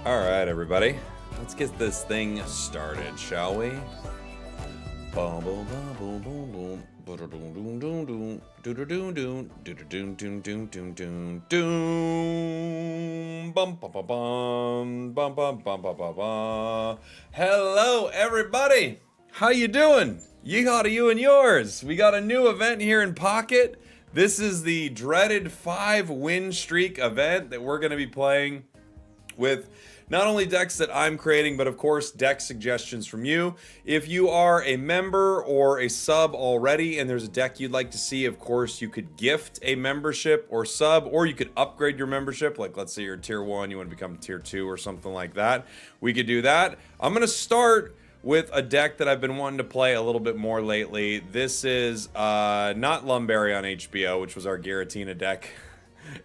All right, everybody. Let's get this thing started, shall we? Boom, boom, boom, boom, boom, boom. Ba-da-doom-doom-doom-doom. Do-do-doom-doom. Do-do-doom-doom-doom-doom. Doom. Bum, bum, bum, bum. Bum, bum, bum, bum, bum, bum. Hello, everybody. How you doing? Yeehaw to you and yours. We got a new event here in Pocket. This is the dreaded 5-win streak event that we're going to be playing with not only decks that I'm creating, but of course deck suggestions from you. If you are a member or a sub already and there's a deck you'd like to see, of course you could gift a membership or sub, or you could upgrade your membership. Like let's say you're tier 1, you want to become tier 2 or something like that. We could do that. I'm going to start with a deck that I've been wanting to play a little bit more lately. This is not Lumberry on HBO, which was our Giratina deck.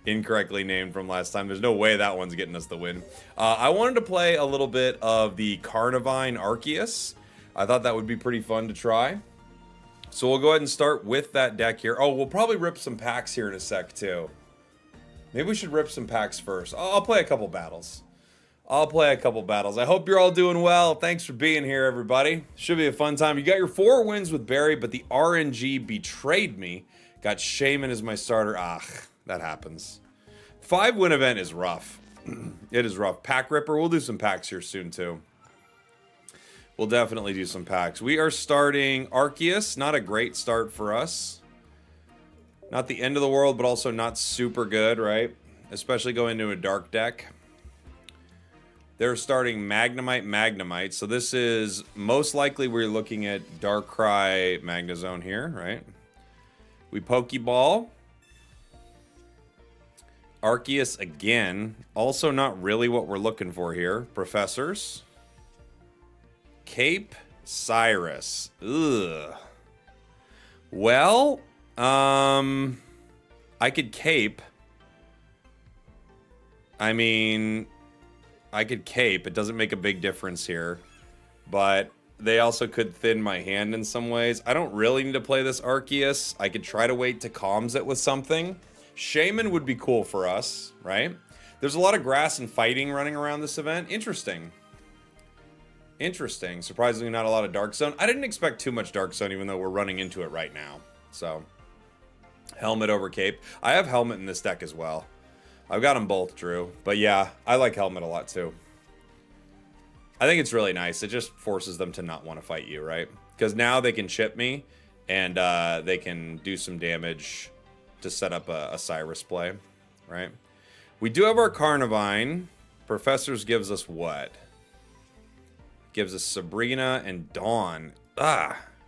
Incorrectly named from last time. There's no way that one's getting us the win. I wanted to play a little bit of the Skarmory-Bastiodon. I thought that would be pretty fun to try. So we'll go ahead and start with that deck here. Oh, we'll probably rip some packs here in a sec too. Maybe we should rip some packs first. I'll play a couple battles. I hope you're all doing well. Thanks for being here, everybody. Should be a fun time. You got your 4 wins with Barry, but the RNG betrayed me. Got Shaman as my starter. That happens. 5-win event is rough. It is rough. Pack Ripper. We'll do some packs here soon, too. We'll definitely do some packs. We are starting Arceus. Not a great start for us. Not the end of the world, but also not super good, right? Especially going into a dark deck. They're starting Magnemite. So this is most likely we're looking at Darkrai Magnezone here, right? We Pokeball. Arceus again. Also not really what we're looking for here. Professors. Cape Cyrus. Ugh. Well, I could Cape. I mean, I could Cape. It doesn't make a big difference here. But they also could thin my hand in some ways. I don't really need to play this Arceus. I could try to wait to comms it with something. Shaman would be cool for us, right? There's a lot of grass and fighting running around this event. Interesting. Interesting. Surprisingly, not a lot of Dark Zone. I didn't expect too much Dark Zone, even though we're running into it right now. So, Helmet over Cape. I have Helmet in this deck as well. I've got them both, Drew. But yeah, I like Helmet a lot too. I think it's really nice. It just forces them to not want to fight you, right? Because now they can chip me, and they can do some damage to set up a Cyrus play, right? We do have our Carnivine. Professors gives us what? Gives us Sabrina and Dawn.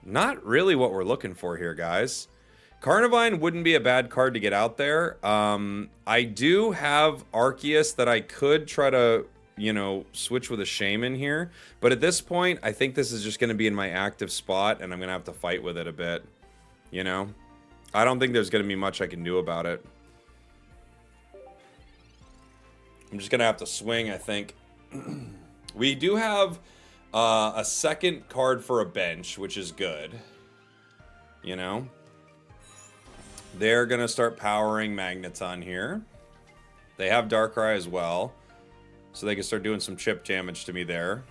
Not really what we're looking for here, guys. Carnivine wouldn't be a bad card to get out there. I do have Arceus that I could try to, you know, switch with a Shaman here. But at this point, I think this is just going to be in my active spot, and I'm going to have to fight with it a bit, you know? I don't think there's going to be much I can do about it. I'm just going to have to swing, I think. We do have a second card for a bench, which is good. You know? They're going to start powering Magneton here. They have Darkrai as well. So they can start doing some chip damage to me there.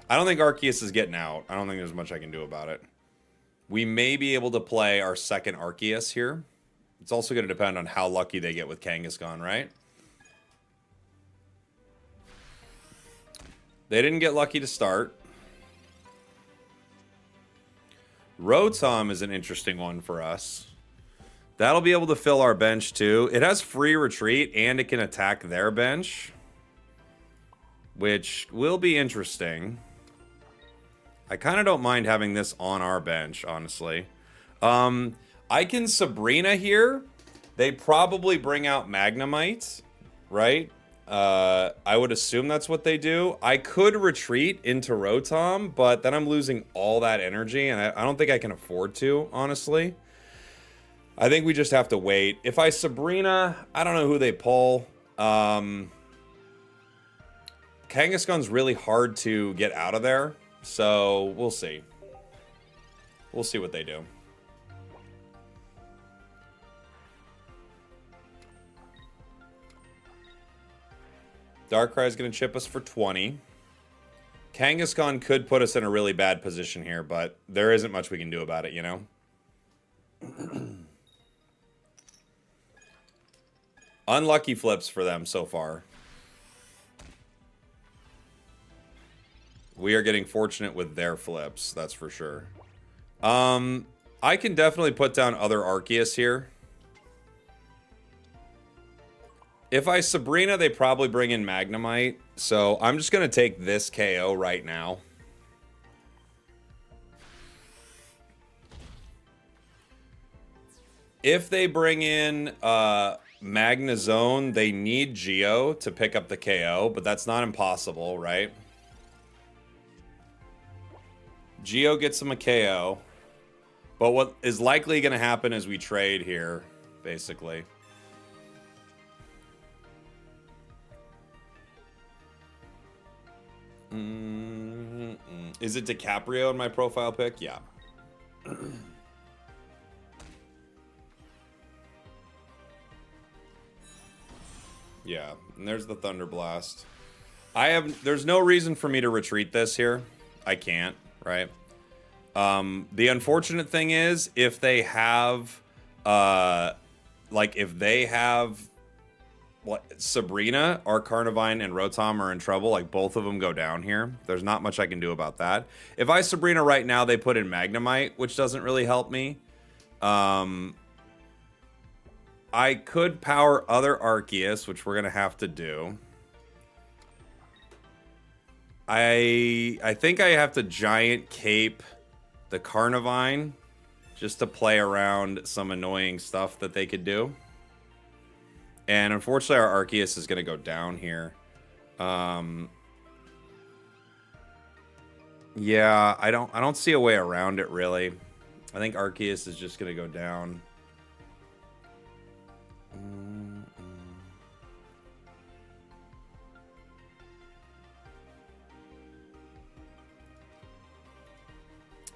I don't think Arceus is getting out. I don't think there's much I can do about it. We may be able to play our second Arceus here. It's also going to depend on how lucky they get with Kangaskhan, right? They didn't get lucky to start. Rotom is an interesting one for us. That'll be able to fill our bench too. It has free retreat and it can attack their bench, which will be interesting. I kind of don't mind having this on our bench, honestly. I can Sabrina here. They probably bring out Magnemite, right? I would assume that's what they do. I could retreat into Rotom, but then I'm losing all that energy, and I don't think I can afford to, honestly. I think we just have to wait. If I Sabrina, I don't know who they pull. Kangaskhan's really hard to get out of there. So, we'll see. We'll see what they do. Darkrai's going to chip us for 20. Kangaskhan could put us in a really bad position here, but there isn't much we can do about it, you know? Unlucky flips for them so far. We are getting fortunate with their flips, that's for sure. I can definitely put down other Arceus here. If I Sabrina, they probably bring in Magnemite. So I'm just going to take this KO right now. If they bring in Magnezone, they need Geo to pick up the KO, but that's not impossible, right? Geo gets him a KO. But what is likely going to happen is we trade here, basically. Is it DiCaprio in my profile pic? Yeah. Yeah, and there's the Thunder Blast. There's no reason for me to retreat this here. I can't, right? The unfortunate thing is, if they have, Sabrina, our Carnivine, and Rotom are in trouble, like, both of them go down here. There's not much I can do about that. If I Sabrina right now, they put in Magnemite, which doesn't really help me. I could power other Arceus, which we're going to have to do. I think I have to Giant Cape the Carnivine just to play around some annoying stuff that they could do. And unfortunately, our Arceus is going to go down here. Yeah, I don't see a way around it, really. I think Arceus is just going to go down.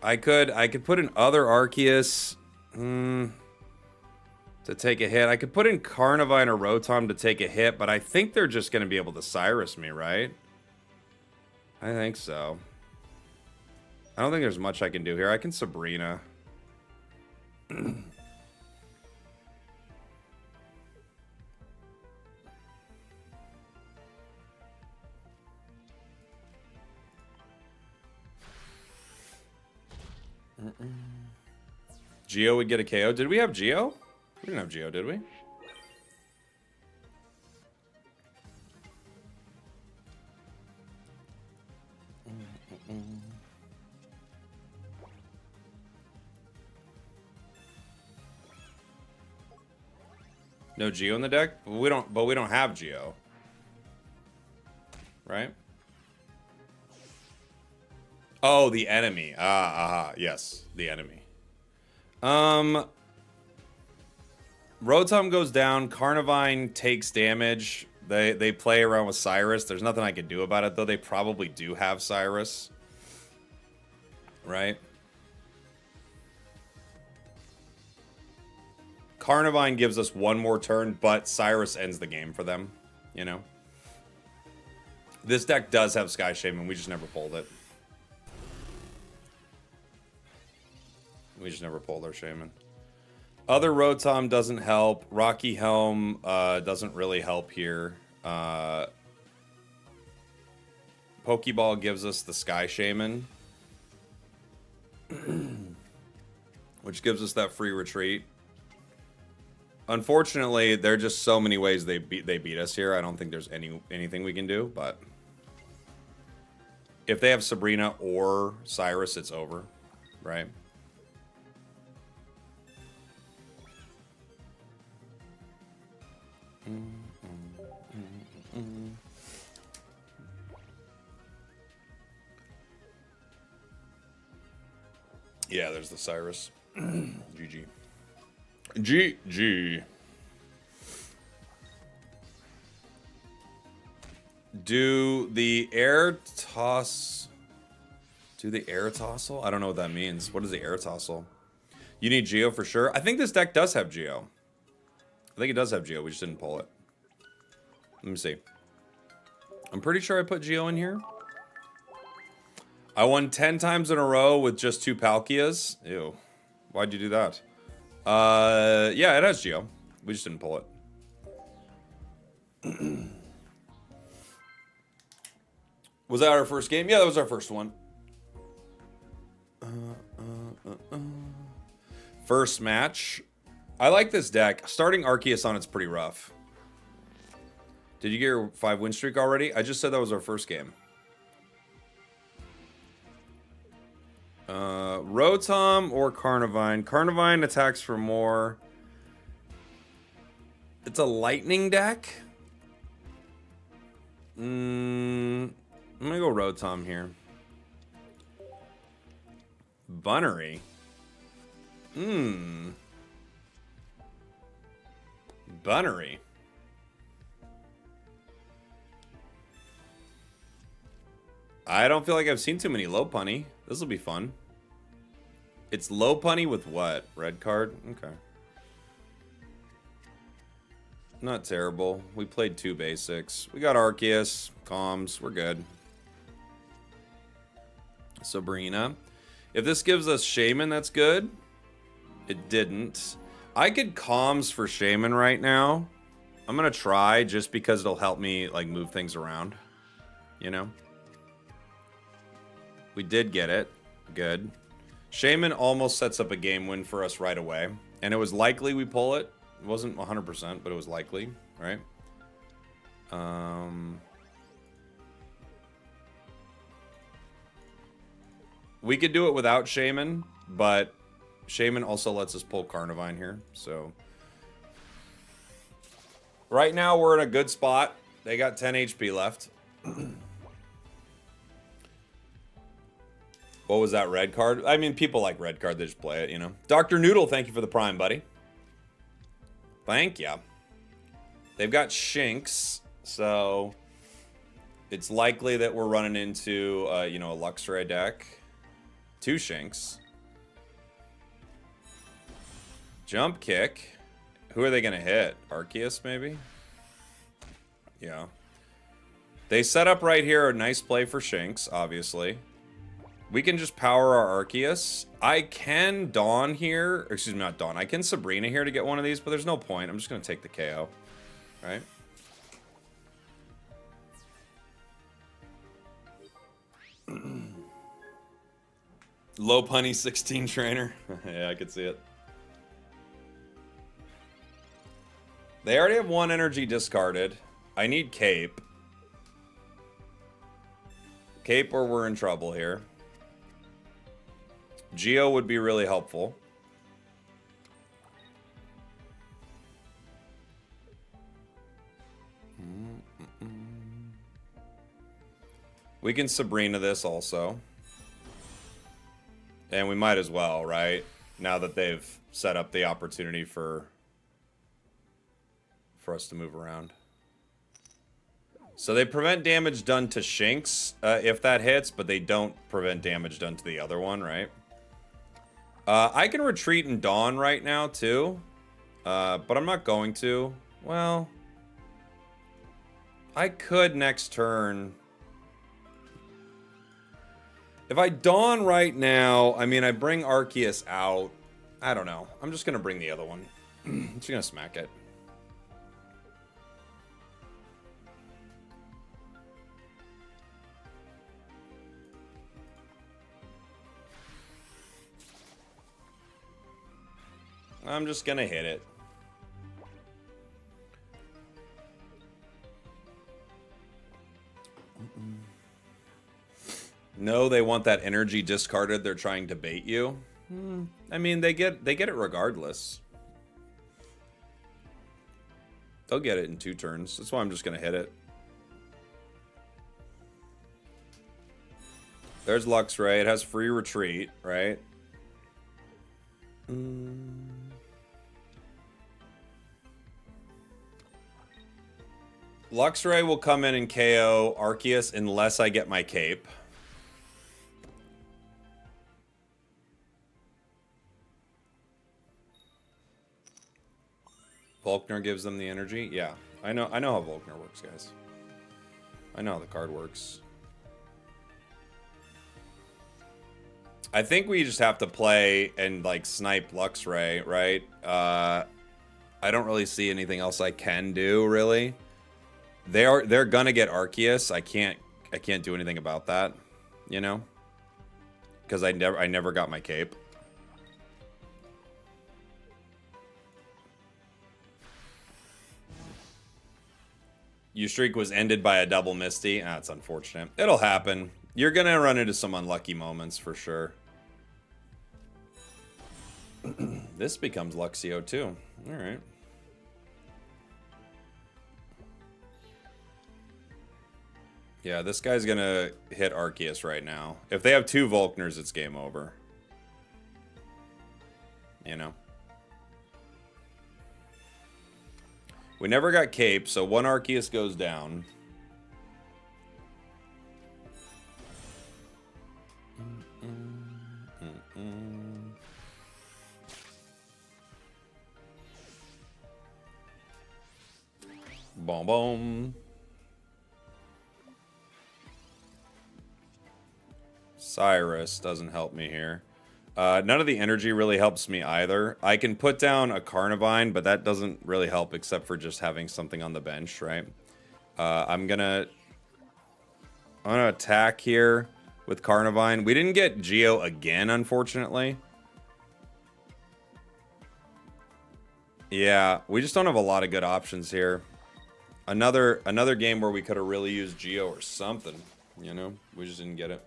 I could put in other Arceus to take a hit. I could put in Carnivine or Rotom to take a hit, but I think they're just going to be able to Cyrus me, right? I think so. I don't think there's much I can do here. I can Sabrina. Geo would get a KO. Did we have Geo? We didn't have Geo, did we? No Geo in the deck? We don't have Geo. Right? Oh, the enemy. Yes, the enemy. Rotom goes down. Carnivine takes damage. They play around with Cyrus. There's nothing I can do about it, though. They probably do have Cyrus. Right? Carnivine gives us one more turn, but Cyrus ends the game for them. You know? This deck does have Sky Shaman. We just never pulled it. We just never pulled our Shaman. Other Rotom doesn't help. Rocky Helm doesn't really help here. Pokeball gives us the Sky Shaman. Which gives us that free retreat. Unfortunately, there are just so many ways they beat us here. I don't think there's anything we can do, but if they have Sabrina or Cyrus, it's over, right? Yeah, there's the Cyrus. GG. GG. Do the air toss... Do the air tossle? I don't know what that means. What is the air tossle? You need Geo for sure. I think this deck does have Geo. I think it does have Geo. We just didn't pull it. Let me see. I'm pretty sure I put Geo in here. I won 10 times in a row with just 2 Palkias. Ew. Why'd you do that? Yeah, it has Geo. We just didn't pull it. Was that our first game? Yeah, that was our first one. First match. I like this deck. Starting Arceus on it's pretty rough. Did you get your 5 win streak already? I just said that was our first game. Rotom or Carnivine. Carnivine attacks for more. It's a lightning deck. I'm gonna go Rotom here. Bunnery. Bunnery. I don't feel like I've seen too many Lopunny. This will be fun. It's Lopunny with what? Red card? Okay. Not terrible. We played 2 basics. We got Arceus, Comms. We're good. Sabrina. If this gives us Shaman, that's good. It didn't. I could Comms for Shaman right now. I'm gonna try just because it'll help me like move things around. You know? We did get it. Good. Shaman almost sets up a game win for us right away. And it was likely we pull it. It wasn't 100%, but it was likely, right? We could do it without Shaman, but Shaman also lets us pull Carnivine here, so... Right now, we're in a good spot. They got 10 HP left. What was that red card? I mean, people like red card. They just play it, you know. Dr. Noodle, thank you for the prime, buddy. Thank ya. They've got Shinx, so it's likely that we're running into, you know, a Luxray deck. 2 Shinx. Jump kick. Who are they going to hit? Arceus, maybe? Yeah. They set up right here a nice play for Shinx, obviously. We can just power our Arceus. I can Dawn here. Excuse me, not Dawn. I can Sabrina here to get one of these, but there's no point. I'm just going to take the KO. Right? Lopunny 16 trainer. Yeah, I could see it. They already have 1 energy discarded. I need Cape. Cape or we're in trouble here. Geo would be really helpful. We can Sabrina this also. And we might as well, right? Now that they've set up the opportunity for us to move around. So they prevent damage done to Shinx if that hits, but they don't prevent damage done to the other one, right? I can retreat and Dawn right now, too. But I'm not going to. Well, I could next turn. If I Dawn right now, I mean, I bring Arceus out. I don't know. I'm just going to bring the other one. I'm just going to smack it. I'm just gonna hit it. No, they want that energy discarded. They're trying to bait you. I mean, they get it regardless. They'll get it in 2 turns. That's why I'm just gonna hit it. There's Luxray. It has free retreat, right? Luxray will come in and KO Arceus unless I get my cape. Volkner gives them the energy. Yeah, I know how Volkner works, guys. I know how the card works. I think we just have to play and like snipe Luxray, right? I don't really see anything else I can do, really. They're gonna get Arceus. I can't do anything about that, you know? Because I never got my cape. Your streak was ended by a double Misty. That's unfortunate. It'll happen. You're gonna run into some unlucky moments for sure. This becomes Luxio too. All right. Yeah, this guy's gonna hit Arceus right now. If they have 2 Volkners, it's game over. You know? We never got Cape, so 1 Arceus goes down. Boom, boom. Cyrus doesn't help me here. None of the energy really helps me either. I can put down a Carnivine, but that doesn't really help except for just having something on the bench, right? I'm gonna attack here with Carnivine. We didn't get Geo again, unfortunately. Yeah, we just don't have a lot of good options here. Another game where we could have really used Geo or something, you know? We just didn't get it.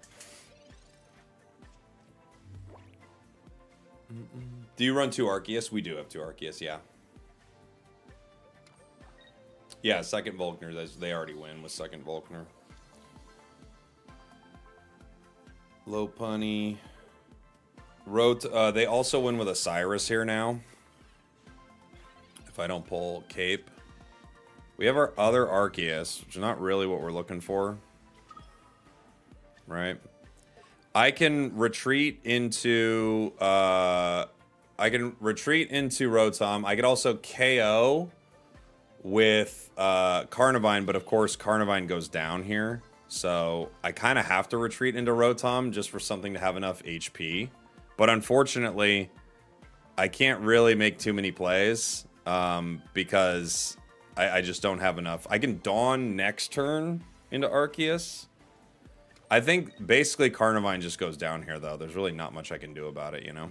Do you run 2 Arceus? We do have 2 Arceus, yeah. Yeah, second Volkner. They already win with second Volkner. Lopunny. They also win with a Cyrus here now. If I don't pull Cape. We have our other Arceus, which is not really what we're looking for. Right? I can retreat into Rotom. I could also KO with Carnivine, but of course Carnivine goes down here. So I kind of have to retreat into Rotom just for something to have enough HP. But unfortunately, I can't really make too many plays because I just don't have enough. I can Dawn next turn into Arceus. I think basically Carnivine just goes down here, though. There's really not much I can do about it, you know?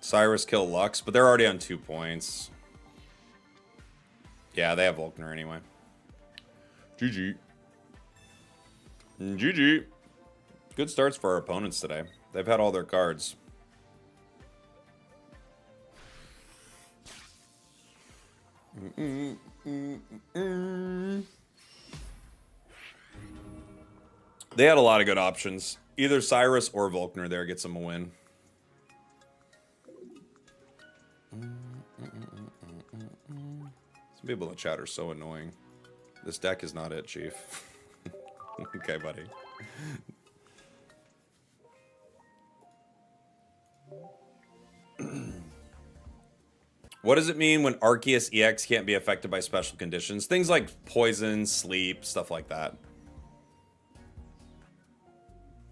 Cyrus kill Lux, but they're already on 2 points. Yeah, they have Volkner anyway. GG. GG. Good starts for our opponents today. They've had all their cards. They had a lot of good options. Either Cyrus or Volkner there gets them a win. Some people in the chat are so annoying. This deck is not it, Chief. Okay, buddy. What does it mean when Arceus EX can't be affected by special conditions? Things like poison, sleep, stuff like that.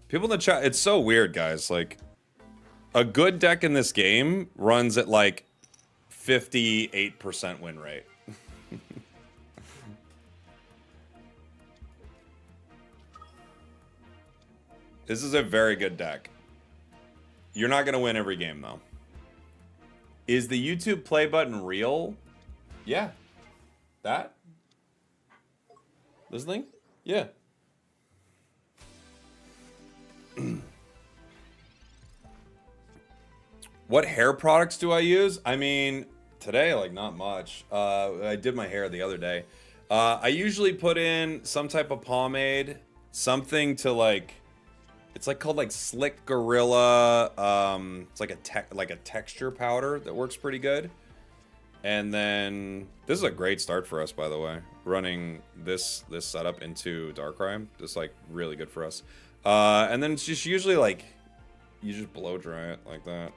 People in the chat, it's so weird, guys. Like, a good deck in this game runs at like 58% win rate. This is a very good deck. You're not going to win every game, though. Is the YouTube play button real? Yeah. That? This thing? Yeah. What hair products do I use? I mean, today, like, not much. I did my hair the other day. I usually put in some type of pomade, something to, like... It's like called like Slick Gorilla. It's like a texture powder that works pretty good. And then this is a great start for us, by the way. Running this setup into Darkrai, just like really good for us. And then it's just usually like you just blow dry it like that.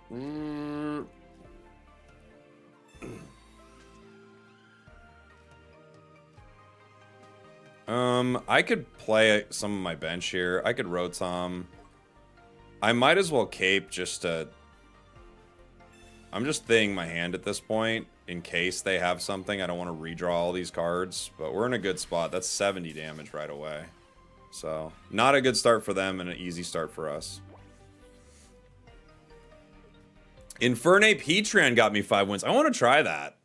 I could play some of my bench here. I could Rotom. I might as well cape just to... I'm just thinning my hand at this point in case they have something. I don't want to redraw all these cards, but we're in a good spot. That's 70 damage right away. So, not a good start for them and an easy start for us. Infernape-Arceus got me 5 wins. I want to try that.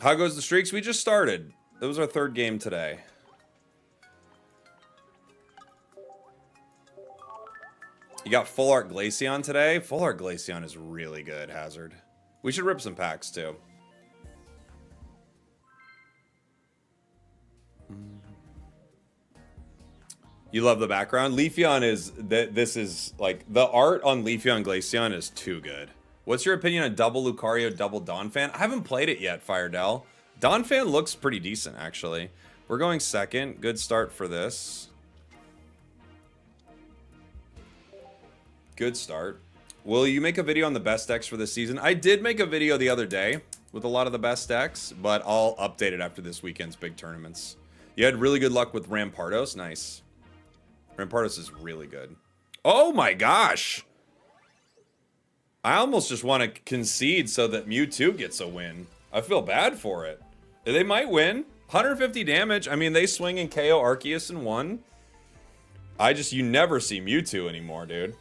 How goes the streaks? We just started. It was our 3rd game today. You got Full Art Glaceon today? Full Art Glaceon is really good, Hazard. We should rip some packs, too. You love the background? Leafeon is... This is, like... The art on Leafeon Glaceon is too good. What's your opinion on double Lucario, double Donphan? I haven't played it yet, Firedell. Donphan looks pretty decent, actually. We're going 2nd. Good start for this. Good start. Will you make a video on the best decks for this season? I did make a video the other day with a lot of the best decks, but I'll update it after this weekend's big tournaments. You had really good luck with Rampardos. Nice. Rampardos is really good. Oh my gosh! I almost just want to concede so that Mewtwo gets a win. I feel bad for it. They might win. 150 damage. I mean, they swing and KO Arceus in 1. You never see Mewtwo anymore, dude.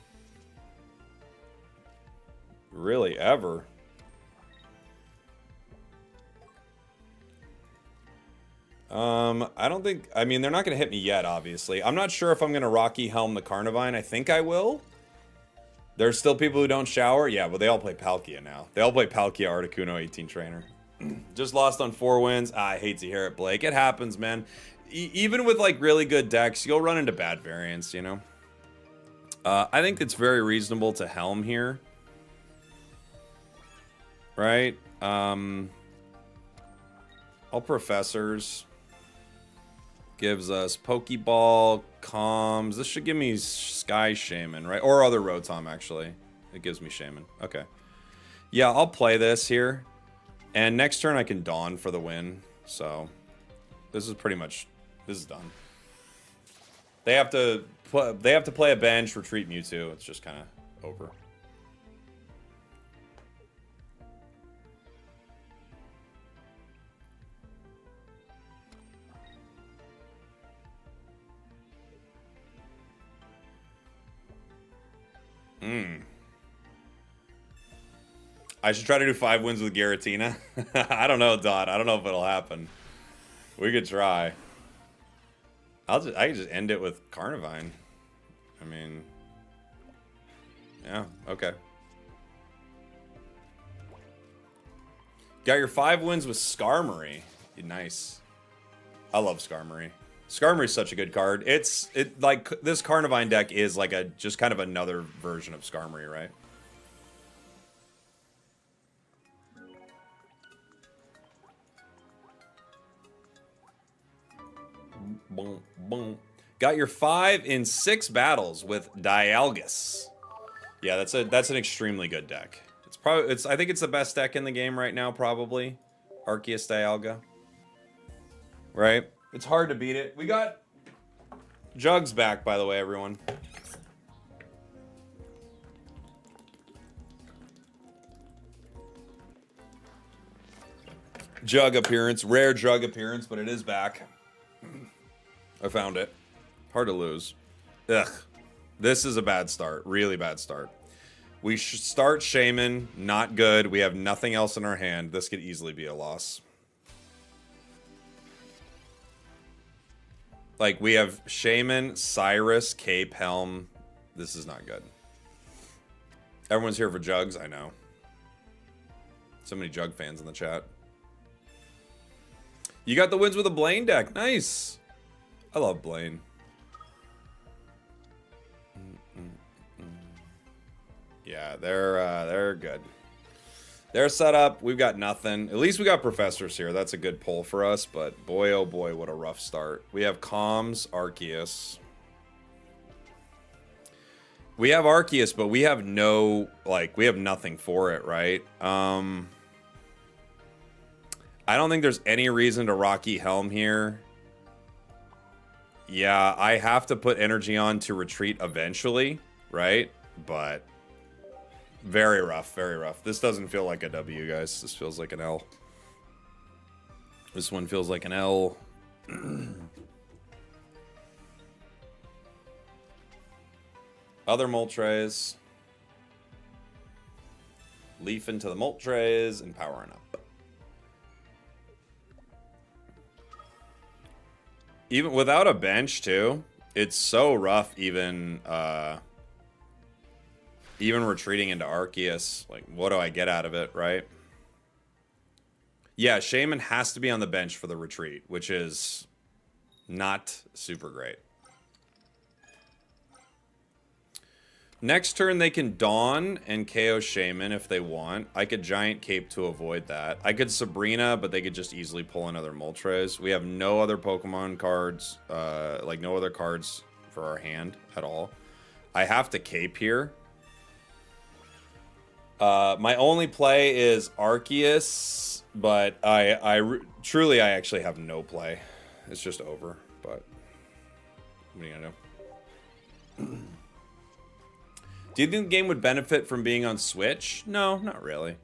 Really, ever. I don't think... I mean, they're not going to hit me yet, obviously. I'm not sure if I'm going to Rocky Helm the Carnivine. I think I will. There's still people who don't shower. Yeah, but they all play Palkia now. They all play Palkia Articuno 18 Trainer. Just lost on 4 wins. I hate to hear it, Blake. It happens, man. Even with, like, really good decks, you'll run into bad variants, you know? I think it's very reasonable to Helm here. Right? All Professors. Gives us Pokeball, Comms. This should give me Sky Shaman, right? Or other Rotom, actually. It gives me Shaman. Okay. Yeah, I'll play this here. And next turn I can Dawn for the win. So, this is pretty much... This is done. They have to play a bench, retreat Mewtwo. It's just kind of over. I should try to do 5 wins with Giratina. I don't know, Dot. I don't know if it'll happen. We could try. I can just end it with Carnivine. I mean... Yeah, okay. Got your 5 wins with Skarmory. Nice. I love Skarmory. Skarmory's such a good card. Like, this Carnivine deck is like just kind of another version of Skarmory, right? Boom, boom. Got your 5 in 6 battles with Dialga. Yeah, that's an extremely good deck. I think it's the best deck in the game right now, probably. Arceus Dialga. Right? It's hard to beat it. We got Jugs back, by the way, everyone. Jug appearance. Rare Jug appearance, but it is back. I found it. Hard to lose. Ugh. This is a bad start. Really bad start. We should start Shaman. Not good. We have nothing else in our hand. This could easily be a loss. Like, we have Shaman, Cyrus, Cape, Helm. This is not good. Everyone's here for Jugs. I know. So many Jug fans in the chat. You got the wins with a Blaine deck. Nice. I love Blaine. Yeah, they're good. They're set up. We've got nothing. At least we got professors here. That's a good pull for us. But boy, oh boy, what a rough start. We have Comms, Arceus. We have Arceus, but we have no, like, we have nothing for it, right? I don't think there's any reason to Rocky Helm here. Yeah, I have to put energy on to retreat eventually, right? But very rough, very rough. This doesn't feel like a W, guys. This feels like an L. This one feels like an L. Other Moltres. Leaf into the Moltres and powering up. Even without a bench, too, it's so rough even retreating into Arceus. Like, what do I get out of it, right? Yeah, Shaman has to be on the bench for the retreat, which is not super great. Next turn, they can Dawn and KO Shaman if they want. I could Giant Cape to avoid that. I could Sabrina, but they could just easily pull another Moltres. We have no other Pokemon cards, like no other cards for our hand at all. I have to Cape here. My only play is Arceus, but truly I actually have no play. It's just over, but what are you gonna do? Do you think the game would benefit from being on Switch? No, not really.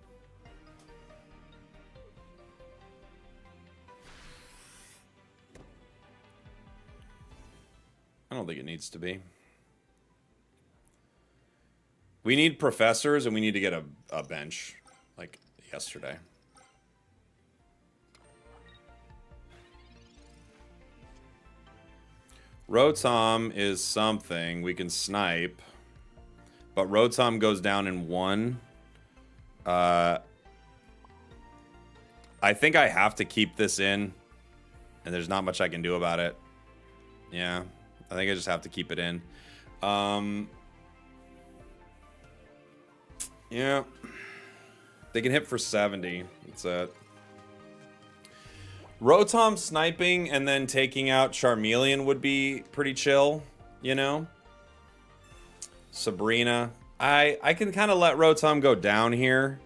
I don't think it needs to be. We need professors, and we need to get a bench, like yesterday. Rotom is something. We can snipe. But Rotom goes down in 1. I think I have to keep this in. And there's not much I can do about it. Yeah. I think I just have to keep it in. Yeah. They can hit for 70. That's it. Rotom sniping and then taking out Charmeleon would be pretty chill, you know? Sabrina. I can kind of let Rotom go down here.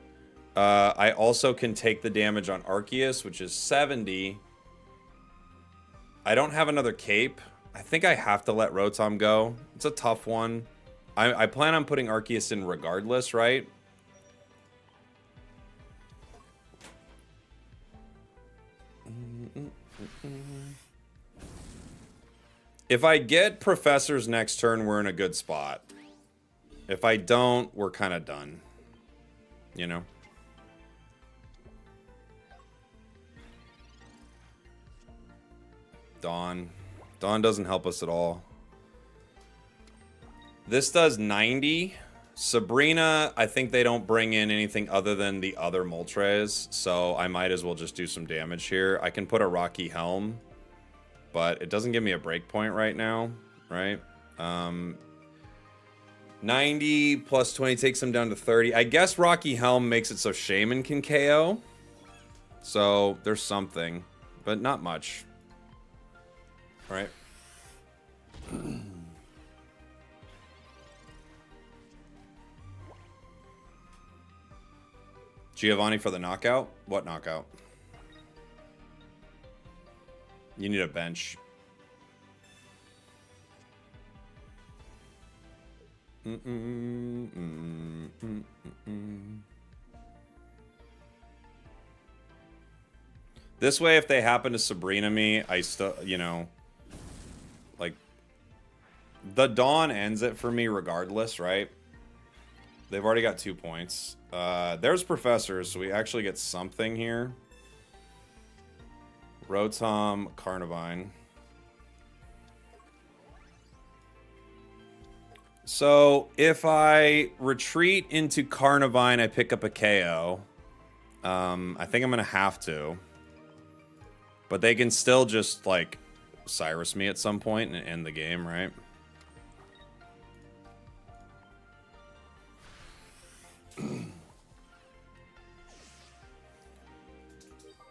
I also can take the damage on Arceus, which is 70. I don't have another cape. I think I have to let Rotom go. It's a tough one. I plan on putting Arceus in regardless, right? If I get professors next turn, we're in a good spot. If I don't, we're kind of done. You know? Dawn. Dawn doesn't help us at all. This does 90. Sabrina, I think they don't bring in anything other than the other Moltres, so I might as well just do some damage here. I can put a Rocky Helm, but it doesn't give me a breakpoint right now, right? 90 plus 20 takes him down to 30. I guess Rocky Helm makes it so Shaman can KO. So there's something, but not much. Right? Giovanni for the knockout? What knockout? You need a bench. This way, if they happen to Sabrina me, I still, you know, like, the Dawn ends it for me regardless, right? They've already got 2 points. There's Professors, so we actually get something here. Rotom, Carnivine. So, if I retreat into Carnivine, I pick up a KO. I think I'm going to have to. But they can still just, like, Cyrus me at some point and end the game, right?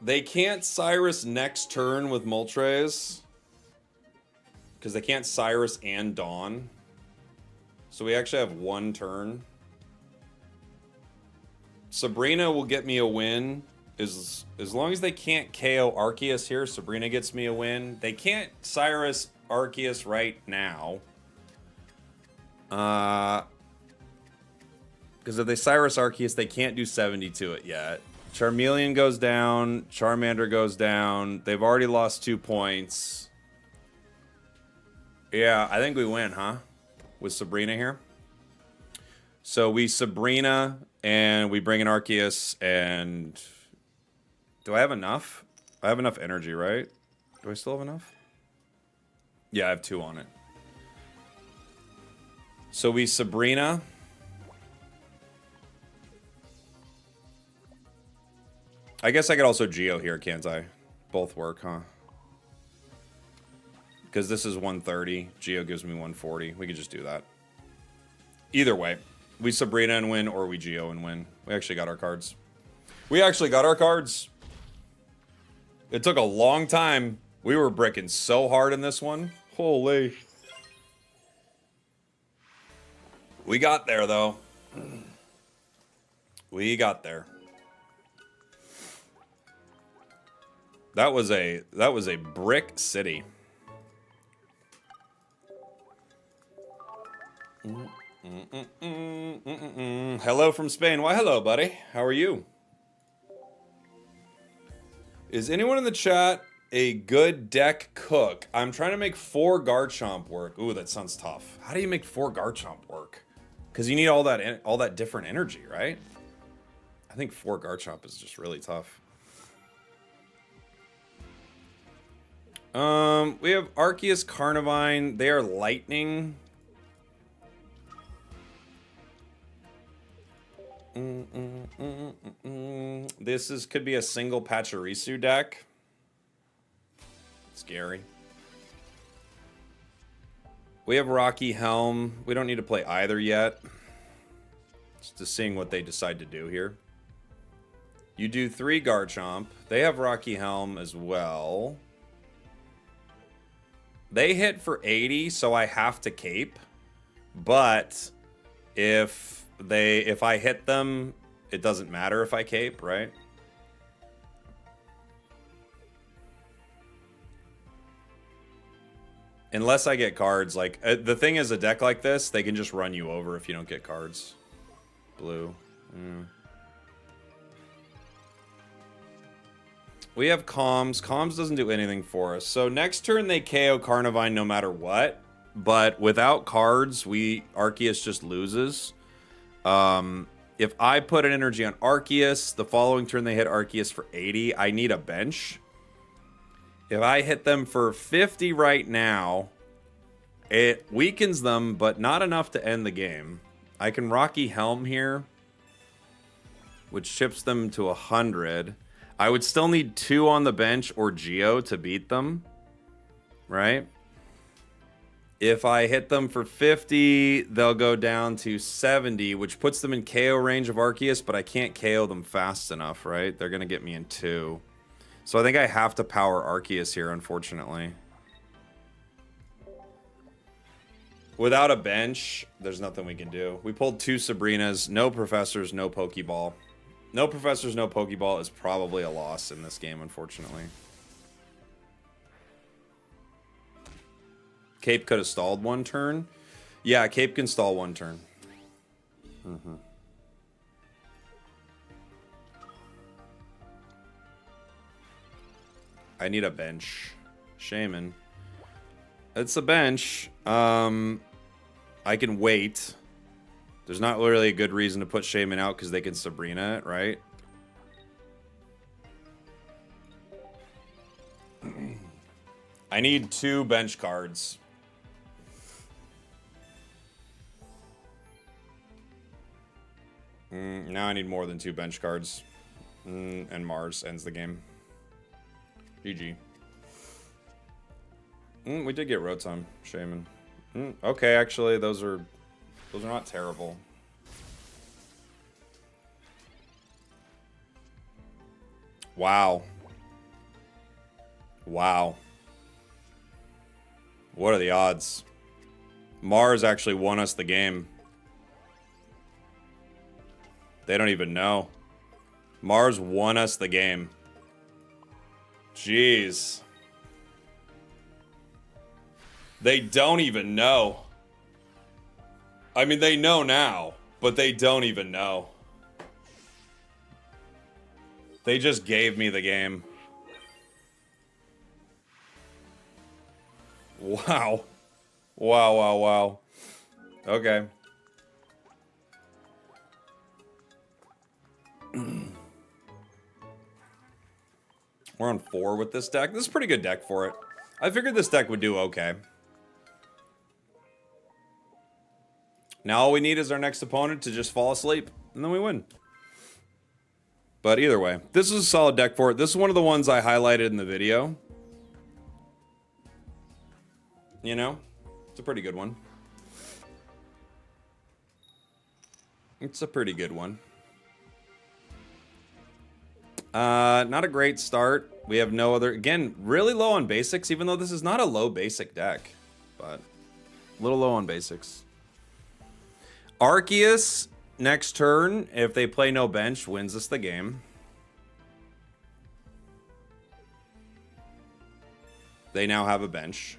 They can't Cyrus next turn with Moltres. Because they can't Cyrus and Dawn. So we actually have one turn. Sabrina will get me a win. As long as they can't KO Arceus here, Sabrina gets me a win. They can't Cyrus Arceus right now. Because if they Cyrus Arceus, they can't do 70 to it yet. Charmeleon goes down. Charmander goes down. They've already lost 2 points. Yeah, I think we win, huh? With Sabrina here. So we Sabrina, and we bring in Arceus, and... Do I have enough? I have enough energy, right? Do I still have enough? Yeah, I have 2 on it. So we Sabrina... I guess I could also Geo here, can't I? Both work, huh? Because this is 130. Geo gives me 140. We could just do that. Either way. We Sabrina and win, or we Geo and win. We actually got our cards. We actually got our cards. It took a long time. We were bricking so hard in this one. Holy. We got there, though. We got there. That was a brick city. Hello from Spain. Why, hello, buddy. How are you? Is anyone in the chat a good deck cook? I'm trying to make 4 Garchomp work. Ooh, that sounds tough. How do you make 4 Garchomp work? Because you need all that different energy, right? I think 4 Garchomp is just really tough. We have Arceus, Carnivine. They are lightning. This could be a single Pachirisu deck. Scary. We have Rocky Helm. We don't need to play either yet. Just seeing what they decide to do here. You do 3 Garchomp. They have Rocky Helm as well. They hit for 80, so I have to cape. But if I hit them, it doesn't matter if I cape, right? Unless I get cards. Like, the thing is, a deck like this, they can just run you over if you don't get cards. Blue. We have Comms. Comms doesn't do anything for us. So next turn they KO Carnivine no matter what. But without cards, Arceus just loses. If I put an energy on Arceus, the following turn they hit Arceus for 80. I need a bench. If I hit them for 50 right now, it weakens them, but not enough to end the game. I can Rocky Helm here, which chips them to 100. I would still need 2 on the bench or Geo to beat them, right? If I hit them for 50, they'll go down to 70, which puts them in KO range of Arceus, but I can't KO them fast enough, right? They're going to get me in 2. So I think I have to power Arceus here, unfortunately. Without a bench, there's nothing we can do. We pulled 2 Sabrinas, no Professors, no Pokeball. No Professors, no Pokeball is probably a loss in this game, unfortunately. Cape could have stalled 1 turn. Yeah, Cape can stall 1 turn. I need a bench. Shaman. It's a bench. I can wait. There's not really a good reason to put Shaman out because they can Sabrina it, right? I need 2 bench cards. Now I need more than 2 bench cards. And Mars ends the game. GG. We did get Rotom, Shaman. Okay, actually, those are not terrible. Wow. Wow. What are the odds? Mars actually won us the game. They don't even know. Mars won us the game. Jeez. They don't even know. I mean, they know now, but they don't even know. They just gave me the game. Wow. Wow, wow, wow. Okay. We're on 4 with this deck. This is a pretty good deck for it. I figured this deck would do okay. Now all we need is our next opponent to just fall asleep, and then we win. But either way, this is a solid deck for it. This is one of the ones I highlighted in the video. You know? It's a pretty good one. It's a pretty good one. Not a great start. We have no other... Again, really low on basics, even though this is not a low basic deck. But a little low on basics. Arceus, next turn, if they play no bench, wins us the game. They now have a bench.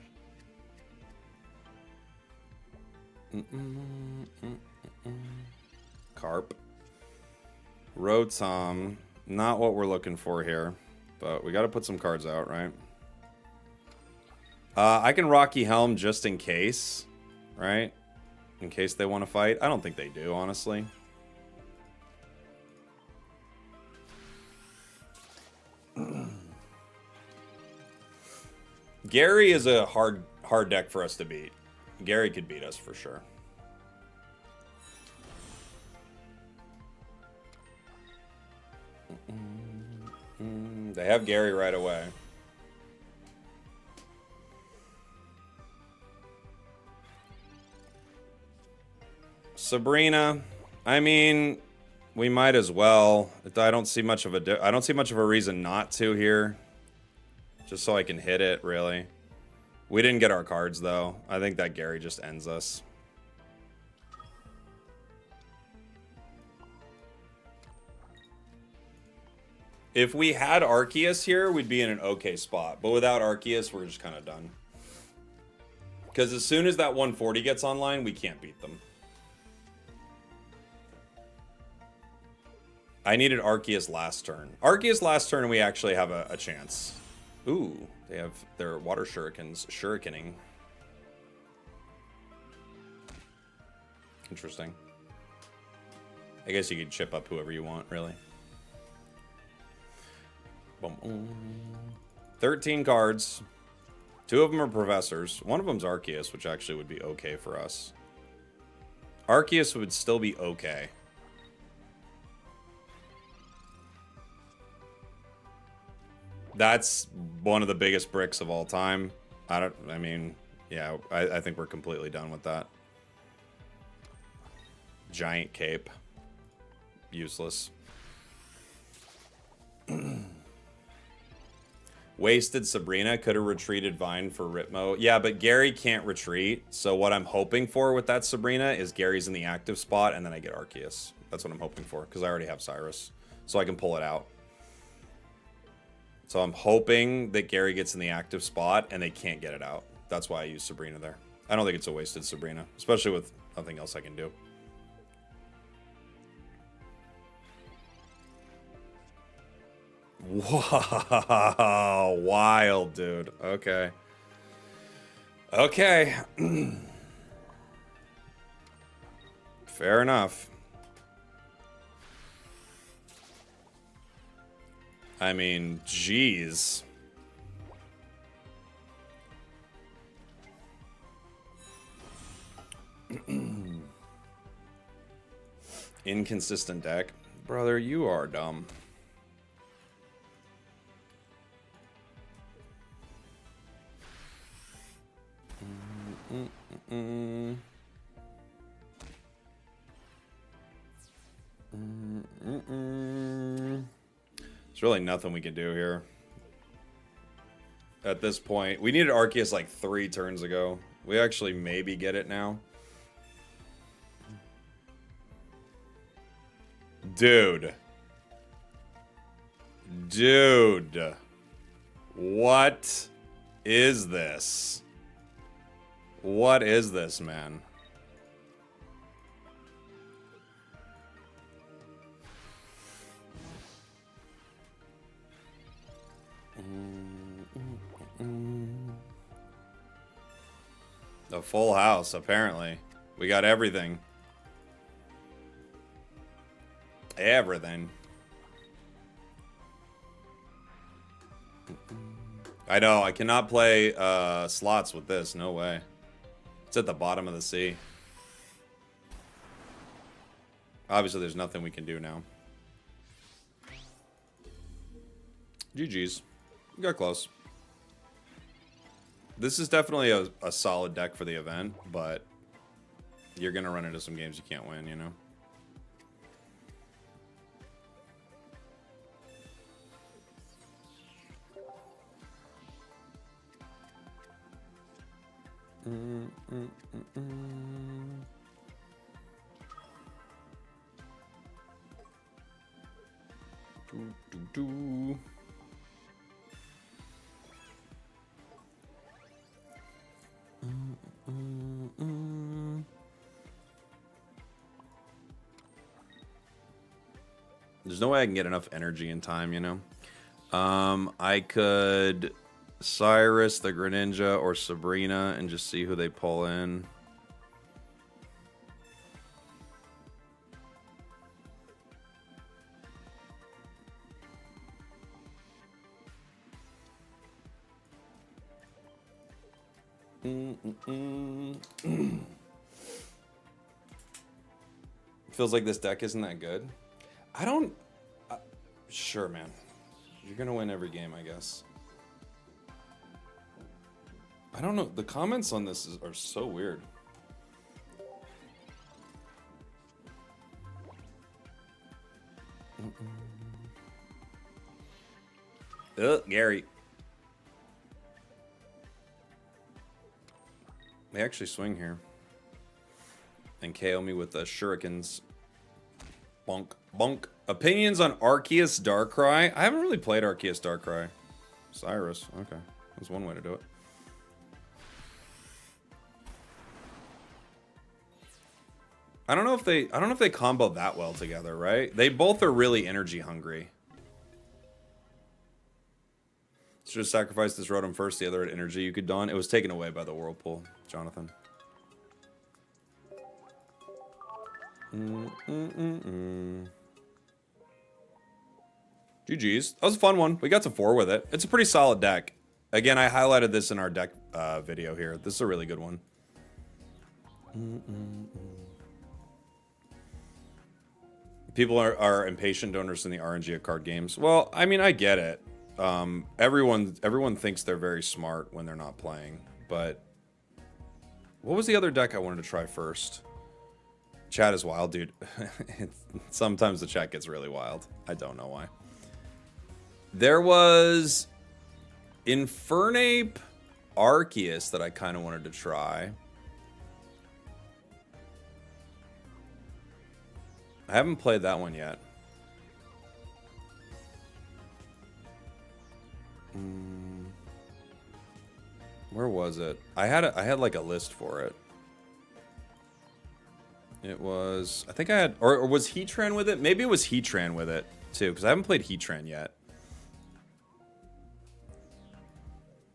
Carp. Rotom. Not what we're looking for here. But we got to put some cards out, right? I can Rocky Helm just in case. Right? In case they want to fight. I don't think they do, honestly. Gary is a hard deck for us to beat. Gary could beat us for sure. They have Gary right away. Sabrina, I mean, we might as well. I don't see much of a reason not to here. Just so I can hit it, really. We didn't get our cards, though. I think that Gary just ends us. If we had Arceus here, we'd be in an okay spot. But without Arceus, we're just kind of done. Because as soon as that 140 gets online, we can't beat them. I needed Arceus last turn. Arceus last turn, we actually have a chance. Ooh, they have their water shurikens shurikening. Interesting. I guess you could chip up whoever you want, really. Boom. 13 cards. 2 of them are professors. One of them's Arceus, which actually would be okay for us. Arceus would still be okay. That's one of the biggest bricks of all time. I mean, yeah, I think we're completely done with that. Giant cape. Useless. Wasted Sabrina. Could have retreated Vine for Ritmo. Yeah, but Gary can't retreat. So what I'm hoping for with that Sabrina is Gary's in the active spot, and then I get Arceus. That's what I'm hoping for, because I already have Cyrus. So I can pull it out. So I'm hoping that Gary gets in the active spot, and they can't get it out. That's why I use Sabrina there. I don't think it's a wasted Sabrina, especially with nothing else I can do. Wow, wild, dude. Okay. Okay. Fair enough. I mean, jeez. Inconsistent deck. Brother, you are dumb. There's really nothing we can do here. at this point. We needed Arceus like 3 turns ago. We actually maybe get it now. Dude. Dude. What is this? What is this, man? A full house, apparently. We got everything. Everything. I know, I cannot play slots with this. No way. It's at the bottom of the sea. Obviously, there's nothing we can do now. GG's. We got close. This is definitely a solid deck for the event, but you're going to run into some games you can't win, you know? There's no way I can get enough energy in time, you know? I could Cyrus, the Greninja, or Sabrina and just see who they pull in. Feels like this deck isn't that good. I don't... sure, man. You're gonna win every game, I guess. I don't know. The comments on this are so weird. Gary. They actually swing here. And KO me with the shurikens. Bonk. Bonk. Opinions on Arceus Darkrai? I haven't really played Arceus Darkrai. Cyrus. Okay. That's one way to do it. I don't know if they combo that well together, right? They both are really energy hungry. Should have sacrificed this Rotom first, the other had energy you could don. It was taken away by the Whirlpool, Jonathan. GG's. That was a fun one. We got to 4 with it. It's a pretty solid deck. Again, I highlighted this in our deck video here. This is a really good one. People are impatient to understand the RNG of card games. Well, I mean, I get it. Everyone thinks they're very smart when they're not playing. But what was the other deck I wanted to try first? Chat is wild, dude. Sometimes the chat gets really wild. I don't know why. There was Infernape-Arceus that I kind of wanted to try. I haven't played that one yet. Where was it? I had like a list for it. It was, I think I had, or was Heatran with it? Maybe it was Heatran with it too, because I haven't played Heatran yet.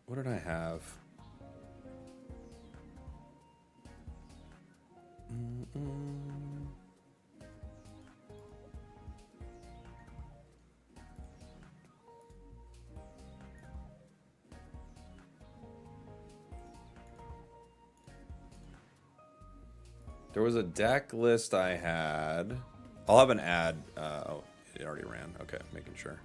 What did I have? There was a deck list I had. I'll have an ad. Oh, it already ran. Okay, making sure.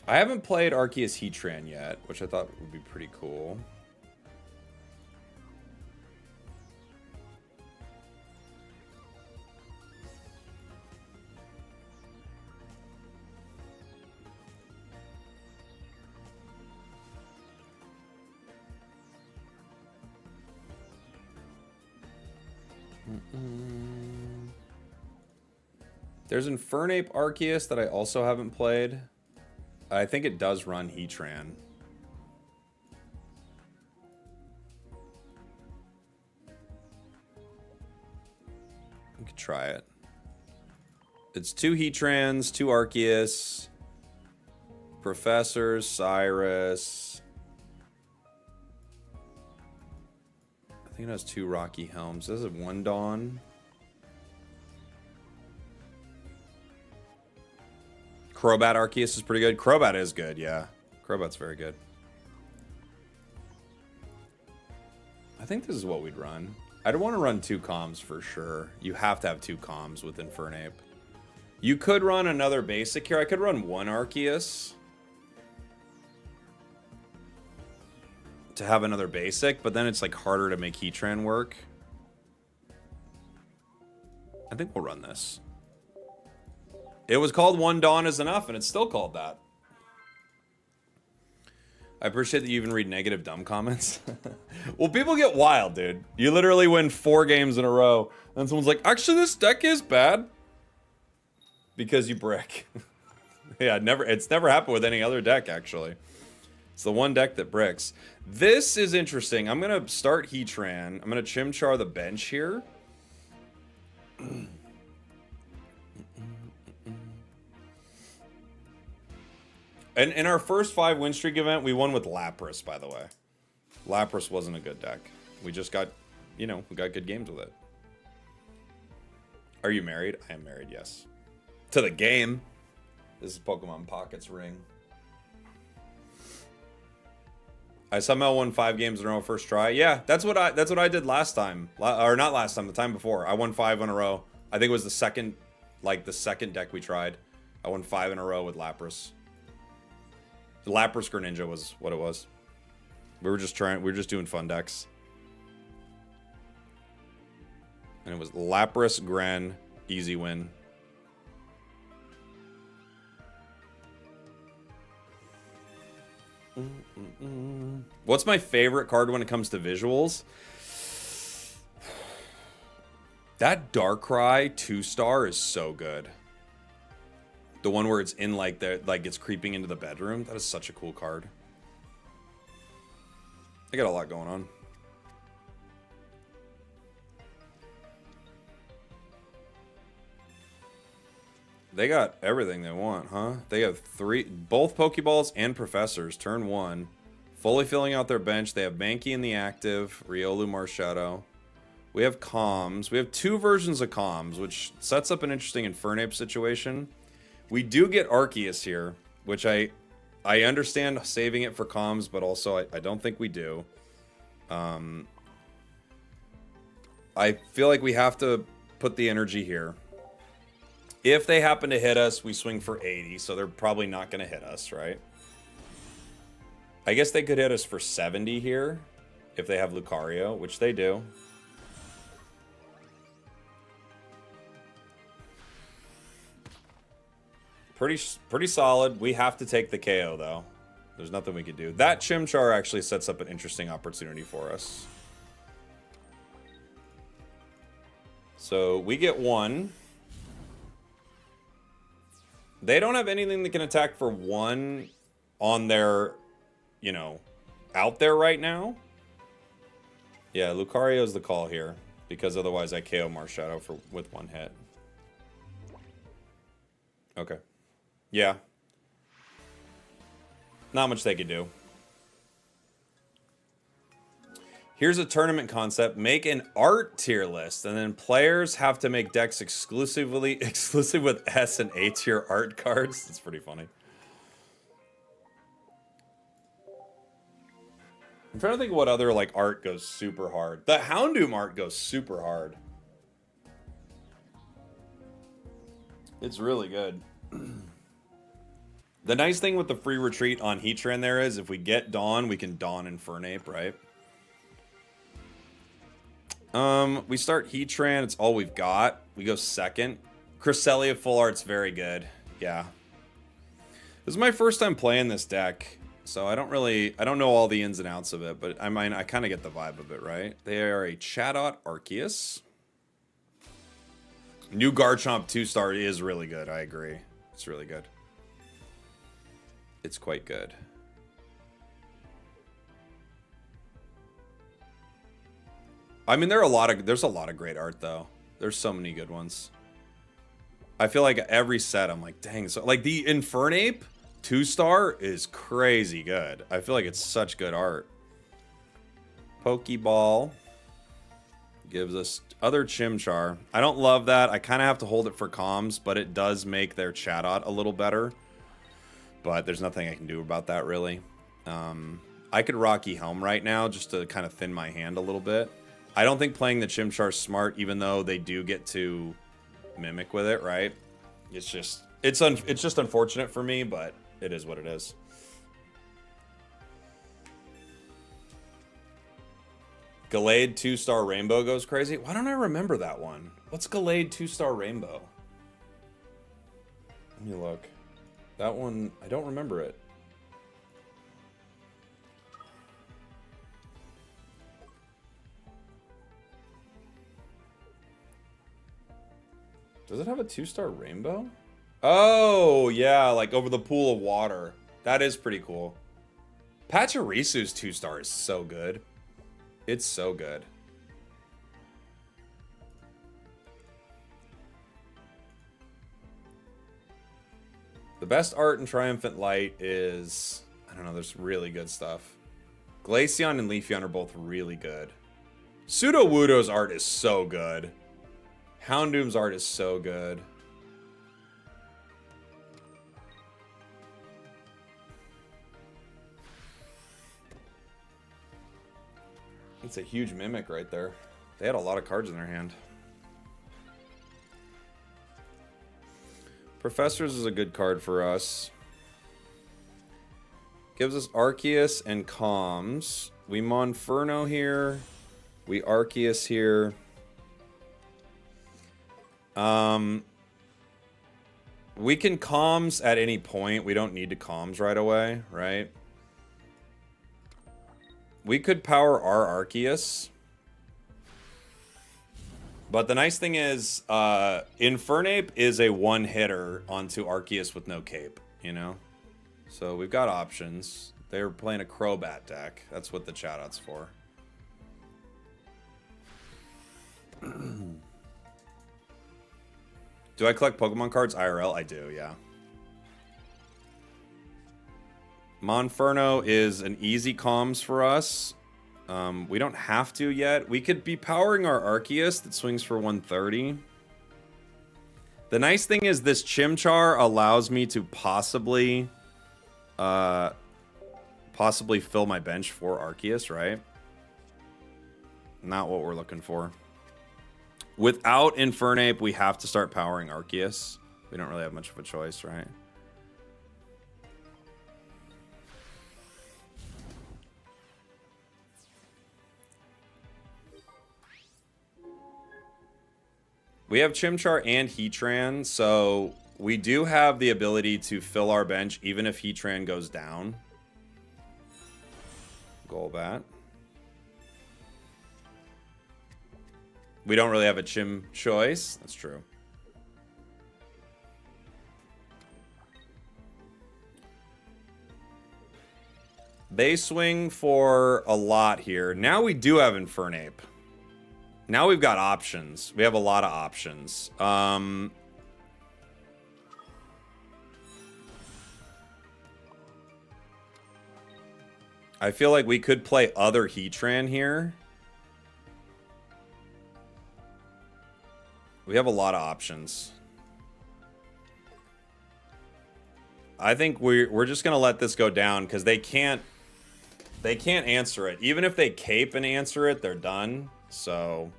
I haven't played Arceus Heatran yet, which I thought would be pretty cool. There's Infernape-Arceus that I also haven't played. I think it does run Heatran. We could try it. It's 2 Heatrans, 2 Arceus, Professors, Cyrus. I think it has 2 Rocky Helms. Does it 1 Dawn? Crobat-Arceus is pretty good. Crobat is good, yeah. Crobat's very good. I think this is what we'd run. I'd want to run 2 comms for sure. You have to have 2 comms with Infernape. You could run another basic here. I could run 1 Arceus to have another basic, but then it's like harder to make Heatran work. I think we'll run this. It was called 1 Dawn is enough, and it's still called that. I appreciate that you even read negative dumb comments. Well, people get wild, dude. You literally win 4 games in a row, and someone's like, actually, this deck is bad. Because you brick. Yeah, it's never happened with any other deck, actually. It's the one deck that bricks. This is interesting. I'm going to start Heatran. I'm going to Chimchar the bench here. And in our first 5 win streak event, we won with Lapras, by the way. Lapras wasn't a good deck. We just got, you know, we got good games with it. Are you married? I am married, yes. To the game. This is Pokemon Pocket's ring. I somehow won 5 games in a row first try. Yeah, that's what I did last time. Or not last time, the time before. I won 5 in a row. I think it was the second deck we tried. I won 5 in a row with Lapras. Lapras Greninja was what it was. We were just doing fun decks. And it was Lapras, Gren, easy win. What's my favorite card when it comes to visuals? That Darkrai 2-star is so good. The one where it's in like it's creeping into the bedroom. That is such a cool card. I got a lot going on. They got everything they want, huh? They have both Pokeballs and Professors. Turn 1. Fully filling out their bench. They have Mankey in the active. Riolu, Marshadow. We have Comms. We have 2 versions of Comms, which sets up an interesting Infernape situation. We do get Arceus here, which I understand saving it for comms, but also I don't think we do. I feel like we have to put the energy here. If they happen to hit us, we swing for 80, so they're probably not going to hit us, right? I guess they could hit us for 70 here if they have Lucario, which they do. Pretty solid. We have to take the KO, though. There's nothing we could do. That Chimchar actually sets up an interesting opportunity for us. So we get 1. They don't have anything that can attack for 1 on their, you know, out there right now. Yeah, Lucario's the call here, because otherwise I KO Marshadow with 1 hit. Okay. Yeah. Not much they could do. Here's a tournament concept. Make an art tier list, and then players have to make decks exclusive with S and A tier art cards. That's pretty funny. I'm trying to think of what other like art goes super hard. The Houndoom art goes super hard. It's really good. The nice thing with the free retreat on Heatran there is if we get Dawn, we can Dawn Infernape, right? We start Heatran, it's all we've got. We go second. Cresselia full art's very good. Yeah. This is my first time playing this deck, so I don't know all the ins and outs of it, but I kind of get the vibe of it, right? They are a Chatot Arceus. New Garchomp 2-star is really good. I agree. It's really good. It's quite good. I mean, there's a lot of great art though. There's so many good ones. I feel like every set I'm like, dang, so like the Infernape 2-star is crazy good. I feel like it's such good art. Pokeball gives us other Chimchar. I don't love that. I kind of have to hold it for comms, but it does make their Chatot a little better. But there's nothing I can do about that really. I could Rocky Helm right now just to kind of thin my hand a little bit. I don't think playing the Chimchar's smart, even though they do get to mimic with it, right? It's just unfortunate for me, but it is what it is. Gallade 2-star Rainbow goes crazy. Why don't I remember that one? What's Gallade 2-star Rainbow? Let me look. That one, I don't remember it. Does it have a 2-star Rainbow? Oh, yeah, like over the pool of water. That is pretty cool. Pachyrisu's 2-star is so good. It's so good. The best art in Triumphant Light is... I don't know, there's really good stuff. Glaceon and Leafeon are both really good. Sudowoodo's art is so good. Houndoom's art is so good. It's a huge Mimic right there. They had a lot of cards in their hand. Professors is a good card for us. Gives us Arceus and Comms. We Monferno here. We Arceus here. We can comms at any point. We don't need to comms right away, right? We could power our Arceus. But the nice thing is, Infernape is a one-hitter onto Arceus with no cape, you know? So we've got options. They're playing a Crobat deck. That's what the Chatot's for. Do I collect Pokemon cards IRL? I do, yeah. Monferno is an easy comms for us. We don't have to yet. We could be powering our Arceus that swings for 130. The nice thing is this Chimchar allows me to possibly fill my bench for Arceus, right? Not what we're looking for. Without Infernape, we have to start powering Arceus. We don't really have much of a choice, right? We have Chimchar and Heatran, so we do have the ability to fill our bench even if Heatran goes down. Golbat. We don't really have a Chim choice. That's true. They swing for a lot here. Now we do have Infernape. Now we've got options. We have a lot of options. I feel like we could play other Heatran here. We have a lot of options. I think we're just gonna let this go down because they can't answer it. Even if they cape and answer it, they're done. So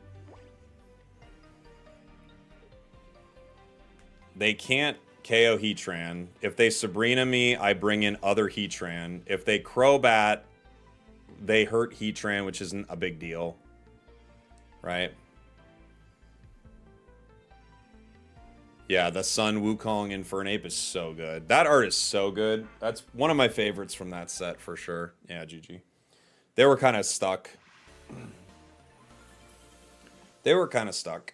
they can't KO Heatran. If they Sabrina me, I bring in other Heatran. If they Crobat, they hurt Heatran, which isn't a big deal. Right? Yeah, the Sun Wukong Infernape is so good. That art is so good. That's one of my favorites from that set for sure. Yeah, GG. They were kind of stuck. They were kind of stuck.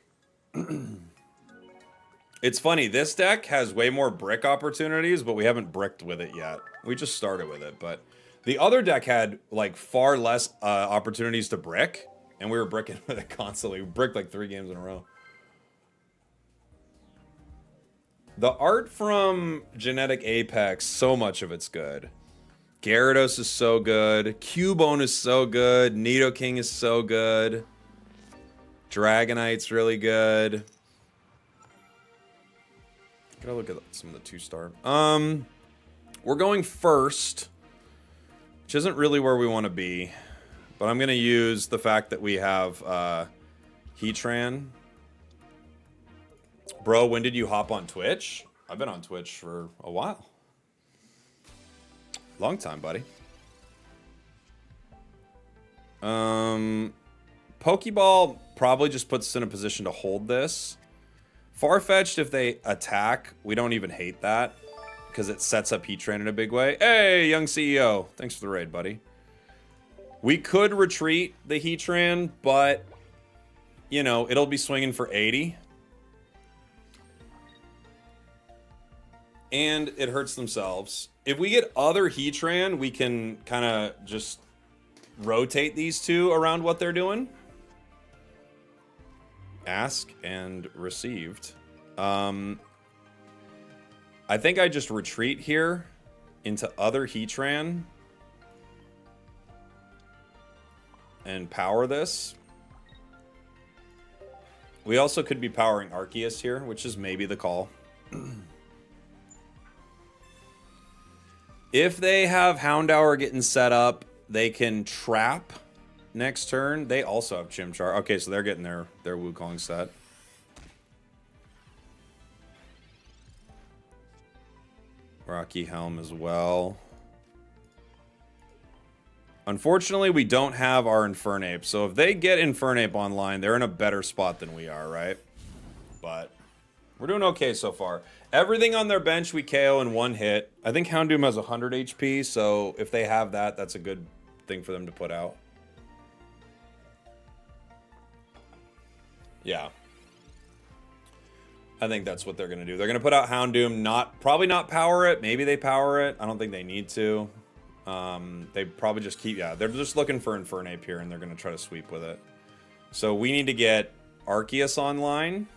It's funny, this deck has way more brick opportunities, but we haven't bricked with it yet. We just started with it, but the other deck had like far less opportunities to brick, and we were bricking with it constantly. We bricked like 3 games in a row. The art from Genetic Apex, so much of it's good. Gyarados is so good. Cubone is so good. Nidoking is so good. Dragonite's really good. Gotta look at some of the 2-star. We're going first, which isn't really where we want to be, but I'm gonna use the fact that we have Heatran. Bro, when did you hop on Twitch? I've been on Twitch for a while. Long time, buddy. Pokeball probably just puts us in a position to hold this. Farfetch'd, if they attack, we don't even hate that, because it sets up Heatran in a big way. Hey, young CEO. Thanks for the raid, buddy. We could retreat the Heatran, but, you know, it'll be swinging for 80. And it hurts themselves. If we get other Heatran, we can kind of just rotate these two around what they're doing. Ask and received. I think I just retreat here into other Heatran and power this. We also could be powering Arceus here, which is maybe the call. If they have Houndour getting set up, they can trap next turn. They also have Chimchar. Okay, so they're getting their Wukong set. Rocky Helm as well. Unfortunately, we don't have our Infernape. So if they get Infernape online, they're in a better spot than we are, right? But we're doing okay so far. Everything on their bench we KO in 1 hit. I think Houndoom has 100 HP, so if they have that, that's a good thing for them to put out. Yeah. I think that's what they're going to do. They're going to put out Houndoom, probably not power it. Maybe they power it. I don't think they need to. They probably just keep... Yeah, they're just looking for Infernape here, and they're going to try to sweep with it. So we need to get Arceus online.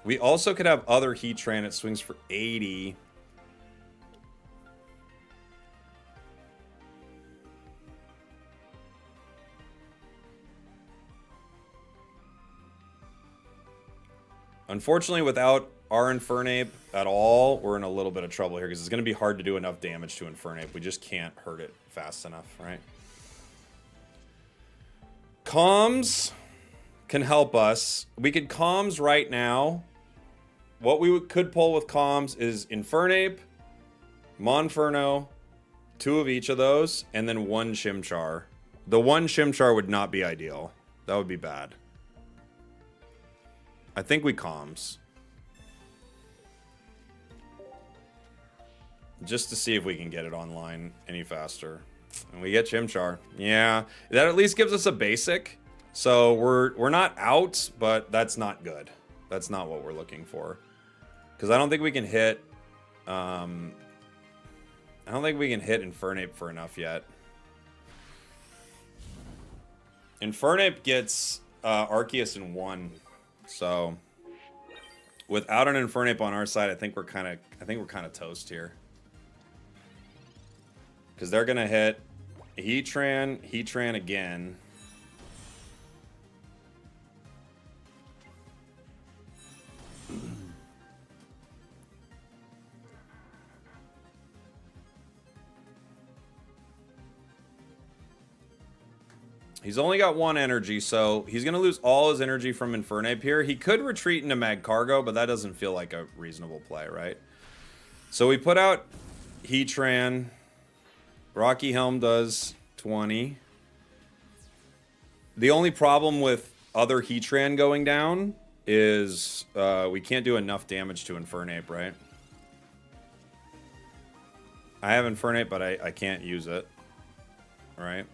We also could have other Heatran. It swings for 80. Unfortunately, without our Infernape at all, we're in a little bit of trouble here because it's going to be hard to do enough damage to Infernape. We just can't hurt it fast enough, right? Comms can help us. We could Comms right now. What we could pull with Comms is Infernape, Monferno, 2 of each of those, and then 1 Chimchar. The 1 Chimchar would not be ideal. That would be bad. I think we Comms. Just to see if we can get it online any faster. And we get Chimchar. Yeah, that at least gives us a basic. So we're not out, but that's not good. That's not what we're looking for. Because I don't think we can hit... I don't think we can hit Infernape for enough yet. Infernape gets Arceus in 1. So without an Infernape on our side, I think we're kind of toast here. Because they're gonna hit Heatran again. He's only got 1 energy, so he's going to lose all his energy from Infernape here. He could retreat into Magcargo, but that doesn't feel like a reasonable play, right? So we put out Heatran. Rocky Helm does 20. The only problem with other Heatran going down is we can't do enough damage to Infernape, right? I have Infernape, but I can't use it, right?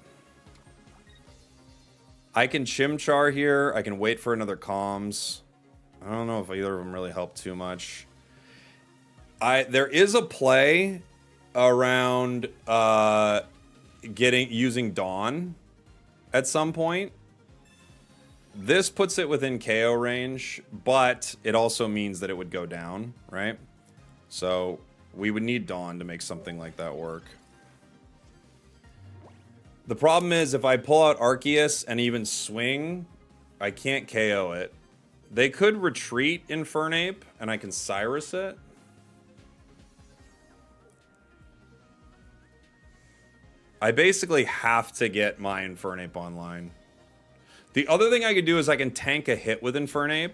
I can Chimchar here. I can wait for another Comms. I don't know if either of them really help too much. There is a play around using Dawn at some point. This puts it within KO range, but it also means that it would go down, right? So we would need Dawn to make something like that work. The problem is if I pull out Arceus and even swing, I can't KO it. They could retreat Infernape and I can Cyrus it. I basically have to get my Infernape online. The other thing I could do is I can tank a hit with Infernape,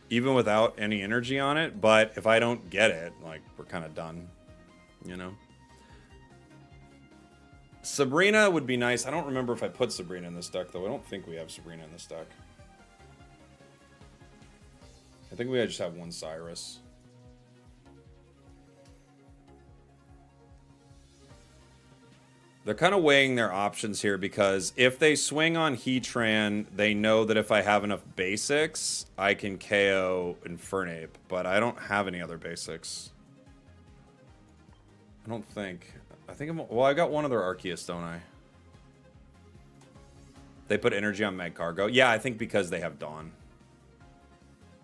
even without any energy on it, but if I don't get it, like, we're kind of done, you know? Sabrina would be nice. I don't remember if I put Sabrina in this deck, though. I don't think we have Sabrina in this deck. I think we just have one Cyrus. They're kind of weighing their options here because if they swing on Heatran, they know that if I have enough basics, I can KO Infernape, but I don't have any other basics. I don't think. I think well, I got one other Arceus, don't I? They put energy on Magcargo. Yeah, I think because they have Dawn.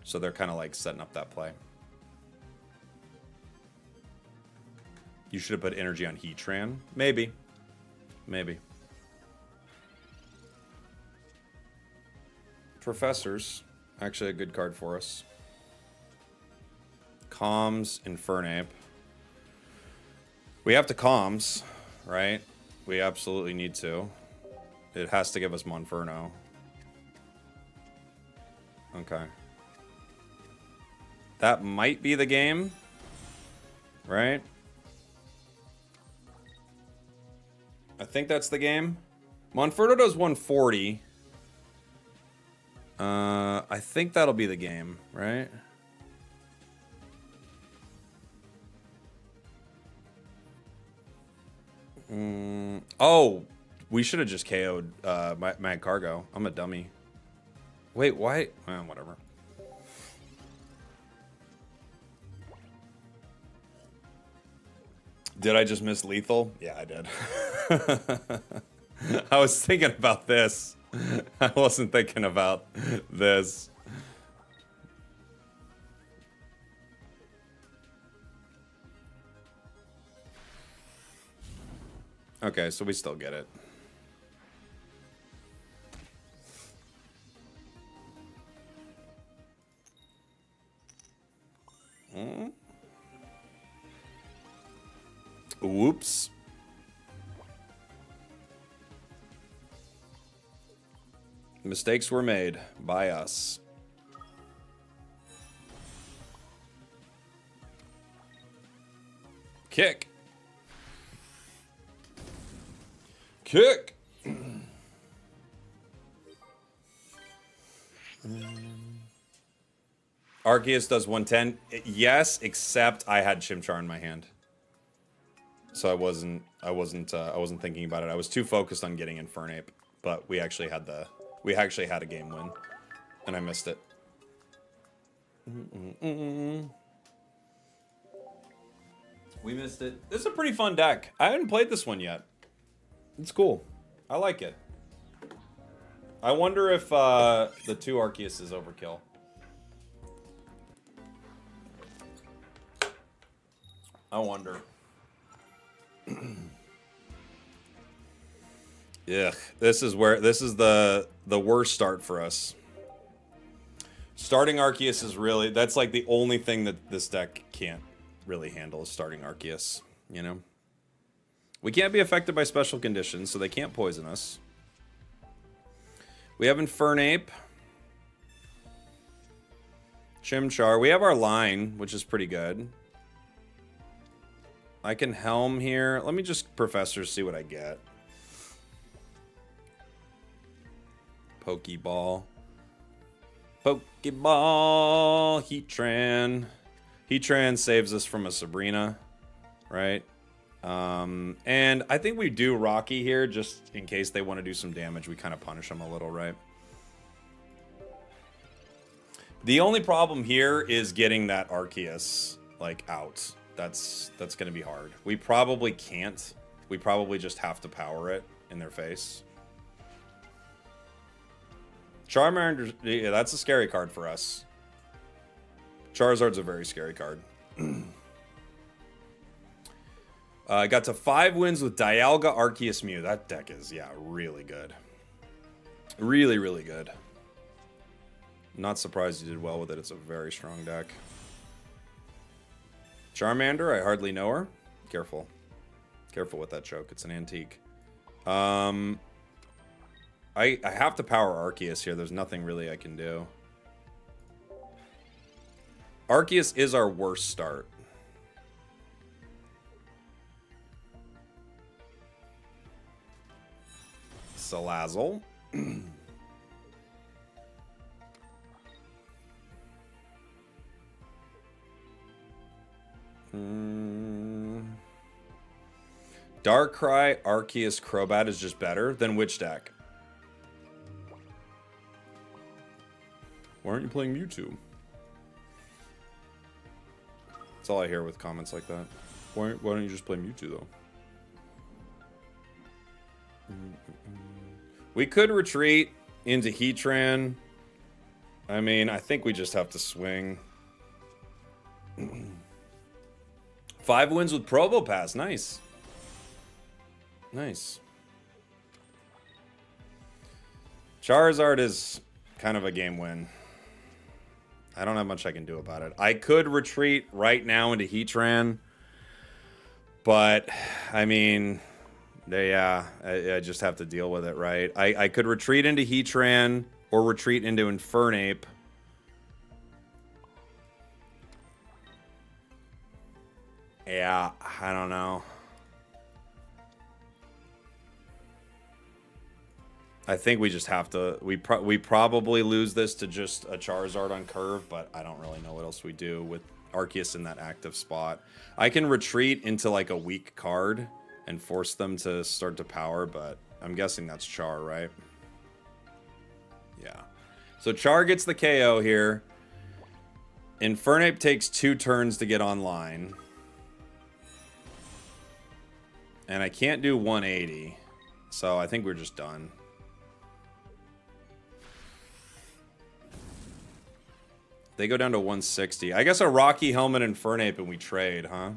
So they're kind of like setting up that play. You should have put energy on Heatran. Maybe. Maybe. Professors. Actually a good card for us. Comms, Infernape. We have to Comms, right? We absolutely need to. It has to give us Monferno. Okay. That might be the game. Right? I think that's the game. Monferno does 140. I think that'll be the game, right? Oh, we should have just KO'd Magcargo. I'm a dummy. Wait, why? Whatever. Did I just miss lethal? Yeah, I did. I was thinking about this. I wasn't thinking about this. Okay, so we still get it. Whoops. Mistakes were made by us. Kick. Kick. Arceus does 110. Yes, except I had Chimchar in my hand. So I wasn't thinking about it. I was too focused on getting Infernape, but we actually had a game win, and I missed it. We missed it. This is a pretty fun deck. I haven't played this one yet. It's cool. I like it. I wonder if the 2 Arceus is overkill. I wonder. Yeah, this is the worst start for us. Starting Arceus is really, that's like the only thing that this deck can't really handle is starting Arceus, you know? We can't be affected by special conditions, so they can't poison us. We have Infernape. Chimchar. We have our line, which is pretty good. I can Helm here. Let me just Professor, see what I get. Pokeball. Pokeball. Heatran. Heatran saves us from a Sabrina, right? And I think we do Rocky here just in case they want to do some damage. We kind of punish them a little, right? The only problem here is getting that Arceus, like, out. That's gonna be hard. We probably can't. We probably just have to power it in their face. Charmander, yeah, that's a scary card for us. Charizard's a very scary card. Got to 5 wins with Dialga, Arceus, Mew. That deck is, yeah, really good. Really, really good. Not surprised you did well with it. It's a very strong deck. Charmander, I hardly know her. Careful. Careful with that choke. It's an antique. I have to power Arceus here. There's nothing really I can do. Arceus is our worst start. Salazzle. Darkrai, Arceus, Crobat is just better than which deck? Why aren't you playing Mewtwo? That's all I hear with comments like that. Why don't you just play Mewtwo, though? We could retreat into Heatran. I mean, I think we just have to swing. 5 wins with Probopass. Nice. Nice. Charizard is kind of a game win. I don't have much I can do about it. I could retreat right now into Heatran. But, I mean, I just have to deal with it, right? I could retreat into Heatran or retreat into Infernape. Yeah, I don't know. I think we just have to... We probably lose this to just a Charizard on curve, but I don't really know what else we do with Arceus in that active spot. I can retreat into, like, a weak card and force them to start to power, but I'm guessing that's Char, right? Yeah. So Char gets the KO here. Infernape takes 2 turns to get online. And I can't do 180. So I think we're just done. They go down to 160. I guess a Rocky Helmet Infernape and we trade, huh?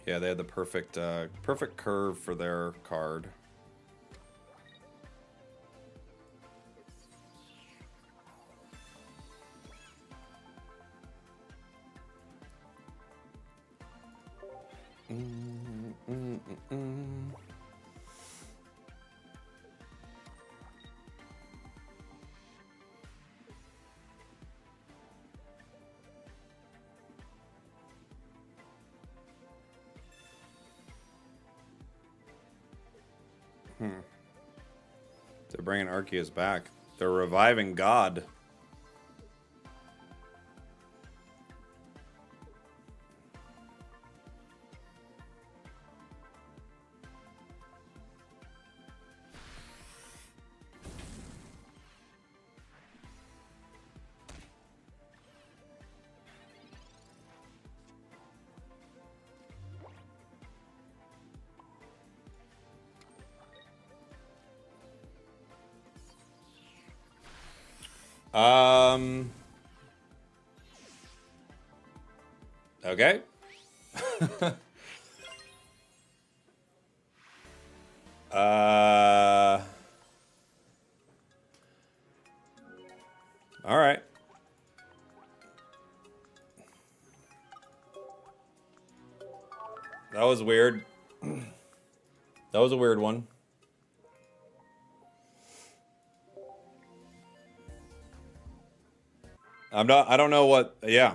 Yeah, they had the perfect perfect curve for their card. They're bringing Arceus back. They're reviving God. Okay. All right. That was weird. That was a weird one. I don't know what, yeah.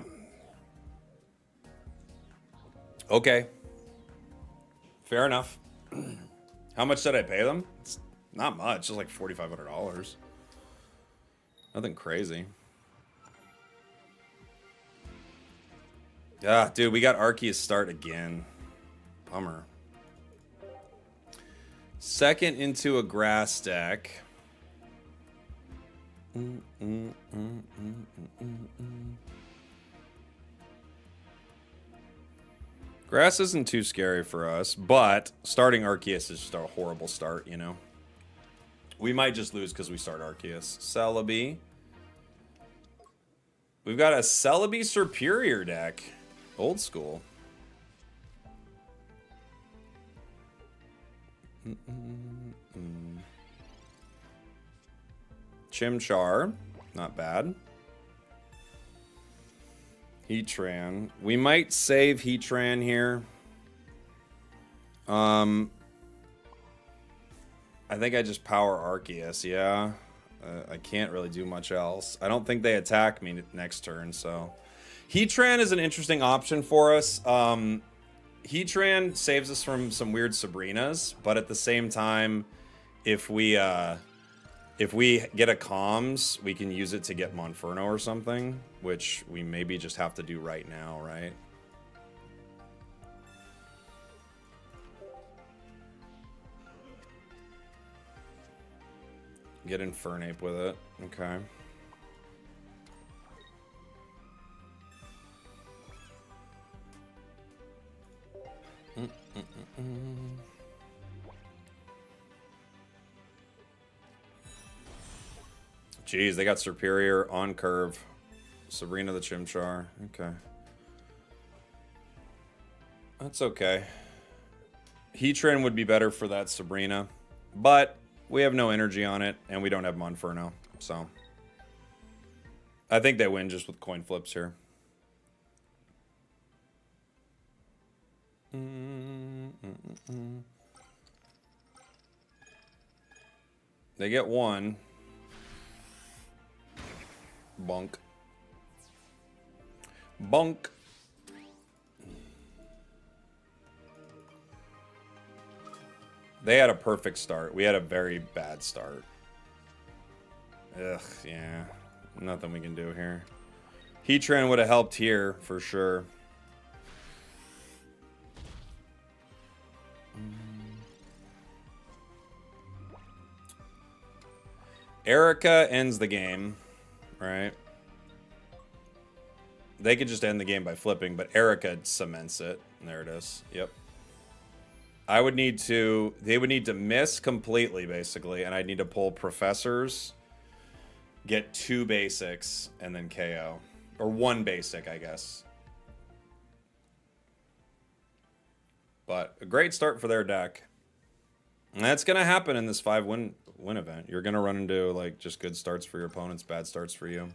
Okay. Fair enough. How much did I pay them? It's not much, just like $4,500. Nothing crazy. Ah, dude, we got Arceus start again. Bummer. Second into a grass deck. Grass isn't too scary for us, but starting Arceus is just a horrible start, you know? We might just lose because we start Arceus. Celebi. We've got a Celebi Superior deck. Old school. Chimchar. Not bad. Heatran. We might save Heatran here. I think I just power Arceus, yeah. I can't really do much else. I don't think they attack me next turn, so... Heatran is an interesting option for us. Heatran saves us from some weird Sabrinas, but at the same time, if we get a Comms, we can use it to get Monferno or something, which we maybe just have to do right now, right? Get Infernape with it. Okay. Jeez, they got Superior on curve. Sabrina the Chimchar. Okay. That's okay. Heatran would be better for that Sabrina, but we have no energy on it, and we don't have Monferno, so... I think they win just with coin flips here. They get one. Bunk. Bunk. They had a perfect start. We had a very bad start. Ugh, yeah. Nothing we can do here. Heatran would have helped here, for sure. Erica ends the game, right? They could just end the game by flipping, but Erica cements it. There it is. Yep. I would need to... They would need to miss completely, basically, and I'd need to pull Professors, get 2 basics, and then KO. Or 1 basic, I guess. But a great start for their deck. And that's going to happen in this 5-win event. You're going to run into, like, just good starts for your opponents, bad starts for you.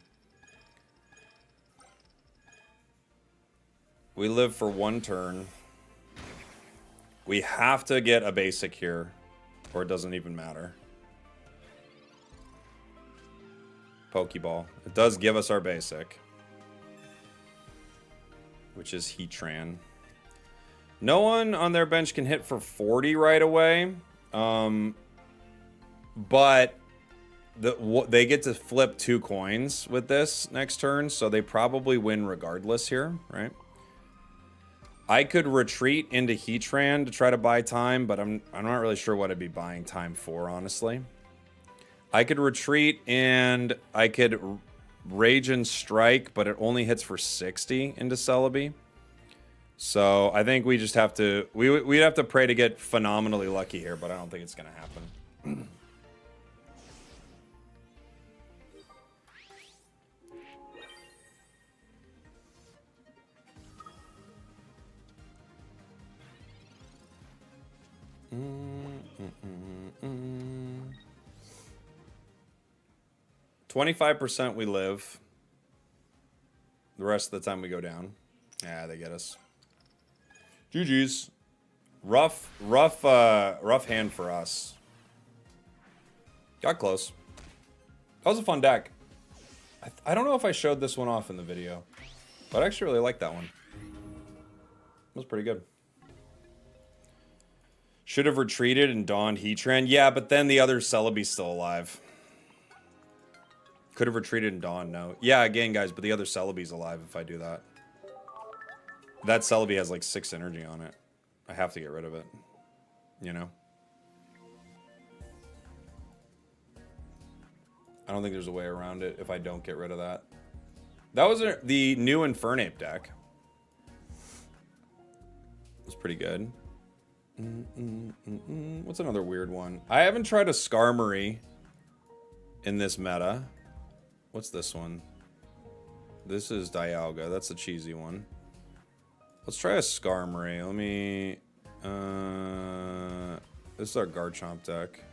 We live for 1 turn. We have to get a basic here, or it doesn't even matter. Pokeball. It does give us our basic, which is Heatran. No one on their bench can hit for 40 right away, but they get to flip 2 coins with this next turn, so they probably win regardless here, right? I could retreat into Heatran to try to buy time, but I'm not really sure what I'd be buying time for, honestly. I could retreat and I could Rage and Strike, but it only hits for 60 into Celebi. So I think we just have to... We'd have to pray to get phenomenally lucky here, but I don't think it's going to happen. 25% we live. The rest of the time we go down. Yeah, they get us. GG's. Rough hand for us. Got close. That was a fun deck. I don't know if I showed this one off in the video, but I actually really like that one. It was pretty good. Should have retreated and donned Heatran. Yeah, but then the other Celebi's still alive. Could have retreated and donned, no. Yeah, again, guys, but the other Celebi's alive if I do that. That Celebi has like 6 energy on it. I have to get rid of it. You know? I don't think there's a way around it if I don't get rid of that. That was the new Infernape deck. It was pretty good. What's another weird one? I haven't tried a Skarmory in this meta. What's this one? This is Dialga. That's a cheesy one. Let's try a Skarmory. Let me... this is our Garchomp deck.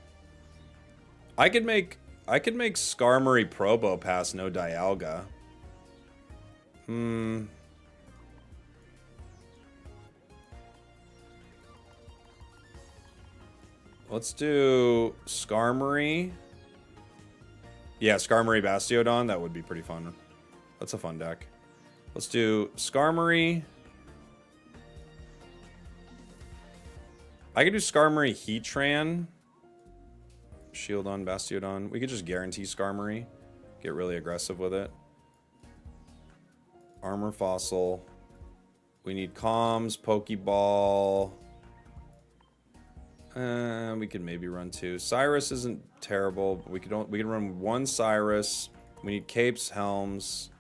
I could make Skarmory Probo pass no Dialga. Let's do Skarmory. Yeah, Skarmory-Bastiodon. That would be pretty fun. That's a fun deck. Let's do Skarmory. I could do Skarmory Heatran. Shield on Bastiodon. We could just guarantee Skarmory. Get really aggressive with it. Armor Fossil. We need Comms, Pokeball. We could maybe run 2. Cyrus isn't terrible, but we can run 1 Cyrus. We need Capes, Helms.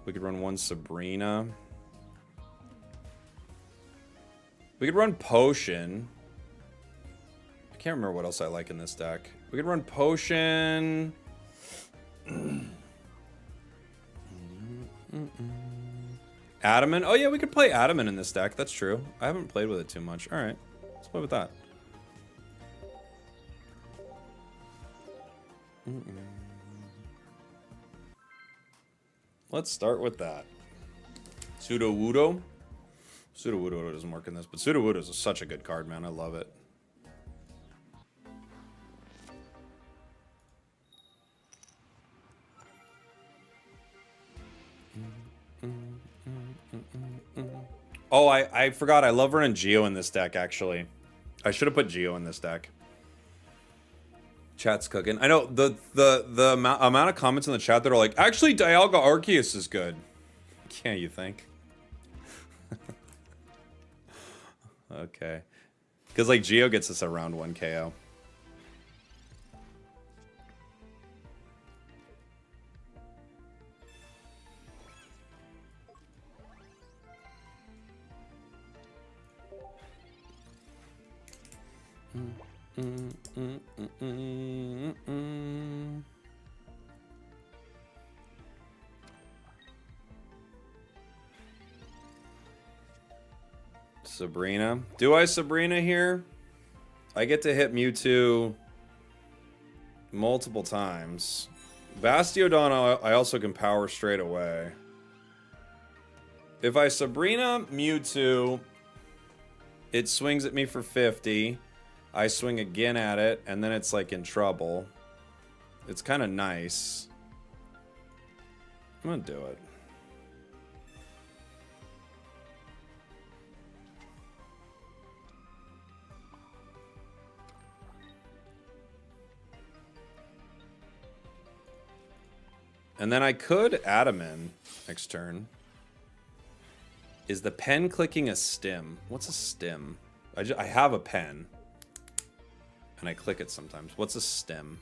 We could run 1 Sabrina. We could run Potion. I can't remember what else I like in this deck. We could run Potion. Adamant. Oh yeah, we could play Adamant in this deck. That's true. I haven't played with it too much. All right, let's play with that. Let's start with that. Sudowoodo. Sudowoodo doesn't work in this, but Sudowoodo is such a good card, man. I love it. Oh, I forgot. I love running Geo in this deck, actually. I should have put Geo in this deck. Chat's cooking. I know the amount of comments in the chat that are like, actually, Dialga-Arceus is good. Can't you think? Okay. Because, like, Geo gets us around 1 KO. Sabrina. Do I Sabrina here? I get to hit Mewtwo multiple times. Bastiodon, I also can power straight away. If I Sabrina Mewtwo, it swings at me for 50. I swing again at it, and then it's like in trouble. It's kind of nice. I'm gonna do it. And then I could Adamant next turn. Is the pen clicking a stim? What's a stim? I have a pen. And I click it sometimes. What's a stem?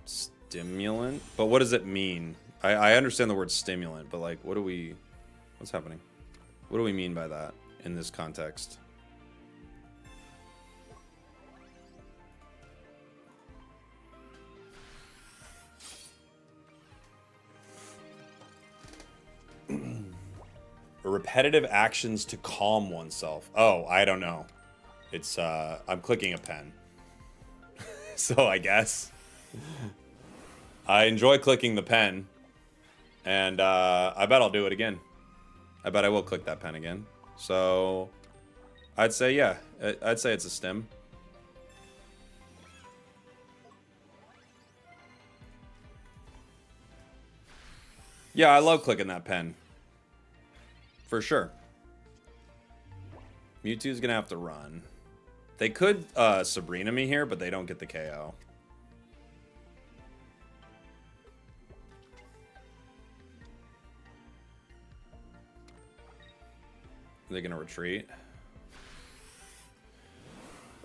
Stimulant? But what does it mean? I understand the word stimulant, but like, what's happening? What do we mean by that in this context? Repetitive actions to calm oneself. Oh, I don't know. It's, I'm clicking a pen. So I guess. I enjoy clicking the pen. And I bet I'll do it again. I bet I will click that pen again. So I'd say, yeah. I'd say it's a stim. Yeah, I love clicking that pen. For sure. Mewtwo's gonna have to run. They could Sabrina me here, but they don't get the KO. Are they gonna retreat?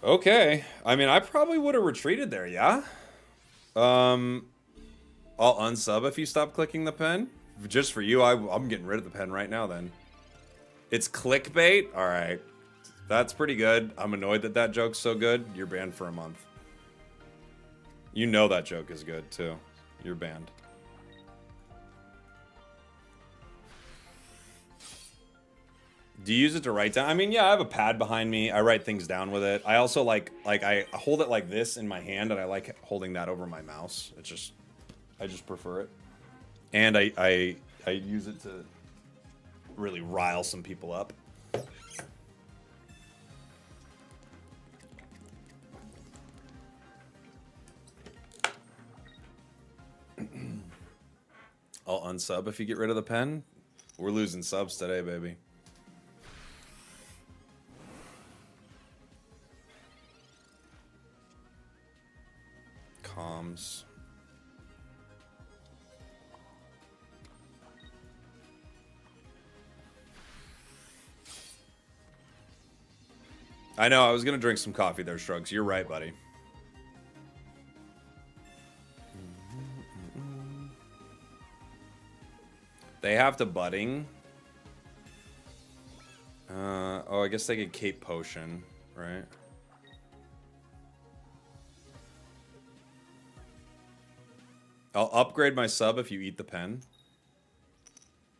Okay. I mean, I probably would have retreated there, yeah? I'll unsub if you stop clicking the pen. Just for you, I'm getting rid of the pen right now then. It's clickbait? Alright. That's pretty good. I'm annoyed that that joke's so good. You're banned for a month. You know that joke is good, too. You're banned. Do you use it to write down? I mean, yeah, I have a pad behind me. I write things down with it. I also like I hold it like this in my hand, and I like holding that over my mouse. It's just, I just prefer it. And I use it to really rile some people up. I'll unsub if you get rid of the pen. We're losing subs today, baby. Comms. I know, I was gonna drink some coffee there, Shrugs. You're right, buddy. They have to budding. Oh, I guess they could Cape Potion, right? I'll upgrade my sub if you eat the pen.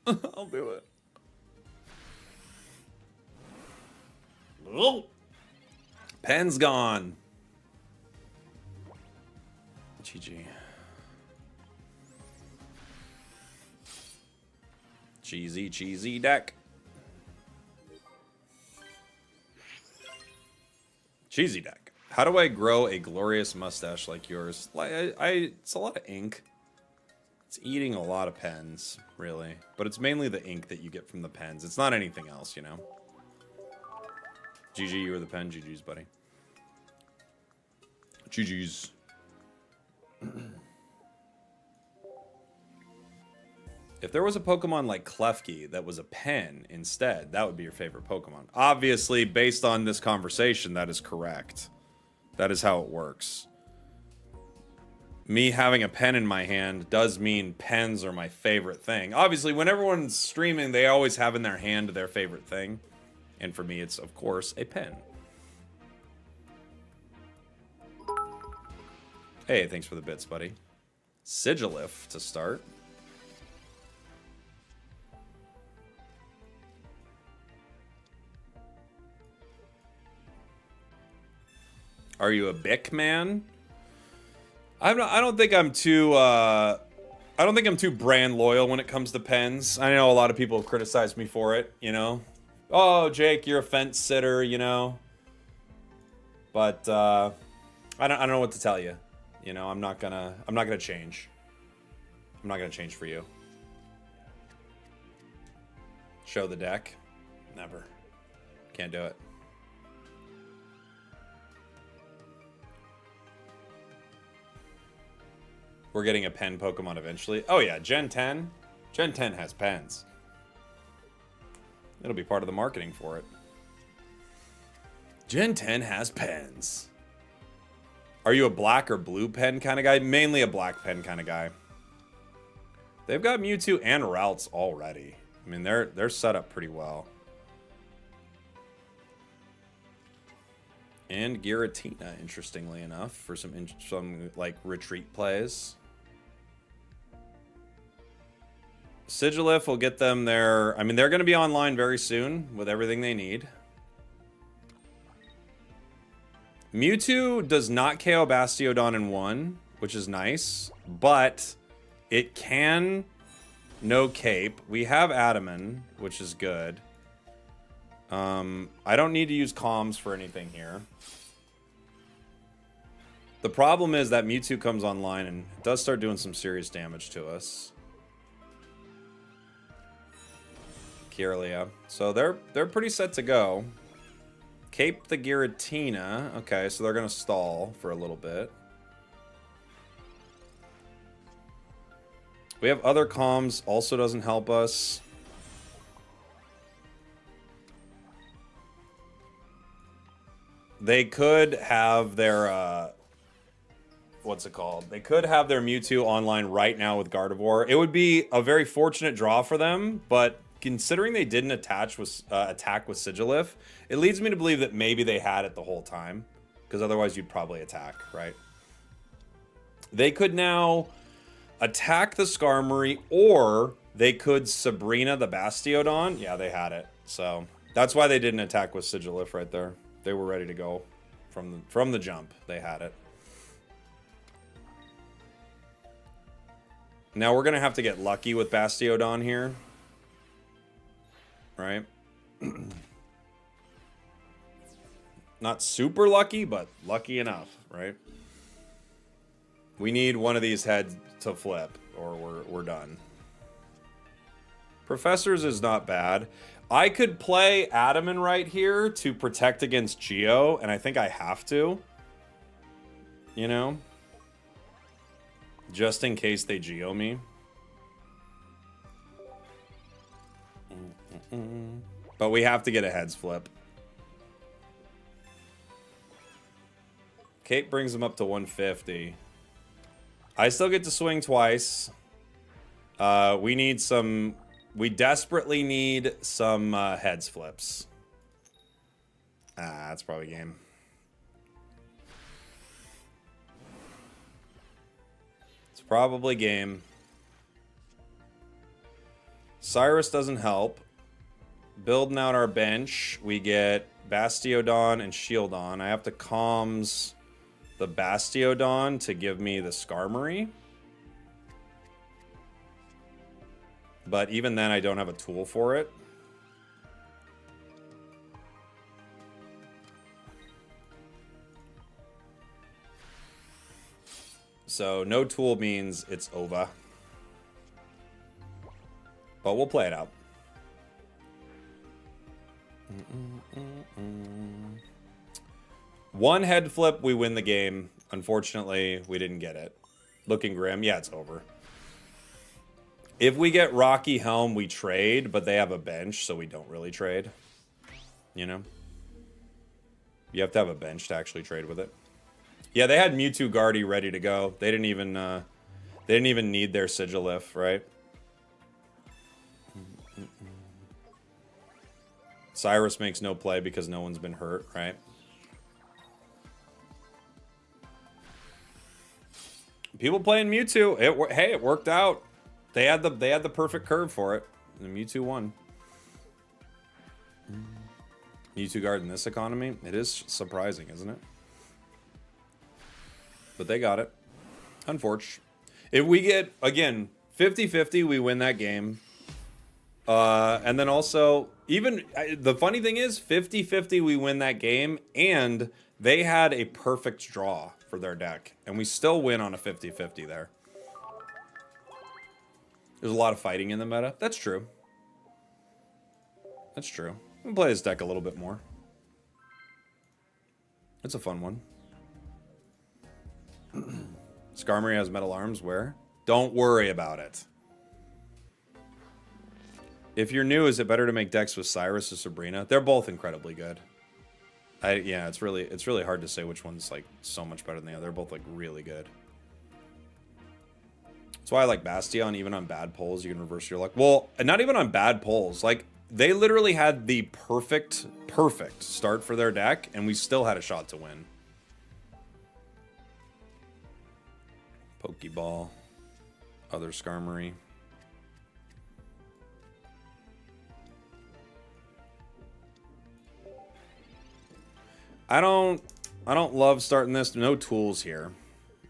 I'll do it. Oh. Pen's gone. GG. Cheesy deck. Cheesy deck. How do I grow a glorious mustache like yours? Like it's a lot of ink. It's eating a lot of pens, really. But it's mainly the ink that you get from the pens. It's not anything else, you know? GG, you were the pen. GG's, buddy. GG's. If there was a Pokemon like Klefki that was a pen instead, that would be your favorite Pokemon. Obviously, based on this conversation, that is correct. That is how it works. Me having a pen in my hand does mean pens are my favorite thing. Obviously, when everyone's streaming, they always have in their hand their favorite thing. And for me, it's, of course, a pen. Hey, thanks for the bits, buddy. Sigilif to start. Are you a Bic man? I don't think I'm too brand loyal when it comes to pens. I know a lot of people have criticized me for it, you know. Oh, Jake, you're a fence sitter, you know. But I don't know what to tell you. You know, I'm not gonna change. I'm not gonna change for you. Show the deck? Never. Can't do it. We're getting a pen Pokemon eventually. Oh yeah, Gen 10. Gen 10 has pens. It'll be part of the marketing for it. Gen 10 has pens. Are you a black or blue pen kind of guy? Mainly a black pen kind of guy. They've got Mewtwo and Ralts already. I mean, they're set up pretty well. And Giratina, interestingly enough, for some like retreat plays. Sigilif will get them there. I mean, they're going to be online very soon with everything they need. Mewtwo does not KO Bastiodon in one, which is nice, but it can no cape. We have Adaman, which is good. I don't need to use comms for anything here. The problem is that Mewtwo comes online and it does start doing some serious damage to us. Kirlia. So they're pretty set to go. Cape the Giratina. Okay, so they're going to stall for a little bit. We have other comms, also doesn't help us. They could have their, what's it called? They could have their Mewtwo online right now with Gardevoir. It would be a very fortunate draw for them, but considering they didn't attack with Sigilif, it leads me to believe that maybe they had it the whole time, because otherwise you'd probably attack, right? They could now attack the Skarmory, or they could Sabrina the Bastiodon. Yeah, they had it. So that's why they didn't attack with Sigilif right there. They were ready to go from the jump. They had it. Now we're going to have to get lucky with Bastiodon here. Right? Not super lucky, but lucky enough, right? We need one of these heads to flip, or we're done. Professors is not bad. I could play Adamant right here to protect against Geo, and I think I have to. You know? Just in case they Geo me. But we have to get a heads flip. Kate brings him up to 150. I still get to swing twice. We need some... We desperately need some heads flips. That's probably game. It's probably game. Cyrus doesn't help. Building out our bench, we get Bastiodon and Shieldon. I have to comms the Bastiodon to give me the Skarmory. But even then, I don't have a tool for it. So no tool means it's over. But we'll play it out. One head flip, we win the game. Unfortunately, we didn't get it. Looking grim. Yeah, it's over. If we get Rocky Helm, we trade, but they have a bench, so we don't really trade. You know? You have to have a bench to actually trade with it. Yeah, they had Mewtwo Guardy ready to go. They didn't even need their Sigilif, right? Cyrus makes no play because no one's been hurt, right? People playing Mewtwo. Hey, it worked out. They had the perfect curve for it. And Mewtwo won. Mewtwo Guard in this economy? It is surprising, isn't it? But they got it. Unfortunate. If we get, again, 50-50, we win that game. And then also, even, the funny thing is, 50-50, we win that game, and they had a perfect draw for their deck. And we still win on a 50-50 there. There's a lot of fighting in the meta. That's true. That's true. We'll play this deck a little bit more. It's a fun one. Skarmory has Metal Arms. Where? Don't worry about it. If you're new, is it better to make decks with Cyrus or Sabrina? They're both incredibly good. Yeah, it's really hard to say which one's like so much better than the other. They're both like really good. That's why I like Bastion. Even on bad polls, you can reverse your luck. Well, not even on bad polls. Like, they literally had the perfect start for their deck, and we still had a shot to win. Pokeball. Other Skarmory. I don't love starting this. No tools here,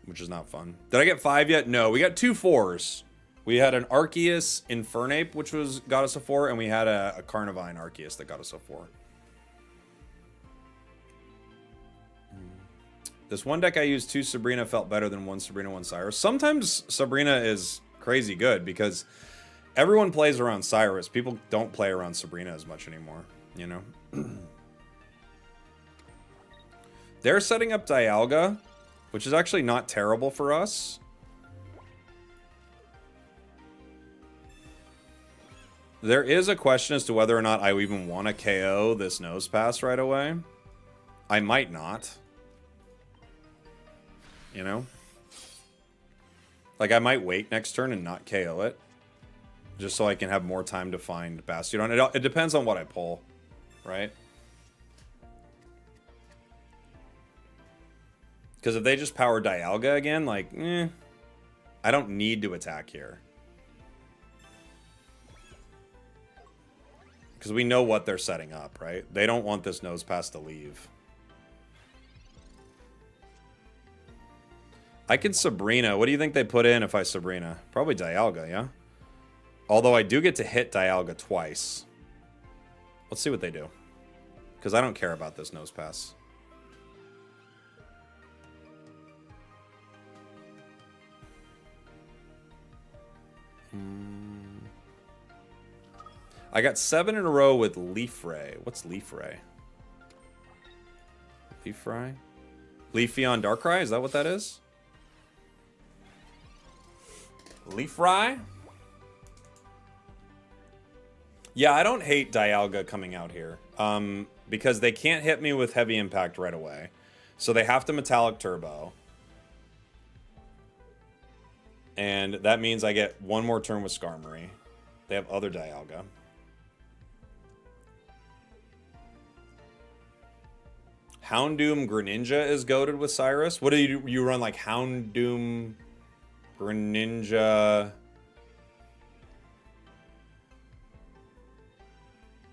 which is not fun. Did I get 5 yet? No, we got 2 4s. We had an Arceus Infernape, which got us a 4, and we had a Carnivine Arceus that got us a 4. This one deck I used 2 Sabrina felt better than 1 Sabrina, 1 Cyrus. Sometimes Sabrina is crazy good because everyone plays around Cyrus. People don't play around Sabrina as much anymore, you know? They're setting up Dialga, which is actually not terrible for us. There is a question as to whether or not I even want to KO this Nose Pass right away. I might not. You know? Like, I might wait next turn and not KO it. Just so I can have more time to find Bastiodon. It depends on what I pull, right? Because if they just power Dialga again, like, I don't need to attack here. Because we know what they're setting up, right? They don't want this Nose Pass to leave. I can Sabrina. What do you think they put in if I Sabrina? Probably Dialga, yeah? Although I do get to hit Dialga twice. Let's see what they do. Because I don't care about this Nose Pass. I got 7 in a row with Leaf Ray. What's Leaf Ray? Leaf Ray? Leafeon Darkrai? Is that what that is? Leaf Ray? Yeah, I don't hate Dialga coming out here. Because they can't hit me with Heavy Impact right away. So they have to Metallic Turbo. And that means I get one more turn with Skarmory. They have other Dialga. Houndoom Greninja is goated with Cyrus. What do you run, like Houndoom Greninja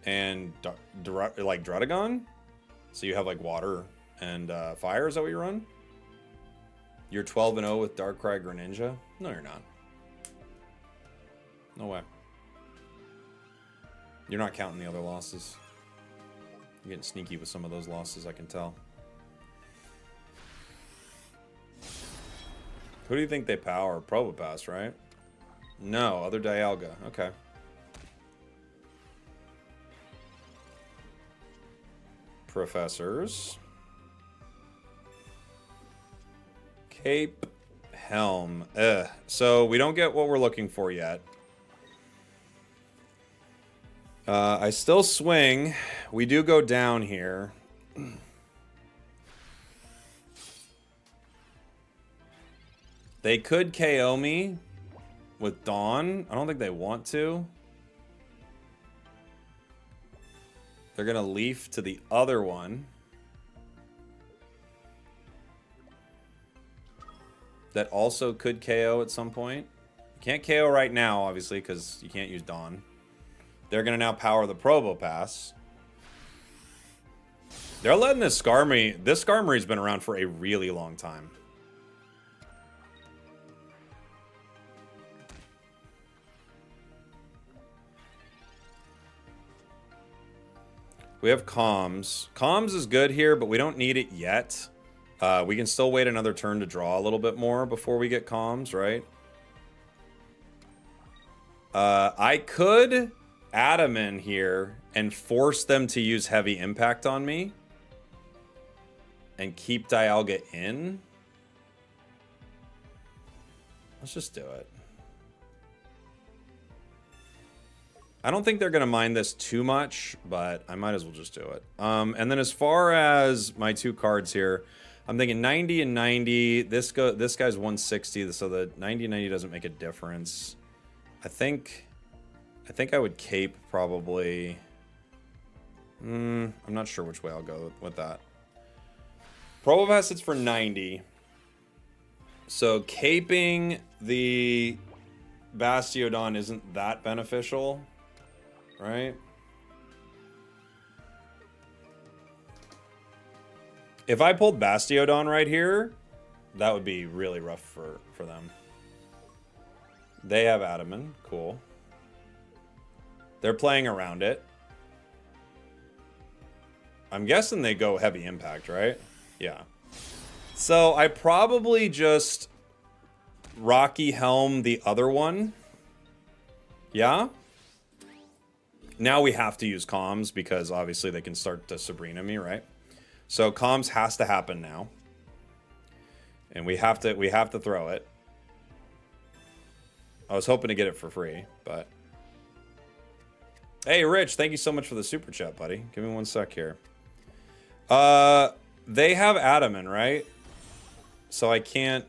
and like Druddigon? So you have like water and fire, is that what you run? You're 12-0 with Darkrai Greninja? No, you're not. No way. You're not counting the other losses. You're getting sneaky with some of those losses, I can tell. Who do you think they power? Probopass, right? No, other Dialga. Okay. Professors. Cape Helm. Ugh. So we don't get what we're looking for yet. I still swing. We do go down here. They could KO me with Dawn. I don't think they want to. They're going to leaf to the other one. That also could KO at some point. You can't KO right now, obviously, because you can't use Dawn. They're going to now power the Probopass. They're letting this Skarmory... This Skarmory's been around for a really long time. We have Comms. Comms is good here, but we don't need it yet. We can still wait another turn to draw a little bit more before we get Comms, right? I could add them in here and force them to use Heavy Impact on me. And keep Dialga in. Let's just do it. I don't think they're going to mind this too much, but I might as well just do it. And then as far as my two cards here, I'm thinking 90 and 90. This guy's 160, so the 90 and 90 doesn't make a difference. I think I would cape probably. I'm not sure which way I'll go with that. Probopass it's for 90. So caping the Bastiodon isn't that beneficial, right? If I pulled Bastiodon right here, that would be really rough for them. They have Adaman. Cool. They're playing around it. I'm guessing they go Heavy Impact, right? Yeah. So I probably just Rocky Helm the other one. Yeah? Now we have to use Comms because obviously they can start to Sabrina me, right? So comms has to happen now. And we have to throw it. I was hoping to get it for free, but... Hey, Rich, thank you so much for the super chat, buddy. Give me one sec here. They have Adamant, right? So I can't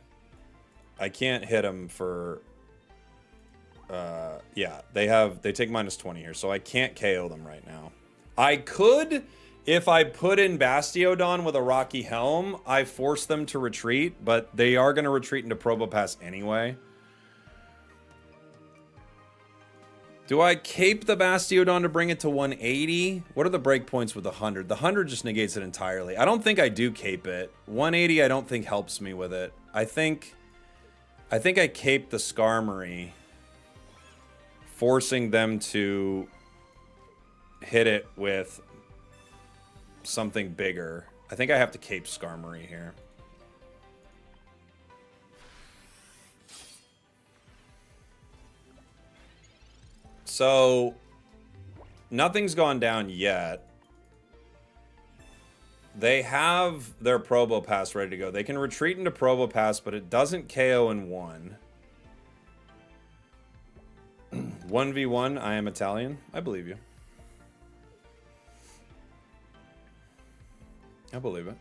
hit them for... yeah, they take -20 here, so I can't KO them right now. I could, if I put in Bastiodon with a Rocky Helm, I force them to retreat, but they are going to retreat into Probopass anyway. Do I cape the Bastiodon to bring it to 180? What are the breakpoints with the 100? The 100 just negates it entirely. I don't think I do cape it. 180 I don't think helps me with it. I think I cape the Skarmory, forcing them to hit it with something bigger. I think I have to cape Skarmory here. So, nothing's gone down yet. They have their Probopass ready to go. They can retreat into Probopass, but it doesn't KO in 1. 1v1, I am Italian. I believe you. I believe it.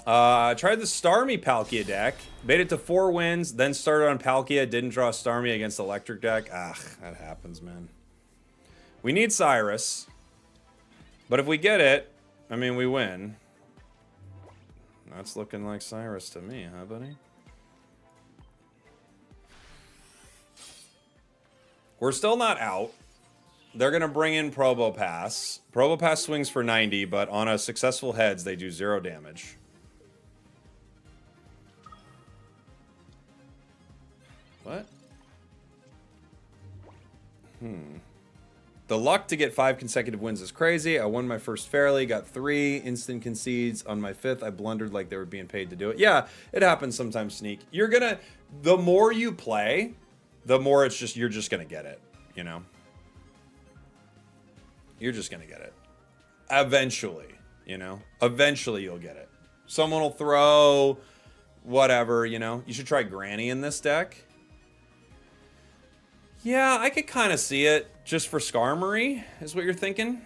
I tried the Starmie Palkia deck. Made it to 4 wins, then started on Palkia. Didn't draw Starmie against Electric deck. Ah, that happens, man. We need Cyrus. But if we get it, I mean, we win. That's looking like Cyrus to me, huh, buddy? We're still not out. They're going to bring in Probopass. Probopass swings for 90, but on a successful heads, they do 0 damage. What? The luck to get 5 consecutive wins is crazy. I won my first fairly, got 3 instant concedes. On my 5th, I blundered like they were being paid to do it. Yeah, it happens sometimes, Sneak. You're gonna... The more you play, the more it's just... You're just gonna get it, you know? You're just gonna get it. Eventually, you know? Eventually you'll get it. Someone will throw... Whatever, you know? You should try Granny in this deck. Yeah, I could kind of see it just for Skarmory, is what you're thinking.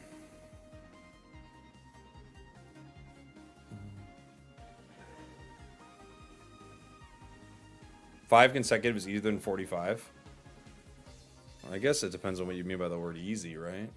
Five consecutive is easier than 45. Well, I guess it depends on what you mean by the word easy, right?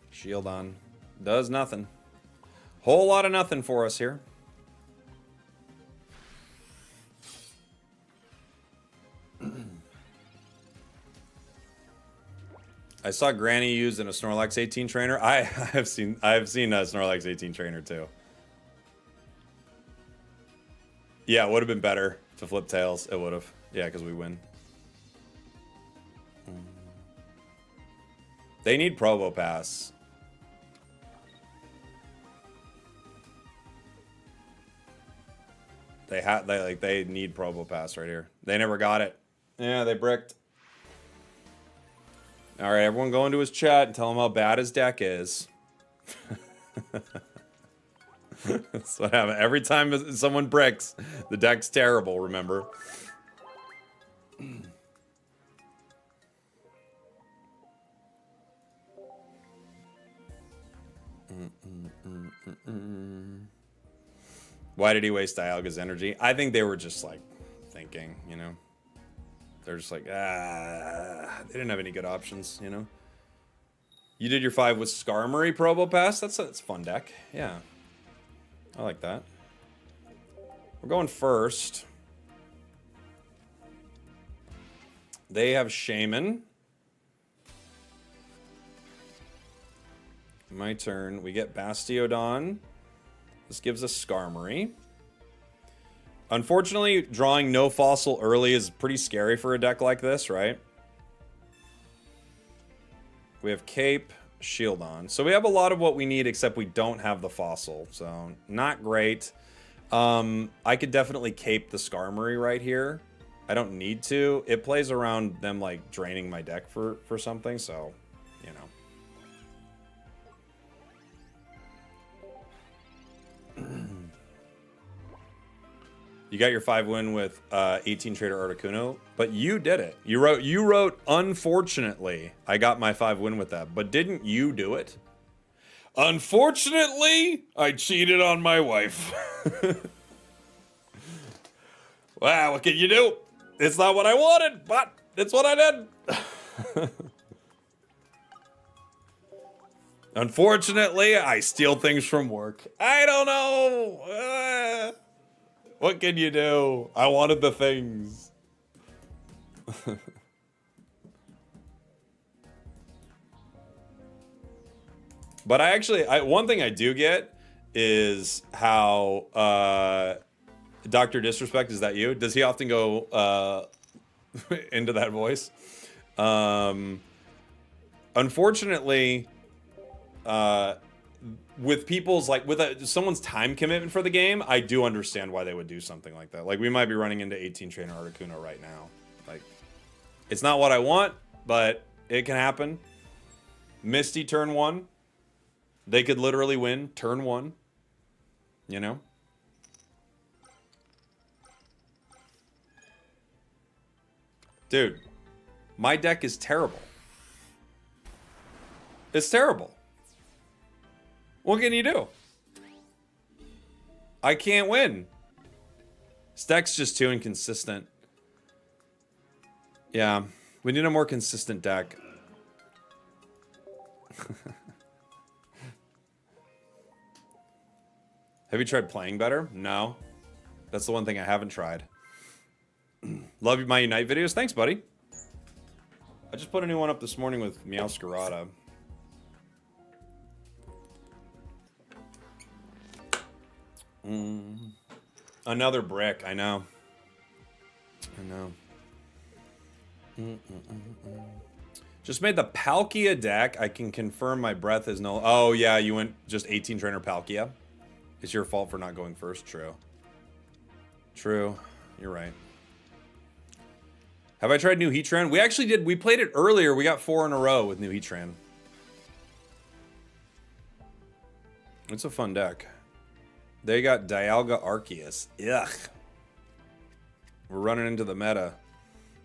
Shield on. Does nothing. Whole lot of nothing for us here. I saw Granny used in a Snorlax 18 trainer. I've seen a Snorlax 18 trainer too. Yeah, it would have been better to flip tails. It would have. Yeah, because we win. They need Probopass. They need Probopass right here. They never got it. Yeah, they bricked. All right, everyone go into his chat and tell him how bad his deck is. That's what happens. Every time someone bricks, the deck's terrible, remember? Why did he waste Dialga's energy? I think they were just, like, thinking, you know? They're just like, they didn't have any good options, you know? You did your 5 with Skarmory Probopass? That's a fun deck. Yeah. I like that. We're going first. They have Shaman. My turn. We get Bastiodon. This gives us Skarmory. Unfortunately, drawing no fossil early is pretty scary for a deck like this, right? We have Cape, Shield on. So we have a lot of what we need, except we don't have the fossil. So not great. I could definitely Cape the Skarmory right here. I don't need to. It plays around them like draining my deck for something, so you know. You got your 5-win with 18 Trader Articuno, but you did it. You wrote unfortunately I got my 5-win with that, but didn't you do it? Unfortunately, I cheated on my wife. Wow, what can you do? It's not what I wanted, but it's what I did. Unfortunately, I steal things from work. I don't know. What can you do? I wanted the things. But I actually, one thing I do get is how Dr. Disrespect, is that you? Does he often go into that voice? Unfortunately, with people's someone's time commitment for the game, I do understand why they would do something like that. Like we might be running into 18 Trainer Articuno right now. Like it's not what I want, but it can happen. Misty turn 1. They could literally win turn 1. You know? Dude, my deck is terrible. It's terrible. What can you do? I can't win. This deck's just too inconsistent. Yeah, we need a more consistent deck. Have you tried playing better? No. That's the one thing I haven't tried. Love my Unite videos. Thanks, buddy. I just put a new one up this morning with Meowscarada. Another brick. I know. Just made the Palkia deck. I can confirm my breath is no... Oh, yeah, you went just 18 Trainer Palkia. It's your fault for not going first. True. True. You're right. Have I tried new Heatran? We actually did. We played it earlier. We got 4 in a row with new Heatran. It's a fun deck. They got Dialga-Arceus. Ugh. We're running into the meta,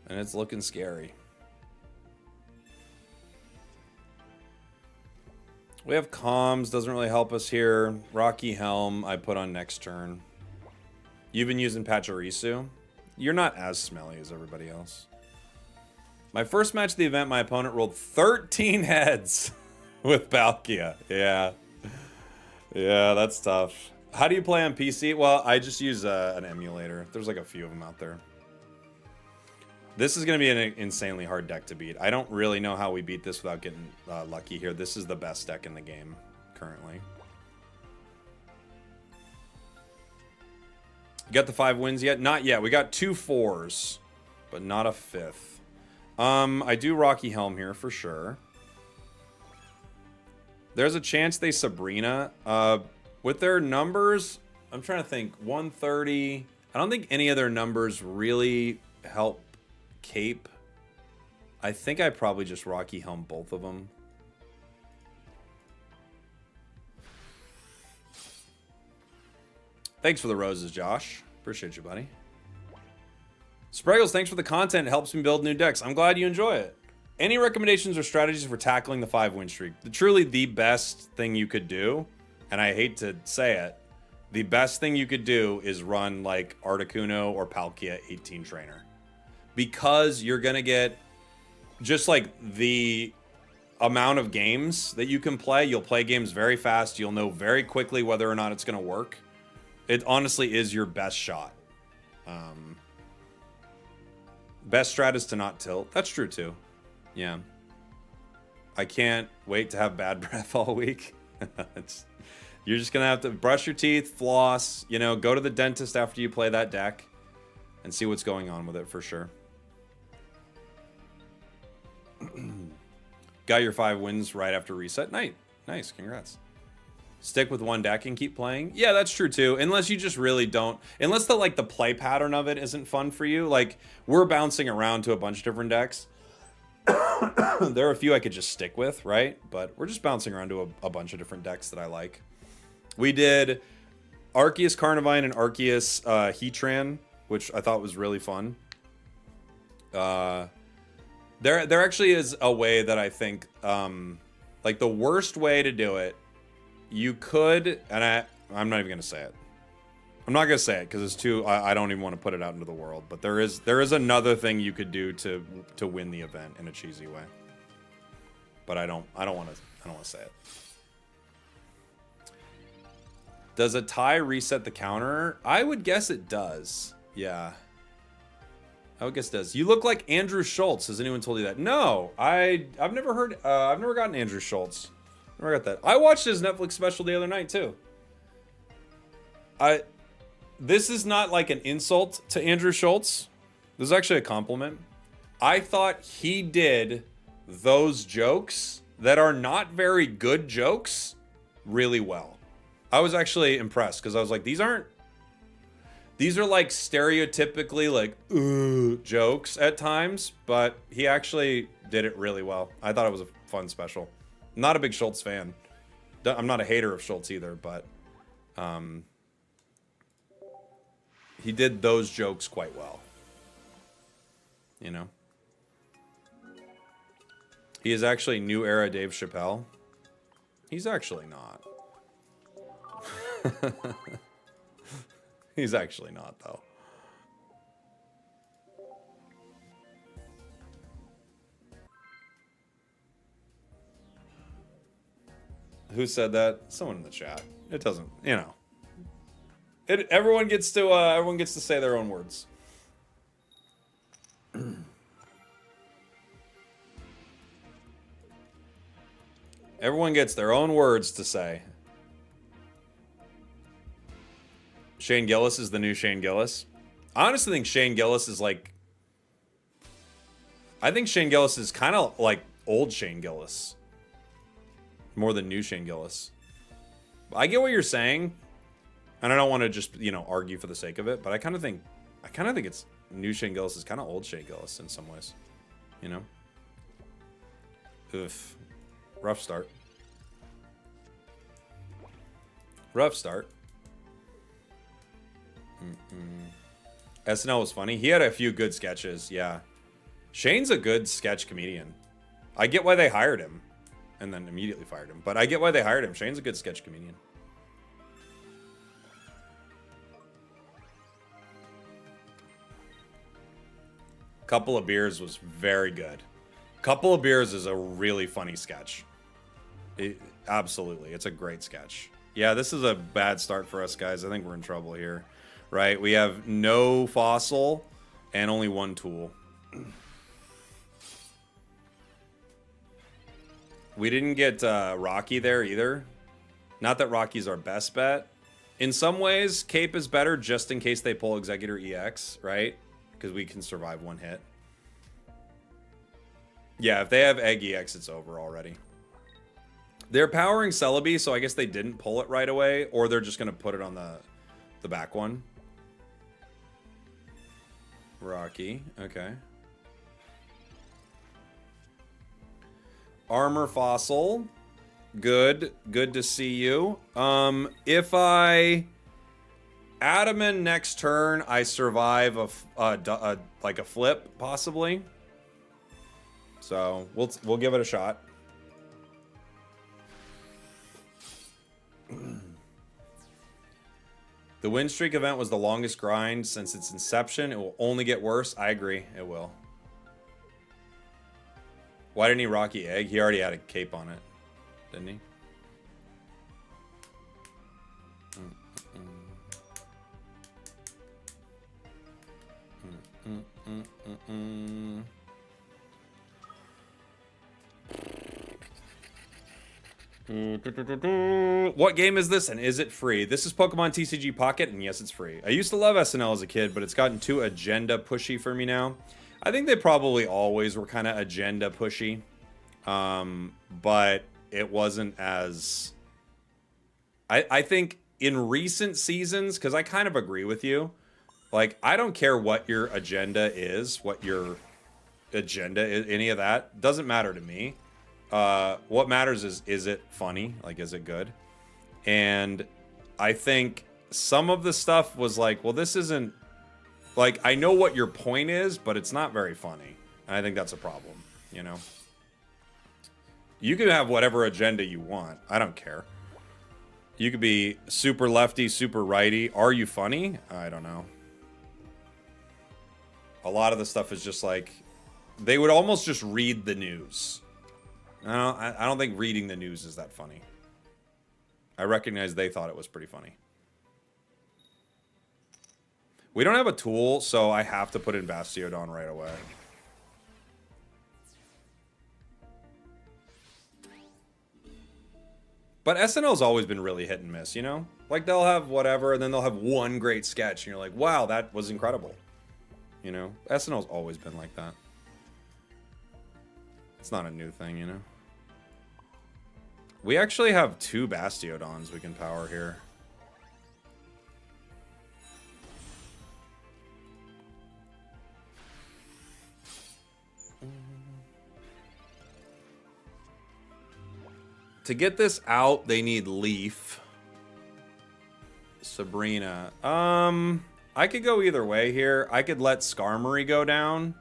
and it's looking scary. We have Comms. Doesn't really help us here. Rocky Helm, I put on next turn. You've been using Pachirisu. You're not as smelly as everybody else. My first match of the event, my opponent rolled 13 heads with Palkia. Yeah. Yeah, that's tough. How do you play on PC? Well, I just use an emulator. There's like a few of them out there. This is going to be an insanely hard deck to beat. I don't really know how we beat this without getting lucky here. This is the best deck in the game currently. You got the 5 wins yet? Not yet. We got 2 4s, but not a 5th. I do Rocky Helm here for sure. There's a chance they Sabrina. With their numbers, I'm trying to think. 130. I don't think any of their numbers really help Cape. I think I probably just Rocky Helm both of them. Thanks for the roses, Josh. Appreciate you, buddy. Spragels, thanks for the content. It helps me build new decks. I'm glad you enjoy it. Any recommendations or strategies for tackling the 5-win streak? Truly the best thing you could do, and I hate to say it, the best thing you could do is run like Articuno or Palkia 18 Trainer. Because you're going to get just like the amount of games that you can play. You'll play games very fast. You'll know very quickly whether or not it's going to work. It honestly is your best shot. Best strat is to not tilt. That's true too. Yeah. I can't wait to have bad breath all week. You're just going to have to brush your teeth, floss, you know, go to the dentist after you play that deck and see what's going on with it for sure. Got your 5 wins right after reset. Nice, congrats. Stick with one deck and keep playing. Yeah, that's true too. Unless you just really don't, unless the like the play pattern of it isn't fun for you. Like we're bouncing around to a bunch of different decks. There are a few I could just stick with, right? But we're just bouncing around to a bunch of different decks that I like. We did Arceus Carnivine and Arceus Heatran, which I thought was really fun. There actually is a way that I think, like the worst way to do it, you could, and I'm not even gonna say it. I'm not gonna say it because it's too. I don't even want to put it out into the world. But there is another thing you could do to win the event in a cheesy way. But I don't want to say it. Does a tie reset the counter? I would guess it does. Yeah. I would guess it does. You look like Andrew Schultz. Has anyone told you that? No, I've never heard. I've never gotten Andrew Schultz. Never got that. I watched his Netflix special the other night too. This is not like an insult to Andrew Schultz. This is actually a compliment. I thought he did those jokes that are not very good jokes really well. I was actually impressed because I was like, these are like stereotypically like jokes at times, but he actually did it really well. I thought it was a fun special. I'm not a big Schultz fan. I'm not a hater of Schultz either, but he did those jokes quite well. You know? He is actually new era Dave Chappelle. He's actually not. He's actually not, though. Who said that? Someone in the chat. It doesn't, you know. Everyone gets to say their own words. Everyone gets their own words to say. Shane Gillis is the new Shane Gillis. I honestly think Shane Gillis is like... I think Shane Gillis is kind of like old Shane Gillis. More than new Shane Gillis. I get what you're saying. And I don't want to just, you know, argue for the sake of it. But I kind of think it's new Shane Gillis is kind of old Shane Gillis in some ways. You know? Oof. Rough start. Rough start. SNL was funny. He had a few good sketches, yeah. Shane's a good sketch comedian. I get why they hired him. And then immediately fired him. But I get why they hired him. Shane's a good sketch comedian. Couple of Beers was very good. Couple of Beers is a really funny sketch. Absolutely. It's a great sketch. Yeah, this is a bad start for us, guys. I think we're in trouble here. Right? We have no fossil and only one tool. We didn't get Rocky there either. Not that Rocky's our best bet. In some ways, Cape is better just in case they pull Executor EX, right? Because we can survive one hit. Yeah, if they have Egg EX, it's over already. They're powering Celebi, so I guess they didn't pull it right away, or they're just going to put it on the back one. Rocky, okay. Armor Fossil. Good to see you. If I add him in next turn, I survive like a flip, possibly. So we'll give it a shot. The win streak event was the longest grind since its inception. It will only get worse. I agree, it will. Why didn't he Rocky Egg? He already had a cape on it, didn't he? What game is this, and is it free? This is Pokemon TCG Pocket, and yes, it's free. I used to love SNL as a kid, but it's gotten too agenda pushy for me now. I think they probably always were kind of agenda pushy, but it wasn't as... I think in recent seasons, because I kind of agree with you, like, I don't care what your agenda is, what your agenda is, any of that. Doesn't matter to me. What matters is it funny? Like, is it good? And I think some of the stuff was like, well, this isn't... Like, I know what your point is, but it's not very funny. And I think that's a problem, you know? You can have whatever agenda you want. I don't care. You could be super lefty, super righty. Are you funny? I don't know. A lot of the stuff is just like... They would almost just read the news. I don't think reading the news is that funny. I recognize they thought it was pretty funny. We don't have a tool, so I have to put in Bastiodon right away. But SNL's always been really hit and miss, you know? Like, they'll have whatever, and then they'll have one great sketch, and you're like, wow, that was incredible. You know? SNL's always been like that. It's not a new thing, you know? We actually have 2 Bastiodons we can power here. To get this out, they need Leaf. Sabrina. I could go either way here. I could let Skarmory go down.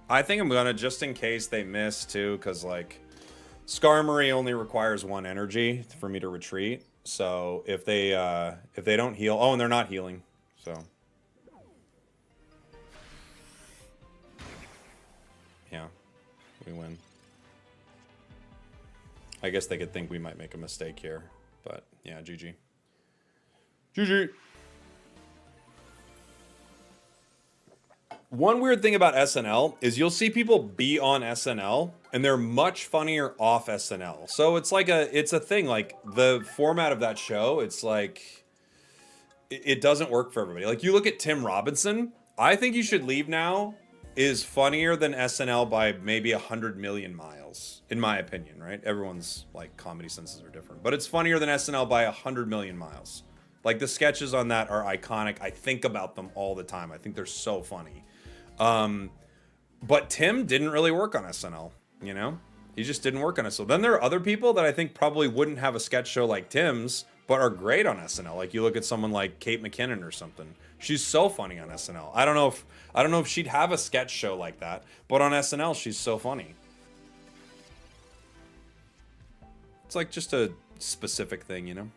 I think I'm gonna, just in case they miss too, because like Skarmory only requires 1 energy for me to retreat. So if they don't heal, oh, and they're not healing, so yeah, we win. I guess they could think we might make a mistake here, but yeah, GG. GG. One weird thing about SNL is you'll see people be on SNL and they're much funnier off SNL. So it's like it's a thing, like the format of that show, it's like, it doesn't work for everybody. Like you look at Tim Robinson, I think You Should Leave Now is funnier than SNL by maybe 100 million miles, in my opinion, right? Everyone's like comedy senses are different, but it's funnier than SNL by 100 million miles. Like the sketches on that are iconic. I think about them all the time. I think they're so funny. But Tim didn't really work on SNL, you know? He just didn't work on it. So then there are other people that I think probably wouldn't have a sketch show like Tim's, but are great on SNL. Like you look at someone like Kate McKinnon or something. She's so funny on SNL. I don't know if she'd have a sketch show like that, but on SNL she's so funny. It's like just a specific thing, you know?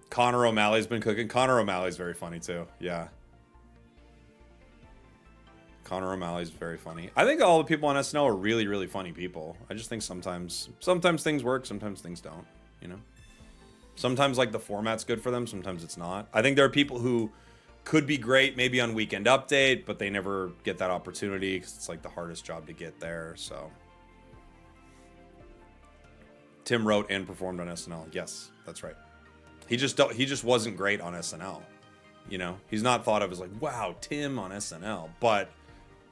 Connor O'Malley's been cooking. Connor O'Malley's very funny too. Yeah. Connor O'Malley's very funny. I think all the people on SNL are really, really funny people. I just think sometimes things work, sometimes things don't, you know? Sometimes like the format's good for them, sometimes it's not. I think there are people who could be great maybe on Weekend Update, but they never get that opportunity because it's like the hardest job to get there, so. Tim wrote and performed on SNL. Yes, that's right. He just wasn't great on SNL, you know? He's not thought of as like, wow, Tim on SNL, but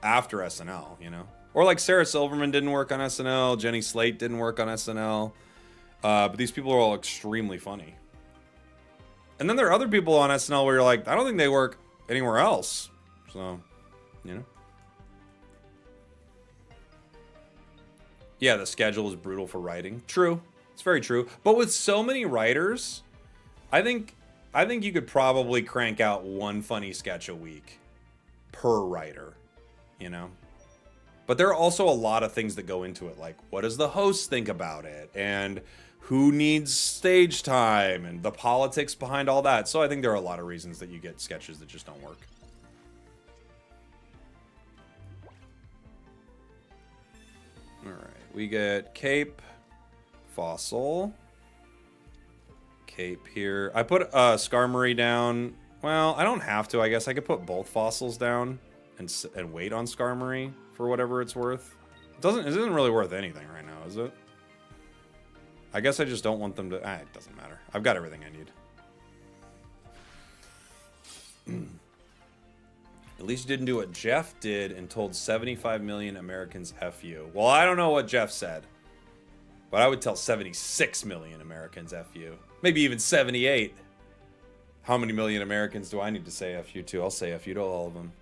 after SNL, you know? Or like Sarah Silverman didn't work on SNL, Jenny Slate didn't work on SNL, but these people are all extremely funny. And then there are other people on SNL where you're like, I don't think they work anywhere else, so, you know? Yeah, the schedule is brutal for writing. True, it's very true. But with so many writers, I think you could probably crank out 1 funny sketch a week per writer, you know? But there are also a lot of things that go into it, like what does the host think about it? And who needs stage time? And the politics behind all that. So I think there are a lot of reasons that you get sketches that just don't work. All right, we get Cape, Fossil... Cape here. I put Skarmory down. Well, I don't have to. I guess I could put both fossils down and wait on Skarmory. for whatever it's worth. It isn't really worth anything right now, is it? I guess I just don't want them to... it doesn't matter. I've got everything I need. At least you didn't do what Jeff did and told 75 million Americans F you. Well, I don't know what Jeff said. But I would tell 76 million Americans F you. Maybe even 78. How many million Americans do I need to say F you to? I'll say F you to all of them.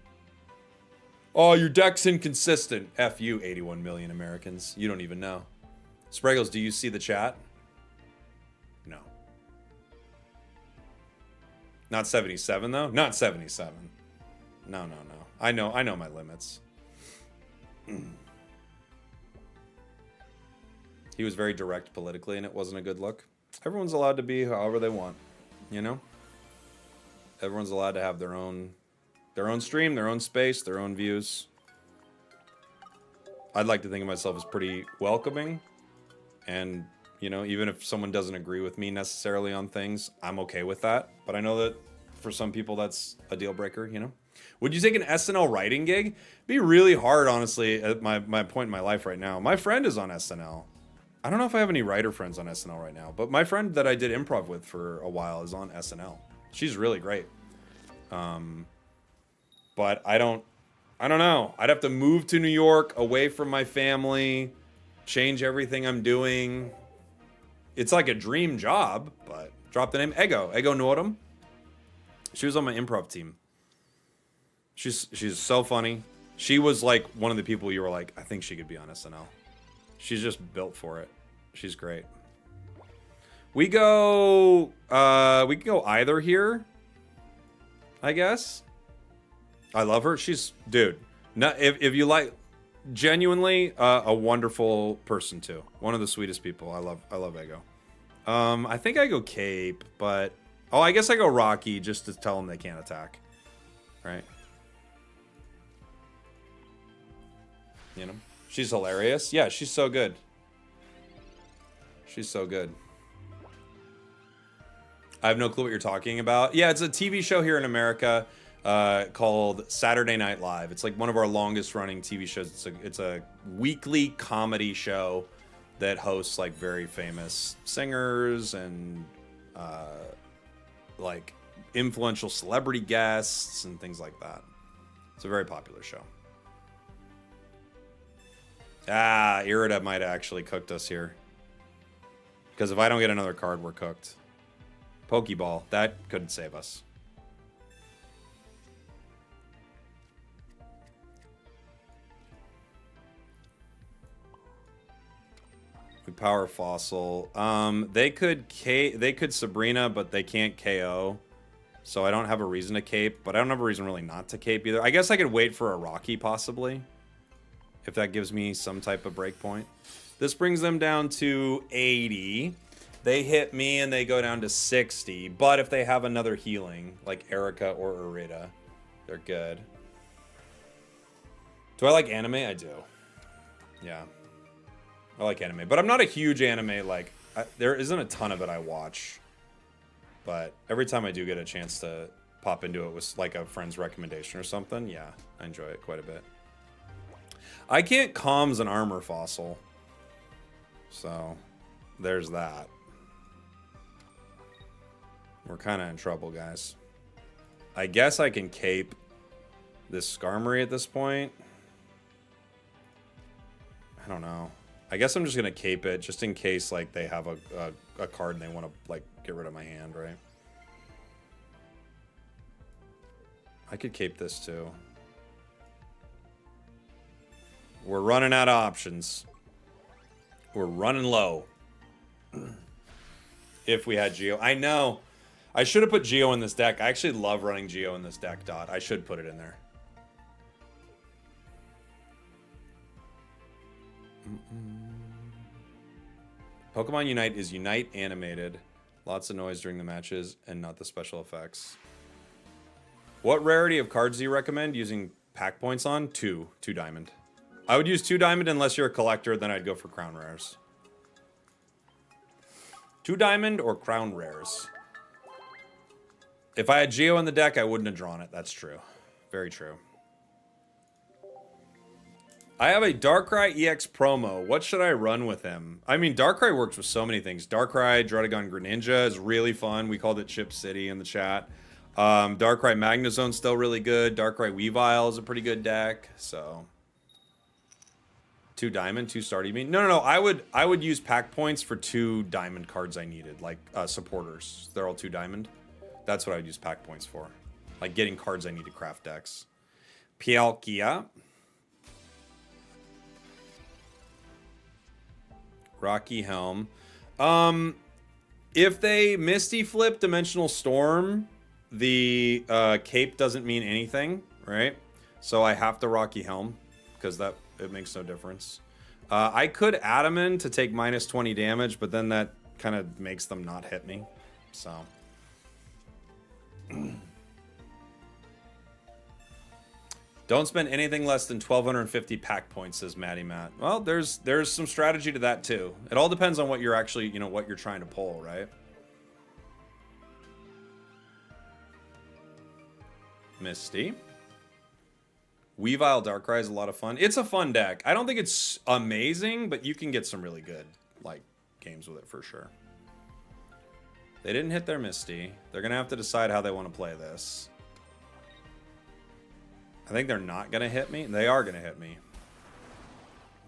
Oh, your deck's inconsistent. F you, 81 million Americans. You don't even know. Spragels, do you see the chat? No. Not 77, though? Not 77. No. I know my limits. He was very direct politically, and it wasn't a good look. Everyone's allowed to be however they want, you know? Everyone's allowed to have their own stream, their own space, their own views. I'd like to think of myself as pretty welcoming. And, you know, even if someone doesn't agree with me necessarily on things, I'm okay with that. But I know that for some people that's a deal breaker, you know? Would you take an SNL writing gig? It'd be really hard, honestly, at my point in my life right now. My friend is on SNL. I don't know if I have any writer friends on SNL right now, but my friend that I did improv with for a while is on SNL. She's really great. But I don't know. I'd have to move to New York, away from my family, change everything I'm doing. It's like a dream job, but drop the name Ego Nordum. She was on my improv team. She's so funny. She was like one of the people you were like, I think she could be on SNL. She's just built for it. She's great. We can go either here, I guess. I love her. She's, dude. If you like, genuinely a wonderful person too. One of the sweetest people. I love Ego. I think I go Cape, but I guess I go Rocky just to tell them they can't attack, right? You know, she's hilarious. Yeah, she's so good. She's so good. I have no clue what you're talking about. Yeah, it's a TV show here in America called Saturday Night Live. It's like one of our longest running TV shows. It's a weekly comedy show that hosts like very famous singers and like influential celebrity guests and things like that. It's a very popular show. Irida might have actually cooked us here. Because if I don't get another card, we're cooked. Pokeball, that could save us. We power Fossil. They could Sabrina, but they can't KO. So I don't have a reason to cape, but I don't have a reason really not to cape either. I guess I could wait for a Rocky possibly, if that gives me some type of break point. This brings them down to 80. They hit me and they go down to 60. But if they have another healing, like Erica or Irida, they're good. Do I like anime? I do. Yeah. I like anime. But I'm not a huge anime, like, there isn't a ton of it I watch. But every time I do get a chance to pop into it with, like, a friend's recommendation or something, yeah, I enjoy it quite a bit. I can't comms an armor Fossil. So, there's that. We're kind of in trouble, guys. I guess I can cape this Skarmory at this point. I don't know. I guess I'm just going to cape it just in case like they have a card and they want to like get rid of my hand, right? I could cape this too. We're running out of options. We're running low. If we had Geo. I know. I should have put Geo in this deck. I actually love running Geo in this deck, Dot. I should put it in there. Pokemon Unite is Unite animated. Lots of noise during the matches and not the special effects. What rarity of cards do you recommend using pack points on? 2 diamond. I would use 2 diamond unless you're a collector, then I'd go for crown rares. 2 diamond or crown rares. If I had Geo in the deck, I wouldn't have drawn it. That's true. Very true. I have a Darkrai EX promo. What should I run with him? I mean, Darkrai works with so many things. Darkrai, Druddigon, Greninja is really fun. We called it Chip City in the chat. Darkrai Magnezone's still really good. Darkrai Weavile is a pretty good deck. So 2 diamond, 2 star. You mean? No. I would use pack points for 2 diamond cards I needed, like supporters. They're all 2 diamond. That's what I would use pack points for, like getting cards I need to craft decks. Palkia. Rocky Helm. If they Misty Flip Dimensional Storm, the cape doesn't mean anything, right? So I have to Rocky Helm because it makes no difference. I could Adamant to take minus 20 damage, but then that kind of makes them not hit me. So don't spend anything less than 1,250 pack points, says Matty Matt. Well, there's some strategy to that too. It all depends on what you're actually, what you're trying to pull, right? Misty. Weavile Darkrai is a lot of fun. It's a fun deck. I don't think it's amazing, but you can get some really good, games with it for sure. They didn't hit their Misty. They're going to have to decide how they want to play this. I think they're not going to hit me. They are going to hit me.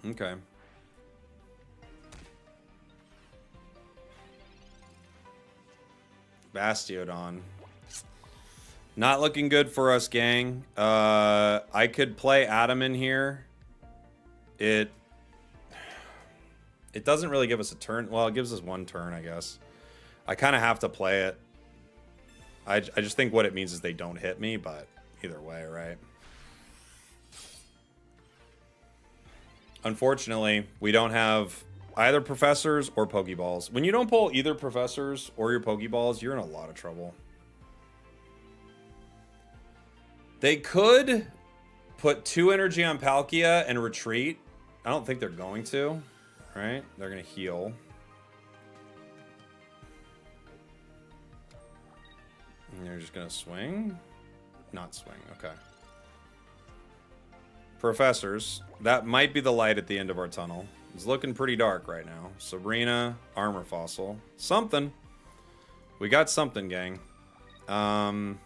Okay. Bastiodon. Not looking good for us, gang. I could play Adam in here. It doesn't really give us a turn. Well, it gives us 1 turn, I guess. I kind of have to play it. I just think what it means is they don't hit me, but either way, right? Unfortunately, we don't have either professors or Pokeballs. When you don't pull either professors or your Pokeballs, you're in a lot of trouble. They could put 2 energy on Palkia and retreat. I don't think they're going to, right? They're going to heal. And they're just going to swing? Not swing, okay. Professors. That might be the light at the end of our tunnel. It's looking pretty dark right now. Sabrina, Armor Fossil. Something. We got something, gang. I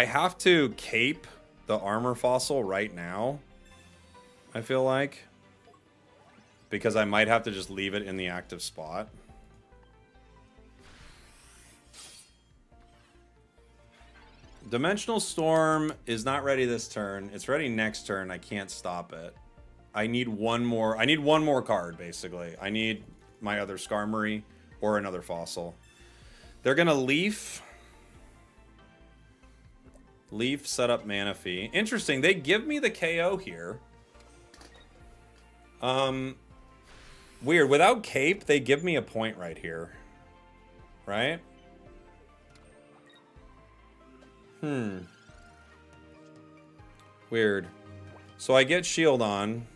have to cape the Armor Fossil right now, I feel like. Because I might have to just leave it in the active spot. Dimensional Storm is not ready this turn. It's ready next turn. I can't stop it. I need one more card, basically. I need my other Skarmory or another Fossil. They're going to Leaf. Leaf, set up Manaphy. Interesting. They give me the KO here. Weird. Without Cape, they give me a point right here. Right? Weird. So I get shield on.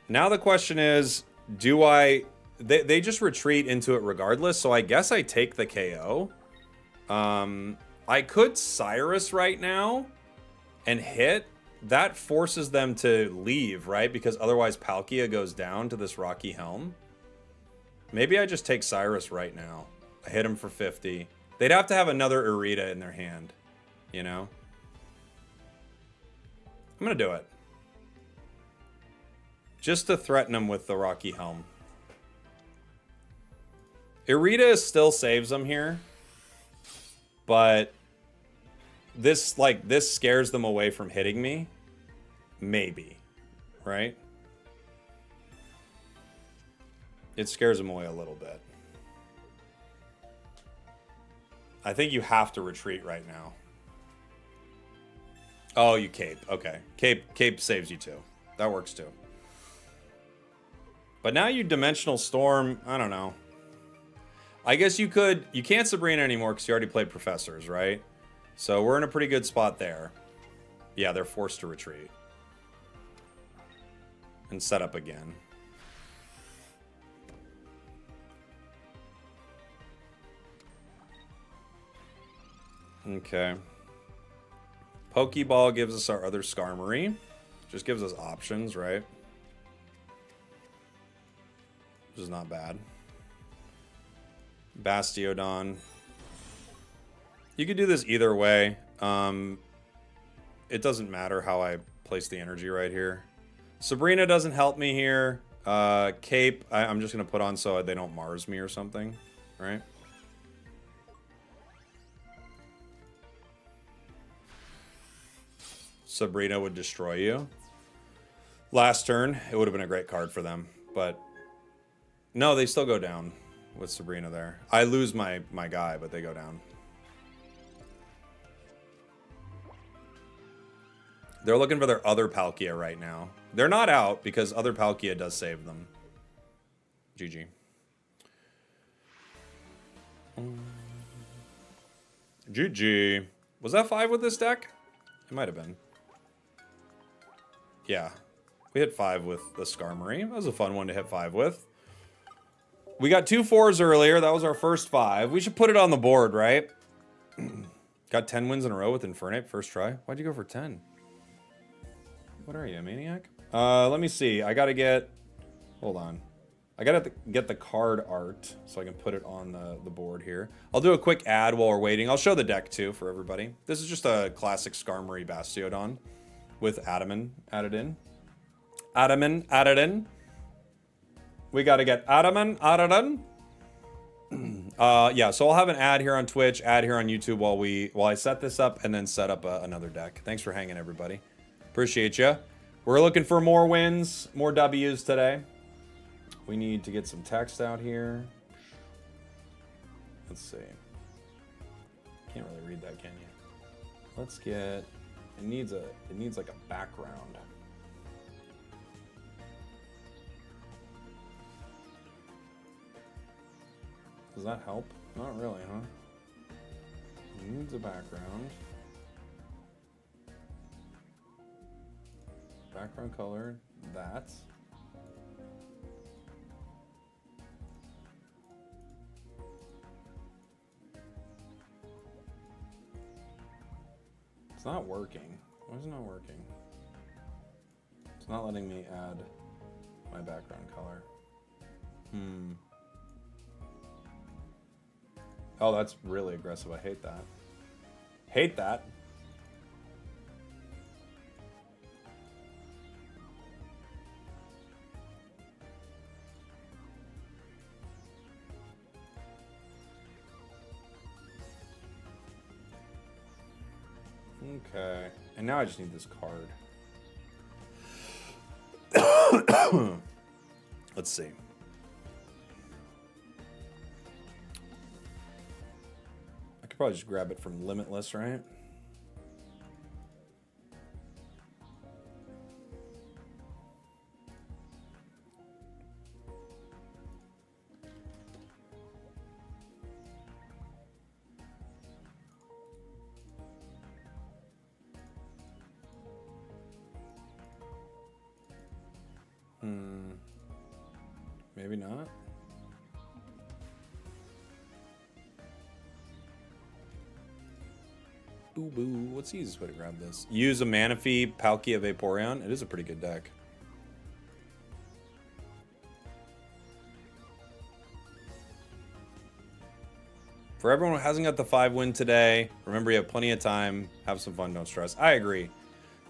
Now the question is, do I... They just retreat into it regardless, so I guess I take the KO. I could Cyrus right now and hit. That forces them to leave, right? Because otherwise Palkia goes down to this Rocky Helm. Maybe I just take Cyrus right now. I hit him for 50. They'd have to have another Irida in their hand, you know? I'm going to do it. Just to threaten them with the Rocky Helm. Irida still saves them here. But this scares them away from hitting me. Maybe. Right? It scares them away a little bit. I think you have to retreat right now. Oh, you cape. Okay. Cape saves you too. That works too. But now you Dimensional Storm, I don't know. I guess you can't Sabrina anymore because you already played Professors, right? So we're in a pretty good spot there. Yeah, they're forced to retreat. And set up again. Okay. Pokeball gives us our other Skarmory, which Just gives us options, right? Which is not bad. Bastiodon. You could do this either way. It doesn't matter how I place the energy right here. Sabrina doesn't help me here. Cape, I'm just going to put on so they don't Mars me or something, right? Sabrina would destroy you. Last turn, it would have been a great card for them, but no, they still go down with Sabrina there. I lose my guy, but they go down. They're looking for their other Palkia right now. They're not out because other Palkia does save them. GG. GG. Was that 5 with this deck? It might have been. Yeah. We hit 5 with the Skarmory. That was a fun one to hit 5 with. We got 2 4s earlier. That was our first 5. We should put it on the board, right? Got 10 wins in a row with Infernape. First try. Why'd you go for 10? What are you, a maniac? Let me see. I gotta get... Hold on. I gotta get the card art so I can put it on the board here. I'll do a quick ad while we're waiting. I'll show the deck, too, for everybody. This is just a classic Skarmory-Bastiodon with Adaman added in. Adaman added in. We gotta get Adaman added in. Yeah, so I'll have an ad here on Twitch, ad here on YouTube while I set this up and then set up another deck. Thanks for hanging, everybody. Appreciate you. We're looking for more wins, more W's today. We need to get some text out here. Let's see. Can't really read that, can you? Let's get... It needs like a background. Does that help? Not really, huh? It needs a background. Background color, that. It's not working. Why is it not working? It's not letting me add my background color. Oh, that's really aggressive. I hate that. Hate that. Okay, and now I just need this card. Let's see. I could probably just grab it from Limitless, right? Maybe not. Boo boo. What's the easiest way to grab this? Use a Manaphy, Palkia, Vaporeon. It is a pretty good deck. For everyone who hasn't got the 5 win today, remember you have plenty of time. Have some fun. Don't stress. I agree.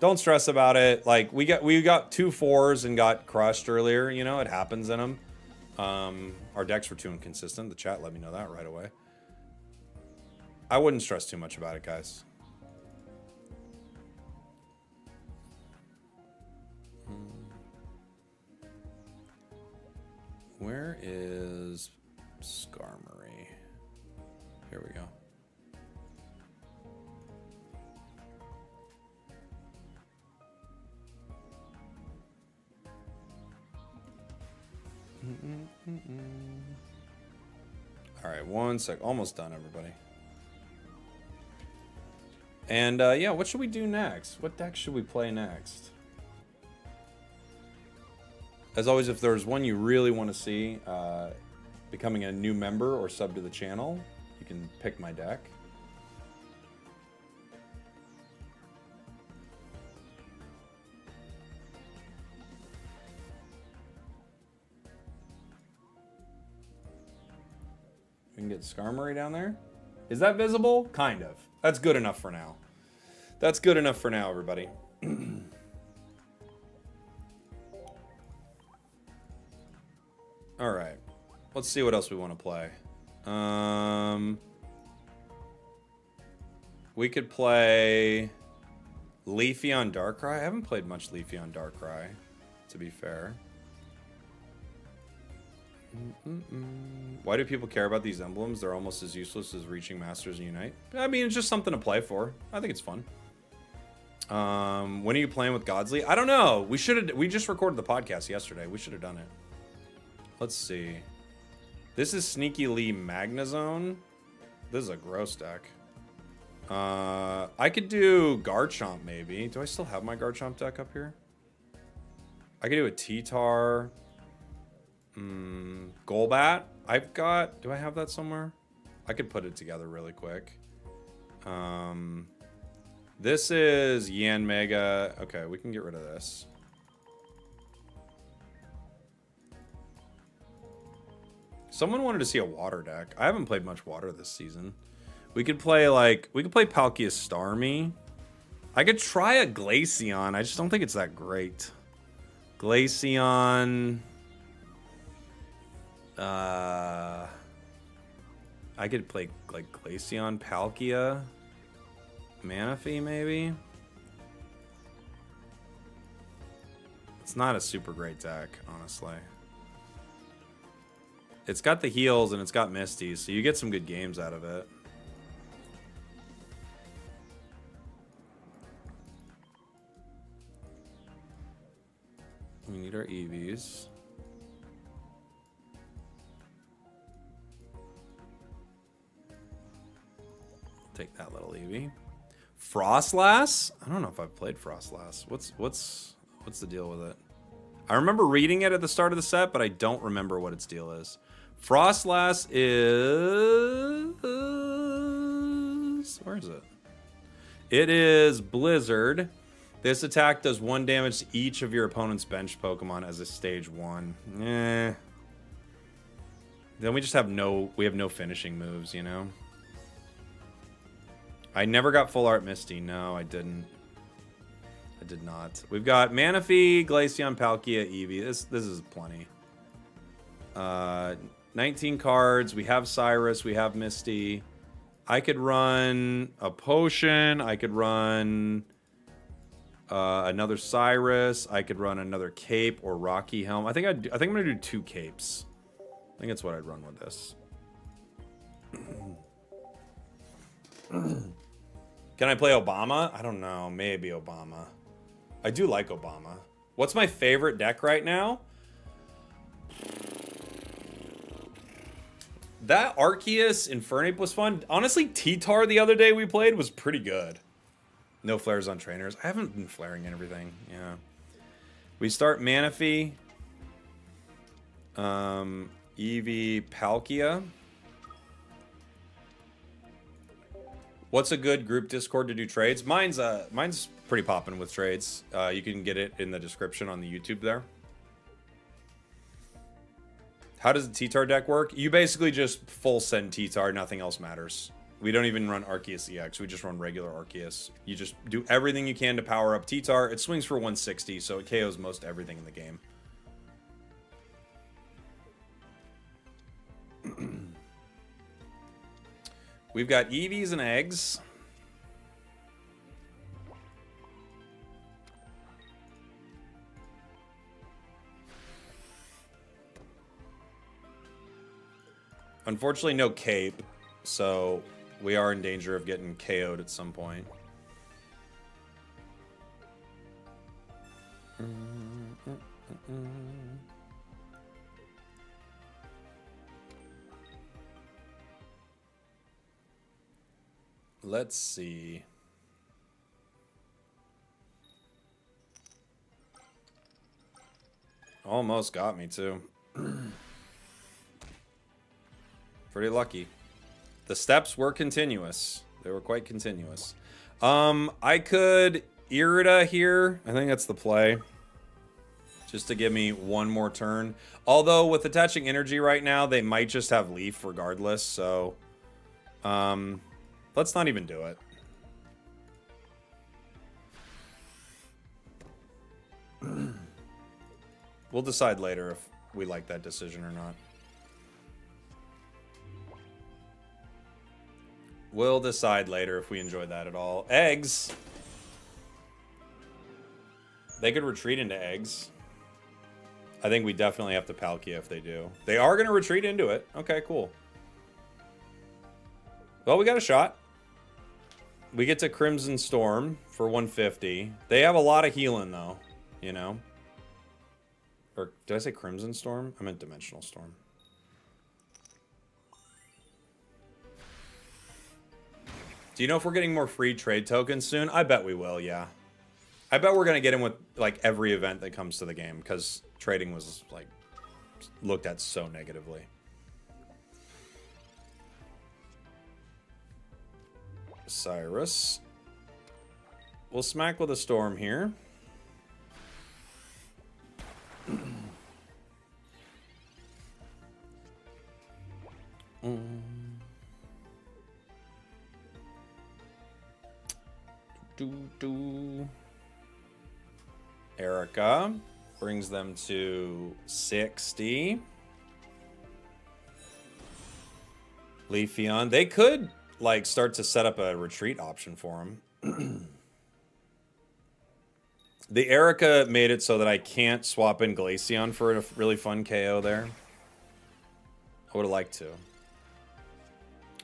Don't stress about it. Like we got 2 4s and got crushed earlier. You know, it happens in them. Our decks were too inconsistent. The chat let me know that right away. I wouldn't stress too much about it, guys. Where is Skarmory? Here we go. All right, one sec. Almost done, everybody. And yeah, what should we do next? What deck should we play next? As always, if there's one you really want to see becoming a new member or sub to the channel, you can pick my deck. can get Skarmory down there. Is that visible? Kind of. That's good enough for now. That's good enough for now, everybody. All right. Let's see what else we want to play. We could play Leafeon Darkrai. I haven't played much Leafeon Darkrai, to be fair. Why do people care about these emblems? They're almost as useless as reaching Masters and Unite. I mean, it's just something to play for. I think it's fun. When are you playing with Godsley? I don't know. We just recorded the podcast yesterday. We should have done it. Let's see. This is Sneaky Lee Magnezone. This is a gross deck. I could do Garchomp maybe. Do I still have my Garchomp deck up here? I could do a T-Tar. Golbat. I've got... Do I have that somewhere? I could put it together really quick. This is Yanmega. Okay, we can get rid of this. Someone wanted to see a water deck. I haven't played much water this season. We could play Palkia Starmie. I could try a Glaceon. I just don't think it's that great. Glaceon. I could play like Glaceon, Palkia, Manaphy maybe. It's not a super great deck, honestly. It's got the heals and it's got Misty, so you get some good games out of it. We need our EVs. Take that little Eevee. Frostlass? I don't know if I've played Frostlass. What's the deal with it? I remember reading it at the start of the set, but I don't remember what its deal is. Frostlass is... Where is it? It is Blizzard. This attack does 1 damage to each of your opponent's bench Pokemon as a stage 1. Then we just have no finishing moves, you know? I never got full art Misty. No, I didn't. I did not. We've got Manaphy, Glaceon, Palkia, Eevee. This is plenty. 19 cards. We have Cyrus. We have Misty. I could run a potion. I could run another Cyrus. I could run another cape or Rocky Helm. I think I'm gonna do 2 capes. I think that's what I'd run with this. Can I play Obama? I don't know. Maybe Obama. I do like Obama. What's my favorite deck right now? That Arceus Infernape was fun. Honestly, T-Tar the other day we played was pretty good. No flares on trainers. I haven't been flaring and everything. Yeah. We start Manaphy. Eevee, Palkia. What's a good group Discord to do trades? Mine's pretty popping with trades. You can get it in the description on the YouTube there. How does the T-Tar deck work? You basically just full send T-Tar, nothing else matters. We don't even run Arceus EX, we just run regular Arceus. You just do everything you can to power up T-Tar. It swings for 160, so it KOs most everything in the game. We've got Eevees and eggs. Unfortunately, no cape, so we are in danger of getting KO'd at some point. Let's see. Almost got me too. Pretty lucky. The steps were continuous. They were quite continuous. I could Irida here. I think that's the play. Just to give me one more turn. Although, with attaching energy right now, they might just have Leaf regardless, so... let's not even do it. We'll decide later if we like that decision or not. We'll decide later if we enjoy that at all. Eggs! They could retreat into eggs. I think we definitely have to Palkia if they do. They are going to retreat into it. Okay, cool. Well, we got a shot. We get to Crimson Storm for 150. They have a lot of healing, though. You know? Or, did I say Crimson Storm? I meant Dimensional Storm. Do you know if we're getting more free trade tokens soon? I bet we will, yeah. I bet we're going to get them with, like, every event that comes to the game, because trading was, like, looked at so negatively. Cyrus. We'll smack with a Storm here. Erica brings them to 60. Leafeon. They could, like, start to set up a retreat option for him. The Erica made it so that I can't swap in Glaceon for a really fun KO there. I would have liked to.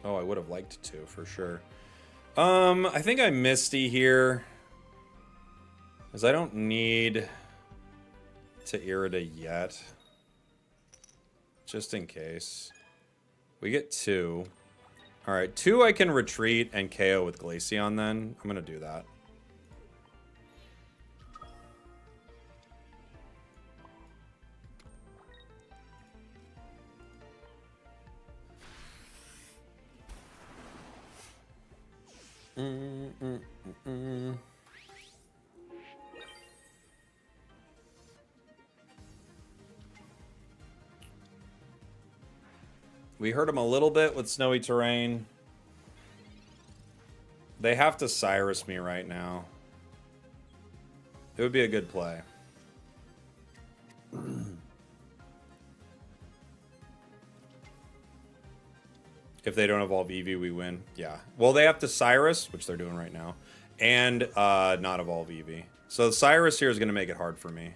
Oh, I would have liked to, for sure. I think I Misty here. Because I don't need to Irida yet. Just in case. We get 2. Alright, 2 I can retreat and KO with Glaceon then. I'm going to do that. We hurt him a little bit with snowy terrain. They have to Cyrus me right now. It would be a good play. If they don't evolve Eevee, we win. Yeah. Well, they have to Cyrus, which they're doing right now, and not evolve Eevee. So Cyrus here is going to make it hard for me.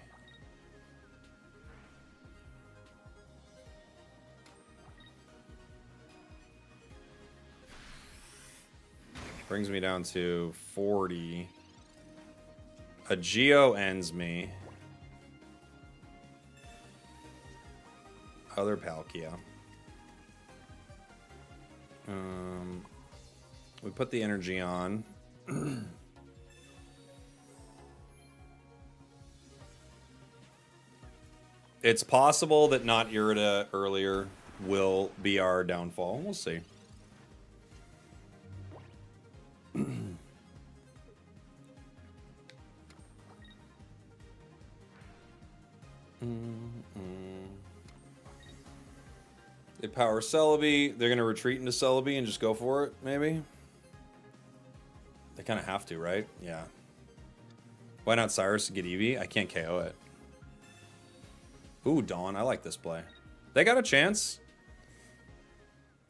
Brings me down to 40. A Geo ends me. Other Palkia. We put the energy on. It's possible that not Irida earlier will be our downfall. We'll see. They power Celebi. They're going to retreat into Celebi and just go for it, maybe? They kind of have to, right? Yeah. Why not Cyrus to get Eevee? I can't KO it. Ooh, Dawn. I like this play. They got a chance.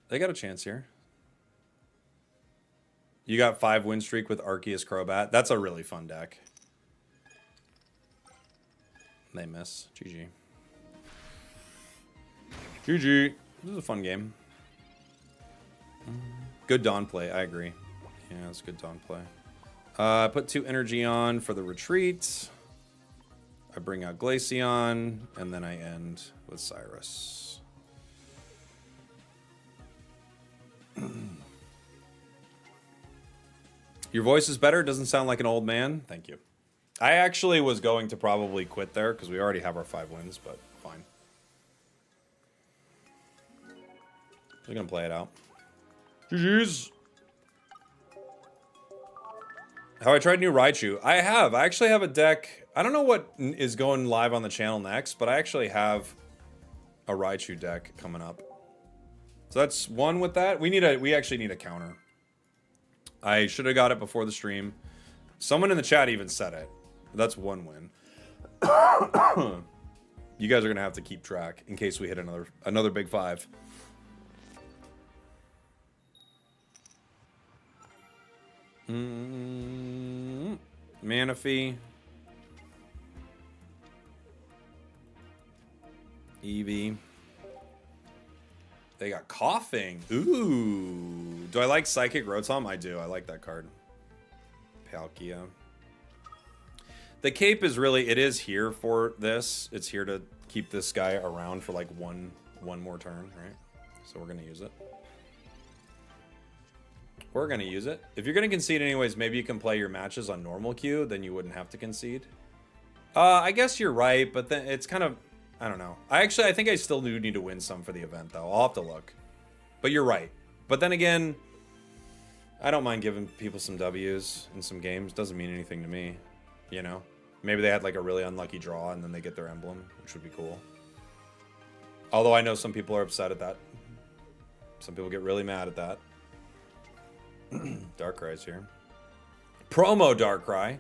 They got a chance here. You got 5 win streak with Arceus Crobat. That's a really fun deck. They miss. GG. GG. This is a fun game. Good Dawn play. I agree. Yeah, it's good Dawn play. Put 2 energy on for the retreat. I bring out Glaceon, and then I end with Cyrus. Your voice is better. Doesn't sound like an old man. Thank you. I actually was going to probably quit there because we already have our 5 wins, but fine. We're going to play it out. GG's. How I tried new Raichu. I have. I actually have a deck. I don't know what is going live on the channel next, but I actually have a Raichu deck coming up. So that's one with that. We actually need a counter. I should have got it before the stream. Someone in the chat even said it. That's one win. You guys are gonna have to keep track in case we hit another big 5. Manaphy. Eevee. They got Coughing. Ooh. Do I like Psychic Rotom? I do. I like that card. Palkia. The cape is really, it is here for this. It's here to keep this guy around for like one more turn, right? So we're going to use it. We're going to use it. If you're going to concede anyways, maybe you can play your matches on normal queue, then you wouldn't have to concede. I guess you're right, but then it's kind of, I don't know. I think I still do need to win some for the event, though. I'll have to look. But you're right. But then again, I don't mind giving people some W's in some games. Doesn't mean anything to me, you know? Maybe they had like a really unlucky draw and then they get their emblem, which would be cool. Although I know some people are upset at that. Some people get really mad at that. Darkrai's here. Promo Darkrai.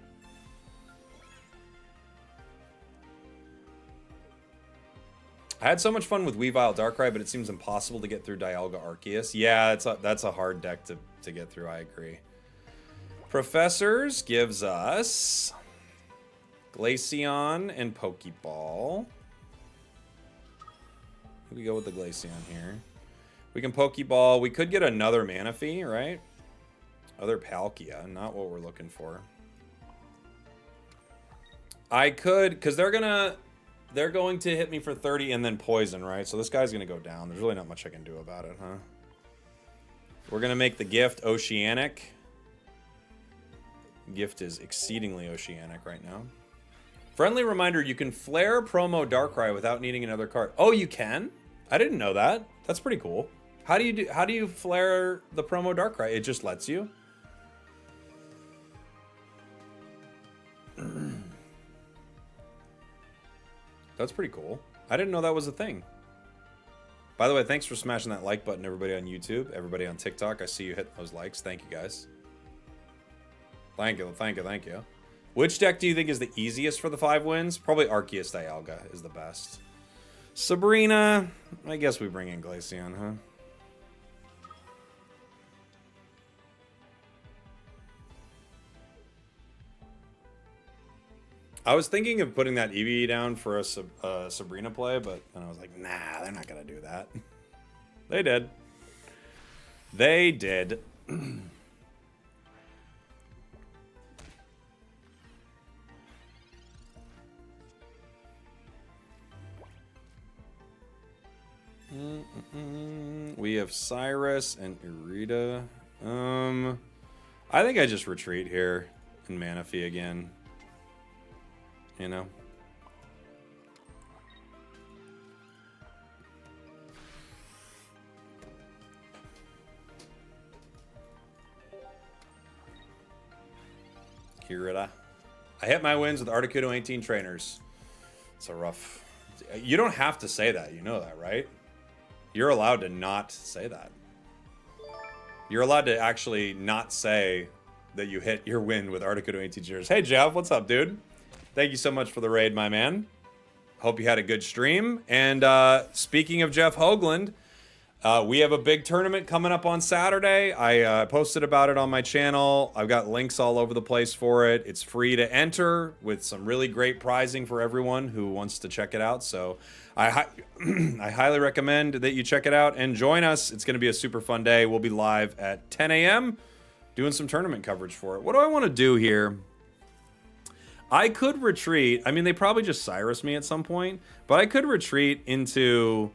I had so much fun with Weavile Darkrai, but it seems impossible to get through Dialga-Arceus. Yeah, that's a hard deck to get through, I agree. Professors gives us Glaceon and Pokeball. We go with the Glaceon here. We can Pokeball. We could get another Manaphy, right? Other Palkia, not what we're looking for. I could, because they're going to hit me for 30 and then poison, right? So this guy's going to go down. There's really not much I can do about it, huh? We're going to make the gift Oceanic. Gift is exceedingly Oceanic right now. Friendly reminder, you can flare promo Darkrai without needing another card. Oh, you can? I didn't know that. That's pretty cool. How do you flare the promo Darkrai? It just lets you? That's pretty cool. I didn't know that was a thing. By the way, thanks for smashing that like button, everybody on YouTube, everybody on TikTok. I see you hitting those likes. Thank you, guys. Thank you, thank you, thank you. Which deck do you think is the easiest for the 5 wins? Probably Arceus Dialga is the best. Sabrina, I guess we bring in Glaceon, huh? I was thinking of putting that Eevee down for a Sabrina play, but then I was like, nah, they're not going to do that. They did. They did. We have Cyrus and Irida. I think I just retreat here and Manaphy again. You know? Irida. I hit my wins with Articuno 18 trainers. It's a rough... You don't have to say that. You know that, right? You're allowed to not say that. You're allowed to actually not say that you hit your win with Articuno 18 trainers. Hey, Jeff, what's up, dude? Thank you so much for the raid, my man. Hope you had a good stream. And speaking of Jeff Hoagland, we have a big tournament coming up on Saturday. I posted about it on my channel. I've got links all over the place for it. It's free to enter with some really great prizing for everyone who wants to check it out. So I highly recommend that you check it out and join us. It's going to be a super fun day. We'll be live at 10 a.m. doing some tournament coverage for it. What do I want to do here? I could retreat. I mean, they probably just Cyrus me at some point, but I could retreat into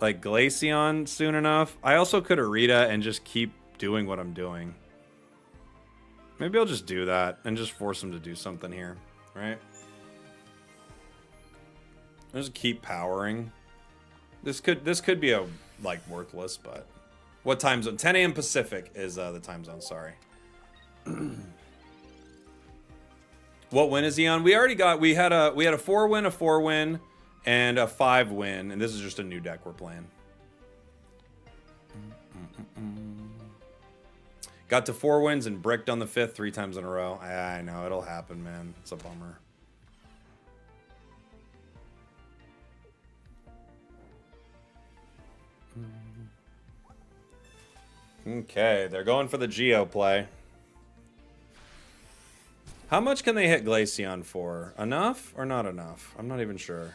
like Glaceon soon enough. I also could Irida and just keep doing what I'm doing. Maybe I'll just do that and just force him to do something here, right? I'll just keep powering. This could be a like worthless, but what time zone? 10 a.m. Pacific is the time zone. Sorry. What win is he on? We already got. We had a 4-win, a 4-win, and a 5-win, and this is just a new deck we're playing. Got to 4 wins and bricked on the 5th 3 times in a row. I know it'll happen, man. It's a bummer. Okay, they're going for the Geo play. How much can they hit Glaceon for? Enough or not enough? I'm not even sure.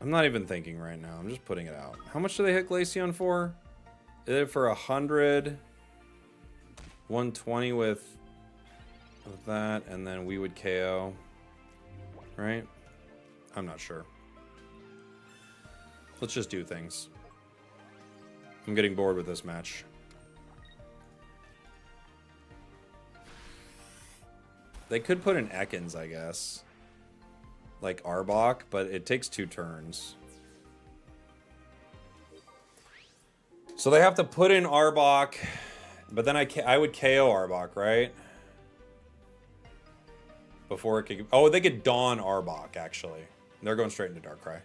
I'm not even thinking right now. I'm just putting it out. How much do they hit Glaceon for? Is it for 100? 120 with that, and then we would KO. Right? I'm not sure. Let's just do things. I'm getting bored with this match. They could put in Ekans, I guess. Like Arbok, but it takes 2 turns. So they have to put in Arbok, but then I would KO Arbok, right? Before it could... Oh, they could Dawn Arbok, actually. They're going straight into Darkrai.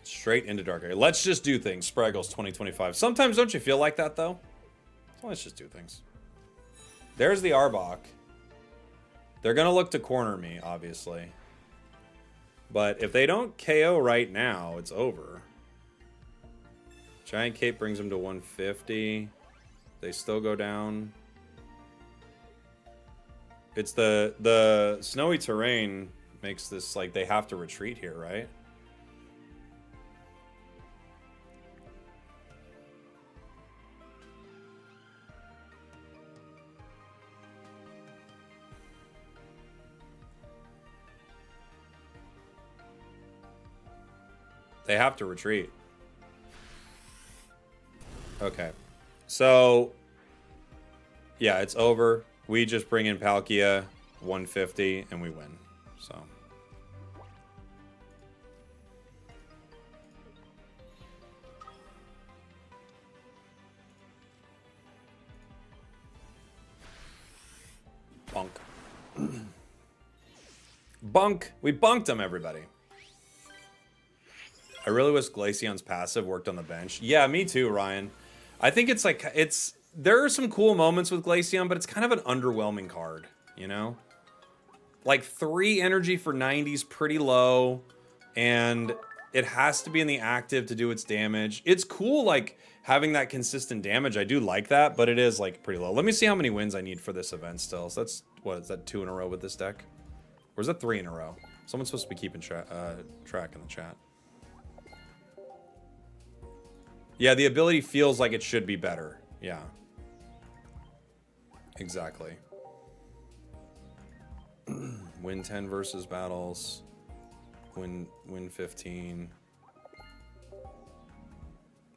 Straight into Darkrai. Let's just do things. Spragels 2025. Sometimes don't you feel like that, though? So let's just do things. There's the Arbok. They're going to look to corner me, obviously. But if they don't KO right now, it's over. Giant Cape brings them to 150. They still go down. It's the snowy terrain makes this like they have to retreat here, right? They have to retreat. Okay. So, yeah, it's over. We just bring in Palkia, 150, and we win. So. Bunk. Bunk. We bunked him, everybody. I really wish Glaceon's passive worked on the bench. Yeah, me too, Ryan. I think it's like, there are some cool moments with Glaceon, but it's kind of an underwhelming card, you know? Like 3 energy for 90's pretty low, and it has to be in the active to do its damage. It's cool, like, having that consistent damage. I do like that, but it is, like, pretty low. Let me see how many wins I need for this event still. So that's, what, is that 2 in a row with this deck? Or is that 3 in a row? Someone's supposed to be keeping track in the chat. Yeah, the ability feels like it should be better. Yeah. Exactly. Win 10 versus battles. Win 15.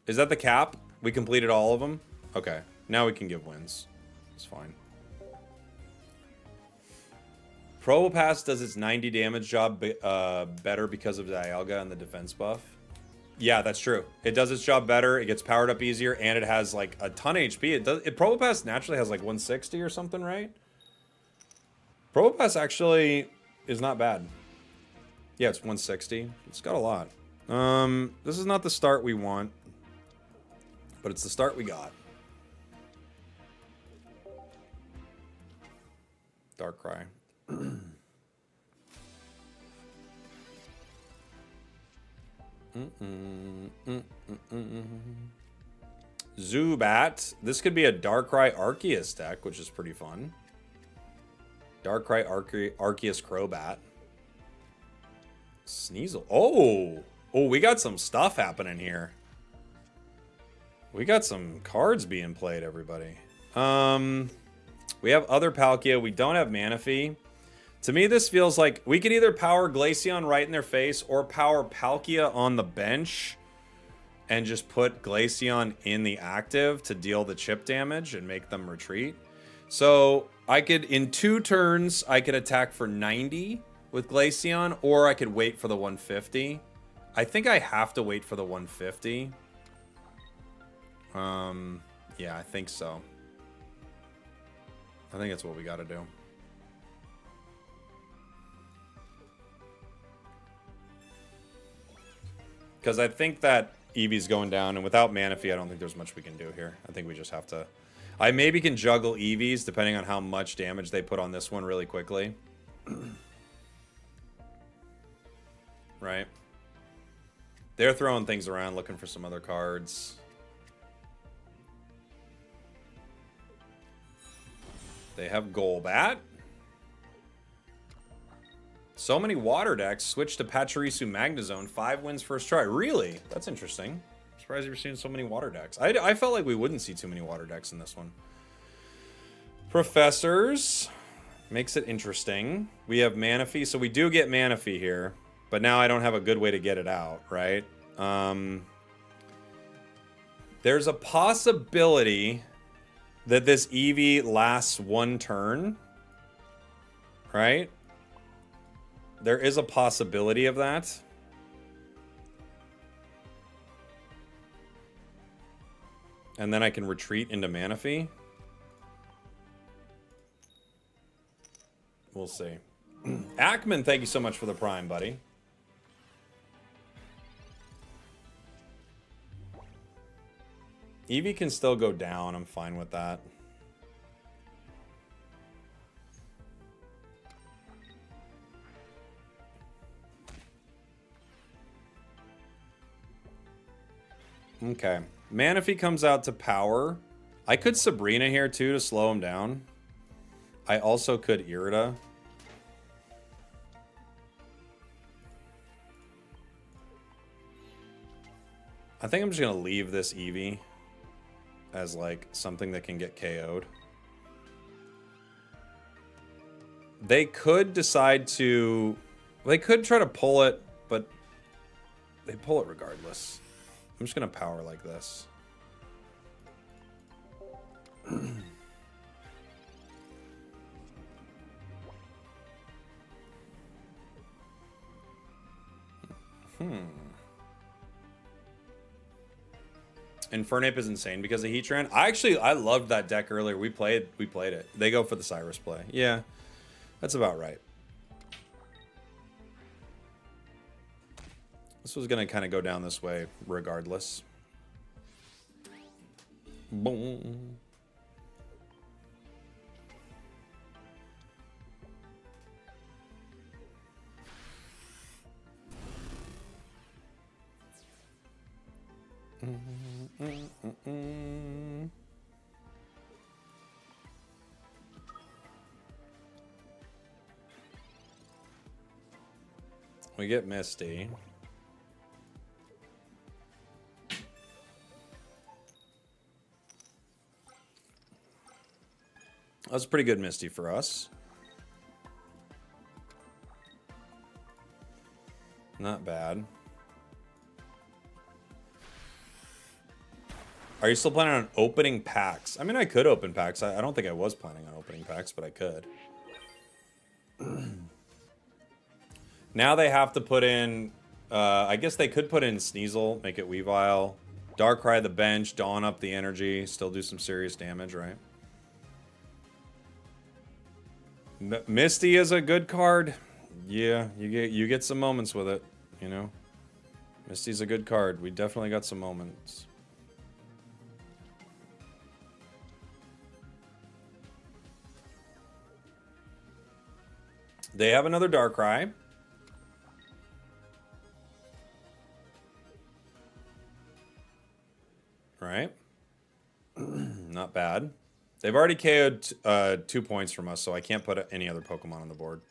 Is that the cap? We completed all of them? Okay. Now we can give wins. It's fine. Probopass does its 90 damage job better because of Dialga and the defense buff. Yeah, that's true. It does its job better. It gets powered up easier, and it has like a ton of HP. Probopass naturally has like 160 or something, right? Probopass actually is not bad. Yeah, it's 160. It's got a lot. This is not the start we want, but it's the start we got. Darkrai. Zubat. This could be a Darkrai-Arceus deck, which is pretty fun. Darkrai-Arceus Crobat. Sneasel. Oh, we got some stuff happening here. We got some cards being played, everybody. We have other Palkia. We don't have Manaphy. To me, this feels like we could either power Glaceon right in their face or power Palkia on the bench and just put Glaceon in the active to deal the chip damage and make them retreat. So I could, in 2 turns, I could attack for 90 with Glaceon, or I could wait for the 150. I think I have to wait for the 150. Yeah, I think so. I think that's what we got to do. Because I think that Eevee's going down, and without Manaphy, I don't think there's much we can do here. I think we just have to... I maybe can juggle Eevees, depending on how much damage they put on this one really quickly. Right? They're throwing things around, looking for some other cards. They have Golbat. So many water decks. Switch to Pachirisu Magnezone. 5 wins first try. Really? That's interesting. Surprised you're seeing so many water decks. I felt like we wouldn't see too many water decks in this one. Professors. Makes it interesting. We have Manaphy. So we do get Manaphy here. But now I don't have a good way to get it out, right? There's a possibility that this Eevee lasts 1 turn. Right? There is a possibility of that. And then I can retreat into Manaphy. We'll see. Ackman, thank you so much for the Prime, buddy. Eevee can still go down. I'm fine with that. Okay. Manaphy comes out to power. I could Sabrina here too to slow him down. I also could Irida. I think I'm just going to leave this Eevee as like something that can get KO'd. They could decide to... They could try to pull it, but they pull it regardless. I'm just going to power like this. Infernape is insane because of Heatran. I loved that deck earlier. We played it. They go for the Cyrus play. Yeah, that's about right. This was going to kind of go down this way regardless. Boom. We get Misty. That's a pretty good Misty for us. Not bad. Are you still planning on opening packs? I mean, I could open packs. I don't think I was planning on opening packs, but I could. Now they have to put in... I guess they could put in Sneasel, make it Weavile. Darkrai the bench, Dawn up the energy, still do some serious damage, right? Misty is a good card. Yeah, you get some moments with it, you know? Misty's a good card. We definitely got some moments. They have another Darkrai. Right. Not bad. They've already KO'd 2 points from us, so I can't put any other Pokemon on the board.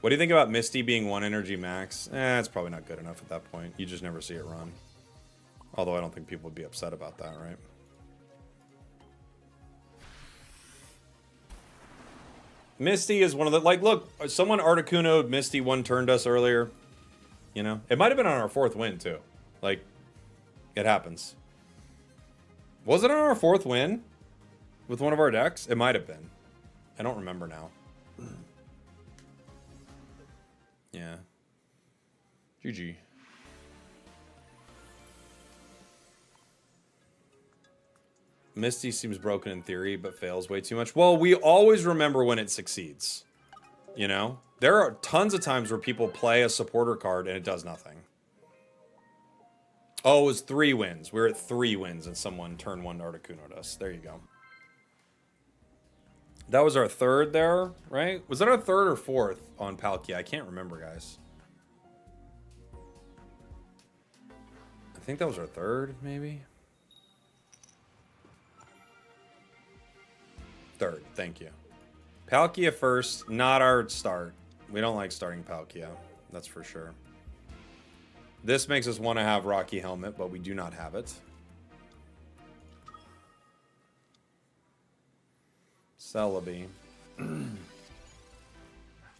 What do you think about Misty being 1 energy max? It's probably not good enough at that point. You just never see it run. Although I don't think people would be upset about that, right? Misty is one of the... Like, look, someone Articuno'd Misty 1-turned us earlier. You know? It might have been on our 4th win, too. Like, it happens. Was it on our 4th win? With one of our decks? It might have been. I don't remember now. Yeah. GG. Misty seems broken in theory, but fails way too much. Well, we always remember when it succeeds. You know? There are tons of times where people play a supporter card and it does nothing. Oh, it was 3 wins. We're at 3 wins and someone turn 1 Articuno'd us. There you go. That was our 3rd there, right? Was that our 3rd or 4th on Palkia? I can't remember, guys. I think that was our 3rd, maybe? 3rd, thank you. Palkia first, not our start. We don't like starting Palkia, that's for sure. This makes us want to have Rocky Helmet, but we do not have it. Celebi.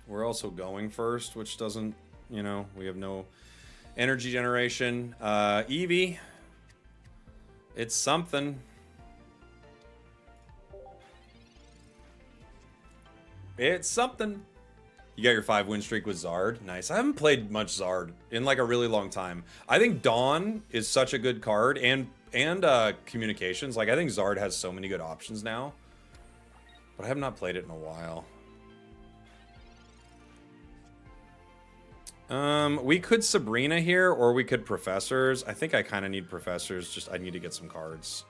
We're also going first, which doesn't, you know, we have no energy generation. Eevee. It's something. It's something. You got your 5-win streak with Zard. Nice. I haven't played much Zard in like a really long time. I think Dawn is such a good card, and Communications. Like, I think Zard has so many good options now. But I have not played it in a while. We could Sabrina here, or we could Professors. I think I kind of need Professors. Just, I need to get some cards.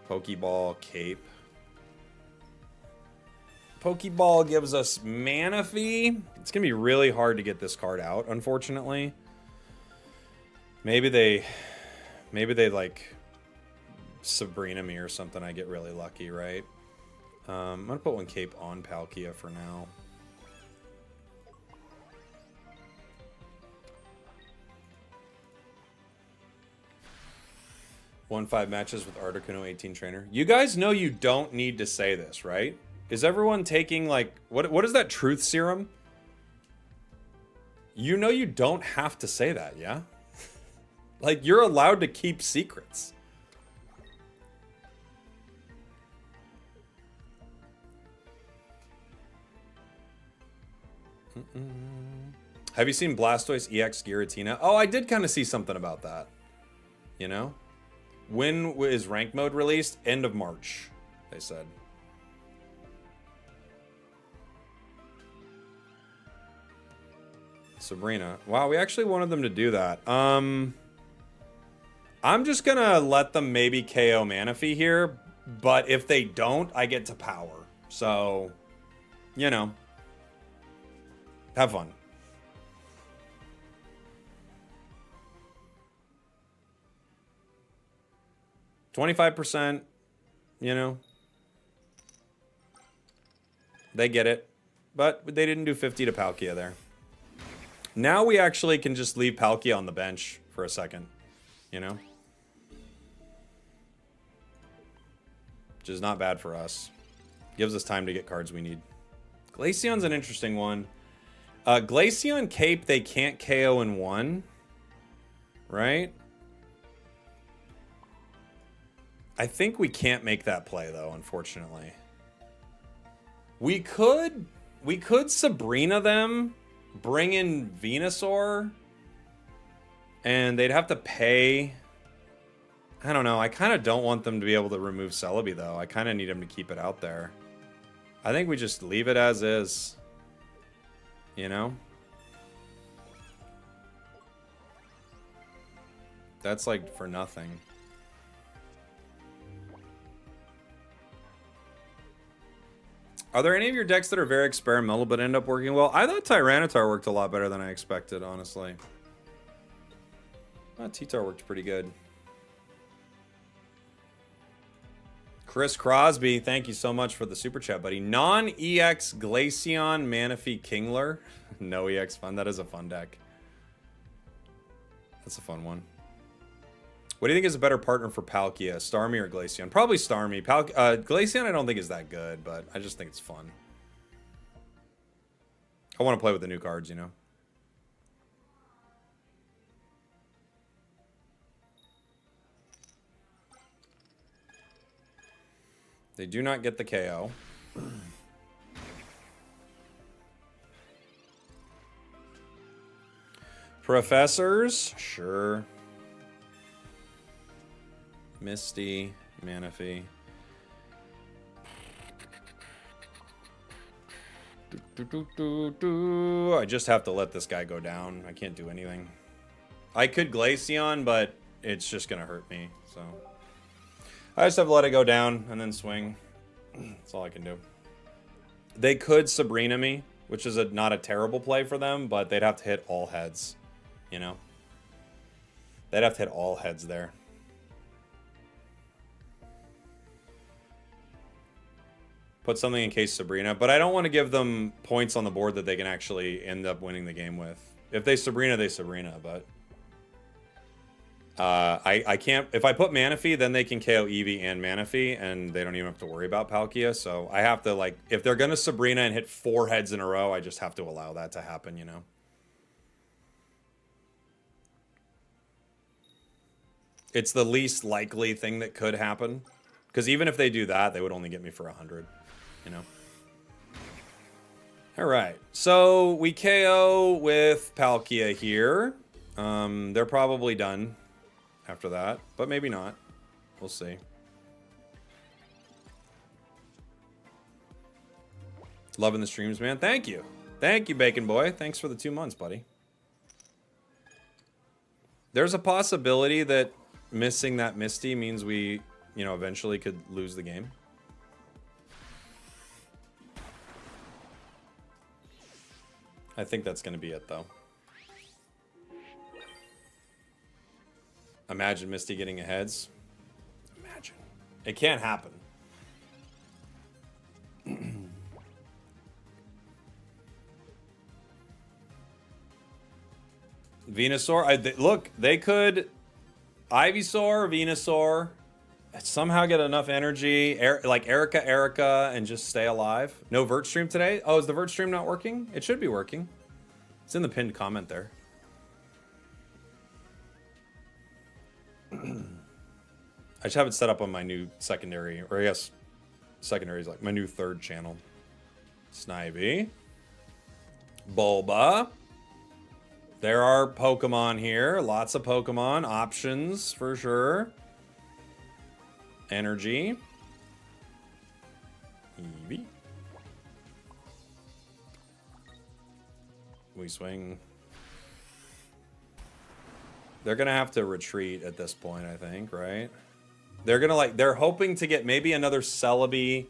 Pokeball, Cape. Pokeball gives us Manaphy. It's going to be really hard to get this card out, unfortunately. Maybe they like Sabrina me or something. I get really lucky, right? I'm going to put 1 Cape on Palkia for now. Won 5 matches with Articuno 18 trainer. You guys know you don't need to say this, right? Is everyone taking, like, what is that truth serum? You know you don't have to say that, yeah? Like, you're allowed to keep secrets. Have you seen Blastoise EX Giratina? Oh, I did kind of see something about that. You know? When is rank mode released? End of March, they said. Sabrina. Wow, we actually wanted them to do that. I'm just gonna let them maybe KO Manaphy here, but if they don't, I get to power. So, you know, have fun. %, you know. They get it. But they didn't do 50 to Palkia there. Now we actually can just leave Palkia on the bench for a second, you know? Which is not bad for us. Gives us time to get cards we need. Glaceon's an interesting one. Glaceon Cape, they can't KO in 1. Right? I think we can't make that play, though, unfortunately. We could Sabrina them, bring in Venusaur, and they'd have to pay. I don't know. I kind of don't want them to be able to remove Celebi, though. I kind of need them to keep it out there. I think we just leave it as is. You know? That's like for nothing. Are there any of your decks that are very experimental but end up working well? I thought Tyranitar worked a lot better than I expected, honestly. T-Tar worked pretty good. Chris Crosby, thank you so much for the super chat, buddy. Non-EX Glaceon Manaphy Kingler. No EX fun. That is a fun deck. That's a fun one. What do you think is a better partner for Palkia, Starmie or Glaceon? Probably Starmie. Glaceon I don't think is that good, but I just think it's fun. I want to play with the new cards, you know? They do not get the KO. Professors? Sure. Misty, Manaphy. I just have to let this guy go down. I can't do anything. I could Glaceon, but it's just going to hurt me. So I just have to let it go down and then swing. That's all I can do. They could Sabrina me, which is not a terrible play for them, but they'd have to hit all heads, you know? They'd have to hit all heads there. Put something in case Sabrina, but I don't want to give them points on the board that they can actually end up winning the game with. If they Sabrina, they Sabrina, but... I can't... If I put Manaphy, then they can KO Eevee and Manaphy, and they don't even have to worry about Palkia, so I have to, like... If they're gonna Sabrina and hit 4 heads in a row, I just have to allow that to happen, you know? It's the least likely thing that could happen. Because even if they do that, they would only get me for 100, you know? Alright, so we KO with Palkia here. They're probably done after that, but maybe not. We'll see. Loving the streams, man. Thank you. Thank you, Bacon Boy. Thanks for the 2 months, buddy. There's a possibility that missing that Misty means we, you know, eventually could lose the game. I think that's going to be it, though. Imagine Misty getting a heads. Imagine. It can't happen. Venusaur. Look, they could Ivysaur, Venusaur, somehow get enough energy, like Erica, and just stay alive. No Vert stream today? Oh, is the Vert stream not working? It should be working. It's in the pinned comment there. I just have it set up on my new secondary, or I guess secondary is like my new 3rd channel. Snivy. Bulba. There are Pokemon here. Lots of Pokemon. Options, for sure. Energy. Eevee. We swing. They're going to have to retreat at this point, I think, right? They're going to, like, they're hoping to get maybe another Celebi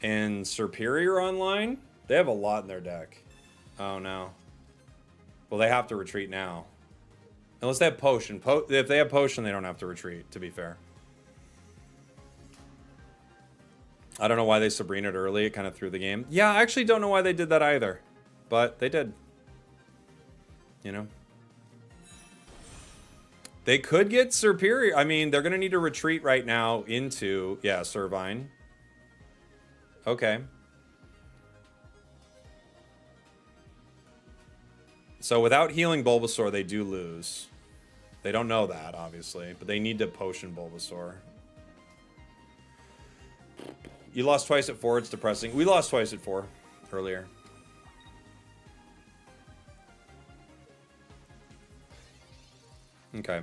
and Serperior online. They have a lot in their deck. Oh, no. Well, they have to retreat now. Unless they have Potion. If they have Potion, they don't have to retreat, to be fair. I don't know why they Sabrina'd early. It kind of threw the game. Yeah, I actually don't know why they did that either. But they did. You know? They could get Serperior. I mean, they're going to need to retreat right now into... Yeah, Servine. Okay. So without healing Bulbasaur, they do lose. They don't know that, obviously. But they need to Potion Bulbasaur. You lost twice at 4. It's depressing. We lost twice at 4 earlier. Okay.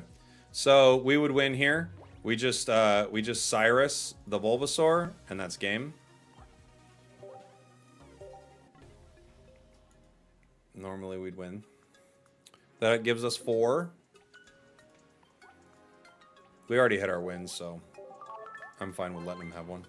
So we would win here. We just Cyrus the Bulbasaur, and that's game. Normally we'd win. That gives us 4. We already hit our wins, so I'm fine with letting him have one.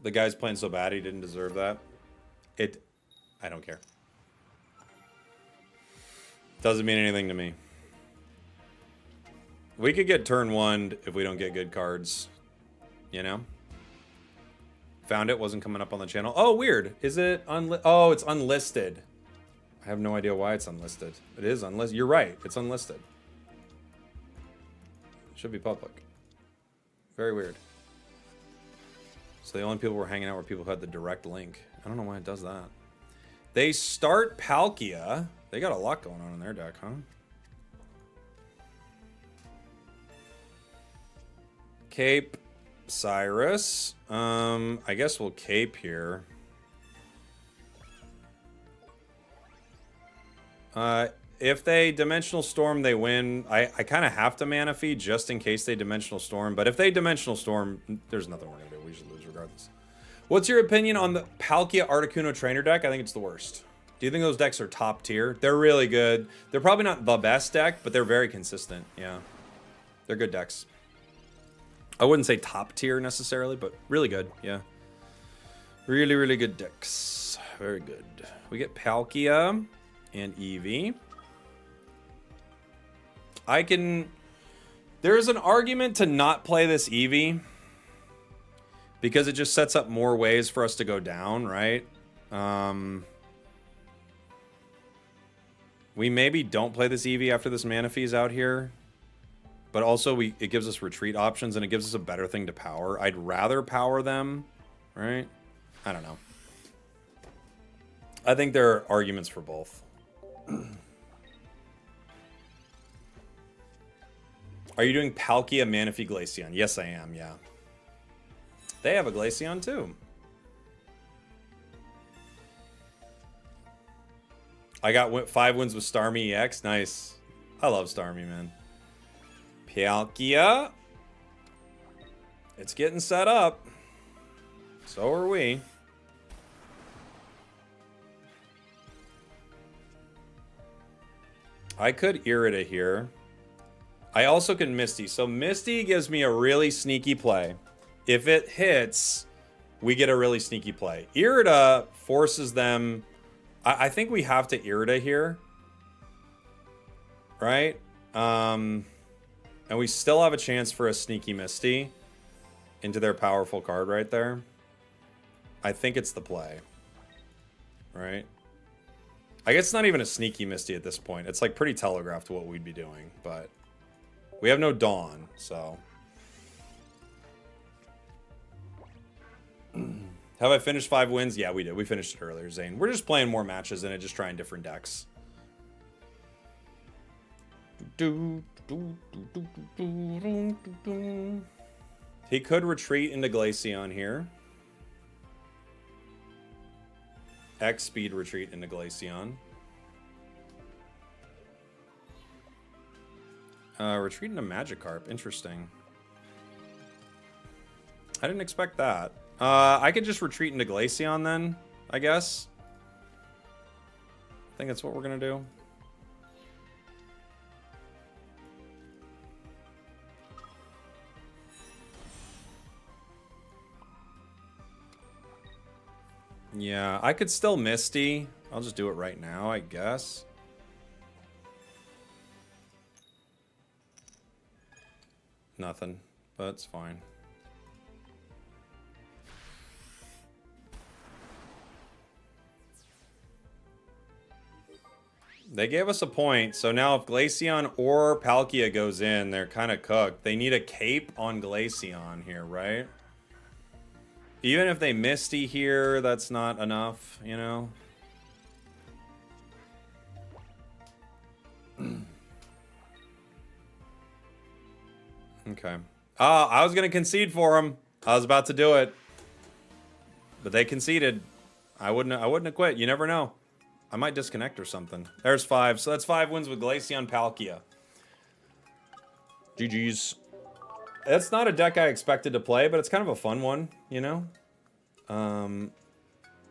The guy's playing so bad he didn't deserve that. I don't care. Doesn't mean anything to me. We could get turn 1 if we don't get good cards. You know? Found it, wasn't coming up on the channel. Oh, weird. Is it oh, it's unlisted. I have no idea why it's unlisted. It is unlisted. You're right. It's unlisted. Should be public. Very weird. So the only people were hanging out were people who had the direct link. I don't know why it does that. They start Palkia. They got a lot going on in their deck, huh? Cape Cyrus. I guess we'll cape here. If they Dimensional Storm, they win. I kind of have to Mana Feed just in case they Dimensional Storm. But if they Dimensional Storm, there's nothing we're going to do. We should lose regardless. What's your opinion on the Palkia Articuno Trainer deck? I think it's the worst. Do you think those decks are top tier? They're really good. They're probably not the best deck, but they're very consistent. Yeah. They're good decks. I wouldn't say top tier necessarily, but really good. Yeah. Really, really good decks. Very good. We get Palkia and Eevee. There's an argument to not play this Eevee because it just sets up more ways for us to go down, right? We maybe don't play this Eevee after this Manaphy's out here. But also, it gives us retreat options, and it gives us a better thing to power. I'd rather power them, right? I don't know. I think there are arguments for both. Are you doing Palkia, Manaphy, Glaceon? Yes, I am, yeah. They have a Glaceon, too. I got 5 wins with Starmie EX. Nice. I love Starmie, man. Palkia. It's getting set up. So are we. I could Irida here. I also can Misty. So Misty gives me a really sneaky play. If it hits, we get a really sneaky play. Irida forces them. I think we have to Irida here. Right? And we still have a chance for a sneaky Misty into their powerful card right there. I think it's the play. Right? I guess it's not even a sneaky Misty at this point. It's like pretty telegraphed what we'd be doing, but we have no Dawn, so. Have I finished 5 wins? Yeah, we did. We finished it earlier, Zane. We're just playing more matches in it, just trying different decks. He could retreat into Glaceon here. X speed retreat into Glaceon. Retreat into Magikarp. Interesting. I didn't expect that. I could just retreat into Glaceon then, I guess. I think that's what we're going to do. Yeah, I could still Misty. I'll just do it right now, I guess. Nothing, but it's fine. They gave us a point, so now if Glaceon or Palkia goes in, they're kind of cooked. They need a cape on Glaceon here, right? Even if they Misty here, that's not enough, you know? Okay. I was going to concede for them. I was about to do it. But they conceded. I wouldn't have quit. You never know. I might disconnect or something. There's 5. So that's 5 wins with Glaceon Palkia. GG's. That's not a deck I expected to play, but it's kind of a fun one, you know? Let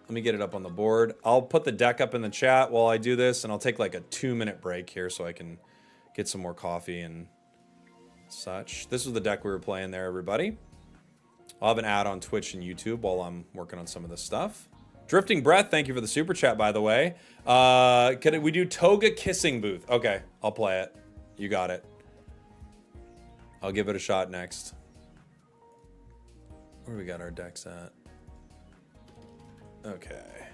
me get it up on the board. I'll put the deck up in the chat while I do this, and I'll take like a 2-minute break here so I can get some more coffee and such. This was the deck we were playing there, everybody. I'll have an ad on Twitch and YouTube while I'm working on some of this stuff. Drifting Breath, thank you for the super chat, by the way. Can we do Togekiss booth? Okay, I'll play it. You got it. I'll give it a shot next. Where do we got our decks at? Okay.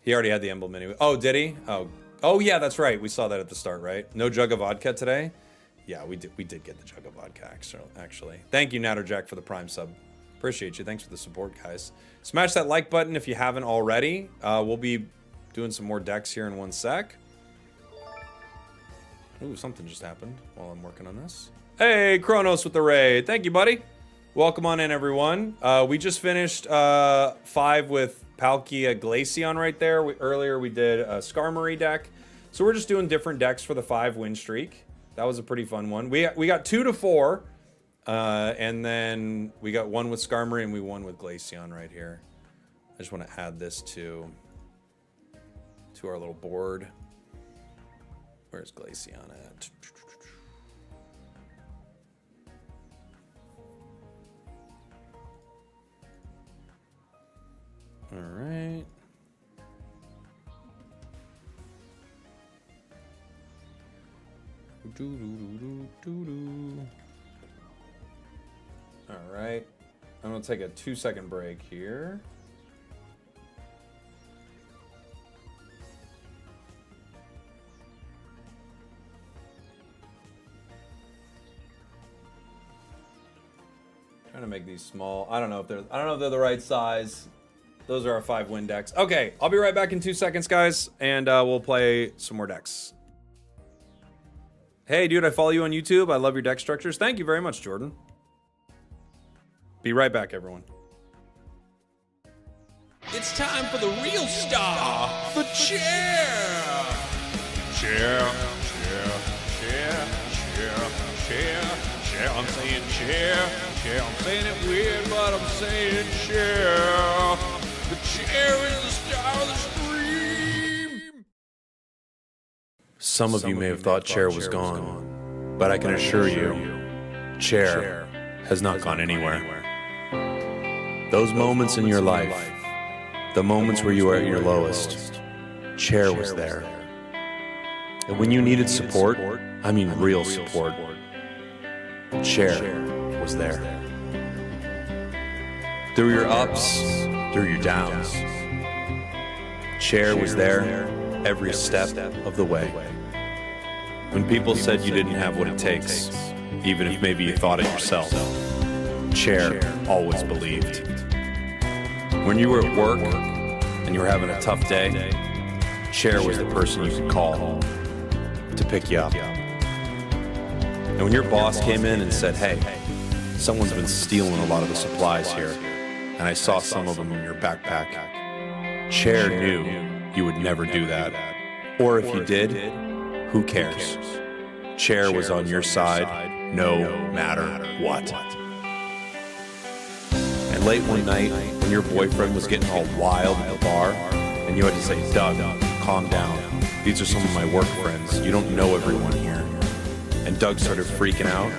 He already had the emblem anyway. Oh, did he? Oh yeah, that's right. We saw that at the start, right? No jug of vodka today? Yeah, we did get the jug of vodka, actually. Thank you, Natterjack, for the Prime sub. Appreciate you. Thanks for the support, guys. Smash that like button if you haven't already. We'll be doing some more decks here in 1 sec. Ooh, something just happened while I'm working on this. Hey, Kronos with the raid. Thank you, buddy. Welcome on in, everyone. We just finished 5 with Palkia Glaceon right there. Earlier we did a Skarmory deck. So we're just doing different decks for the 5-win streak. That was a pretty fun one. We got 2 to 4. And then we got 1 with Skarmory and we won with Glaceon right here. I just want to add this to our little board. Where's Glaceon at? All right. All right. I'm going to take a 2-second break here. Trying to make these small. I don't know if they're the right size. Those are our 5-win decks. Okay, I'll be right back in 2 seconds, guys, and we'll play some more decks. Hey, dude, I follow you on YouTube. I love your deck structures. Thank you very much, Jordan. Be right back, everyone. It's time for the real star, the chair. Chair. I'm saying chair. I'm saying it weird, but I'm saying chair. The chair is the star of the stream. Some of you may have thought chair was gone, but I can assure you, chair has not gone anywhere. Those moments in your life, the moments where you were at your lowest, chair was there. And when you needed support, I mean real support, chair was there. Through your ups, through your downs, chair was there every step of the way. When people said you didn't have what it takes, even if maybe you thought it yourself, chair always believed. When you were at work and you were having a tough day, chair was the person you could call to pick you up. And when your boss came in and said, hey, someone's been stealing a lot of the supplies here, and I saw some of them in your backpack, chair knew you would never do that. Or if you did, who cares? Chair was on your side no matter what. And late one night, when your boyfriend was getting all wild at the bar, and you had to say, Doug, calm down. These are some of my work friends. You don't know everyone here. And Doug started freaking out.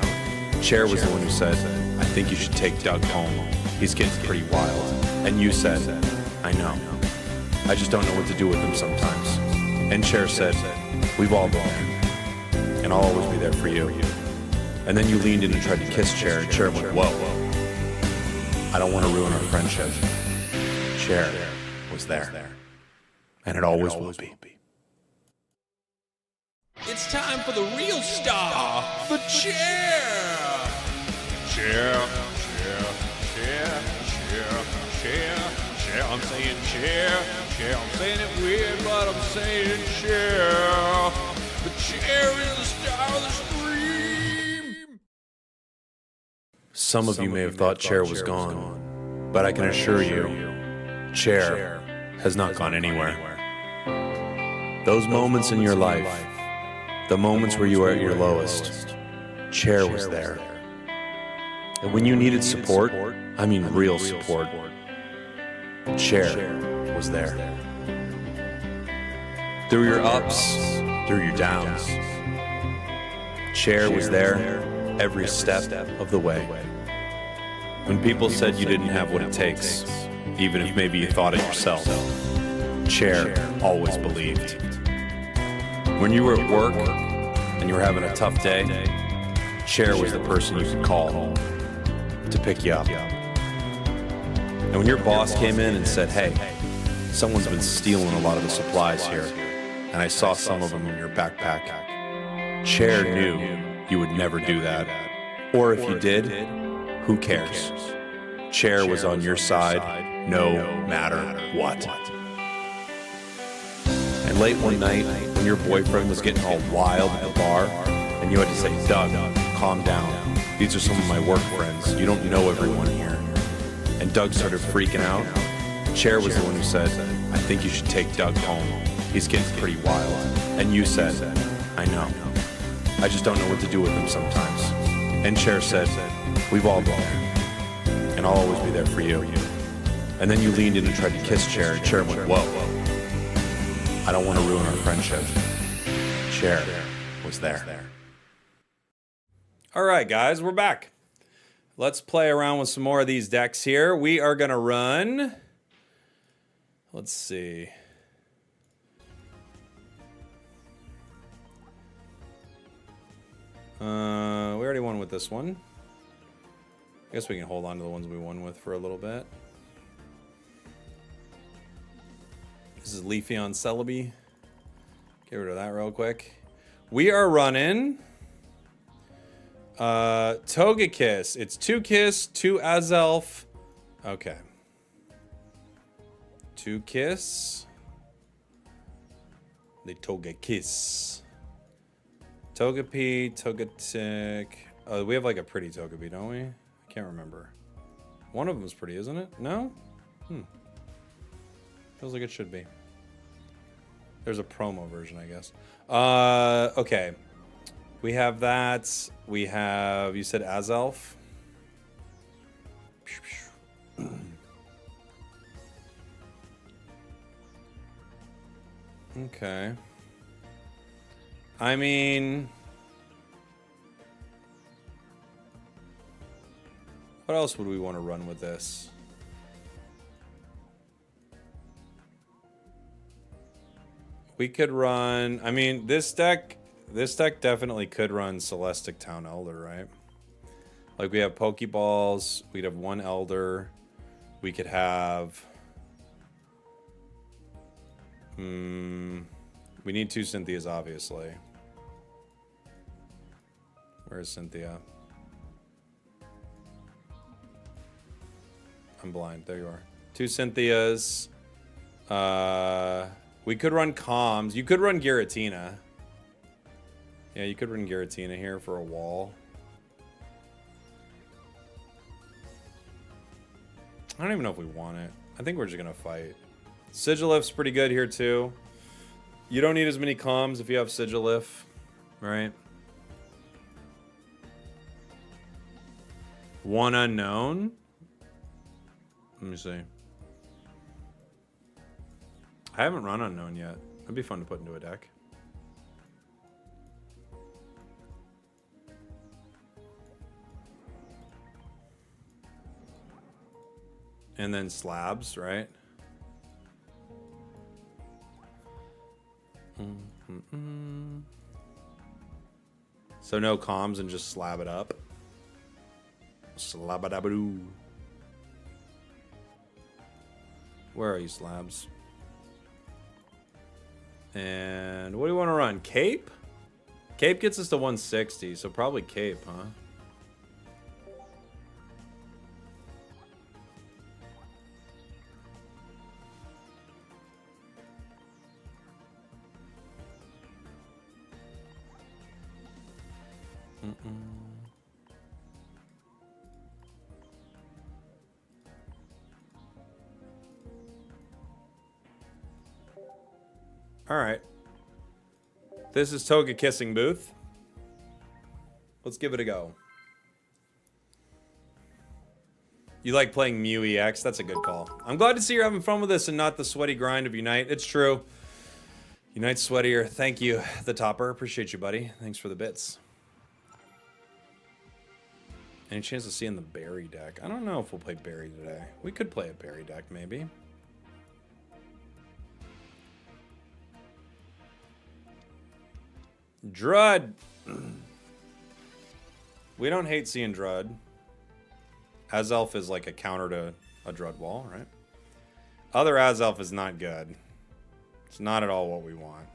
Chair was the one who said, I think you should take Doug home. He's getting pretty wild. And you said, I know. I just don't know what to do with him sometimes. And Chair said, we've all been there. And I'll always be there for you. And then you leaned in and tried to kiss Chair, and Chair went, whoa. I don't want to ruin our friendship. Chair was there. And it always will be. It's time for the real star, the chair. Chair. I'm saying chair. I'm saying it weird, but I'm saying chair. The chair is the star of the stream. Some of you may have thought chair was gone, but I can assure you, chair has not gone anywhere. Those moments in your life, the moments where you were at your lowest, chair was there. And when you needed support, I mean real support, chair was there. Through your ups, through your downs, chair was there every step of the way. When people said you didn't have what it takes, even if maybe you thought it yourself, chair always believed. When you were at work and you were having a tough day, chair was the person you could call to pick you up. And when your boss came in and said, hey, someone's been stealing a lot of the supplies here, and I saw some of them in your backpack, chair knew you would never do that. Or if you did, who cares? Chair was on your side no matter what. And late one night, when your boyfriend was getting all wild at the bar, and you had to say, Doug, calm down. These are some of my work friends. You don't know everyone here. And Doug started freaking out. Chair was the one who said, I think you should take Doug home. He's getting pretty wild. And you said, I know. I just don't know what to do with him sometimes. And Chair said, we've all been there. And I'll always be there for you. And then you leaned in and tried to kiss Chair, and Chair went, whoa. I don't want to ruin our friendship. Chair was there. All right, guys, we're back. Let's play around with some more of these decks here. We are going to run... Let's see. We already won with this one. I guess we can hold on to the ones we won with for a little bit. This is Leafeon Celebi. Get rid of that real quick. We are running Togekiss. It's 2 Kiss, 2 Azelf. Okay. 2 Kiss. The Togekiss. Togepi, Togetic. Oh, we have like a pretty Togepi, don't we? I can't remember. One of them is pretty, isn't it? No? Feels like it should be. There's a promo version, I guess. Okay. We have that. We have, you said Azelf. Okay. I mean... What else would we want to run with this? We could run... I mean, this deck definitely could run Celestic Town Elder, right? Like, we have Pokeballs. We'd have 1 Elder. We could have... we need 2 Cynthias, obviously. Where's Cynthia? I'm blind. There you are. 2 Cynthias. We could run Comms. You could run Giratina. Yeah, you could run Giratina here for a wall. I don't even know if we want it. I think we're just going to fight. Sigilift's pretty good here, too. You don't need as many comms if you have Sigilift, right? 1 unknown? Let me see. I haven't run unknown yet. That'd be fun to put into a deck. And then slabs, right? So no comms and just slab it up. Slabadabadoo. Where are you, slabs? And what do you want to run? Cape? Cape gets us to 160, so probably Cape, huh? All right. This is Togekissing booth. Let's give it a go. You like playing Mew EX? That's a good call. I'm glad to see you're having fun with this and not the sweaty grind of Unite. It's true. Unite's sweatier. Thank you, the topper. Appreciate you, buddy. Thanks for the bits. Any chance of seeing the berry deck? I don't know if we'll play berry today. We could play a berry deck, maybe. Drud. We don't hate seeing Drud. Azelf is like a counter to a Drud wall, right? Other Azelf is not good. It's not at all what we want.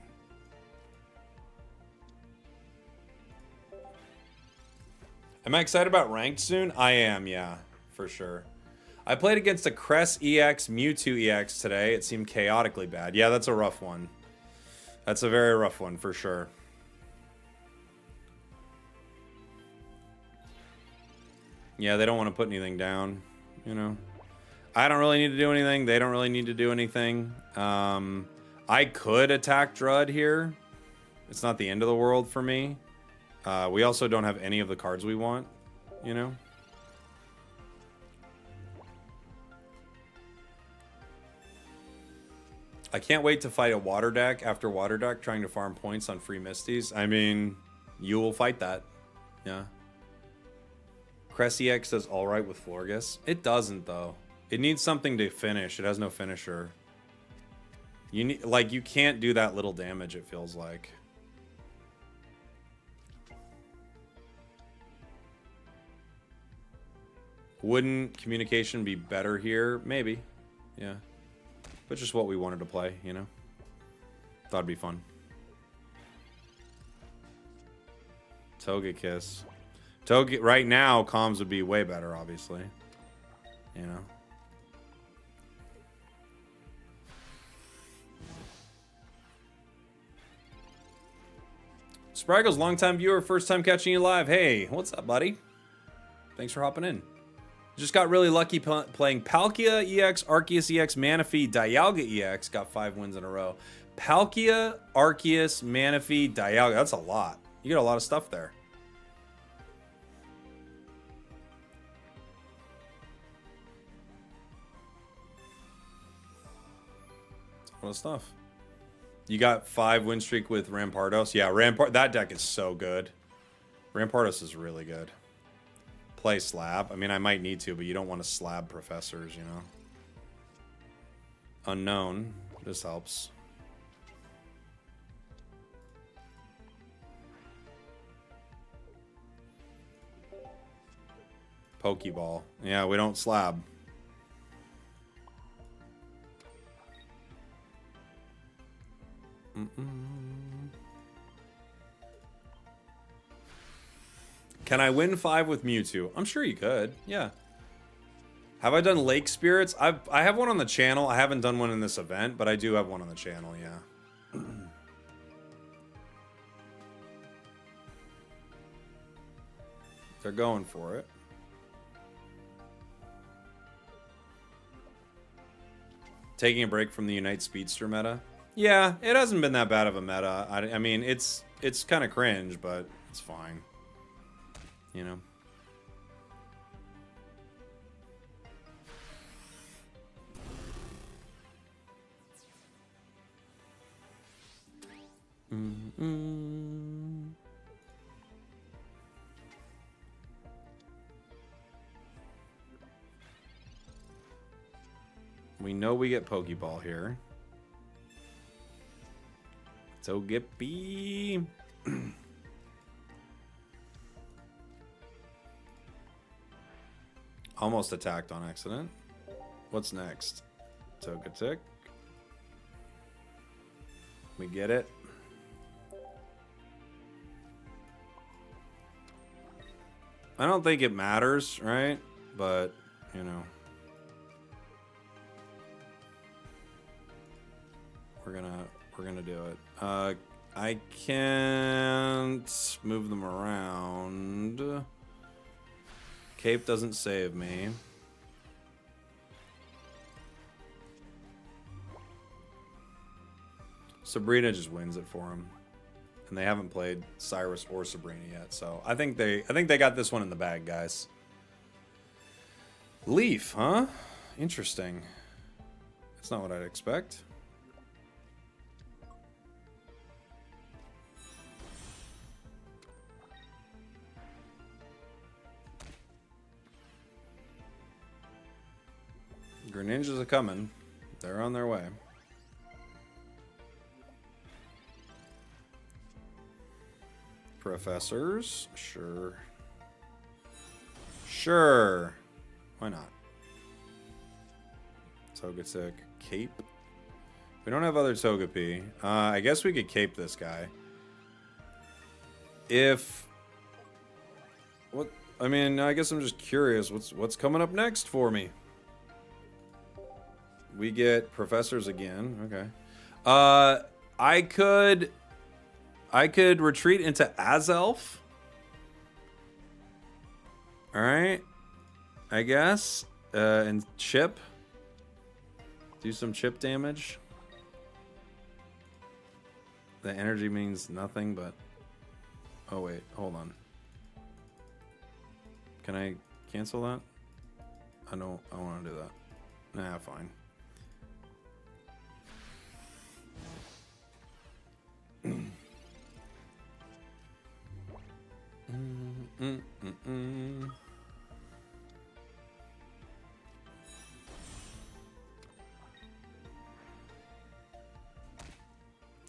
Am I excited about ranked soon? I am, yeah, for sure. I played against a Cress EX, Mewtwo EX today. It seemed chaotically bad. Yeah, that's a rough one. That's a very rough one, for sure. Yeah, they don't want to put anything down, you know. I don't really need to do anything. They don't really need to do anything. I could attack Drud here. It's not the end of the world for me. We also don't have any of the cards we want, you know? I can't wait to fight a water deck after water deck trying to farm points on free Misties. I mean, you will fight that. Yeah. Cress EX does alright with Florges. It doesn't, though. It needs something to finish. It has no finisher. You need, like, you can't do that little damage, it feels like. Wouldn't communication be better here? Maybe. Yeah. But just what we wanted to play, you know? Thought it'd be fun. Togekiss. Right now, comms would be way better, obviously. You know? Spragels, longtime viewer, first time catching you live. Hey, what's up, buddy? Thanks for hopping in. Just got really lucky playing Palkia EX, Arceus EX, Manaphy, Dialga EX. Got 5 wins in a row. Palkia, Arceus, Manaphy, Dialga. That's a lot. You get a lot of stuff there. That's a lot of stuff. You got 5 win streak with Rampardos. Yeah, that deck is so good. Rampardos is really good. Play slab. I mean, I might need to, but you don't want to slab professors, you know. Unknown. This helps. Pokeball. Yeah, we don't slab. Can I win 5 with Mewtwo? I'm sure you could. Yeah. Have I done Lake Spirits? I have one on the channel. I haven't done one in this event, but I do have one on the channel, yeah. They're going for it. Taking a break from the Unite Speedster meta. Yeah, it hasn't been that bad of a meta. I mean, it's kind of cringe, but it's fine. You know. We know we get Pokeball here. Togepi. Almost attacked on accident. What's next? Togetic. We get it. I don't think it matters, right? But, you know. We're gonna do it. I can't move them around. Cape doesn't save me. Sabrina just wins it for him. And they haven't played Cyrus or Sabrina yet, so I think they got this one in the bag, guys. Leaf, huh? Interesting. That's not what I'd expect. Greninjas are coming. They're on their way. Professors? Sure. Sure. Why not? Togetic. Cape? We don't have other Togepi. I guess we could cape this guy. If... What? I mean, I guess I'm just curious. What's coming up next for me? We get professors again. Okay. I could retreat into Azelf. All right. I guess. And chip. Do some chip damage. The energy means nothing, but... Oh, wait. Hold on. Can I cancel that? I don't want to do that. Nah, fine.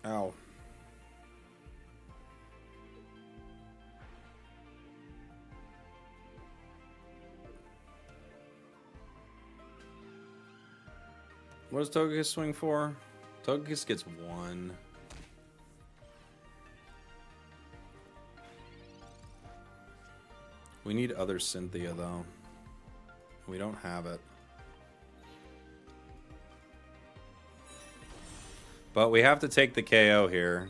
Ow. What does Togekiss swing for? Togekiss gets 1. We need other Cynthia, though. We don't have it. But we have to take the KO here.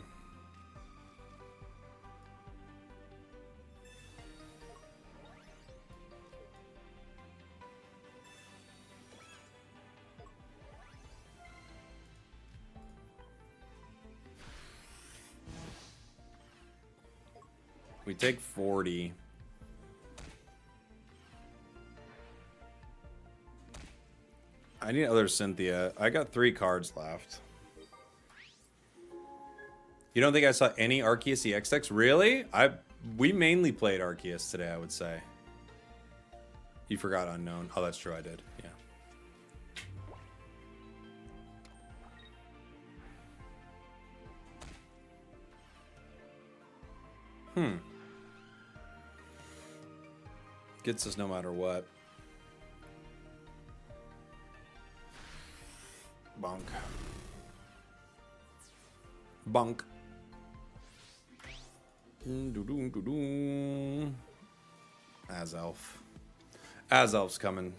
We take 40. I need other Cynthia. I got 3 cards left. You don't think I saw any Arceus EX decks? Really? We mainly played Arceus today, I would say. You forgot Unknown. Oh, that's true, I did. Yeah. Gets us no matter what. Bonk. Bonk. Azelf. Azelf's coming.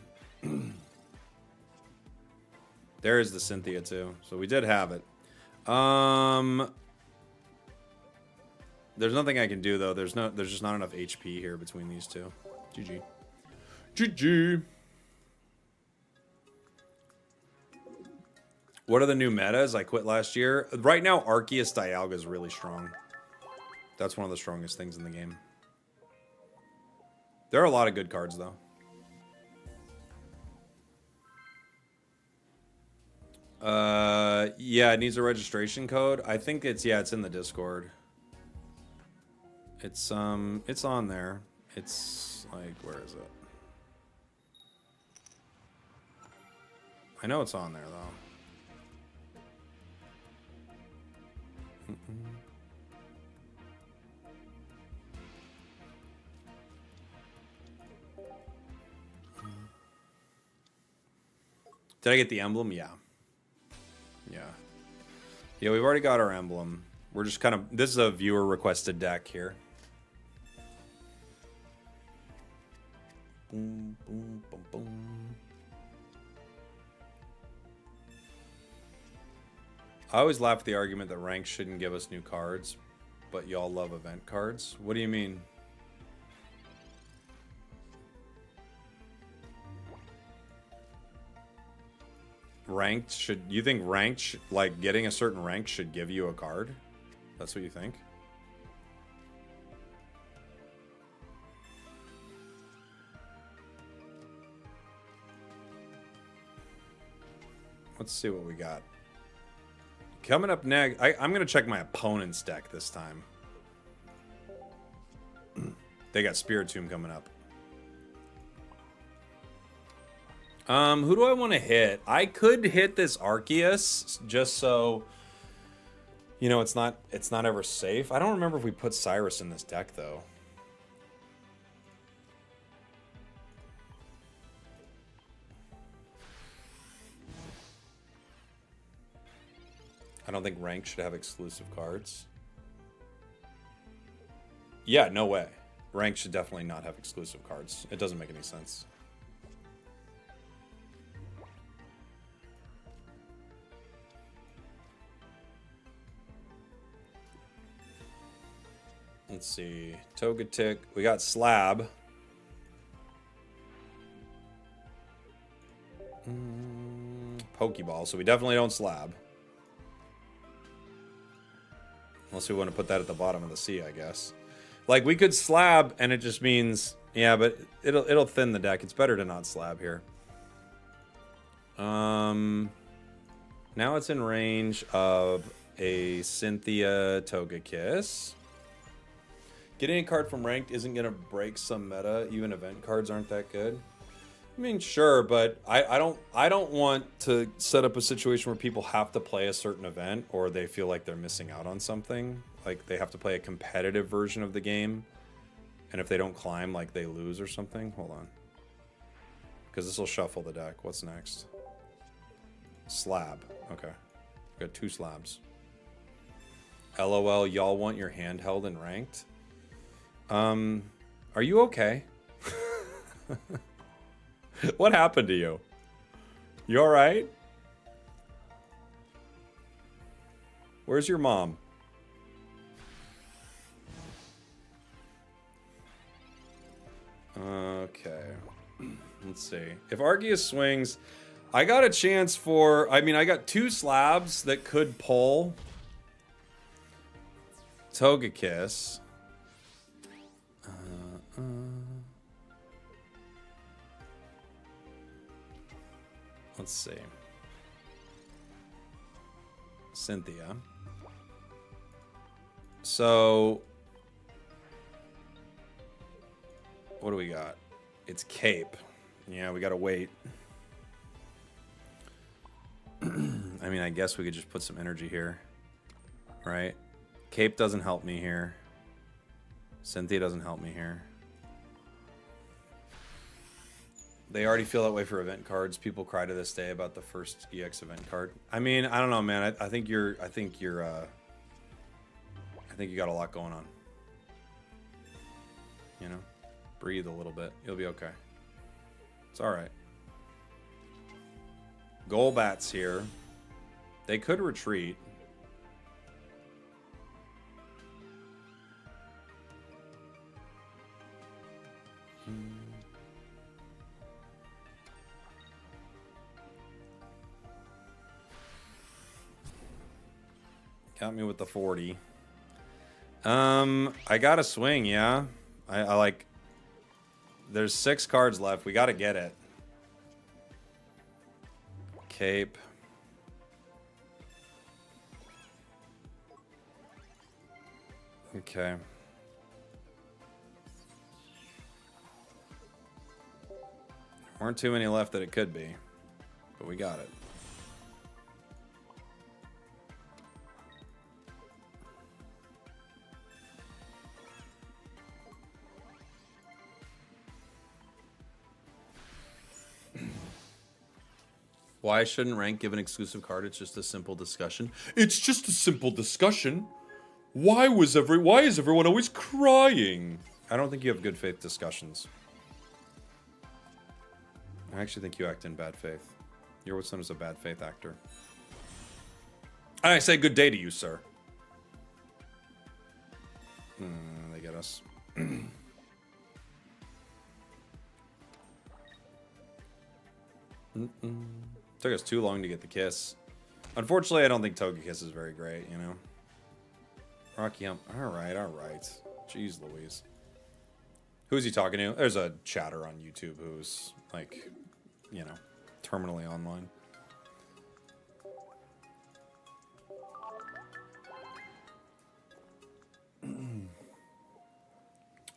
There is the Cynthia too. So we did have it. There's nothing I can do though. There's just not enough HP here between these two. GG. GG. What are the new metas? I quit last year. Right now, Arceus Dialga is really strong. That's one of the strongest things in the game. There are a lot of good cards, though. Yeah, it needs a registration code. I think it's in the Discord. It's on there. It's like, where is it? I know it's on there though. Did I get the emblem? Yeah. Yeah, we've already got our emblem. We're just kind of... This is a viewer requested deck here. Boom, boom, boom, boom. I always laugh at the argument that rank shouldn't give us new cards, but y'all love event cards. What do you mean? Ranked should... You think ranked, like getting a certain rank should give you a card? That's what you think? Let's see what we got. Coming up next, I'm going to check my opponent's deck this time. They got Spiritomb coming up. Who do I want to hit? I could hit this Arceus just so, you know, it's not ever safe. I don't remember if we put Cyrus in this deck though. I don't think rank should have exclusive cards. Yeah, no way. Rank should definitely not have exclusive cards. It doesn't make any sense. Let's see. Togekiss. We got Slab. Pokeball, so we definitely don't slab. Unless we want to put that at the bottom of the sea, I guess. Like, we could slab, and it just means... Yeah, but it'll thin the deck. It's better to not slab here. Now it's in range of a Cynthia Togekiss. Getting a card from ranked isn't going to break some meta. Even event cards aren't that good. I mean, sure, but I don't want to set up a situation where people have to play a certain event or they feel like they're missing out on something. Like they have to play a competitive version of the game. And if they don't climb, like they lose or something. Hold on. Because this will shuffle the deck. What's next? Slab. Okay. Got 2 slabs. LOL, y'all want your hand held and ranked? Are you okay? What happened to you? You alright? Where's your mom? Okay. Let's see. If Arceus swings, I got a chance for... I mean, I got 2 slabs that could pull Togekiss. Let's see. Cynthia. So... what do we got? It's Cape. Yeah, we gotta wait. I mean, I guess we could just put some energy here. Right? Cape doesn't help me here. Cynthia doesn't help me here. They already feel that way for event cards. People cry to this day about the first EX event card. I mean, I don't know, man. I think you got a lot going on. You know? Breathe a little bit. You'll be okay. It's alright. Golbat's here. They could retreat. Got me with the 40. I gotta swing, yeah. I like... There's 6 cards left. We gotta get it. Cape. Okay. There weren't too many left that it could be, but we got it. Why shouldn't rank give an exclusive card? It's just a simple discussion. It's just a simple discussion. Why is everyone always crying? I don't think you have good faith discussions. I actually think you act in bad faith. You're what's known as a bad faith actor. I say good day to you, sir. They get us. Took us too long to get the kiss. Unfortunately, I don't think Togekiss is very great, you know? Rocky Hump. Alright, alright. Jeez Louise. Who's he talking to? There's a chatter on YouTube who's, like, you know, terminally online.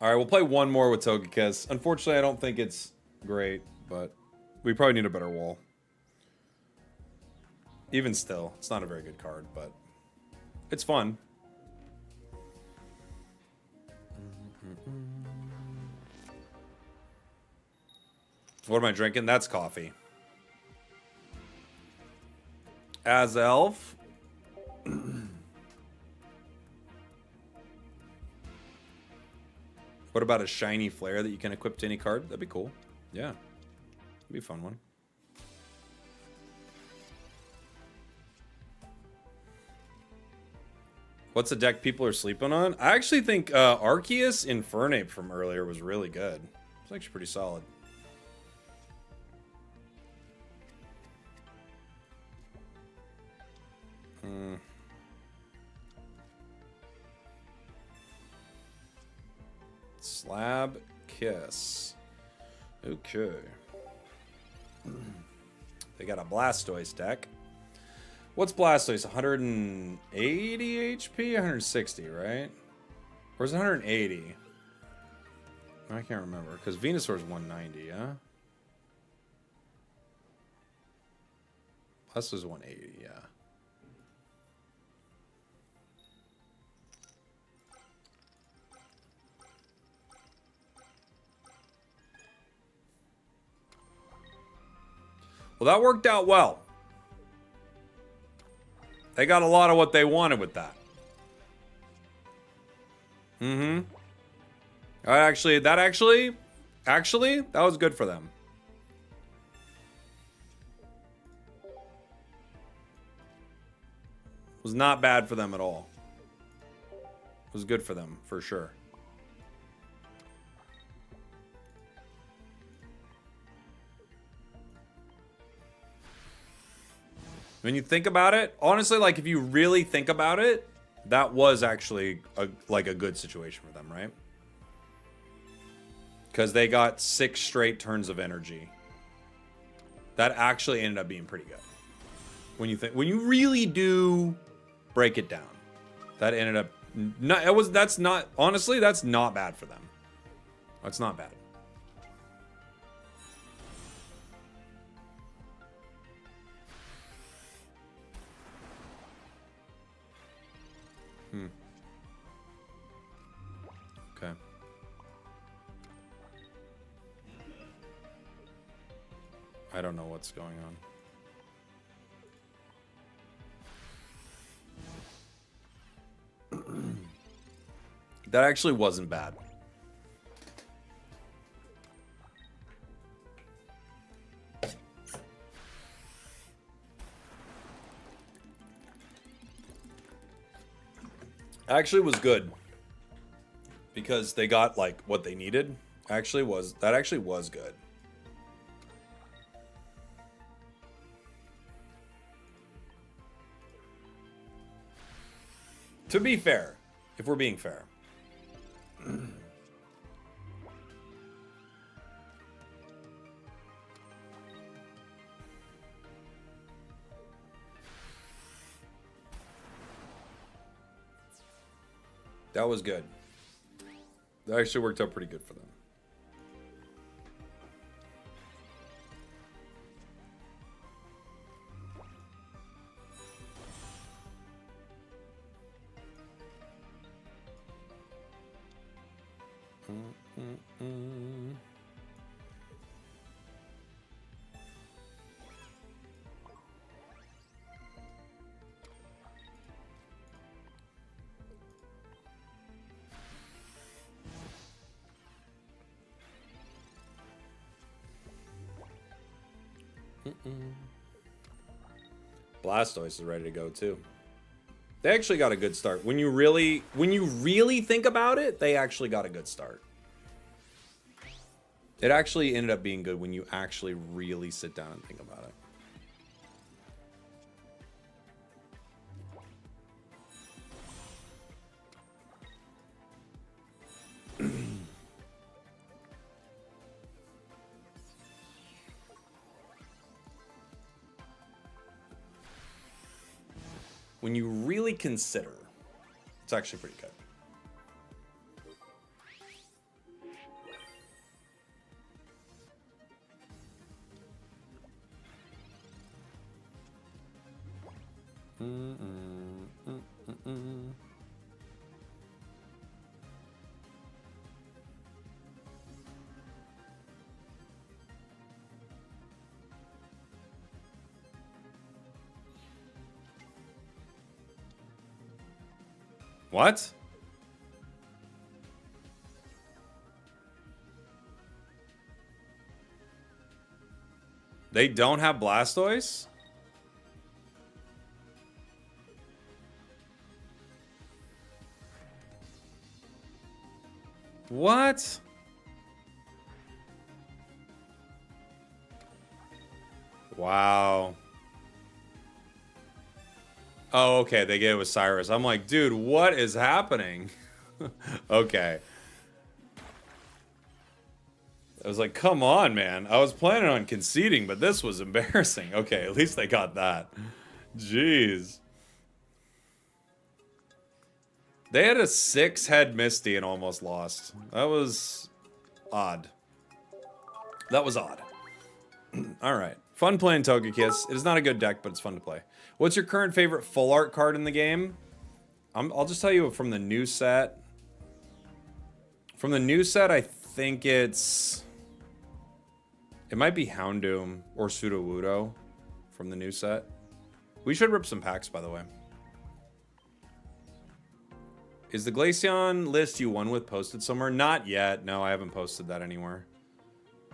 Alright, we'll play one more with Togekiss. Unfortunately, I don't think it's great, but we probably need a better wall. Even still, it's not a very good card, but it's fun. What am I drinking? That's coffee. As Elf. What about a shiny flare that you can equip to any card? That'd be cool. Yeah. That'd be a fun one. What's the deck people are sleeping on? I actually think Arceus Infernape from earlier was really good. It's actually pretty solid. Slab Kiss. Okay. They got a Blastoise deck. What's Blastoise? 180 HP? 160, right? Or is it 180? I can't remember. Because Venusaur's 190, yeah? Blastoise 180, yeah. Well, that worked out well. They got a lot of what they wanted with that. Mm-hmm. Actually, that was good for them. It was not bad for them at all. It was good for them, for sure. When you think about it, honestly, like, if you really think about it, that was actually a good situation for them, right? Because they got 6 straight turns of energy. That actually ended up being pretty good. When you really do break it down, that ended up that's not bad for them. That's not bad. Okay. I don't know what's going on. That actually wasn't bad. Actually was good. Because they got, like, what they needed. That actually was good. To be fair, if we're being fair. That was good. That actually worked out pretty good for them. Blastoise is ready to go too. They actually got a good start. When you really think about it, they actually got a good start. It actually ended up being good when you actually really sit down and think about it. When you really consider, it's actually pretty good. What? They don't have Blastoise? What? Wow. Oh, okay. They gave it with Cyrus. I'm like, dude, what is happening? Okay. I was like, come on, man. I was planning on conceding, but this was embarrassing. Okay, at least they got that. Jeez. They had a 6-head Misty and almost lost. That was odd. That was odd. Alright. Fun playing Togekiss. It is not a good deck, but it's fun to play. What's your current favorite full art card in the game? I'll just tell you from the new set. From the new set, I think it's... It might be Houndoom or Sudowoodo from the new set. We should rip some packs, by the way. Is the Glaceon list you won with posted somewhere? Not yet. No, I haven't posted that anywhere.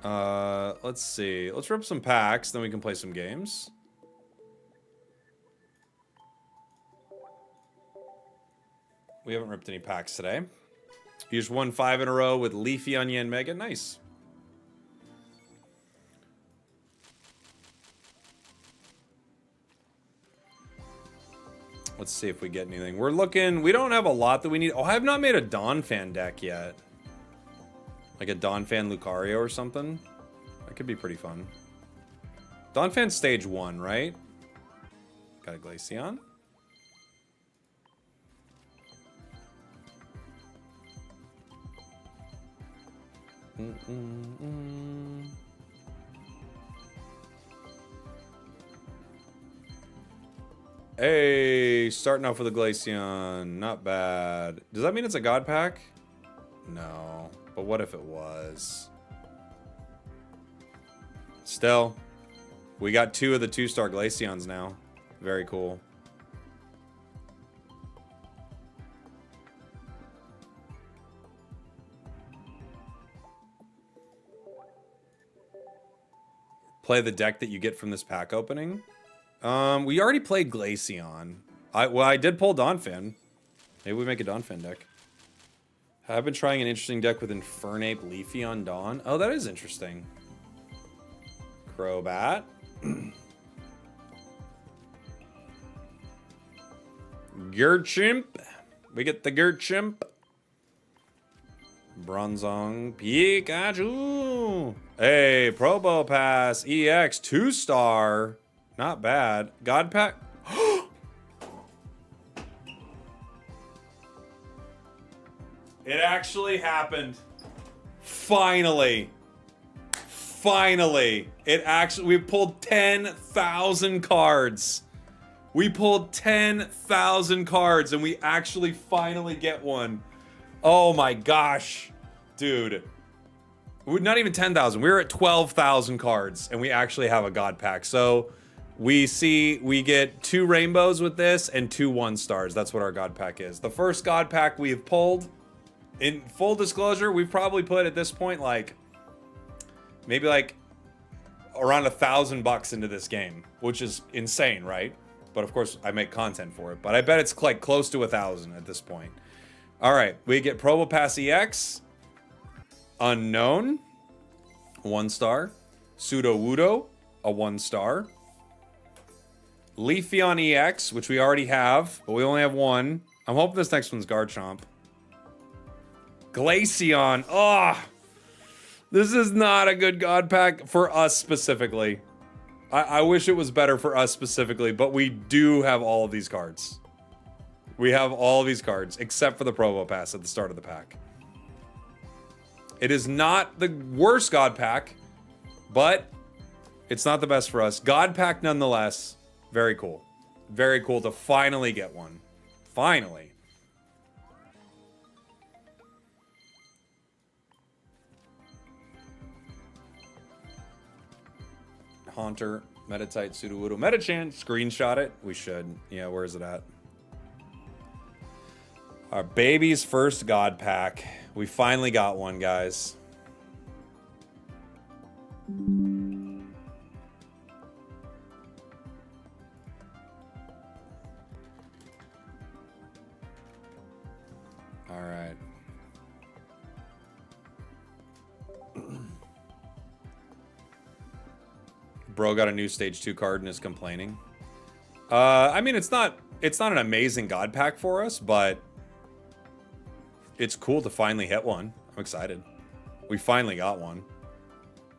Let's see. Let's rip some packs, then we can play some games. We haven't ripped any packs today. You just won 5 in a row with Leafy Onion Mega. Nice. Let's see if we get anything. We're looking... We don't have a lot that we need. Oh, I have not made a Donphan deck yet. Like a Donphan Lucario or something. That could be pretty fun. Donphan stage 1, right? Got a Glaceon. Hey, starting off with a Glaceon. Not bad. Does that mean it's a God Pack? No. But what if it was? Still, we got 2 of the 2-star Glaceons now. Very cool. Play the deck that you get from this pack opening. We already played Glaceon. I did pull Donphan. Maybe we make a Donphan deck. I've been trying an interesting deck with Infernape-Leafeon Dawn. Oh, that is interesting. Crobat. Gurchimp. We get the Gurchimp. Bronzong. Pikachu. Hey, Probopass EX 2-star. Not bad. God Pack. It actually happened. Finally. Finally. We pulled 10,000 cards. We pulled 10,000 cards and we actually finally get one. Oh my gosh. Dude. We're not even 10,000. We were at 12,000 cards and we actually have a God Pack. So we get 2 rainbows with this and 2 1-stars. That's what our God Pack is. The first God Pack we have pulled, in full disclosure, we've probably put at this point maybe around $1,000 into this game, which is insane, right? But of course I make content for it. But I bet it's like close to 1,000 at this point. All right, we get Probopass EX, Unknown, 1-star, Sudowoodo, a 1-star. Leafeon EX, which we already have, but we only have 1. I'm hoping this next one's Garchomp. Glaceon. Oh, this is not a good God Pack for us specifically. I wish it was better for us specifically, but we do have all of these cards. We have all of these cards, except for the Probopass at the start of the pack. It is not the worst God Pack, but it's not the best for us. God Pack nonetheless. Very cool. Very cool to finally get one. Finally. Haunter, Meditite, Sudowoodo, Metachan. Screenshot it. We should. Yeah, where is it at? Our baby's first God Pack. We finally got one, guys. All right. Bro got a new stage 2 card and is complaining. I mean, it's not it's not an amazing God pack for us, but it's cool to finally hit one. I'm excited. We finally got one.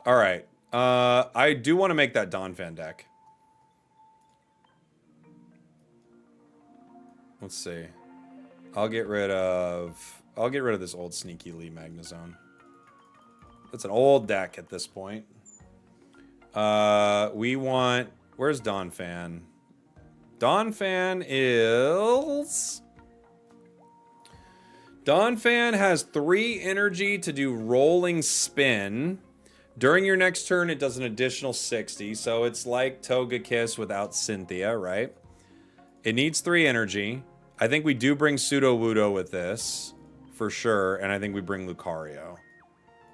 All right. I do want to make that Donphan deck. Let's see. I'll get rid of this old Sneaky Lee Magnezone. That's an old deck at this point. We want... Where's Donphan? Donphan is... Donphan has 3 energy to do Rolling Spin. During your next turn, it does an additional 60. So it's like Togekiss without Cynthia, right? It needs 3 energy. I think we do bring Sudowoodo with this, for sure. And I think we bring Lucario.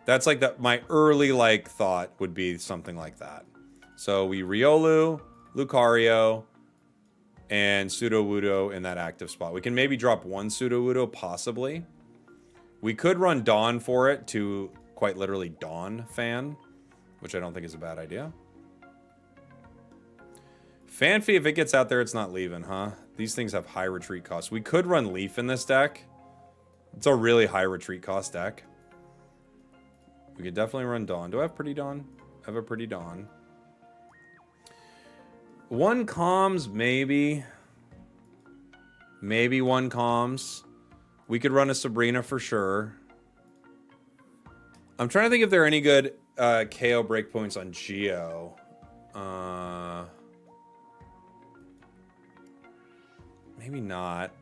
That's like that. My early thought would be something like that. So we Riolu, Lucario, and Sudowoodo in that active spot. We can maybe drop 1 Sudowoodo, possibly. We could run Dawn for it to quite literally Donphan, which I don't think is a bad idea. Fanfi, if it gets out there, it's not leaving, huh? These things have high retreat costs. We could run Leaf in this deck. It's a really high retreat cost deck. We could definitely run Dawn. Do I have Pretty Dawn? I have a Pretty Dawn. 1 comms, maybe. Maybe 1 comms. We could run a Sabrina for sure. I'm trying to think if there are any good KO breakpoints on Geo. Maybe not.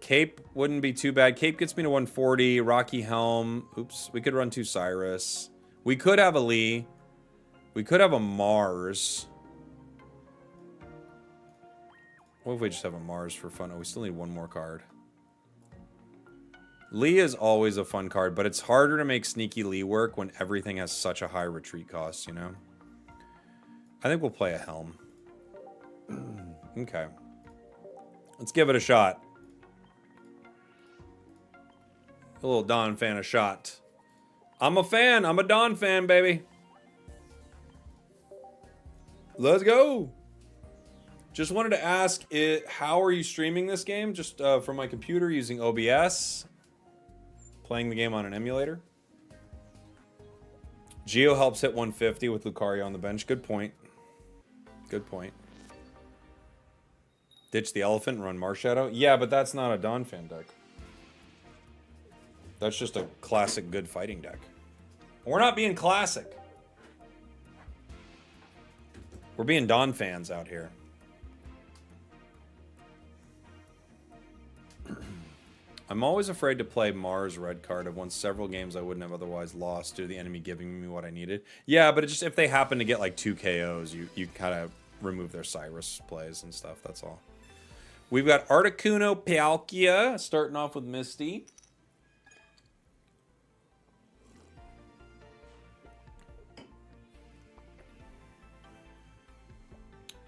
Cape wouldn't be too bad. Cape gets me to 140. Rocky Helm. Oops. We could run 2 Cyrus. We could have a Lee. We could have a Mars. What if we just have a Mars for fun? Oh, we still need 1 more card. Lee is always a fun card, but it's harder to make Sneaky Lee work when everything has such a high retreat cost, you know? I think we'll play a Helm. Okay. Let's give it a shot. A little Donphan a shot. I'm a fan. I'm a Donphan, baby. Let's go. Just wanted to ask, how are you streaming this game? Just from my computer using OBS. Playing the game on an emulator. Geo helps hit 150 with Lucario on the bench. Good point. Good point. Ditch the elephant and run Marshadow? Yeah, but that's not a Donphan deck. That's just a classic good fighting deck. We're not being classic. We're being Donphans out here. I'm always afraid to play Mars red card. I've won several games I wouldn't have otherwise lost due to the enemy giving me what I needed. Yeah, but it just if they happen to get like 2 KOs, you kind of remove their Cyrus plays and stuff. That's all. We've got Articuno Palkia starting off with Misty.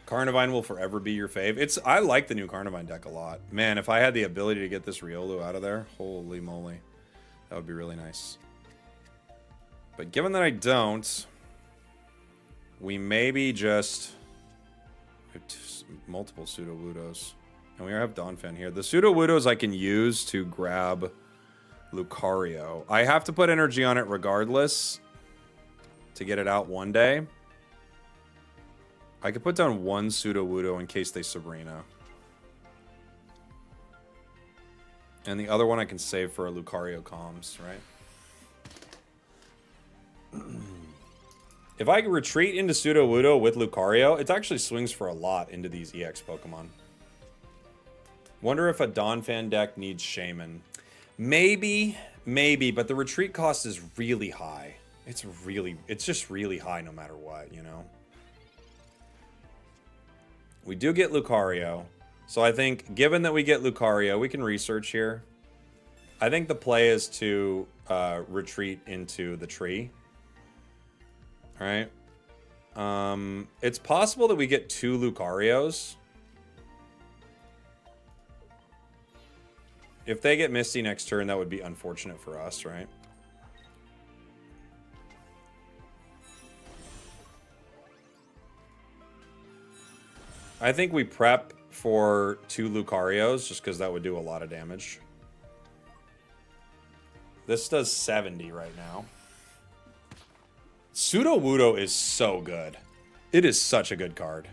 Carnivine will forever be your fave. I like the new Carnivine deck a lot. Man, if I had the ability to get this Riolu out of there, holy moly. That would be really nice. But given that I don't, we maybe just... multiple Sudowoodos. And we have Donphan here. The Sudowoodos I can use to grab Lucario. I have to put energy on it regardless to get it out one day. I could put down 1 Sudowoodo in case they Sabrina. And the other one I can save for a Lucario comms, right? If I can retreat into Sudowoodo with Lucario, it actually swings for a lot into these EX Pokemon. Wonder if a Donphan deck needs Shaman. Maybe, but the retreat cost is really high. It's just really high no matter what, you know? We do get Lucario. So I think, given that we get Lucario, we can research here. I think the play is to retreat into the tree. Alright. It's possible that we get 2 Lucarios. If they get Misty next turn, that would be unfortunate for us, right? I think we prep for 2 Lucarios, just because that would do a lot of damage. This does 70 right now. Sudowoodo is so good. It is such a good card.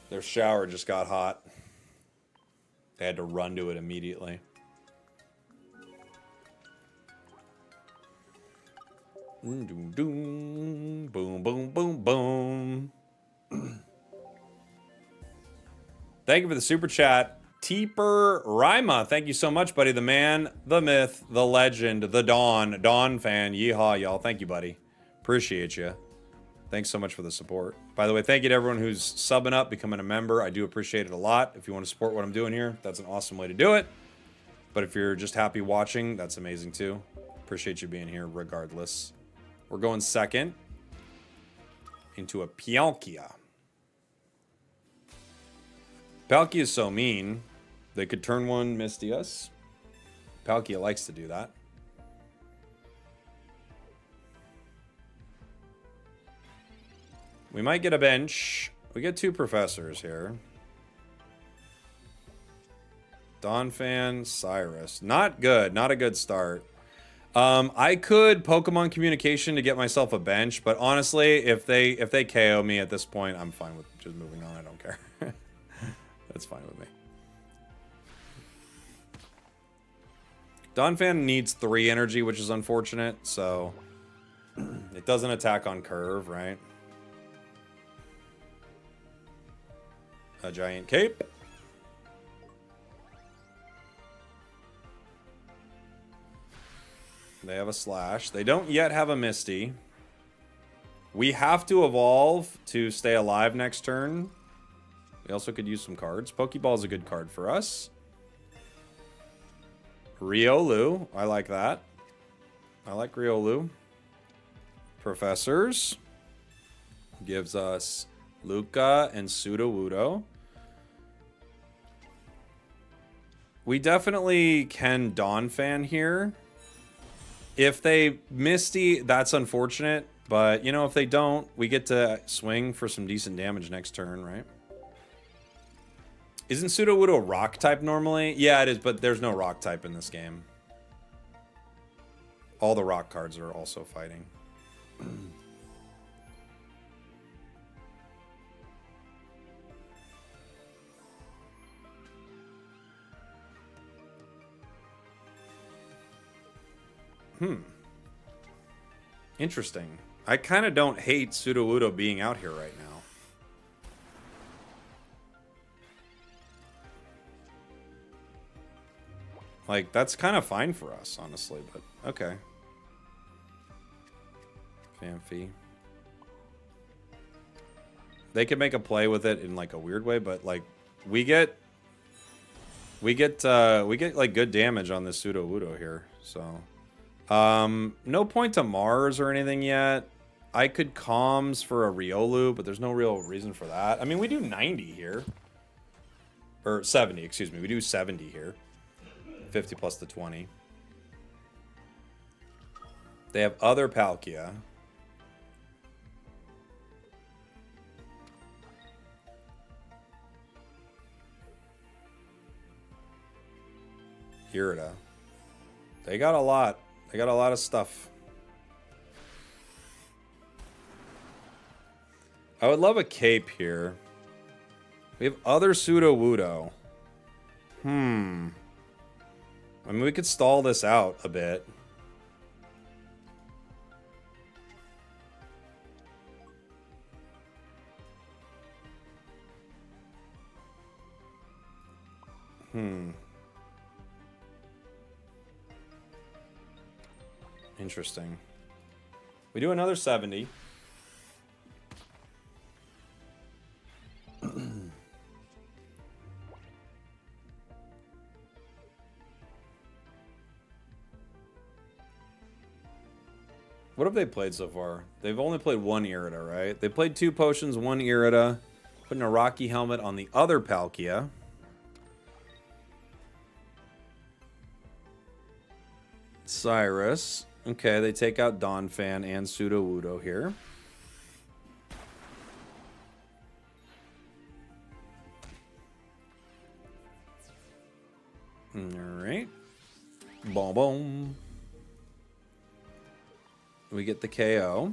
Their shower just got hot. They had to run to it immediately. Boom, boom, boom, boom, boom. Thank you for the super chat. Teeper Rima, thank you so much, buddy. The man, the myth, the legend, the Dawn fan. Yeehaw, y'all. Thank you, buddy. Appreciate you. Thanks so much for the support. By the way, thank you to everyone who's subbing up, becoming a member. I do appreciate it a lot. If you want to support what I'm doing here, that's an awesome way to do it. But if you're just happy watching, that's amazing too. Appreciate you being here regardless. We're going second into a Palkia. Palkia is so mean. They could turn one Misty us. Palkia likes to do that. We might get a bench. We get 2 professors here. Donphan, Cyrus. Not good. Not a good start. I could Pokemon Communication to get myself a bench, but honestly, if they KO me at this point, I'm fine with just moving on. I don't care. That's fine with me. Donphan needs 3 energy, which is unfortunate, so it doesn't attack on curve, right? A giant cape. They have a slash. They don't yet have a Misty. We have to evolve to stay alive next turn. We also could use some cards. Pokeball is a good card for us. Riolu. I like that. I like Riolu. Professors. Gives us Luca and Sudowoodo. We definitely can Donphan here. If they Misty, that's unfortunate. But, you know, if they don't, we get to swing for some decent damage next turn, right? Isn't Sudowoodo a rock type normally? Yeah, it is, but there's no rock type in this game. All the rock cards are also fighting. Interesting. I kind of don't hate Sudowoodo being out here right now. Like, that's kind of fine for us, honestly, but okay. Fanfi. They could make a play with it in, like, a weird way, but, like, we get like, good damage on this Sudowoodo here, so... no point to Mars or anything yet. I could comms for a Riolu, but there's no real reason for that. I mean, we do 90 here. Or 70, excuse me. We do 70 here. 50 plus the 20. They have other Palkia. Irida. They got a lot. They got a lot of stuff. I would love a cape here. We have other Sudowoodo. I mean, we could stall this out a bit. Interesting. We do another 70. What have they played so far? They've only played 1 Irida, right? They played 2 potions, 1 Irida. Putting a Rocky Helmet on the other Palkia. Cyrus. Okay, they take out Donphan and Sudowoodo here. Alright. Boom, boom. We get the KO.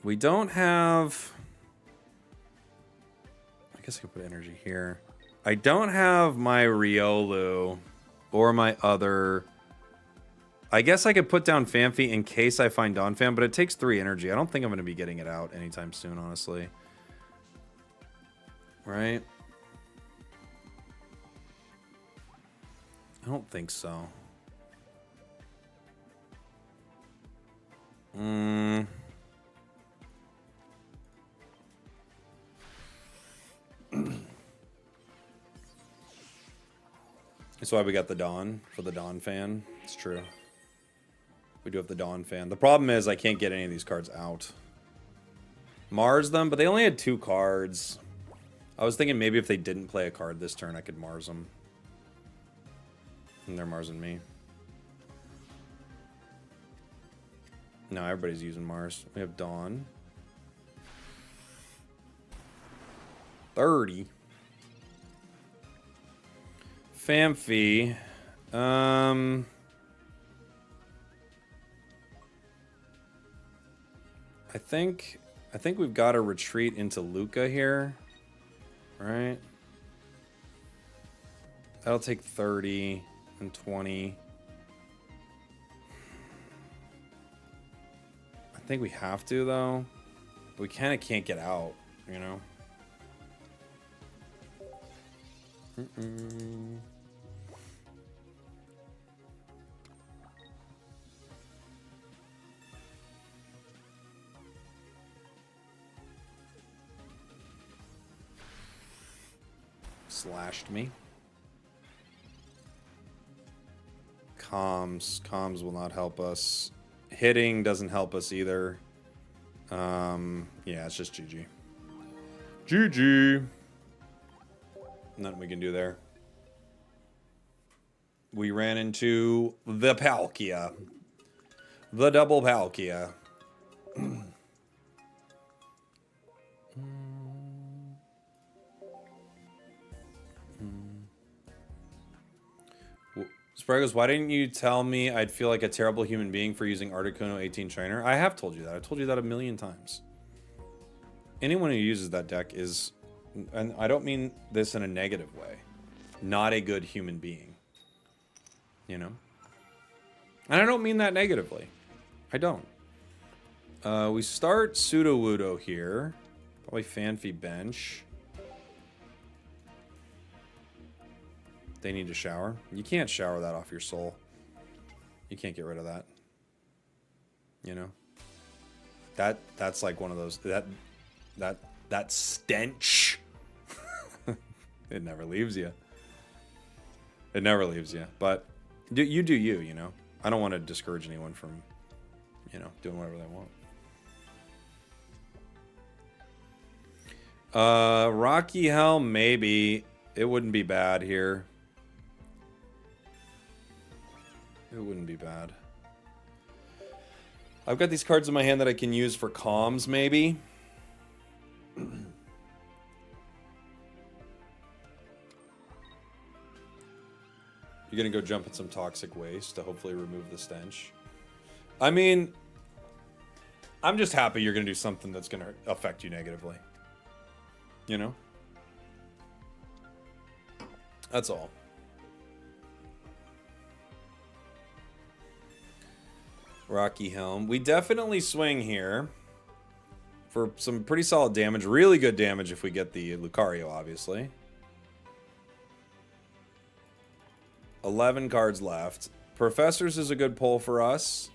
We don't have... I guess I could put energy here. I don't have my Riolu or my other... I guess I could put down Phanpy in case I find Donphan, but it takes 3 energy. I don't think I'm going to be getting it out anytime soon, honestly. Right? I don't think so. That's why we got the Dawn for the Donphan. It's true. We do have the Donphan. The problem is I can't get any of these cards out. Mars them, but they only had 2 cards. I was thinking maybe if they didn't play a card this turn, I could Mars them. And they're Marsing me. No, everybody's using Mars. We have Dawn. 30. Phanpy. I think we've got to retreat into Luca here. Right? That'll take 30 and 20. I think we have to, though. But we kind of can't get out, you know? Slashed me. Comms will not help us. Hitting doesn't help us either. Yeah, it's just GG. GG. Nothing we can do there. We ran into the Palkia. The double Palkia. Spragels, why didn't you tell me I'd feel like a terrible human being for using Articuno 18 Trainer? I have told you that. I've told you that a million times. Anyone who uses that deck is, and I don't mean this in a negative way, not a good human being. You know? And I don't mean that negatively. I don't. We start Sudowoodo here. Probably Phanpy bench. They need to shower. You can't shower that off your soul. You can't get rid of that. You know? That's like one of those that stench. It never leaves you. It never leaves you. But you do you, you know? I don't want to discourage anyone from, you know, doing whatever they want. Rocky Helm, maybe. It wouldn't be bad here. It wouldn't be bad. I've got these cards in my hand that I can use for comms, maybe. You're gonna go jump in some toxic waste to hopefully remove the stench. I mean, I'm just happy you're gonna do something that's gonna affect you negatively. You know? That's all. Rocky Helm. We definitely swing here for some pretty solid damage. Really good damage if we get the Lucario, obviously. 11 cards left. Professors is a good pull for us.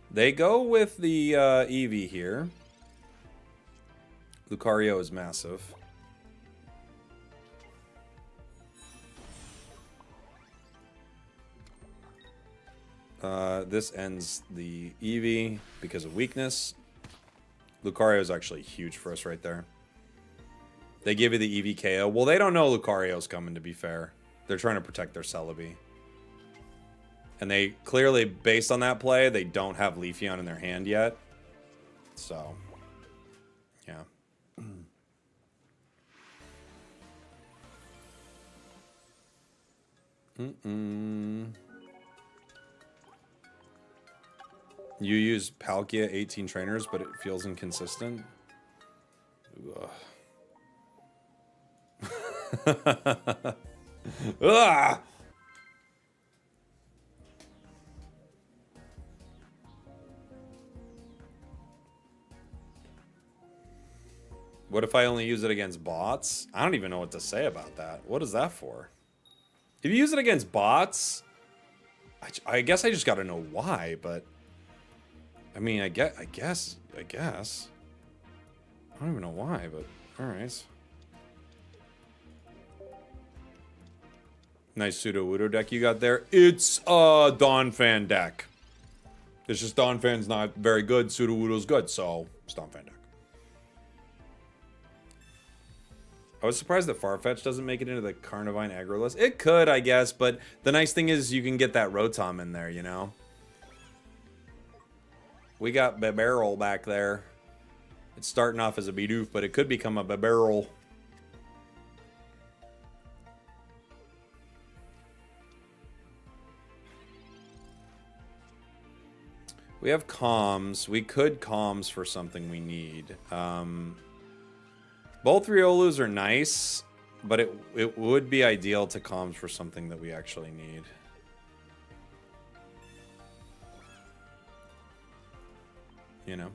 They go with the Eevee here. Lucario is massive. This ends the Eevee because of weakness. Lucario is actually huge for us right there. They give you the Eevee KO. Well, they don't know Lucario's coming, to be fair. They're trying to protect their Celebi. And they clearly, based on that play, they don't have Leafeon in their hand yet. So, yeah. You use Palkia 18 trainers, but it feels inconsistent. Ugh. What if I only use it against bots? I don't even know what to say about that. What is that for? If you use it against bots, I guess I just gotta know why, but... I mean, I guess. I don't even know why, but... Alright. Nice Sudowoodo deck you got there. It's a Donphan deck. It's just Donphan's not very good, Sudowoodo's good, so it's Donphan deck. I was surprised that Farfetch doesn't make it into the Carnivine aggro list. It could, I guess, but the nice thing is you can get that Rotom in there, you know? We got Bibarel back there. It's starting off as a Bidoof, but it could become a Bibarel. We have comms. We could comms for something we need. Both Riolus are nice, but it would be ideal to comms for something that we actually need. You know?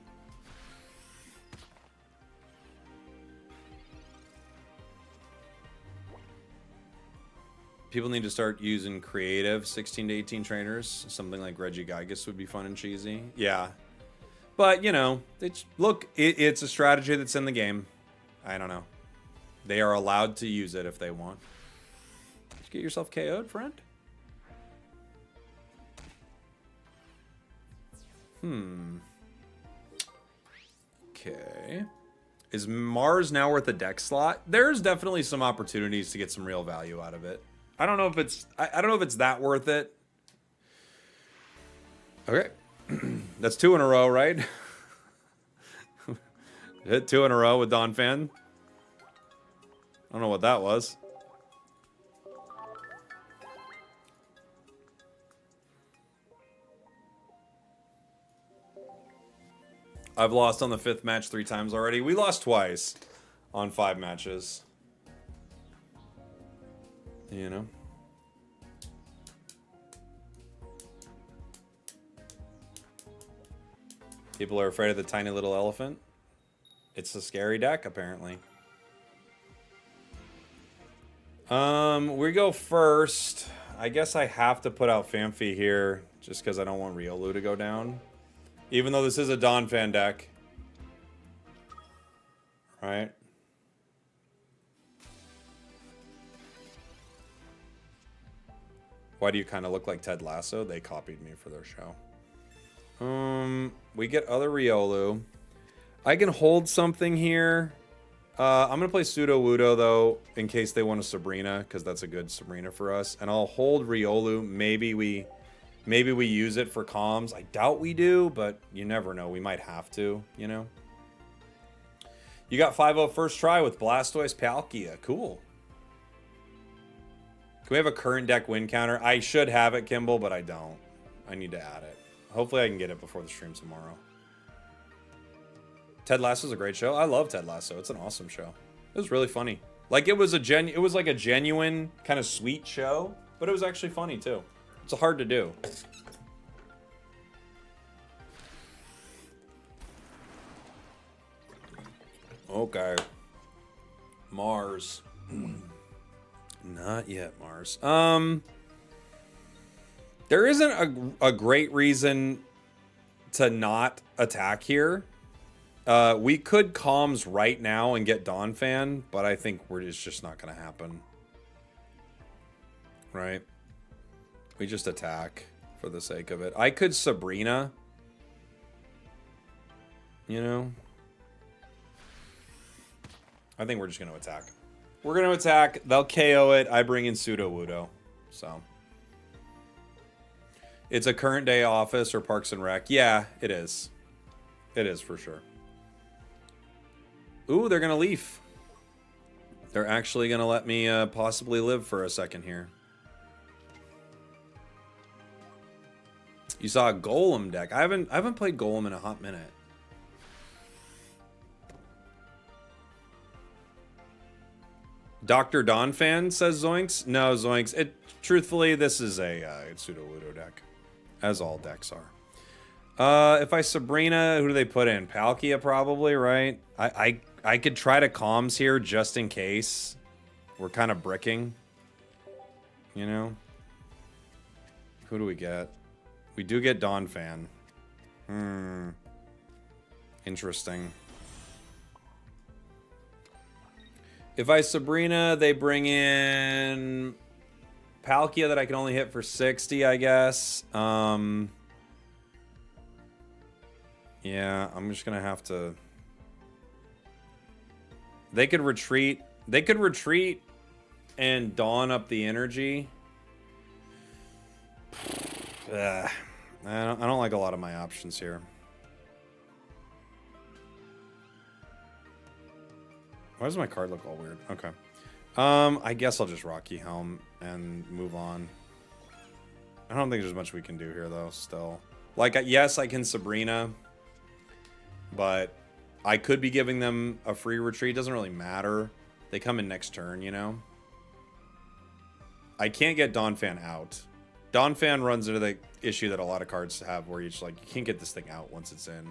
People need to start using creative 16 to 18 trainers. Something like Regigigas would be fun and cheesy. Yeah. But, you know, look, it's a strategy that's in the game. I don't know. They are allowed to use it if they want. Did you get yourself KO'd, friend? Okay. Is Mars now worth a deck slot? There's definitely some opportunities to get some real value out of it. I don't know if it's I don't know if it's that worth it. Okay. That's 2 in a row, right? Hit 2 in a row with Donphan. I don't know what that was. I've lost on the 5th match 3 times already. We lost twice on 5 matches. You know? People are afraid of the tiny little elephant. It's a scary deck, apparently. We go first. I guess I have to put out Phanpy here, just because I don't want Riolu to go down. Even though this is a Donphan deck. Right? Why do you kind of look like Ted Lasso? They copied me for their show. We get other Riolu. I can hold something here. I'm going to play Sudowoodo, though, in case they want a Sabrina, because that's a good Sabrina for us. And I'll hold Riolu. Maybe we use it for comms. I doubt we do, but you never know. We might have to, you know? You got 5-0 first try with Blastoise Palkia. Cool. Can we have a current deck win counter? I should have it, Kimball, but I don't. I need to add it. Hopefully I can get it before the stream tomorrow. Ted Lasso's a great show. I love Ted Lasso. It's an awesome show. It was really funny. Like it was like a genuine kind of sweet show, but it was actually funny too. It's hard to do. Okay. Mars. Not yet, Mars. There isn't a great reason to not attack here. We could comms right now and get Donphan, but I think it's just not going to happen. Right? We just attack for the sake of it. I could Sabrina. You know? I think we're just going to attack. We're going to attack. They'll KO it. I bring in Sudowoodo. So. It's a current day office or Parks and Rec. Yeah, it is. It is for sure. Ooh, they're going to leaf. They're actually going to let me possibly live for a second here. You saw a Golem deck. I haven't played Golem in a hot minute. Dr. Don fan says Zoinks. No, Zoinks. Truthfully, this is a Sudowoodo deck, as all decks are. If I Sabrina, who do they put in? Palkia probably, right? I could try to comms here just in case. We're kind of bricking. You know? Who do we get? We do get Dawn Fan. Interesting. If I Sabrina, they bring in Palkia that I can only hit for 60, I guess. Yeah, I'm just gonna have to... They could retreat. They could retreat and Dawn up the energy. I don't like a lot of my options here. Why does my card look all weird? Okay. I guess I'll just Rocky Helm and move on. I don't think there's much we can do here, though, still. Like, yes, I can Sabrina, but I could be giving them a free retreat. Doesn't really matter. They come in next turn, you know? I can't get Donphan out. Donphan runs into the issue that a lot of cards have where you just, like, you can't get this thing out once it's in.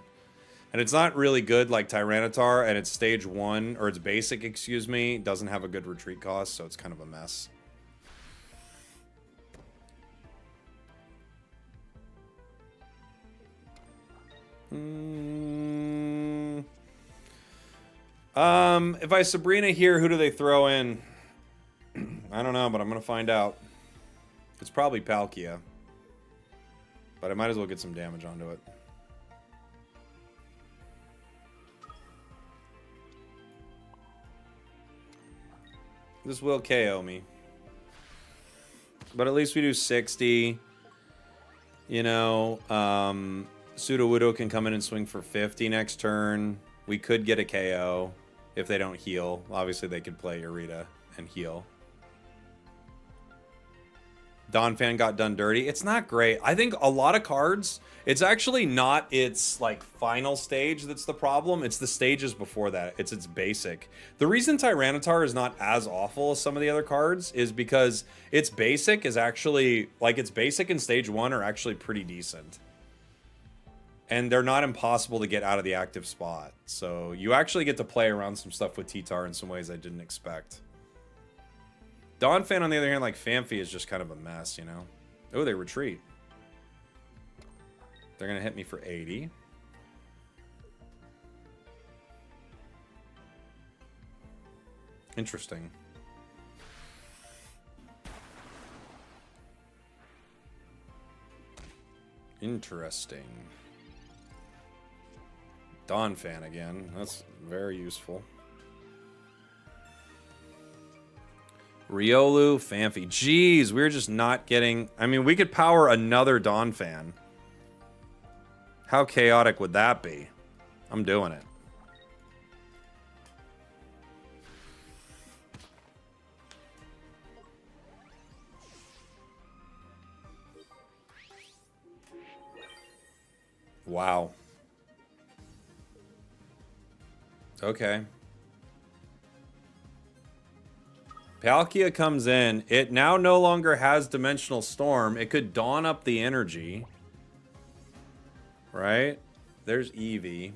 And it's not really good like Tyranitar, and it's stage 1, or it's basic, excuse me, doesn't have a good retreat cost, so it's kind of a mess. If I Sabrina here, who do they throw in? I don't know, but I'm going to find out. It's probably Palkia. But I might as well get some damage onto it. This will KO me. But at least we do 60. You know, Sudowoodo can come in and swing for 50 next turn. We could get a KO if they don't heal. Obviously, they could play Irida and heal. Donphan got done dirty. It's not great. I think a lot of cards, it's actually not its like final stage that's the problem. It's the stages before that. It's its basic. The reason Tyranitar is not as awful as some of the other cards is because its basic is actually, like its basic in stage 1 are actually pretty decent. And they're not impossible to get out of the active spot. So you actually get to play around some stuff with T-Tar in some ways I didn't expect. Donphan, on the other hand, like Phanpy, is just kind of a mess, you know? Oh, they retreat. They're going to hit me for 80. Interesting. Interesting. Donphan again. That's very useful. Riolu, Phanpy. Jeez, we're just not getting... I mean, we could power another Donphan. How chaotic would that be? I'm doing it. Wow. Okay. Palkia comes in. It now no longer has Dimensional Storm. It could Dawn up the energy. Right? There's Eevee.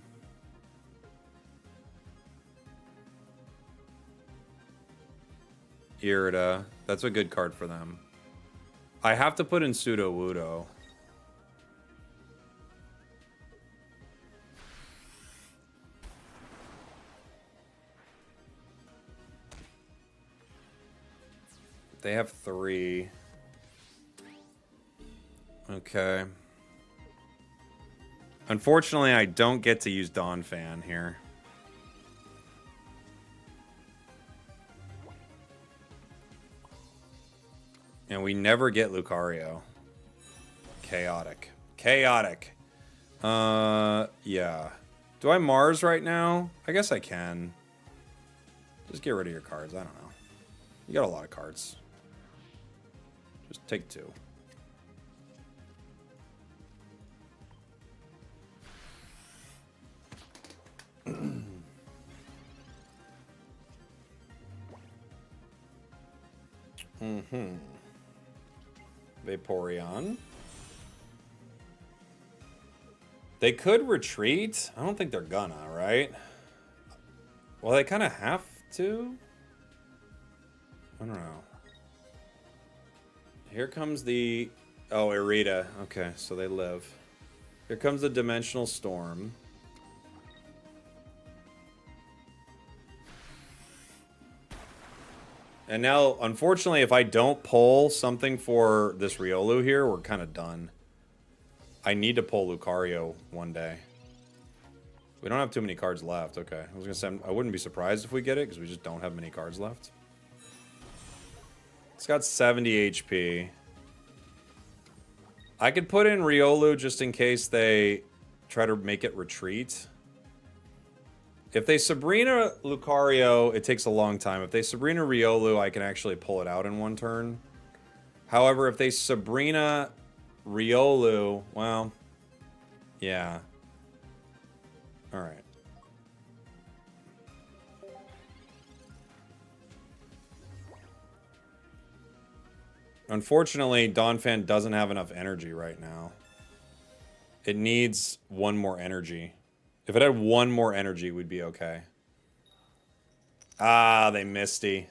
Irida. That's a good card for them. I have to put in Sudowoodo. They have 3. Okay. Unfortunately, I don't get to use Donphan here. And we never get Lucario. Chaotic. Chaotic. Yeah. Do I Mars right now? I guess I can. Just get rid of your cards. I don't know. You got a lot of cards. Just take 2. Vaporeon. They could retreat. I don't think they're gonna, right? Well, they kind of have to. I don't know. Here comes the... Oh, Irida. Okay, so they live. Here comes the Dimensional Storm. And now, unfortunately, if I don't pull something for this Riolu here, we're kind of done. I need to pull Lucario one day. We don't have too many cards left. Okay. I was going to say, I wouldn't be surprised if we get it, because we just don't have many cards left. It's got 70 HP. I could put in Riolu just in case they try to make it retreat. If they Sabrina Lucario, it takes a long time. If they Sabrina Riolu, I can actually pull it out in one turn. However, if they Sabrina Riolu, well, yeah. All right. Unfortunately, Donphan doesn't have enough energy right now. It needs one more energy. If it had one more energy, we'd be okay. Ah, they Misty.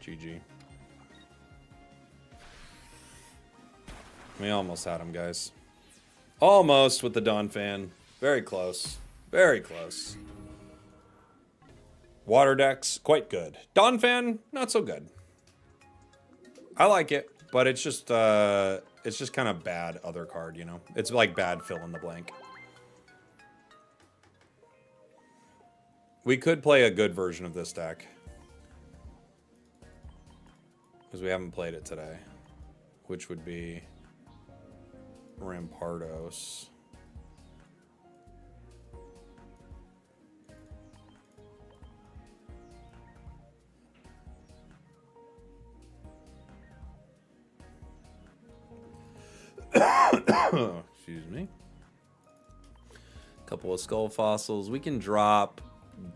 GG. We almost had him, guys. Almost with the Donphan. Very close. Very close. Water decks, quite good. Donphan, not so good. I like it, but it's just kind of bad other card, you know? It's like bad fill in the blank. We could play a good version of this deck. Because we haven't played it today. Which would be Rampardos. Excuse me. Couple of skull fossils. We can drop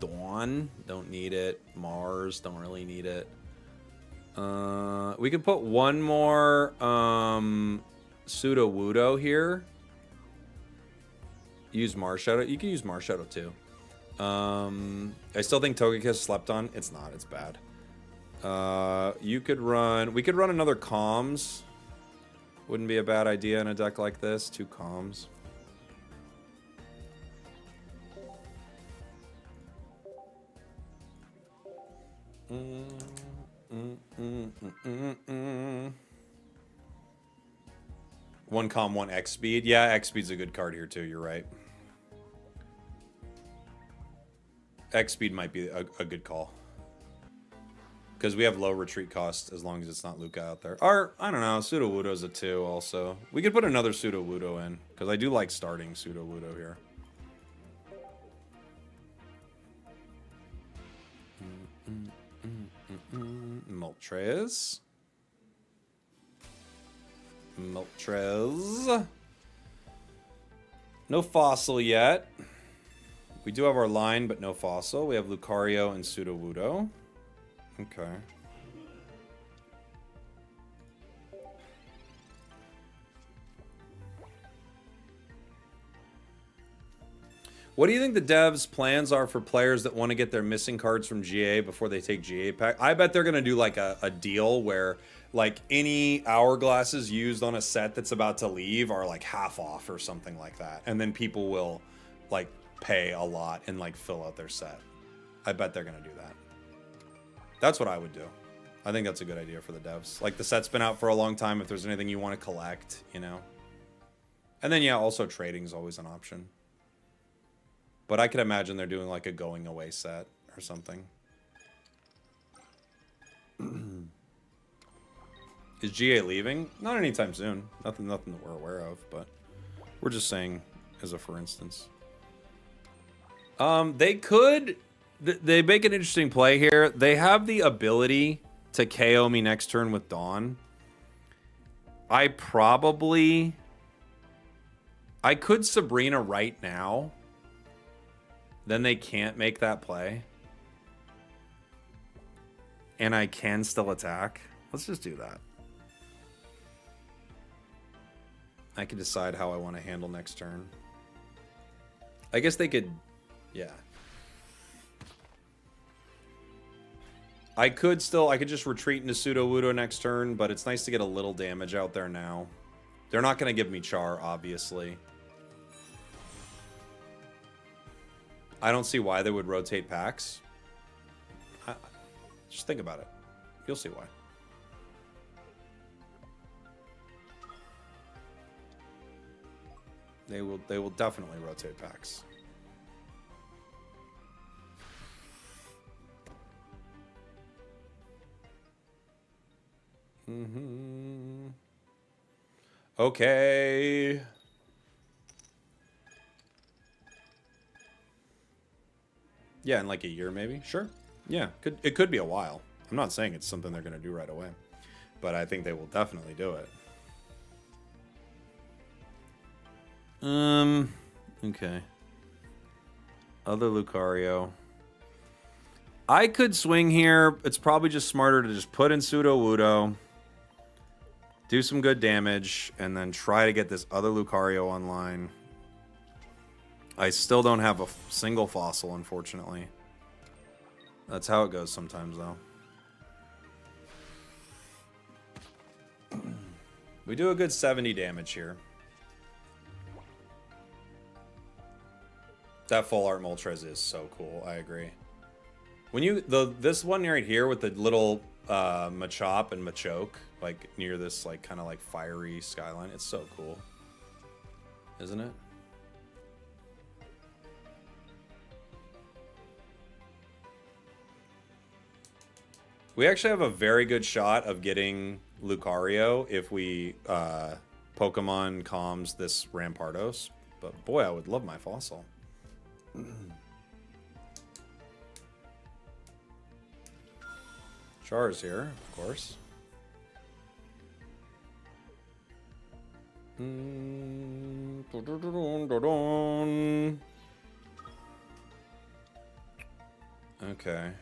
Dawn. Don't need it. Mars. Don't really need it. We could put one more Sudowoodo here. Use Marshadow. You can use Marshadow too. I still think Togekiss slept on. It's not. It's bad. You could run... We could run another Comms. Wouldn't be a bad idea in a deck like this. 2 Comms. One Comm, 1 X speed. Yeah, X speed's a good card here too. You're right. X speed might be a good call. Because we have low retreat cost as long as it's not Luca out there. Or, I don't know, Sudowoodo's a 2 also. We could put another Sudowoodo in. Because I do like starting Sudowoodo here. Moltres. Moltres. No fossil yet. We do have our line, but no fossil. We have Lucario and Sudowoodo. Okay. What do you think the devs' plans are for players that want to get their missing cards from GA before they take GA pack? I bet they're going to do like a deal where like any hourglasses used on a set that's about to leave are like half off or something like that. And then people will like pay a lot and like fill out their set. I bet they're going to do that. That's what I would do. I think that's a good idea for the devs. Like, the set's been out for a long time. If there's anything you want to collect, you know. And then, yeah, also trading is always an option. But I could imagine they're doing, like, a going away set or something. Is GA leaving? Not anytime soon. Nothing that we're aware of, but we're just saying as a for instance. They could... They make an interesting play here. They have the ability to KO me next turn with Dawn. I could Sabrina right now. Then they can't make that play. And I can still attack. Let's just do that. I can decide how I want to handle next turn. I guess they could... Yeah. I could just retreat into Pseudo-Wudo next turn, but it's nice to get a little damage out there now. They're not going to give me Char, obviously. I don't see why they would rotate packs. Just think about it. You'll see why. They will definitely rotate packs. Okay. Yeah, in like a year maybe. Sure. Yeah, it could be a while. I'm not saying it's something they're going to do right away, but I think they will definitely do it. Okay. Other Lucario. I could swing here. It's probably just smarter to just put in Pseudo-Wudo, do some good damage, and then try to get this other Lucario online. I still don't have a single fossil, unfortunately. That's how it goes sometimes, though. We do a good 70 damage here. That full art Moltres is so cool. I agree. When this one right here with the little Machop and Machoke, like near this like kind of like fiery skyline, it's so cool, isn't it? We actually have a very good shot of getting Lucario if we Pokemon comms this Rampardos. But boy, I would love my fossil. Char's here, of course. Okay.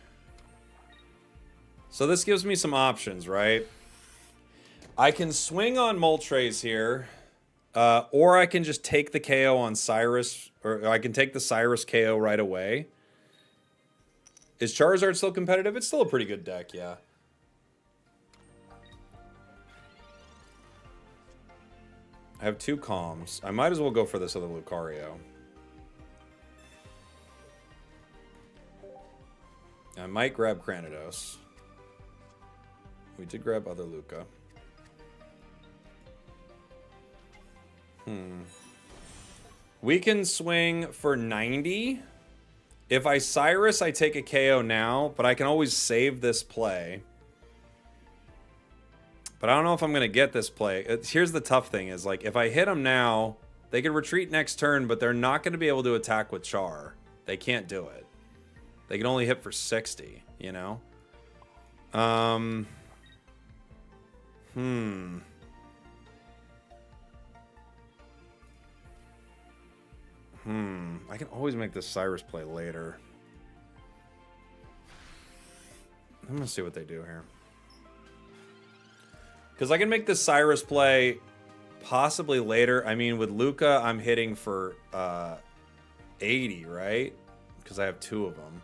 So this gives me some options, right? I can swing on Moltres here, or I can just take the KO on Cyrus, or I can take the Cyrus KO right away. Is Charizard still competitive? It's still a pretty good deck, yeah. I have 2 comms. I might as well go for this other Lucario. I might grab Granados. We did grab other Luca. We can swing for 90. If I Cyrus, I take a KO now, but I can always save this play. But I don't know if I'm going to get this play. Here's the tough thing is, like, if I hit them now, they can retreat next turn, but they're not going to be able to attack with Char. They can't do it. They can only hit for 60, you know? I can always make this Cyrus play later. I'm gonna see what they do here. Because I can make this Cyrus play possibly later. I mean, with Luca, I'm hitting for 80, right? Because I have 2 of them.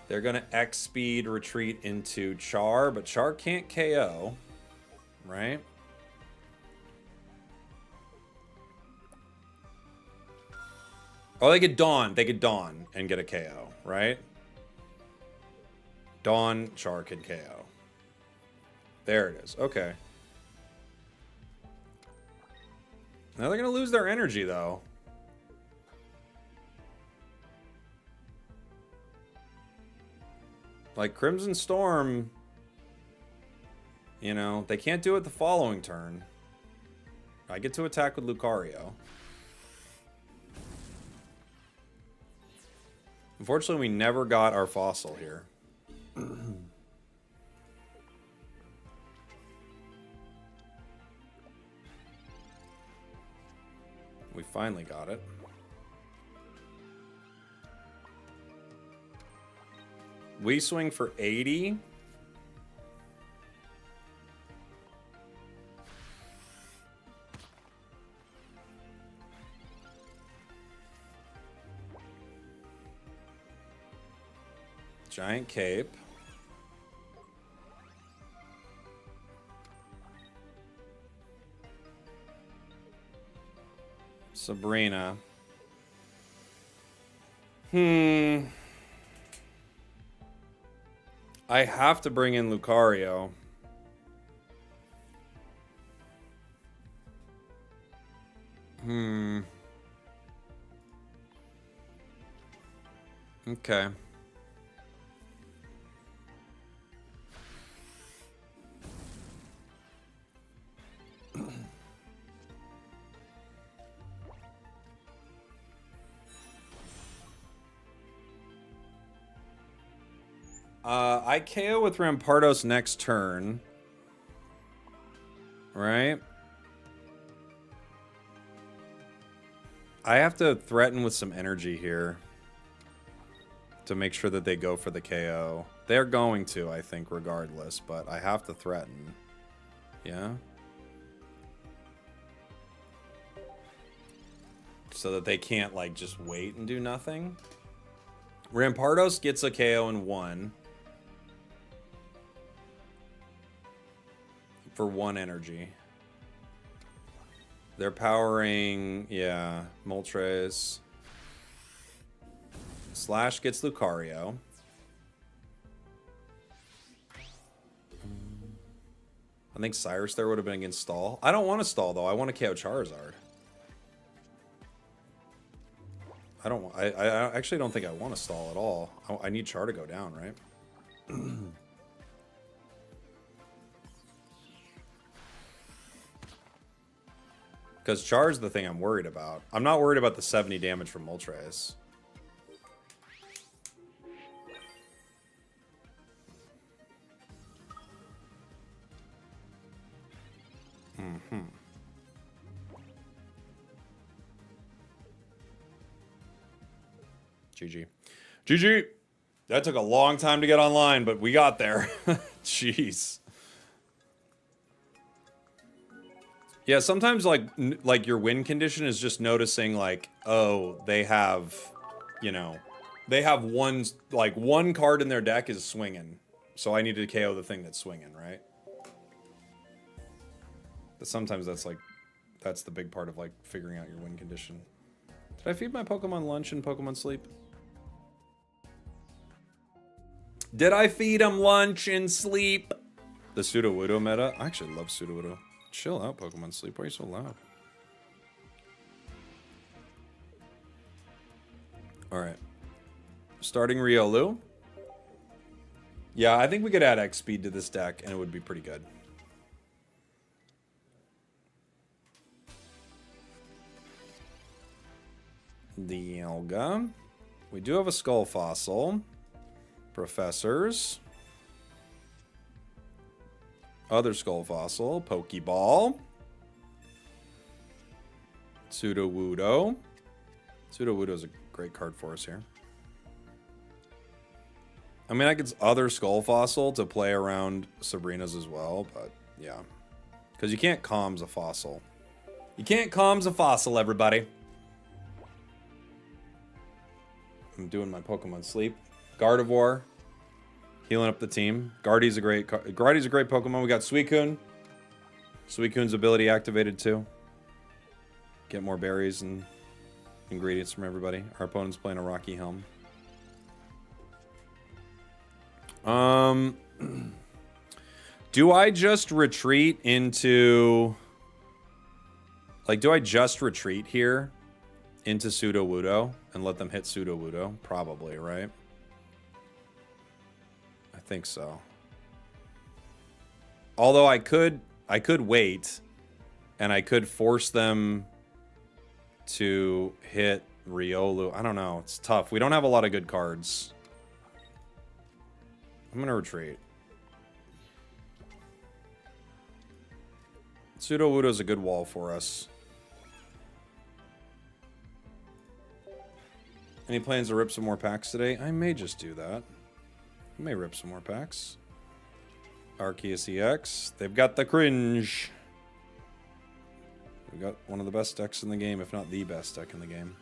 They're gonna X speed retreat into Char, but Char can't KO, right? Oh, they could Dawn. They could Dawn and get a KO, right? Dawn, Char could KO. There it is. Okay. Now they're going to lose their energy, though. Like, Crimson Storm You know, they can't do it the following turn. I get to attack with Lucario. Unfortunately, we never got our fossil here. We finally got it. We swing for 80. Giant cape. Sabrina. I have to bring in Lucario. Okay. I KO with Rampardos next turn. Right? I have to threaten with some energy here to make sure that they go for the KO. They're going to, I think, regardless, but I have to threaten. Yeah? So that they can't, like, just wait and do nothing. Rampardos gets a KO in 1. For 1 energy. They're powering, yeah, Moltres. Slash gets Lucario. I think Cyrus there would have been against Stall. I don't want to stall, though. I want to KO Charizard. I actually don't think I want to stall at all. I need Char to go down, right? Because Char's the thing I'm worried about. I'm not worried about the 70 damage from Moltres. GG. GG! That took a long time to get online, but we got there. Jeez. Yeah, sometimes like your win condition is just noticing like, oh, they have, you know, they have one card in their deck is swinging, so I need to KO the thing that's swinging, right? But sometimes that's the big part of like figuring out your win condition. Did I feed my Pokemon lunch and Pokemon sleep? Did I feed him lunch and sleep? The Sudowoodo meta? I actually love Sudowoodo. Chill out, Pokemon Sleep. Why are you so loud? Alright. Starting Riolu. Yeah, I think we could add X speed to this deck and it would be pretty good. Dialga. We do have a Skull Fossil. Professors. Other Skull Fossil. Pokeball. Sudowoodo. Sudowoodo is a great card for us here. I mean, I could other Skull Fossil to play around Sabrina's as well, but yeah. Because you can't comms a fossil. You can't comms a fossil, everybody. I'm doing my Pokemon Sleep. Gardevoir. Healing up the team. Guardy's a great Pokemon. We got Suicune. Suicune's ability activated too. Get more berries and ingredients from everybody. Our opponent's playing a Rocky Helm. Do I just retreat into... Like, do I just retreat here into Sudowoodo and let them hit Sudowoodo? Probably, right? I think so. Although I could wait, and I could force them to hit Riolu. I don't know. It's tough. We don't have a lot of good cards. I'm going to retreat. Sudowoodo is a good wall for us. Any plans to rip some more packs today? I may just do that. I may rip some more packs. Arceus EX. They've got the cringe. We've got one of the best decks in the game, if not the best deck in the game.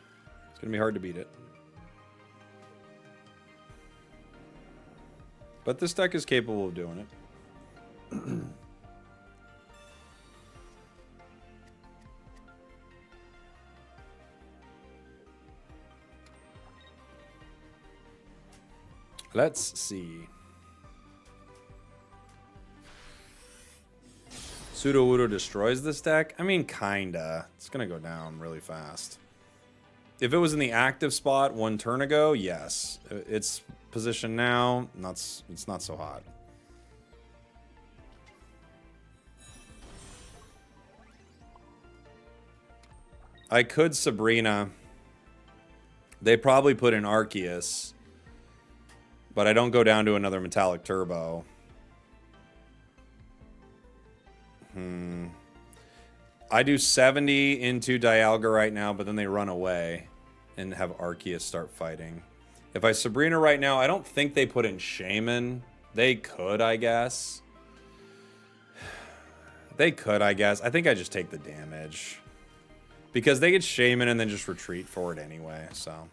It's going to be hard to beat it. But this deck is capable of doing it. Let's see. Sudowoodo destroys this deck? I mean, kinda. It's gonna go down really fast. If it was in the active spot 1 turn ago, yes. Its position now, it's not so hot. I could Sabrina. They probably put in Arceus. But I don't go down to another Metallic Turbo. I do 70 into Dialga right now, but then they run away and have Arceus start fighting. If I Sabrina right now, I don't think they put in Shaman. They could, I guess. They could, I guess. I think I just take the damage. Because they get Shaman and then just retreat for it anyway, so...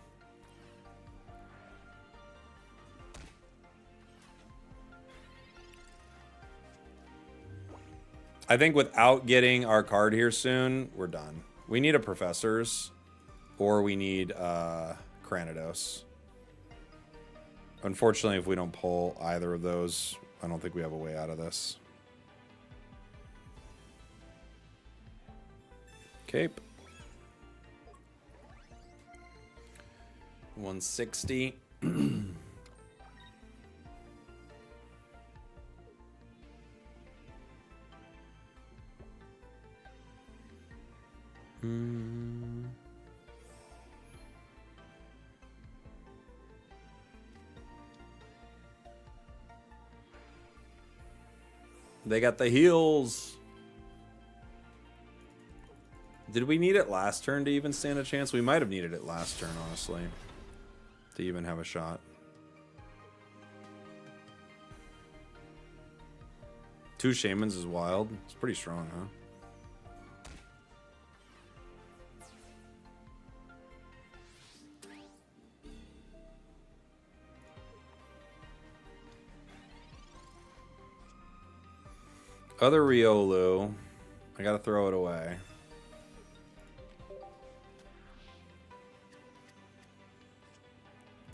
I think without getting our card here soon, we're done. We need a Professor's, or we need Cranidos. Unfortunately, if we don't pull either of those, I don't think we have a way out of this. Cape. 160. They got the heals. Did we need it last turn to even stand a chance? We might have needed it last turn, honestly, to even have a shot. 2 Shamans is wild. It's pretty strong, huh? Other Riolu. I gotta throw it away.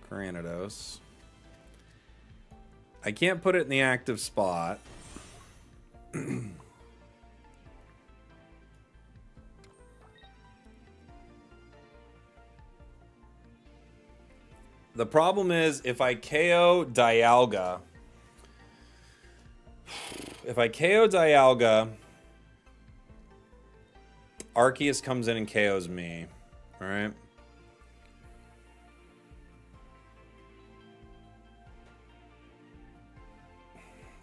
Cranidos. I can't put it in the active spot. The problem is if I KO Dialga... If I KO Dialga, Arceus comes in and KOs me. Alright?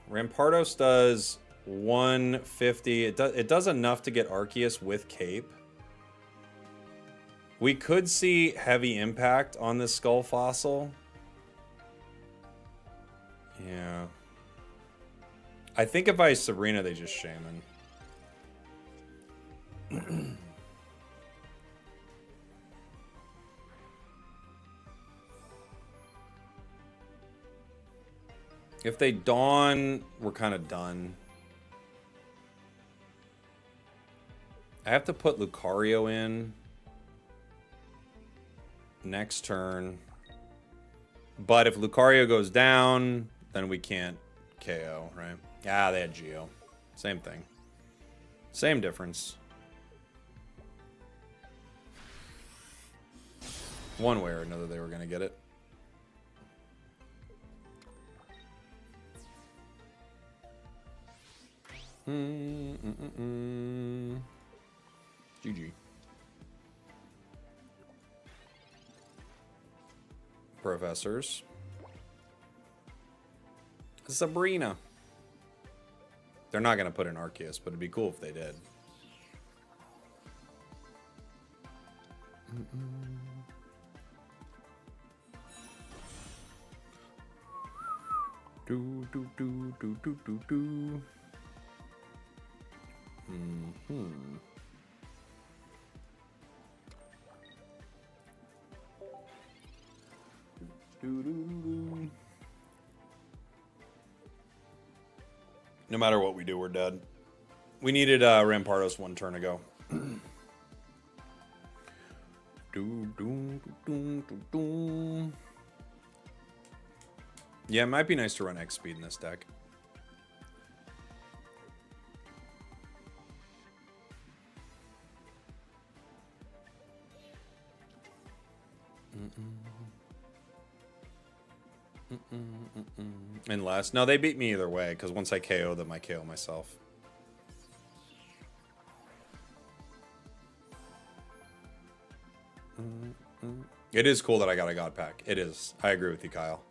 Rampardos does 150. It does enough to get Arceus with Cape. We could see heavy impact on this Skull Fossil. Yeah. I think if I Sabrina, they just Shaman. If they Dawn, we're kind of done. I have to put Lucario in next turn. But if Lucario goes down, then we can't KO, right? Ah, they had Geo. Same thing. Same difference. One way or another, they were going to get it. GG. Professors. Sabrina. They're not going to put in Arceus, but it'd be cool if they did. Do do do do do do do. No matter what we do, we're dead. We needed Rampardos one turn ago. Yeah, it might be nice to run X speed in this deck. Unless, no, they beat me either way, because once I KO them, I KO myself. It is cool that I got a God Pack. It is. I agree with you, Kyle.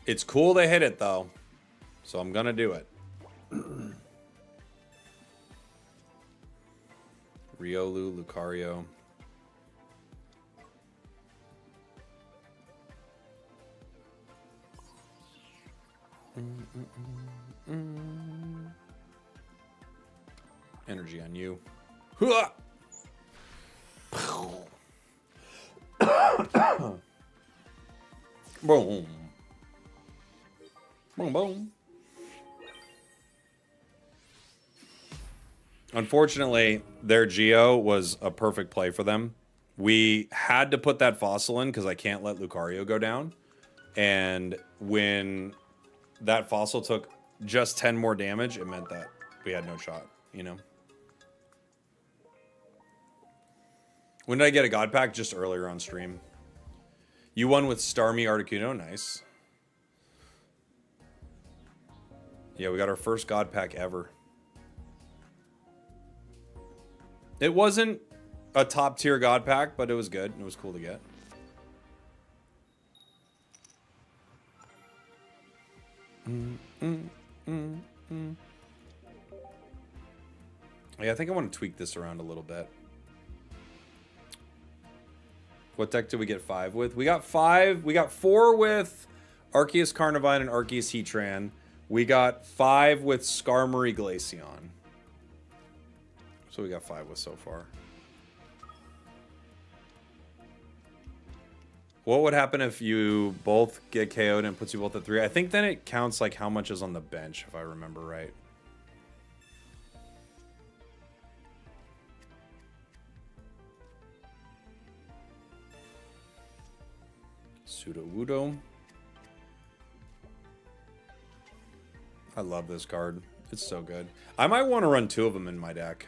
It's cool they hit it, though. So I'm going to do it. Riolu, Lucario. Energy on you. Boom. Boom, boom. Unfortunately, their Geo was a perfect play for them. We had to put that fossil in because I can't let Lucario go down. And when that fossil took just 10 more damage, it meant that we had no shot, you know? When did I get a God Pack? Just earlier on stream. You won with Starmie Articuno. Nice. Yeah, we got our first God Pack ever. It wasn't a top tier God Pack, but it was good. It was cool to get. Yeah, I think I want to tweak this around a little bit. What deck did we get 5 with? We got 5. We got 4 with Arceus Carnivine and Arceus Heatran. We got 5 with Skarmory-Glaceon. So we got 5 with so far. What would happen if you both get KO'd and it puts you both at 3? I think then it counts like how much is on the bench, if I remember right. Sudowoodo. I love this card. It's so good. I might want to run 2 of them in my deck.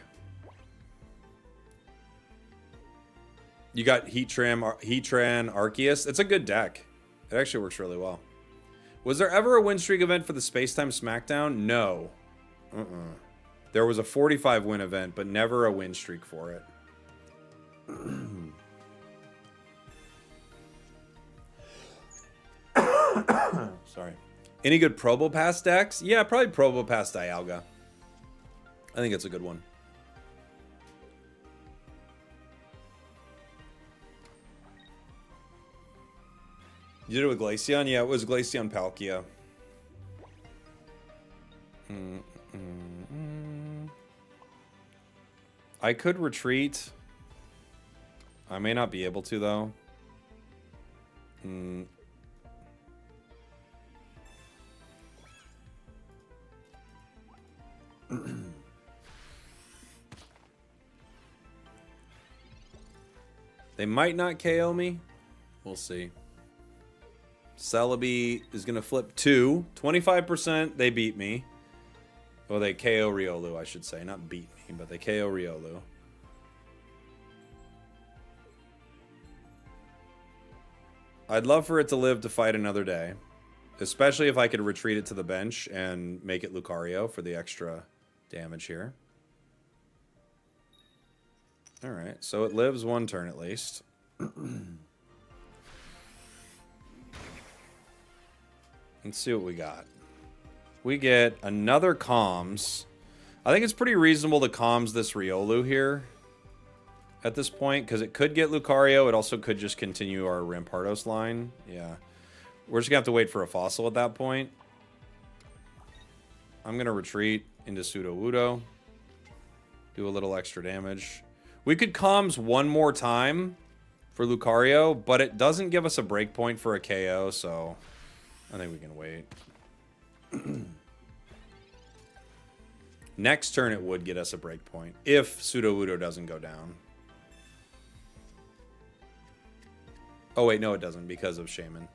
You got Heatran, Arceus. It's a good deck. It actually works really well. Was there ever a win streak event for the Spacetime Smackdown? No. There was a 45 win event, but never a win streak for it. Sorry. Any good Probopass decks? Yeah, probably Probopass Dialga. I think it's a good one. You did it with Glaceon? Yeah, it was Glaceon Palkia. I could retreat. I may not be able to, though. They might not KO me. We'll see. Celebi is going to flip 2. 25%, they beat me. Well, they KO Riolu, I should say. Not beat me, but they KO Riolu. I'd love for it to live to fight another day. Especially if I could retreat it to the bench and make it Lucario for the extra damage here. Alright, so it lives one turn at least. Let's see what we got. We get another Comms. I think it's pretty reasonable to Comms this Riolu here at this point, because it could get Lucario. It also could just continue our Rampardos line. Yeah. We're just going to have to wait for a fossil at that point. I'm going to retreat into Sudowoodo. Do a little extra damage. We could Comms one more time for Lucario, but it doesn't give us a breakpoint for a KO, so I think we can wait. Next turn it would get us a breakpoint if Sudowoodo doesn't go down. Oh wait, no it doesn't because of Shaman.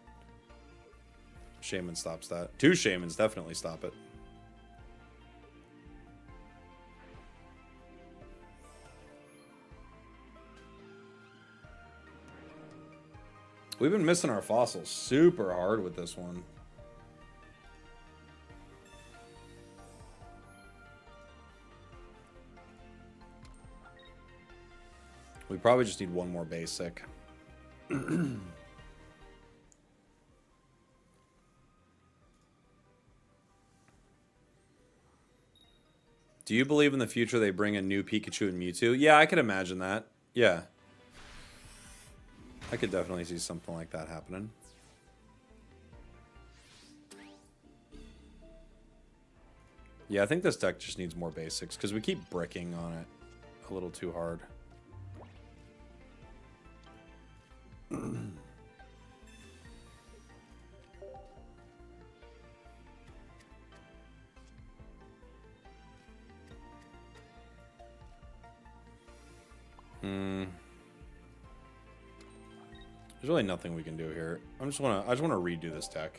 Shaman stops that. Two Shamans definitely stop it. We've been missing our fossils super hard with this one. We probably just need one more basic. Do you believe in the future they bring a new Pikachu and Mewtwo? Yeah, I could imagine that. Yeah. I could definitely see something like that happening. Yeah, I think this deck just needs more basics because we keep bricking on it a little too hard. There's really nothing we can do here. I just wanna redo this deck.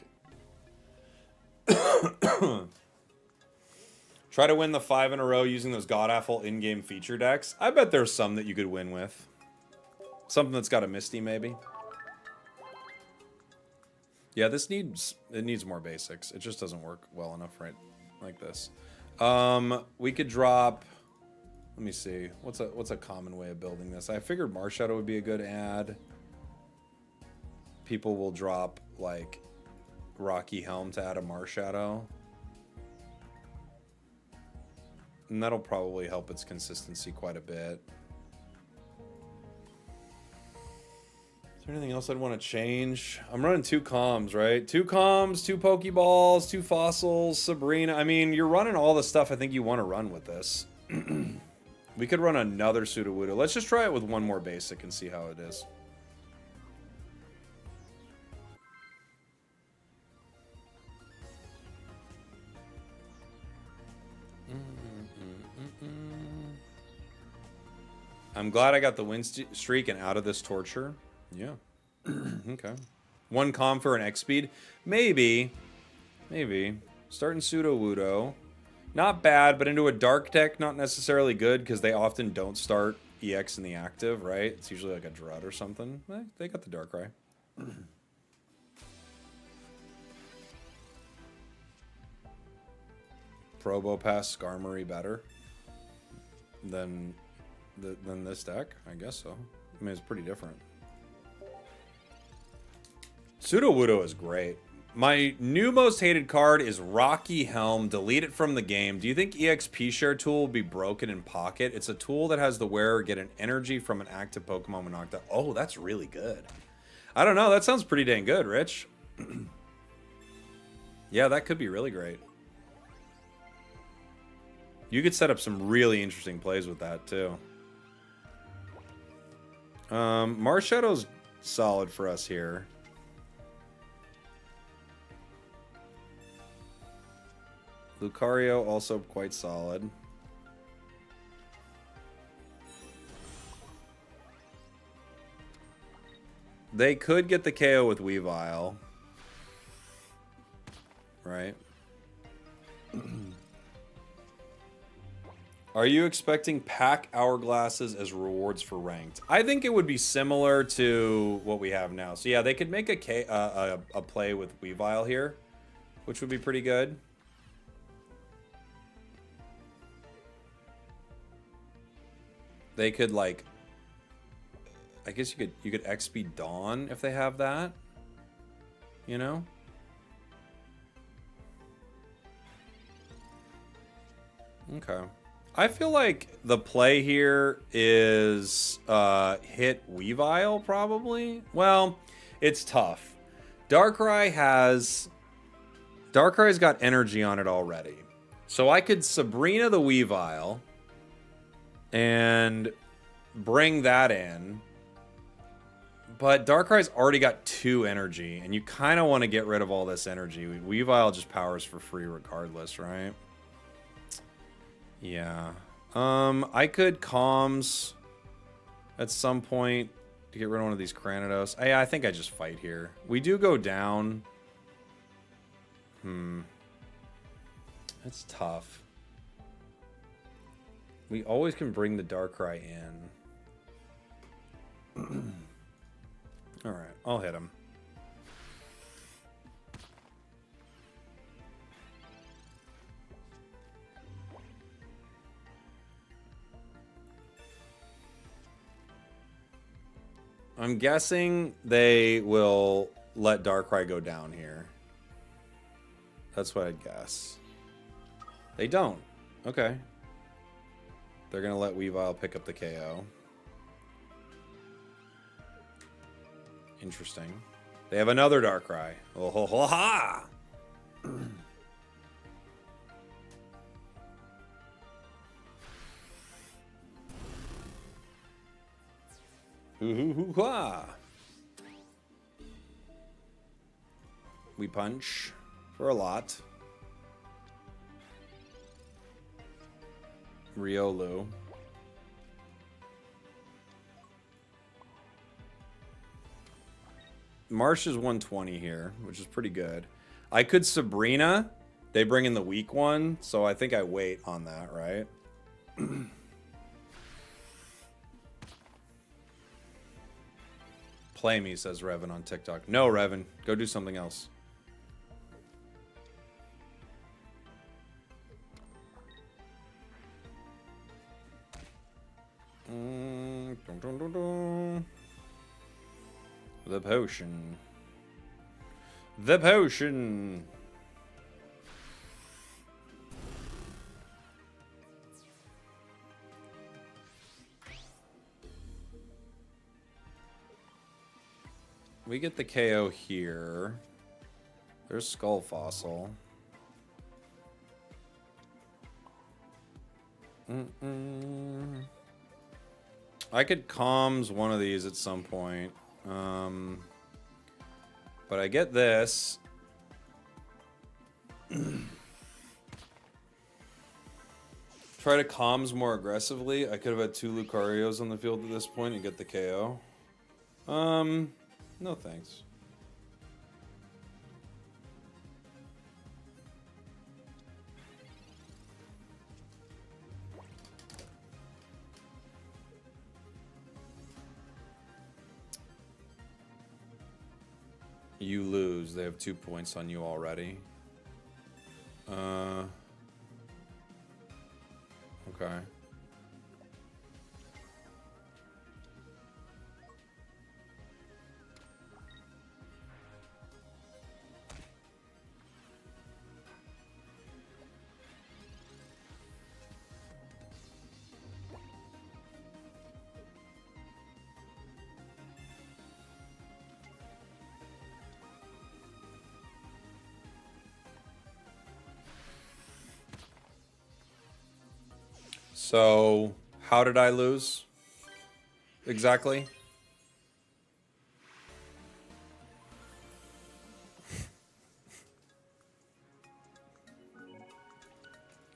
Try to win the 5 in a row using those god-awful in-game feature decks. I bet there's some that you could win with. Something that's got a Misty, maybe. Yeah, it needs more basics. It just doesn't work well enough right like this. We could drop. Let me see. What's a common way of building this? I figured Marshadow would be a good add. People will drop like Rocky Helm to add a Marshadow. And that'll probably help its consistency quite a bit. Is there anything else I'd want to change? I'm running 2 comms, right? 2 comms, 2 Pokeballs, 2 fossils, Sabrina. I mean, you're running all the stuff I think you want to run with this. We could run another Sudowoodo. Let's just try it with one more basic and see how it is. I'm glad I got the win streak and out of this torture. Yeah. Okay. 1 comm for an X speed? Maybe. Maybe. Starting Sudowoodo. Not bad, but into a dark deck, not necessarily good, because they often don't start EX in the active, right? It's usually like a Drought or something. They got the Darkrai. Probopass Skarmory better than this deck? I guess so. I mean, it's pretty different. Sudowoodo is great. My new most hated card is Rocky Helm. Delete it from the game. Do you think EXP Share tool will be broken in Pocket? It's a tool that has the wearer get an energy from an active Pokemon when knocked out. Oh, that's really good. I don't know. That sounds pretty dang good, Rich. Yeah, that could be really great. You could set up some really interesting plays with that, too. Marshadow's solid for us here. Lucario also quite solid. They could get the KO with Weavile. Right? Are you expecting pack hourglasses as rewards for ranked? I think it would be similar to what we have now. So yeah, they could make a play with Weavile here. which would be pretty good. They could like, I guess you could XP Dawn if they have that, you know? Okay. I feel like the play here is hit Weavile, probably. Well, it's tough. Darkrai's got energy on it already. So I could Sabrina the Weavile and bring that in. But Darkrai's already got 2 energy, and you kind of want to get rid of all this energy. Weavile just powers for free regardless, right? Yeah. I could Calms at some point to get rid of one of these Cranidos. I think I just fight here. We do go down. It's tough. We always can bring the Darkrai in. Alright, I'll hit him. I'm guessing they will let Darkrai go down here. That's what I'd guess. They don't. Okay. They're going to let Weavile pick up the KO. Interesting. They have another Darkrai. Oh, ho, ho, ha! We punch for a lot. Riolu. Marsh is 120 here, which is pretty good. I could Sabrina. They bring in the weak one, so I think I wait on that, right? Play me, says Revan on TikTok. No, Revan. Go do something else. The potion. The potion. We get the KO here. There's Skull Fossil. I could Calms one of these at some point. But I get this. Try to Calms more aggressively. I could have had 2 Lucarios on the field at this point and get the KO. No thanks. You lose. They have 2 points on you already. Okay. So, how did I lose? Exactly?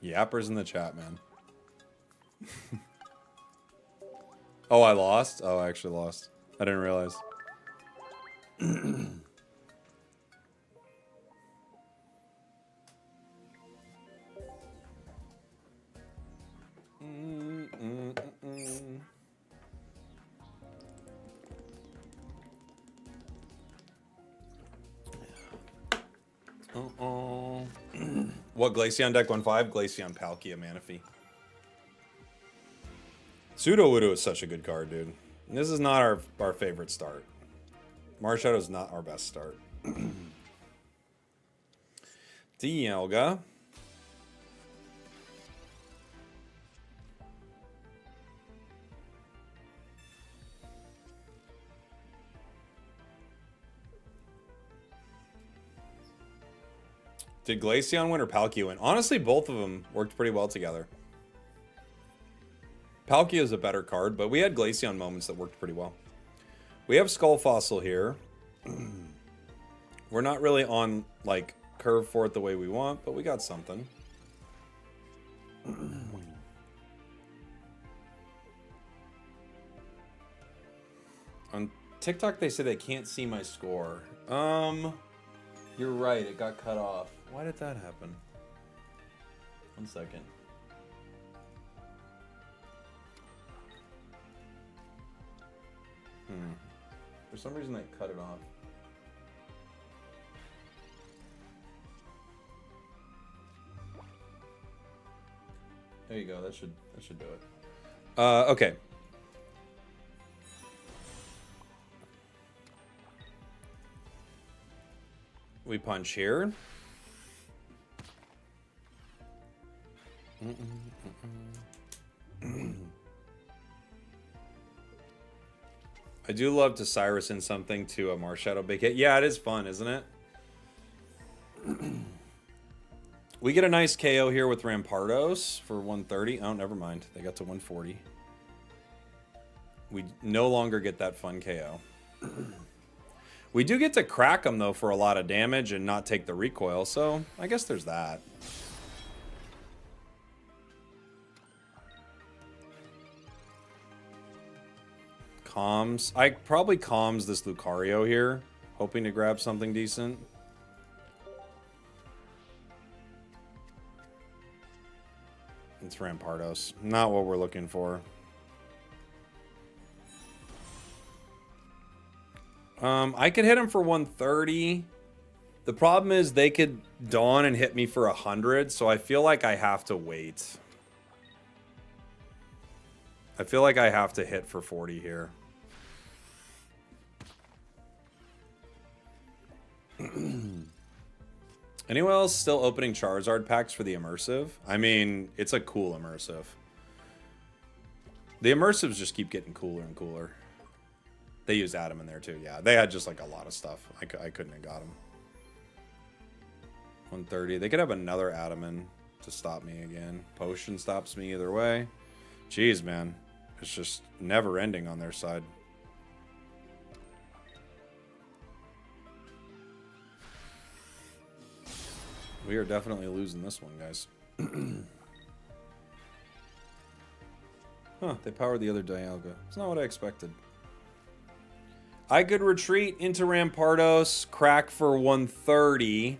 Yappers in the chat, man. Oh, I lost? Oh, I actually lost. I didn't realize. What, Glaceon deck 1-5? Glaceon Palkia Manaphy. Sudowoodo is such a good card, dude. And this is not our favorite start. Marshadow is not our best start. Dialga. Did Glaceon win or Palkia win? Honestly, both of them worked pretty well together. Palkia is a better card, but we had Glaceon moments that worked pretty well. We have Skull Fossil here. We're not really on, like, curve for it the way we want, but we got something. On TikTok, they say they can't see my score. You're right, it got cut off. Why did that happen? 1 second. For some reason they cut it off. There you go, that should do it. Okay. We punch here. I do love to Cyrus in something to a Marshadow big hit. Yeah, it is fun, isn't it? We get a nice KO here with Rampardos for 130. Oh, never mind. They got to 140. We no longer get that fun KO. We do get to crack them, though, for a lot of damage and not take the recoil, so I guess there's that. Calms. I probably calms this Lucario here, hoping to grab something decent. It's Rampardos. Not what we're looking for. I could hit him for 130. The problem is they could Dawn and hit me for 100, so I feel like I have to wait. I feel like I have to hit for 40 here. Anyone else still opening Charizard packs for the immersive? I mean, it's a cool immersive. The immersives just keep getting cooler and cooler. They used Adam in there too, yeah. They had just like a lot of stuff. I couldn't have got him. 130. They could have another Adaman to stop me again. Potion stops me either way. Jeez, man. It's just never ending on their side. We are definitely losing this one, guys. Huh, they powered the other Dialga. It's not what I expected. I could retreat into Rampardos, crack for 130,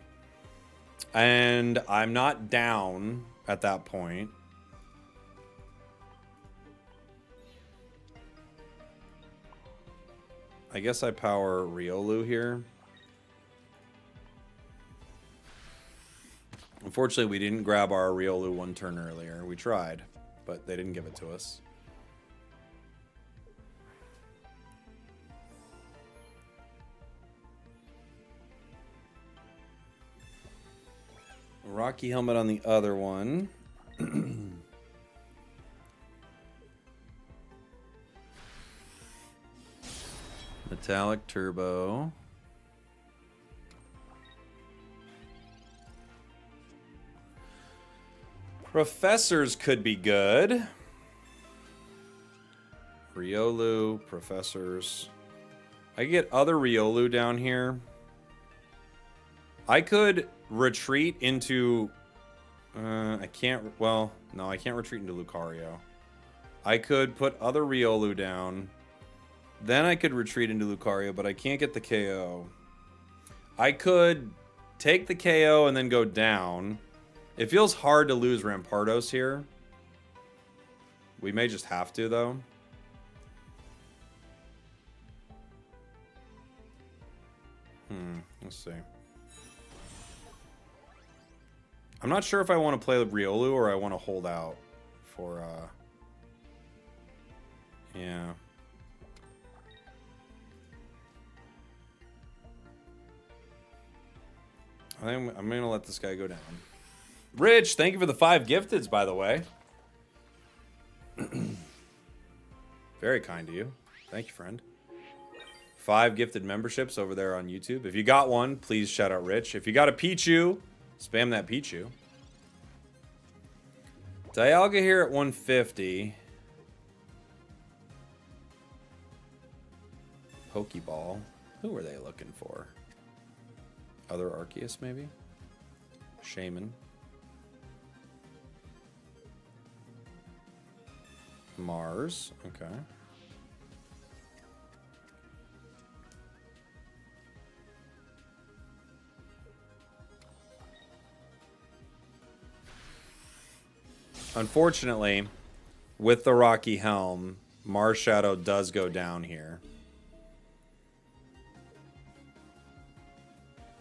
and I'm not down at that point. I guess I power Riolu here. Unfortunately, we didn't grab our Riolu one turn earlier. We tried, but they didn't give it to us. Rocky Helmet on the other one. Metallic Turbo. Professors could be good. Riolu, Professors. I get other Riolu down here. I could retreat into... I can't... Well, no, I can't retreat into Lucario. I could put other Riolu down. Then I could retreat into Lucario, but I can't get the KO. I could take the KO and then go down. It feels hard to lose Rampardos here. We may just have to, though. Let's see. I'm not sure if I want to play with Riolu or I want to hold out for, yeah. I think I'm going to let this guy go down. Rich, thank you for the 5 gifteds, by the way. Very kind to you. Thank you, friend. 5 gifted memberships over there on YouTube. If you got one, please shout out Rich. If you got a Pichu, spam that Pichu. Dialga here at 150. Pokeball. Who are they looking for? Other Arceus, maybe? Shaman. Mars. Okay. Unfortunately, with the Rocky Helm, Marshadow does go down here.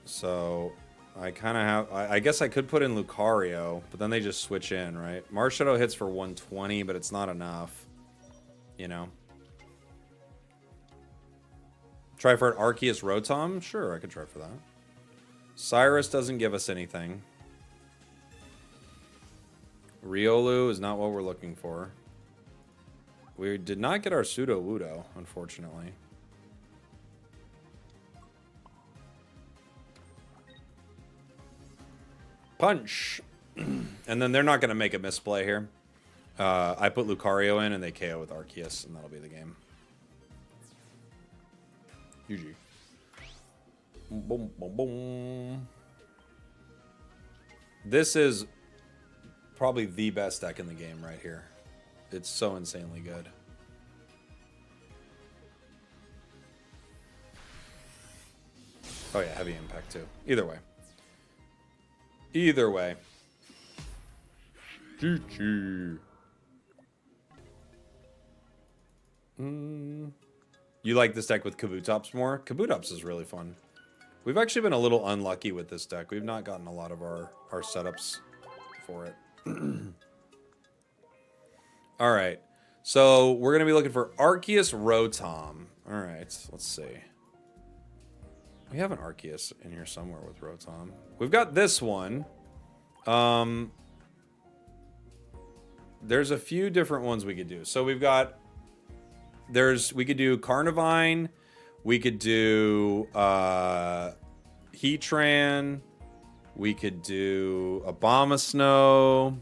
So, I kind of have... I guess I could put in Lucario, but then they just switch in, right? Marshadow hits for 120, but it's not enough. You know? Try for an Arceus Rotom? Sure, I could try for that. Cyrus doesn't give us anything. Riolu is not what we're looking for. We did not get our Pseudo-Wudo, unfortunately. Punch! And then they're not going to make a misplay here. I put Lucario in and they KO with Arceus, and that'll be the game. GG. Boom, boom, boom. This is probably the best deck in the game right here. It's so insanely good. Oh yeah, heavy impact too. Either way. Either way. GG. You like this deck with Kabutops more? Kabutops is really fun. We've actually been a little unlucky with this deck. We've not gotten a lot of our setups for it. Alright. So, we're going to be looking for Arceus Rotom. Alright, let's see. We have an Arceus in here somewhere with Rotom. We've got this one. There's a few different ones we could do. So we've got... we could do Carnivine. We could do Heatran. We could do Abomasnow.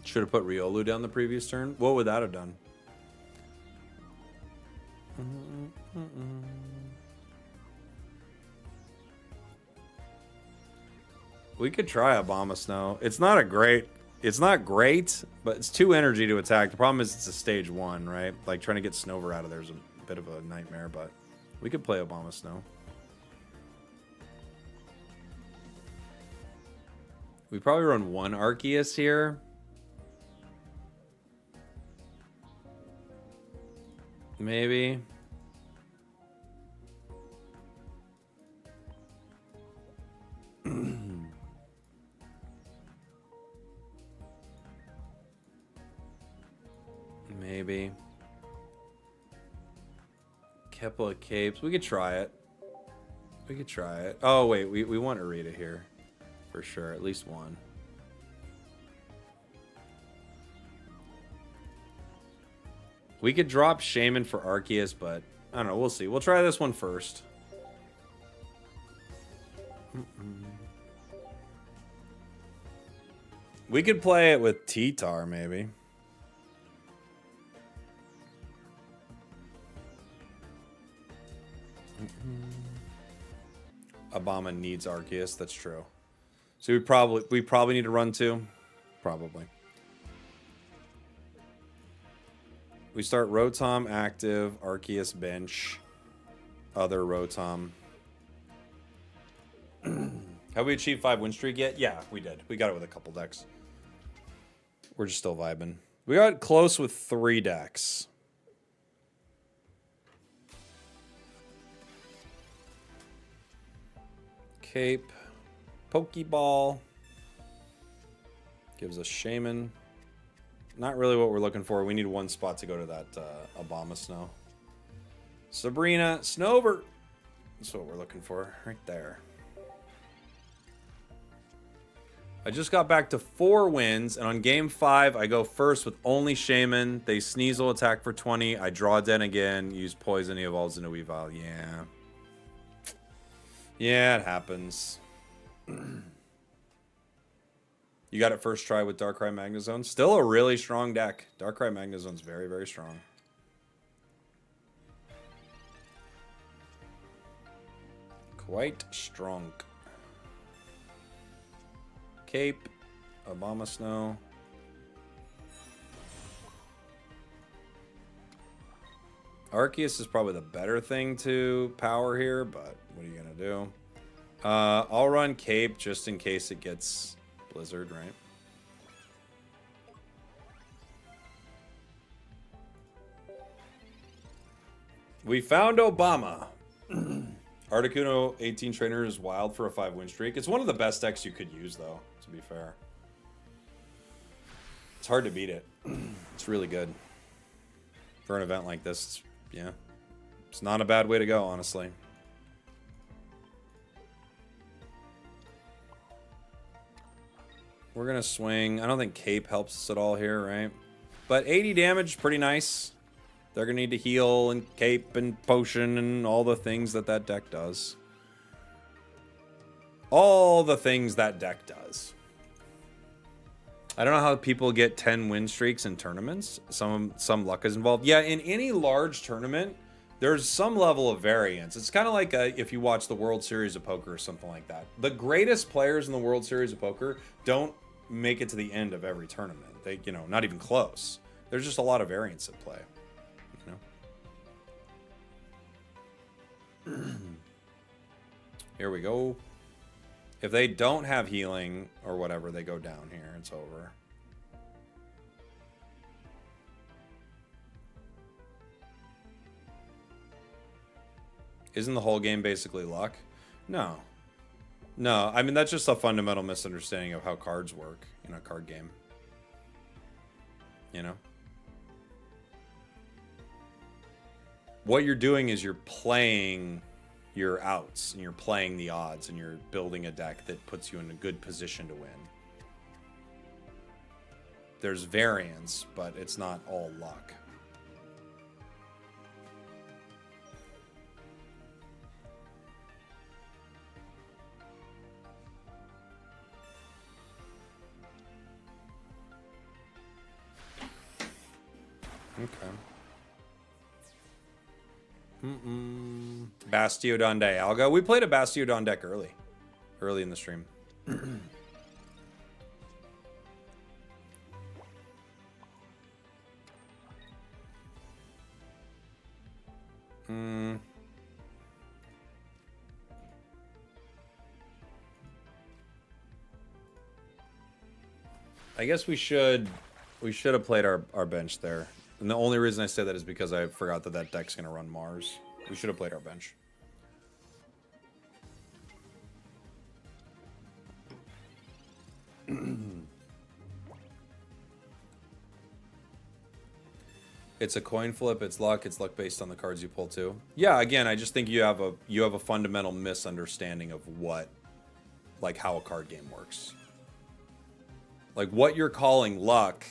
Should have put Riolu down the previous turn. What would that have done? We could try Abomasnow. It's not great, but it's 2 energy to attack. The problem is it's a stage 1, right? Like trying to get Snover out of there is a bit of a nightmare, but we could play Abomasnow. We probably run 1 Arceus here. Maybe. Maybe. Kepler Capes. We could try it. We could try it. Oh, wait. We want Arita here. For sure. At least 1. We could drop Shaman for Arceus, but I don't know. We'll see. We'll try this one first. We could play it with T-Tar, maybe. Obama needs Arceus. That's true. So we probably need to run 2. Probably. We start Rotom active, Arceus bench, other Rotom. Have we achieved 5 win streak yet? Yeah, we did. We got it with a couple decks. We're just still vibing. We got close with 3 decks. Cape. Pokeball. Gives us Shaman. Not really what we're looking for. We need one spot to go to that Abomasnow. Sabrina. Snover. That's what we're looking for. Right there. I just got back to 4 wins, and on game 5, I go first with only Shaman. They Sneasel attack for 20. I draw Den again, use Poison, he evolves into Weavile. Yeah. Yeah, it happens. You got it first try with Darkrai Magnezone. Still a really strong deck. Darkrai Magnezone's very, very strong. Quite strong. Cape, Abomasnow. Arceus is probably the better thing to power here, but what are you gonna do? I'll run Cape just in case it gets Blizzard, right? We found Obama. Articuno 18 Trainer is wild for a 5-win streak. It's one of the best decks you could use, though, to be fair. It's hard to beat it. It's really good. For an event like this, yeah. It's not a bad way to go, honestly. We're going to swing. I don't think Cape helps us at all here, right? But 80 damage, pretty nice. They're going to need to heal and Cape and Potion and all the things that that deck does. All the things that deck does. I don't know how people get 10 win streaks in tournaments. Some luck is involved. Yeah, in any large tournament, there's some level of variance. It's kind of like if you watch the World Series of Poker or something like that. The greatest players in the World Series of Poker don't make it to the end of every tournament. They, you know, not even close. There's just a lot of variance at play. Here we go. If they don't have healing or whatever, they go down here. It's over. Isn't the whole game basically luck? No. No, I mean, that's just a fundamental misunderstanding of how cards work in a card game. You know? What you're doing is you're playing your outs and you're playing the odds and you're building a deck that puts you in a good position to win. There's variance, but it's not all luck. Okay. Bastiodon Dialga. We played a Bastiodon deck early in the stream. I guess we should have played our bench there. And the only reason I say that is because I forgot that that deck's going to run Mars. We should have played our bench. It's a coin flip. It's luck. It's luck based on the cards you pull too. Yeah, again, I just think you have a fundamental misunderstanding of what, like, how a card game works. Like, what you're calling luck,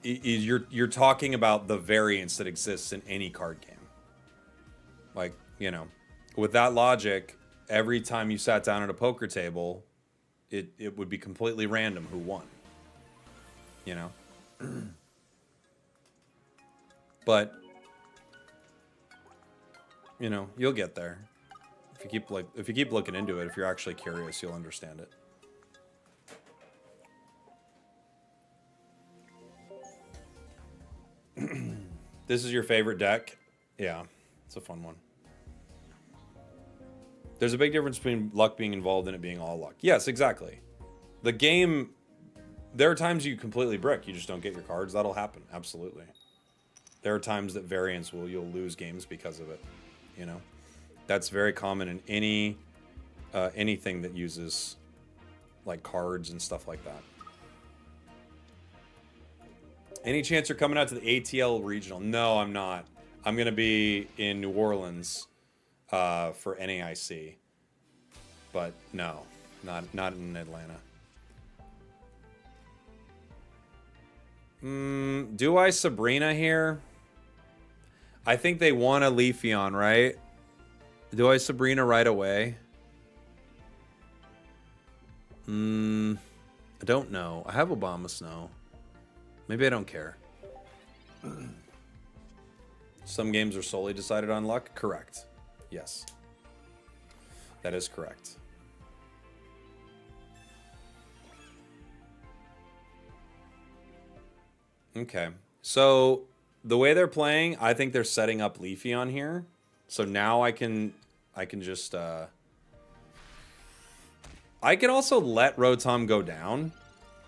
you're talking about the variance that exists in any card game. Like, you know, with that logic, every time you sat down at a poker table, it would be completely random who won. You know? But, you know, you'll get there. If you keep looking into it, if you're actually curious, you'll understand it. This is your favorite deck? Yeah, it's a fun one. There's a big difference between luck being involved and it being all luck. Yes, exactly. The game, there are times you completely brick. You just don't get your cards. That'll happen. Absolutely. There are times that variance you'll lose games because of it. You know, that's very common in anything that uses like cards and stuff like that. Any chance you're coming out to the ATL regional? No, I'm not. I'm gonna be in New Orleans for NAIC, but no, not in Atlanta. Do I Sabrina here? I think they want a Leafeon, right? Do I Sabrina right away? I don't know. I have Obama Snow. Maybe I don't care. Some games are solely decided on luck. Correct. Yes. That is correct. Okay. So the way they're playing, I think they're setting up Leafeon here. So now I can just I can also let Rotom go down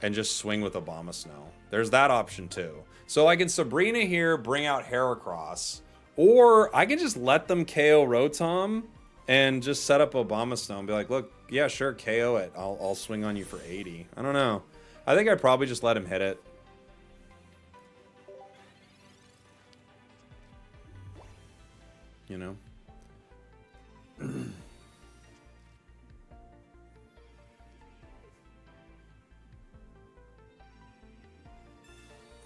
and just swing with Obama Snow. There's that option too. So I can Sabrina here, bring out Heracross, or I can just let them KO Rotom and just set up Obama Snow and be like, look, yeah, sure, KO it. I'll swing on you for 80. I don't know. I think I'd probably just let him hit it. You know?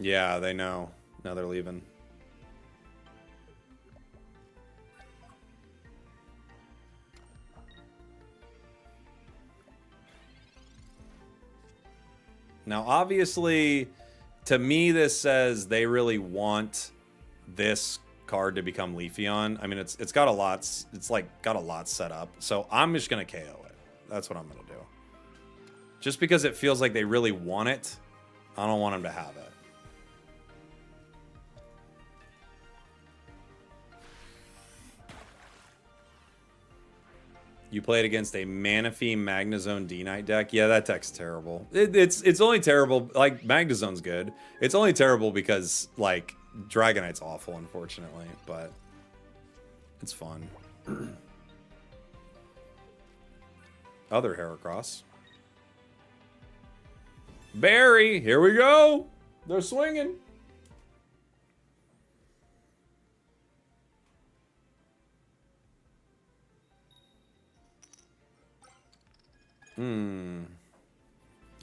Yeah, they know. Now they're leaving. Now, obviously, to me, this says they really want this card to become Leafeon. I mean, it's got a lot. It's like got a lot set up. So I'm just gonna KO it. That's what I'm gonna do. Just because it feels like they really want it, I don't want them to have it. You played against a Manaphy Magnezone D-Knight deck? Yeah, that deck's terrible. It's only terrible, like, Magnezone's good. It's only terrible because, like, Dragonite's awful, unfortunately, but it's fun. Other Heracross. Barry, here we go! They're swinging!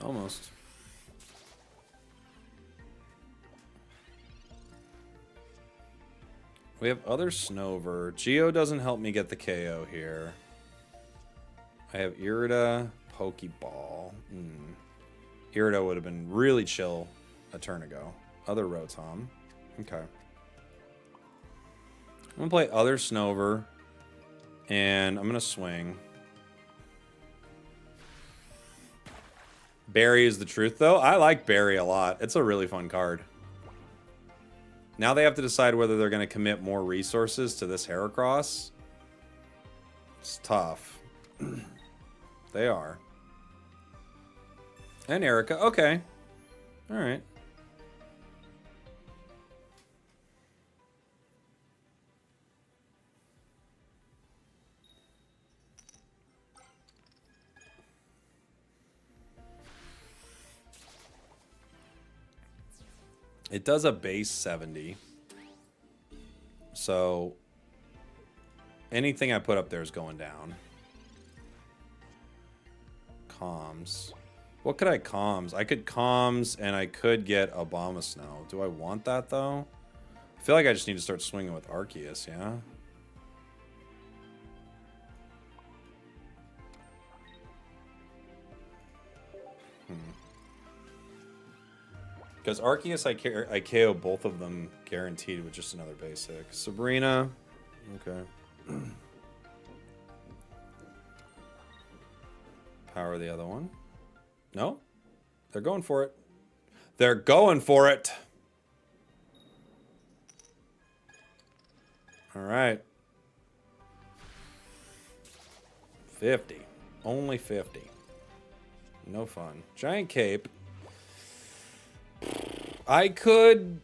Almost. We have other Snover. Geo doesn't help me get the KO here. I have Irida, Pokeball. Irida would have been really chill a turn ago. Other Rotom. Okay. I'm going to play other Snover. And I'm going to swing. Barry is the truth, though. I like Barry a lot. It's a really fun card. Now they have to decide whether they're going to commit more resources to this Heracross. It's tough. They are. And Erica. Okay. All right. It does a base 70. So anything I put up there is going down. Comms. What could I comms? I could comms and I could get Obama Snow. Do I want that though? I feel like I just need to start swinging with Arceus, yeah? Because Arceus, I KO both of them guaranteed with just another basic. Sabrina. Okay. Power the other one. No? They're going for it. They're going for it. All right. 50. Only 50. No fun. Giant Cape. I could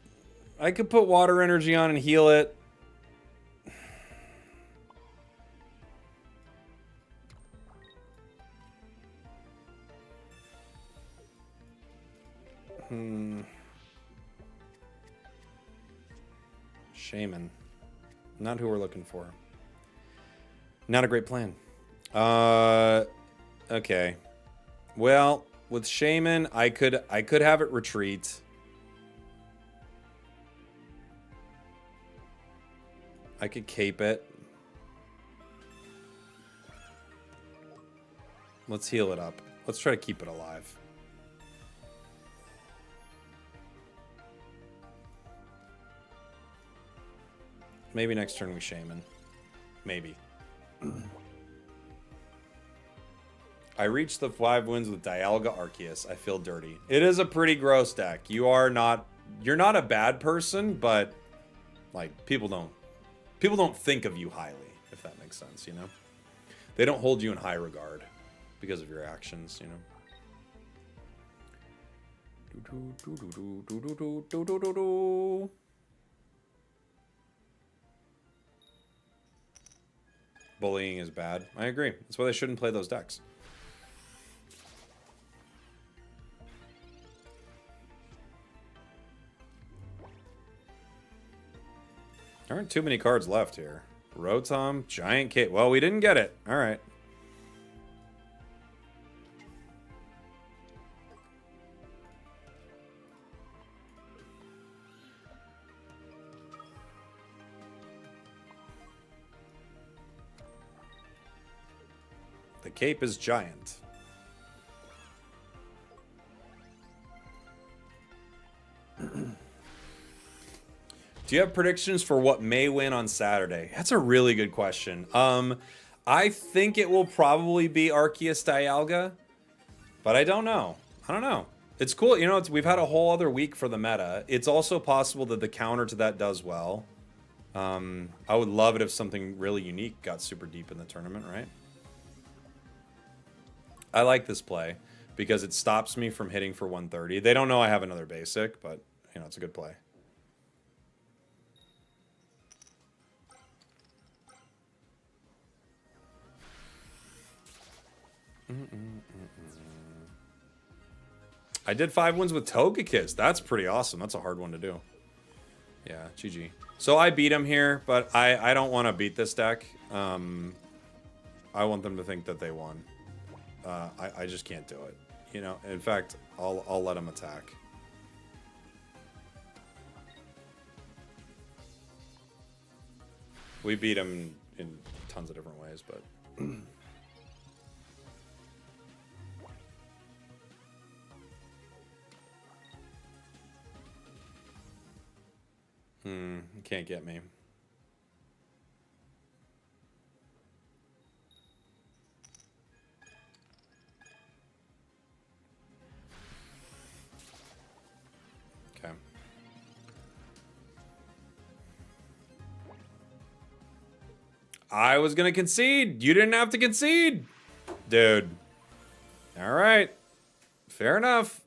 put water energy on and heal it. Shaman. Not who we're looking for. Not a great plan. Okay. Well, with Shaman, I could have it retreat. I could cape it. Let's heal it up. Let's try to keep it alive. Maybe next turn we Shaman. Maybe. I reached the 5 wins with Dialga-Arceus. I feel dirty. It is a pretty gross deck. You're not a bad person, but like people don't think of you highly, if that makes sense, you know? They don't hold you in high regard because of your actions, you know? Bullying is bad. I agree. That's why they shouldn't play those decks. There aren't too many cards left here. Rotom, Giant Kate. Well, we didn't get it. All right. The cape is giant. Do you have predictions for what may win on Saturday? That's a really good question. I think it will probably be Arceus Dialga, but I don't know. I don't know. It's cool. You know, we've had a whole other week for the meta. It's also possible that the counter to that does well. I would love it if something really unique got super deep in the tournament, right? I like this play because it stops me from hitting for 130. They don't know I have another basic, but, you know, it's a good play. I did 5 wins with Togekiss. That's pretty awesome. That's a hard one to do. Yeah, GG. So I beat him here, but I don't want to beat this deck. I want them to think that they won. I just can't do it. You know, in fact, I'll let him attack. We beat him in tons of different ways, but... You can't get me. Okay. I was gonna concede. You didn't have to concede. Dude. All right. Fair enough.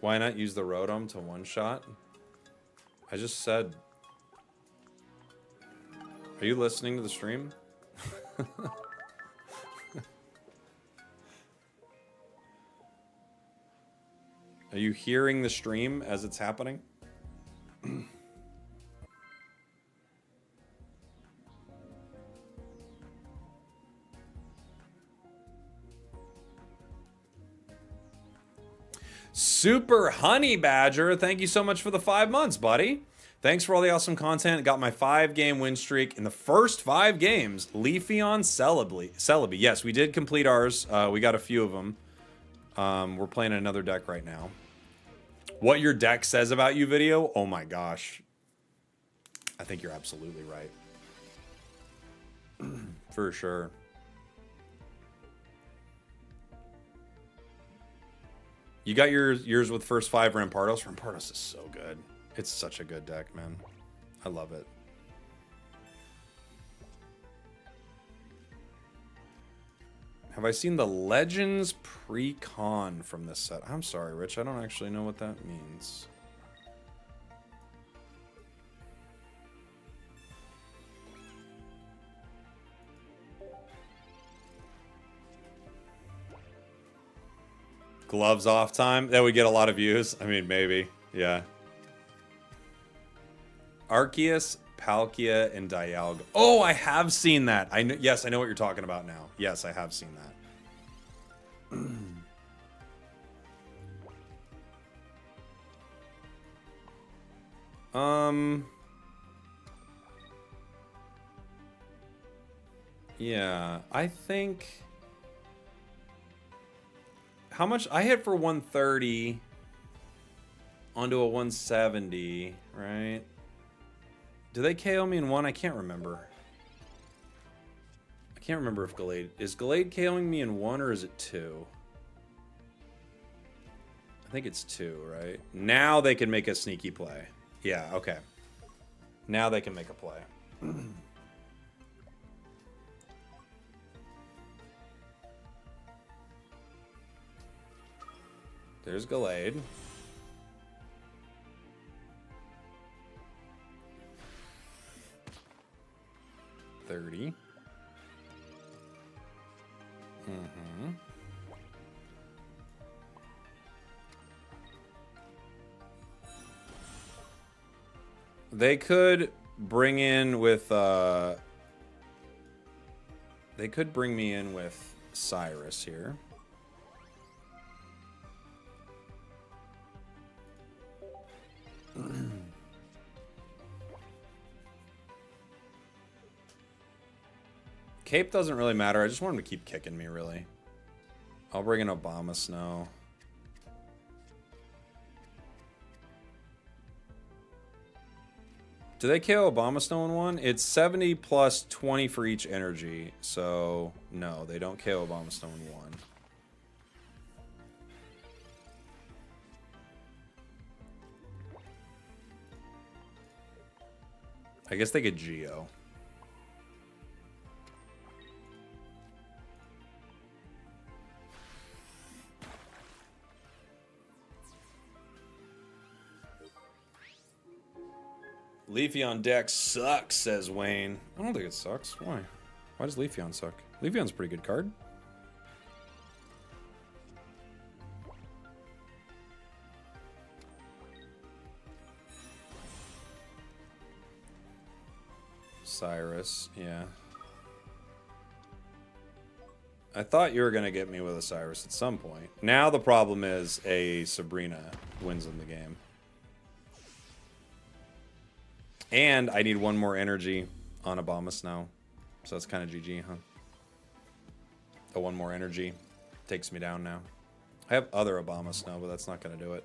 Why not use the Rotom to one-shot? I just said... Are you listening to the stream? Are you hearing the stream as it's happening? Super Honey Badger, thank you so much for the 5 months, buddy. Thanks for all the awesome content. Got my 5-game win streak in the first 5 games. Leafeon Celebi. Yes, we did complete ours. We got a few of them. We're playing another deck right now. What your deck says about you video? Oh my gosh. I think you're absolutely right. For sure. You got yours with first 5 Rampardos. Rampardos is so good. It's such a good deck, man. I love it. Have I seen the Legends pre-con from this set? I'm sorry, Rich. I don't actually know what that means. Gloves off time. That would get a lot of views. I mean, maybe. Yeah. Arceus, Palkia, and Dialga. Oh, I have seen that. Yes, I know what you're talking about now. Yes, I have seen that. Yeah, I think... How much? I hit for 130 onto a 170, right? Do they KO me in one? I can't remember. I can't remember if Gallade... Is Gallade KOing me in one or is it two? I think it's two, right? Now they can make a sneaky play. Yeah, okay. Now they can make a play. There's Gallade. $30. They could bring in with they could bring me in with Cyrus here. Cape doesn't really matter. I just want him to keep kicking me, really. I'll bring in Obama Snow. Do they KO Obama Snow in one? It's 70 plus 20 for each energy. So, no, they don't KO Obama Snow in one. I guess they could Geo. Leafeon deck sucks, says Wayne. I don't think it sucks. Why? Why does Leafeon suck? Leafeon's a pretty good card. Cyrus, yeah. I thought you were going to get me with a Cyrus at some point. Now the problem is a Sabrina wins in the game. And I need one more energy on Obama Snow. So that's kind of GG, huh? The one more energy takes me down now. I have other Obama Snow, but that's not going to do it.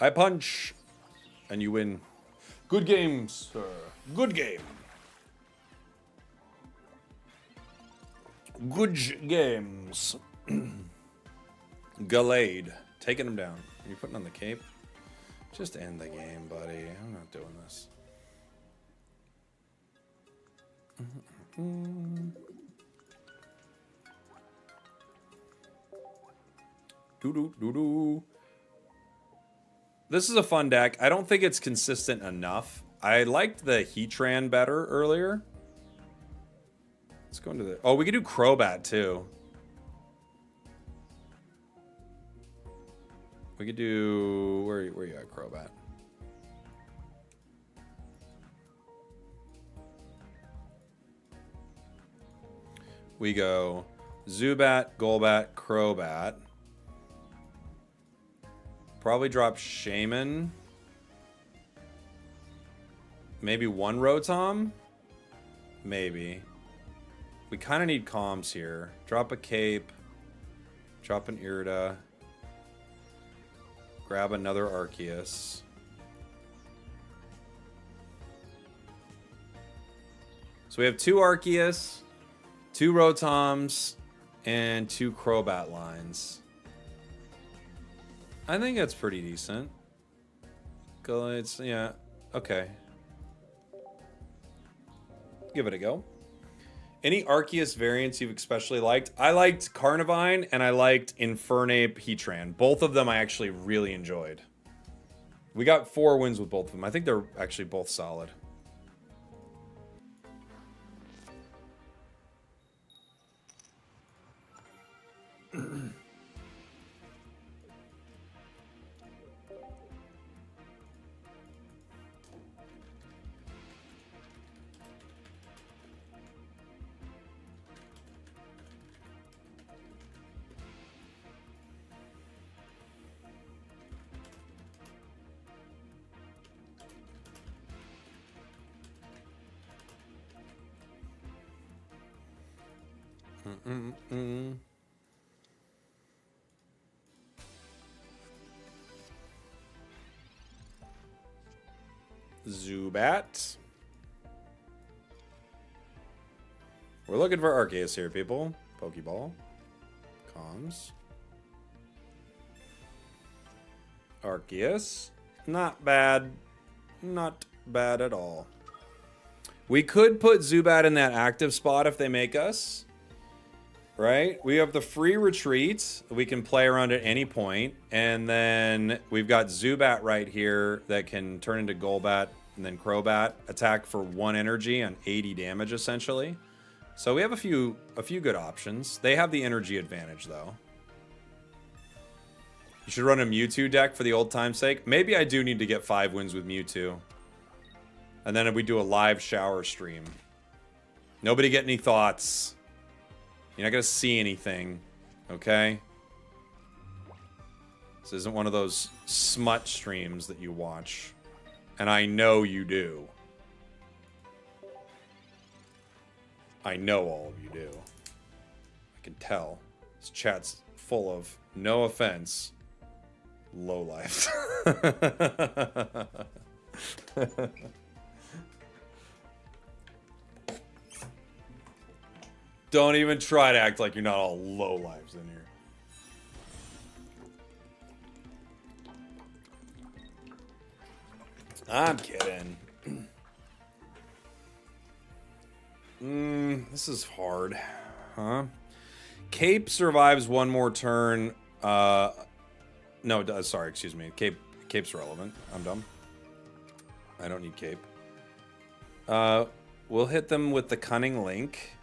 I punch. And you win. Good game, sir. Good game. Good games. Gallade. Taking him down. Are you putting on the cape? Just end the game, buddy. I'm not doing this. Doo-doo-doo-doo. This is a fun deck. I don't think it's consistent enough. I liked the Heatran better earlier. Let's go into the... Oh, we could do Crobat, too. We could do... Where you at, Crobat? We go Zubat, Golbat, Crobat. Probably drop Shaman. Maybe one Rotom? Maybe. We kind of need comms here. Drop a Cape. Drop an Irida. Grab another Arceus. So we have 2 Arceus, 2 Rotoms, and 2 Crobat lines. I think that's pretty decent. It's, yeah, okay. Give it a go. Any Arceus variants you've especially liked? I liked Carnivine and I liked Infernape-Heatran. Both of them I actually really enjoyed. We got 4 wins with both of them. I think they're actually both solid. Zubat. We're looking for Arceus here, people. Pokeball. Comms. Arceus. Not bad. Not bad at all. We could put Zubat in that active spot if they make us. Right? We have the free retreat. We can play around at any point. And then we've got Zubat right here that can turn into Golbat and then Crobat. Attack for 1 energy on 80 damage, essentially. So we have a few good options. They have the energy advantage, though. You should run a Mewtwo deck for the old time's sake. Maybe I do need to get 5 wins with Mewtwo. And then we do a live shower stream. Nobody get any thoughts. You're not going to see anything. Okay? This isn't one of those smut streams that you watch. And I know you do. I know all of you do. I can tell. This chat's full of, no offense, lowlife. Don't even try to act like you're not all lowlives in here. I'm kidding. This is hard. Huh? Cape survives 1 more turn. No, sorry, excuse me. Cape's relevant. I'm dumb. I don't need Cape. We'll hit them with the Cunning Link.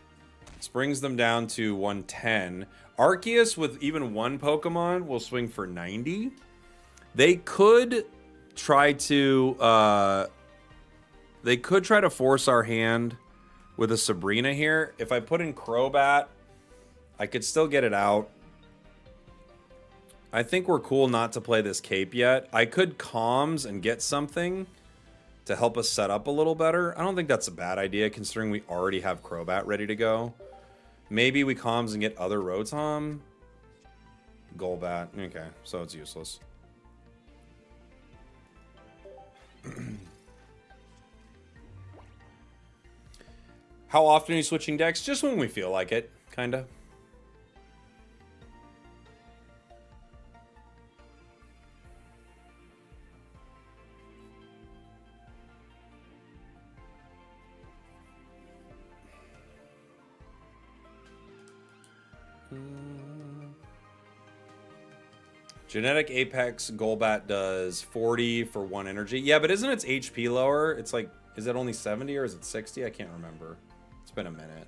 This brings them down to 110. Arceus with even 1 Pokemon will swing for 90. They could try to force our hand with a Sabrina here. If I put in Crobat, I could still get it out. I think we're cool not to play this Cape yet. I could Comms and get something to help us set up a little better. I don't think that's a bad idea, considering we already have Crobat ready to go. Maybe we Comms and get other Rotom. Golbat. Okay, so it's useless. How often are you switching decks? Just when we feel like it, kinda. Genetic Apex Golbat does 40 for 1 energy. Yeah, but isn't its HP lower? It's like, is it only 70 or is it 60? I can't remember. It's been a minute.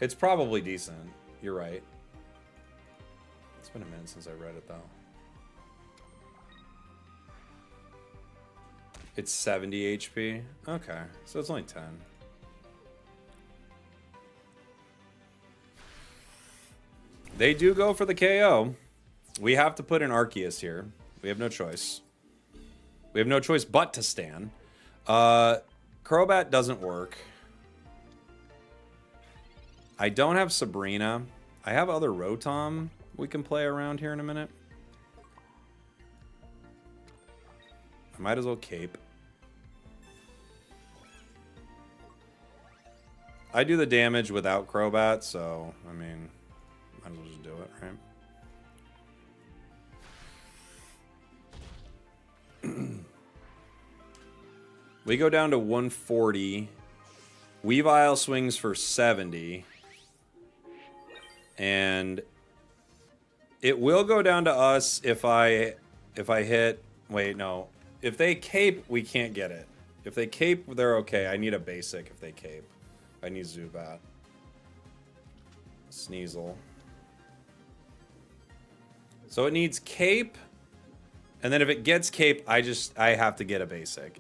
It's probably decent. You're right. It's been a minute since I read it, though. It's 70 HP? Okay, so it's only 10. They do go for the KO. We have to put in Arceus here. We have no choice. We have no choice but to stand. Crobat doesn't work. I don't have Sabrina. I have other Rotom we can play around here in a minute. I might as well Cape. I do the damage without Crobat, so, I mean, might as well just do it, right? We go down to 140. Weavile swings for 70. And it will go down to us if I hit... Wait, no. If they Cape, we can't get it. If they Cape, they're okay. I need a basic if they Cape. I need Zubat. Sneasel. So it needs Cape. And then if it gets Cape, I have to get a basic.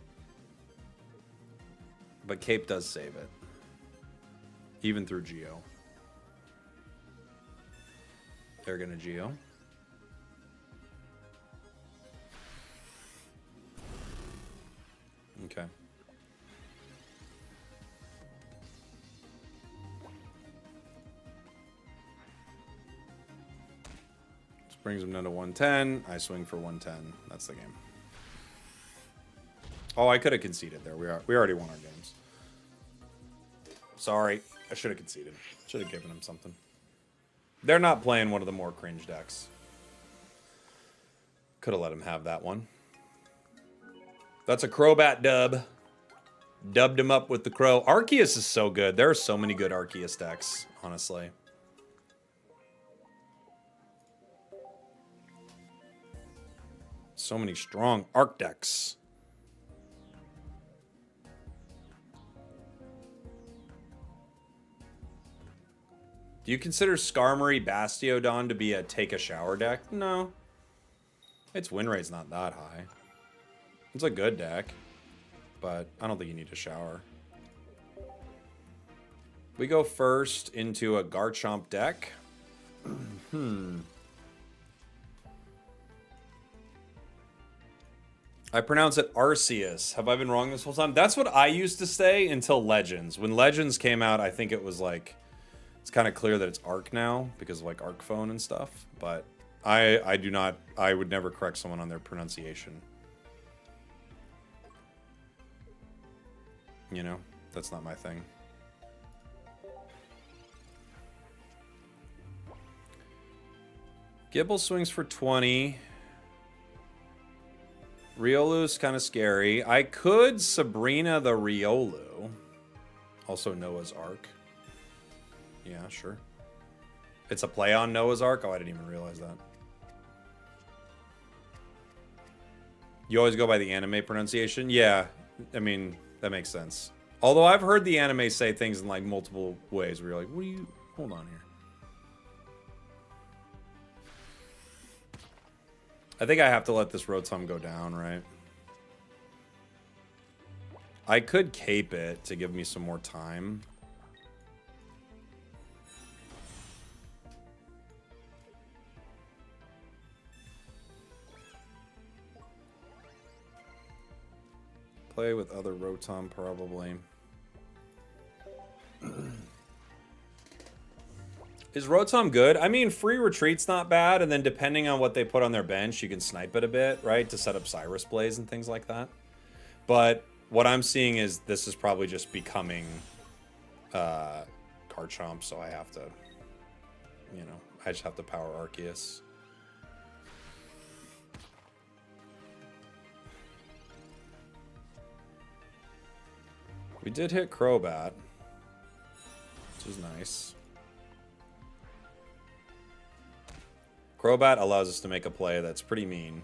But Cape does save it. Even through Geo. They're gonna Geo. Okay. brings him down to 110. I swing for 110. That's the game. Oh, I could have conceded there. We already won our games. Sorry. I should have conceded. Should have given him something. They're not playing one of the more cringe decks. Could have let him have that one. That's a Crobat dub. Dubbed him up with the Crow. Arceus is so good. There are so many good Arceus decks, honestly. So many strong Arc decks. Do you consider Skarmory-Bastiodon to be a take-a-shower deck? No. Its win rate's not that high. It's a good deck, but I don't think you need to shower. We go first into a Garchomp deck. I pronounce it Arceus. Have I been wrong this whole time? That's what I used to say until Legends. When Legends came out, I think it was like... It's kind of clear that it's Arc now because of like Arc Phone and stuff. But I do not... I would never correct someone on their pronunciation. You know? That's not my thing. Gibble swings for 20. Riolu's kind of scary. I could Sabrina the Riolu. Also Noah's Ark. Yeah, sure. It's a play on Noah's Ark? Oh, I didn't even realize that. You always go by the anime pronunciation? Yeah, I mean, that makes sense. Although I've heard the anime say things in like multiple ways where you're like, what do you... Hold on here. I think I have to let this Rotom go down, right? I could cape it to give me some more time. Play with other Rotom, probably. Is Rotom good? I mean, free retreat's not bad, and then depending on what they put on their bench, you can snipe it a bit, right? To set up Cyrus Blaze and things like that. But what I'm seeing is this is probably just becoming Garchomp, so I have to, you know, I just have to power Arceus. We did hit Crobat, which is nice. Crobat allows us to make a play that's pretty mean.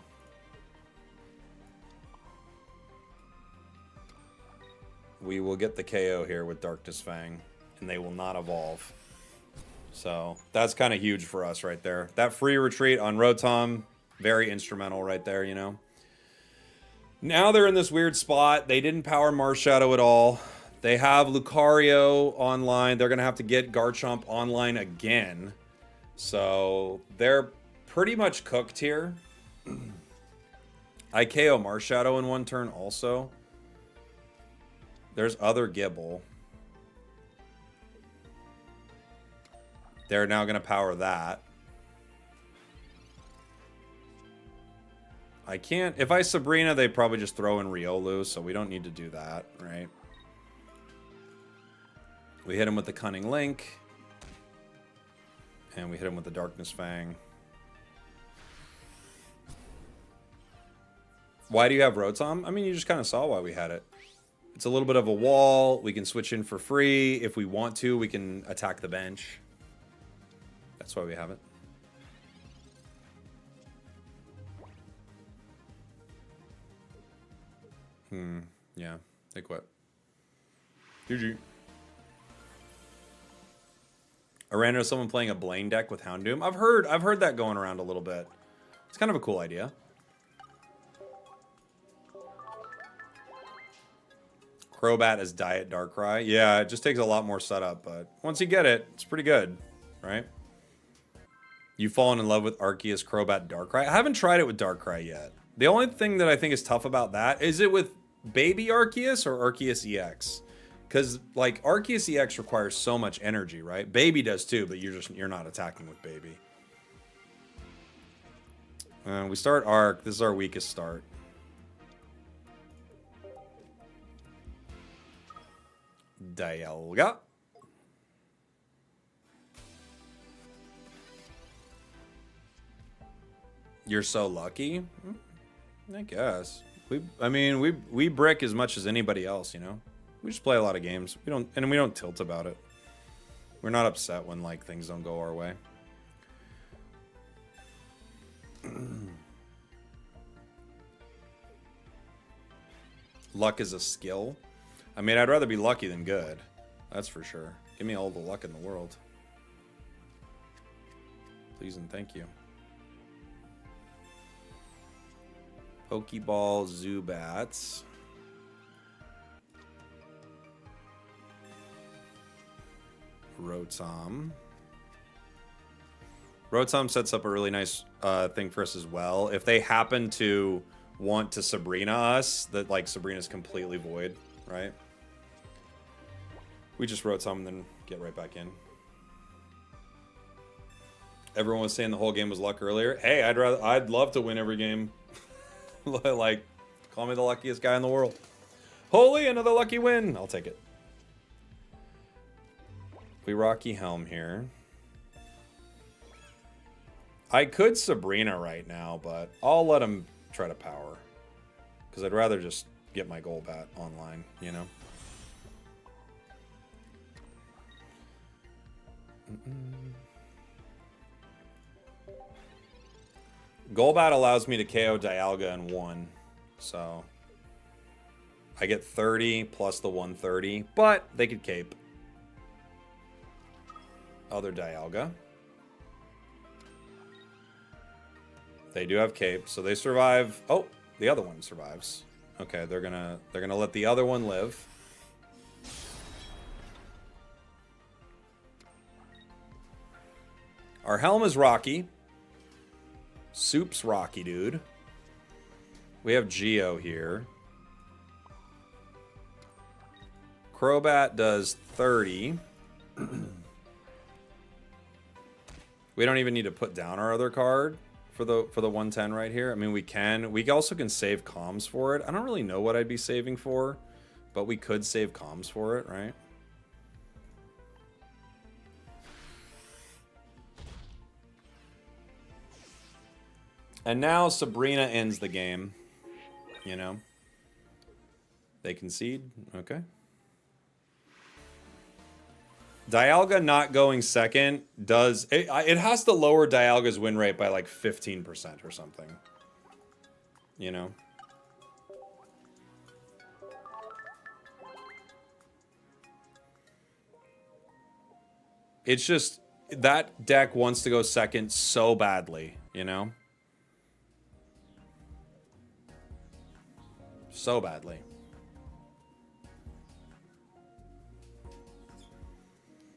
We will get the KO here with Darkness Fang, and they will not evolve. So that's kind of huge for us right there. That free retreat on Rotom, very instrumental right there, you know. Now they're in this weird spot. They didn't power Marshadow at all. They have Lucario online. They're going to have to get Garchomp online again. So they're pretty much cooked here. I KO Marshadow in one turn also. There's other Gibble. They're now going to power that. I can't... If I Sabrina, they probably just throw in Riolu, so we don't need to do that, right? We hit him with the Cunning Link. And we hit him with the Darkness Fang. Why do you have Rotom? I mean, you just kind of saw why we had it. It's a little bit of a wall. We can switch in for free. If we want to, we can attack the bench. That's why we have it. Yeah. They quit. GG. I ran into someone playing a Blaine deck with Houndoom. I've heard that going around a little bit. It's kind of a cool idea. Crobat as Diet Darkrai. Yeah, it just takes a lot more setup, but once you get it, it's pretty good, right? You've fallen in love with Arceus, Crobat, Darkrai. I haven't tried it with Darkrai yet. The only thing that I think is tough about that is it with Baby Arceus or Arceus EX? Because like Arceus EX requires so much energy, right? Baby does too, but you're not attacking with Baby. We start Arc. This is our weakest start. Dialga. You're so lucky. I guess. We brick as much as anybody else, you know. We just play a lot of games. We don't tilt about it. We're not upset when like things don't go our way. Luck is a skill. I mean, I'd rather be lucky than good. That's for sure. Give me all the luck in the world. Please and thank you. Pokeball, Zubats. Rotom. Rotom sets up a really nice thing for us as well. If they happen to want to Sabrina us, that like Sabrina's completely void, right? We just Rotom and then get right back in. Everyone was saying the whole game was luck earlier. Hey, I'd love to win every game. Like, call me the luckiest guy in the world. Holy, another lucky win. I'll take it. We Rocky Helm here. I could Sabrina right now, but I'll let him try to power. Because I'd rather just get my Golbat online, you know? Golbat allows me to KO Dialga in one. So I get 30 plus the 130, but they could cape. Other Dialga. They do have cape, so they survive. Oh, the other one survives. Okay, they're gonna let the other one live. Our Helm is Rocky. Soup's Rocky, dude. We have Geo here. Crobat does 30. We don't even need to put down our other card for the 110 right here. I mean, we can. We also can save comms for it. I don't really know what I'd be saving for, but we could save comms for it, right? And now Sabrina ends the game. You know? They concede. Okay. Dialga not going second does... It has to lower Dialga's win rate by like 15% or something. You know? It's just... That deck wants to go second so badly, you know? So badly.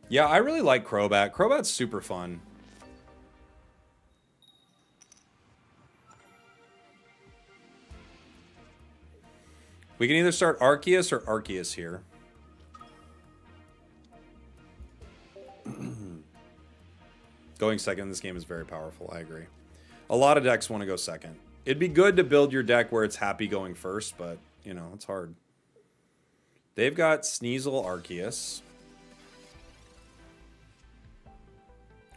Yeah, I really like Crobat. Crobat's super fun. We can either start Arceus or Arceus here. Going second in this game is very powerful, I agree. A lot of decks want to go second. It'd be good to build your deck where it's happy going first, but, you know, it's hard. They've got Sneasel Arceus.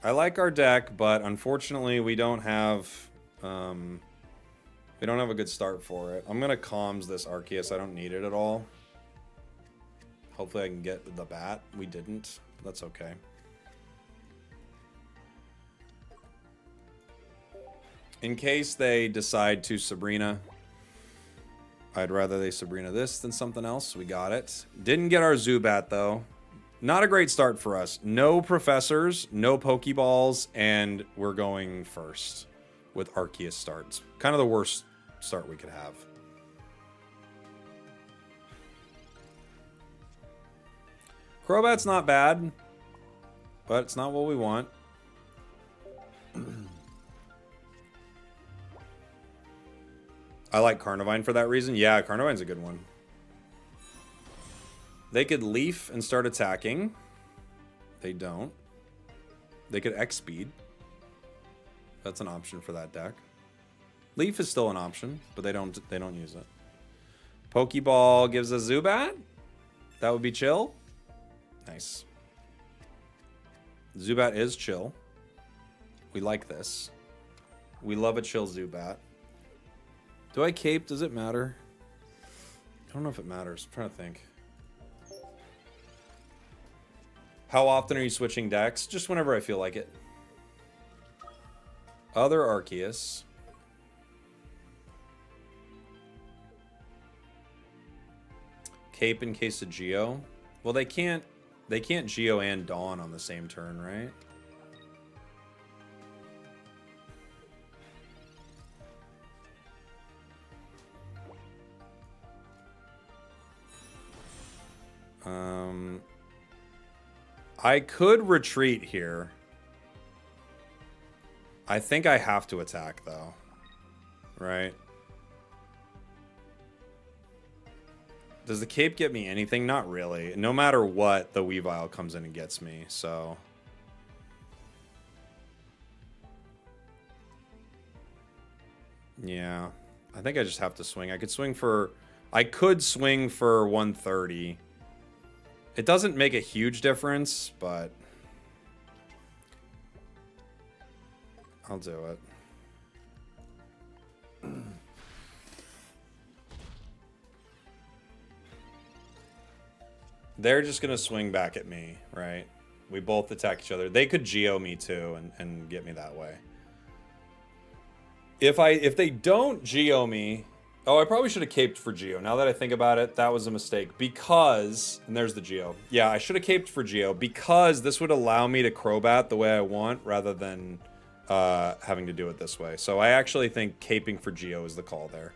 I like our deck, but unfortunately we don't have a good start for it. I'm gonna comms this Arceus. I don't need it at all. Hopefully I can get the bat. We didn't. That's okay. In case they decide to Sabrina, I'd rather they Sabrina this than something else. We got it. Didn't get our Zubat though. Not a great start for us. No professors, no Pokeballs, and we're going first with Arceus starts. Kind of the worst start we could have. Crobat's not bad, but it's not what we want. I like Carnivine for that reason. Yeah, Carnivine's a good one. They could Leaf and start attacking. They don't. They could X-Speed. That's an option for that deck. Leaf is still an option, but they don't use it. Pokeball gives a Zubat. That would be chill. Nice. Zubat is chill. We like this. We love a chill Zubat. Do I cape? Does it matter? I don't know if it matters. I'm trying to think. How often are you switching decks? Just whenever I feel like it. Other Arceus. Cape in case of Geo. Well, they can't Geo and Dawn on the same turn, right? I could retreat here. I think I have to attack, though. Right? Does the cape get me anything? Not really. No matter what, the Weavile comes in and gets me, so... Yeah. I think I just have to swing. I could swing for 130. It doesn't make a huge difference, but... I'll do it. They're just going to swing back at me, right? We both attack each other. They could Geo me too and get me that way. If they don't Geo me... Oh, I probably should have caped for Geo. Now that I think about it, that was a mistake. Because... And there's the Geo. Yeah, I should have caped for Geo because this would allow me to Crobat the way I want rather than having to do it this way. So I actually think caping for Geo is the call there.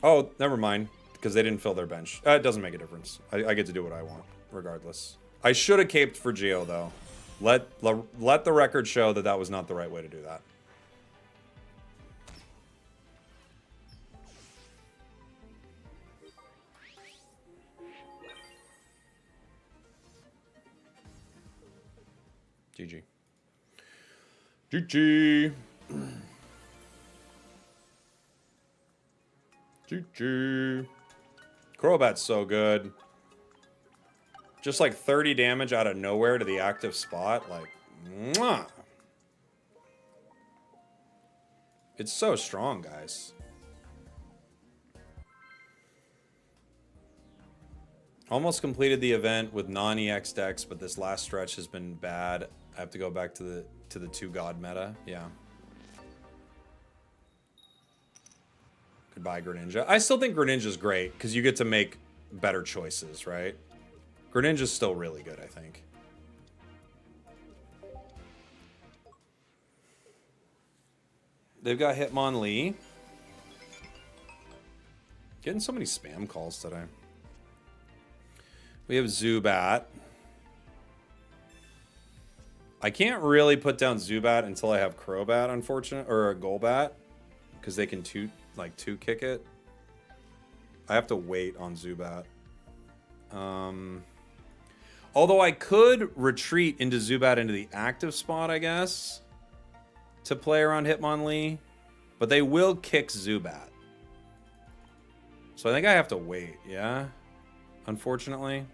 Oh, never mind. Because they didn't fill their bench. It doesn't make a difference. I get to do what I want, regardless. I should have caped for Geo, though. Let the record show that that was not the right way to do that. GG. GG. GG. Crobat's so good. Just like 30 damage out of nowhere to the active spot. Like, mwah. It's so strong, guys. Almost completed the event with non-EX decks, but this last stretch has been bad. I have to go back to the 2-God meta. Yeah. Goodbye, Greninja. I still think Greninja's great, because you get to make better choices, right? Greninja's still really good, I think. They've got Hitmonlee. Getting so many spam calls today. We have Zubat. I can't really put down Zubat until I have Crobat, unfortunately, or a Golbat, because they can two kick it. I have to wait on Zubat. Although I could retreat into Zubat into the active spot, I guess, to play around Hitmonlee, but they will kick Zubat. So I think I have to wait, yeah? Unfortunately.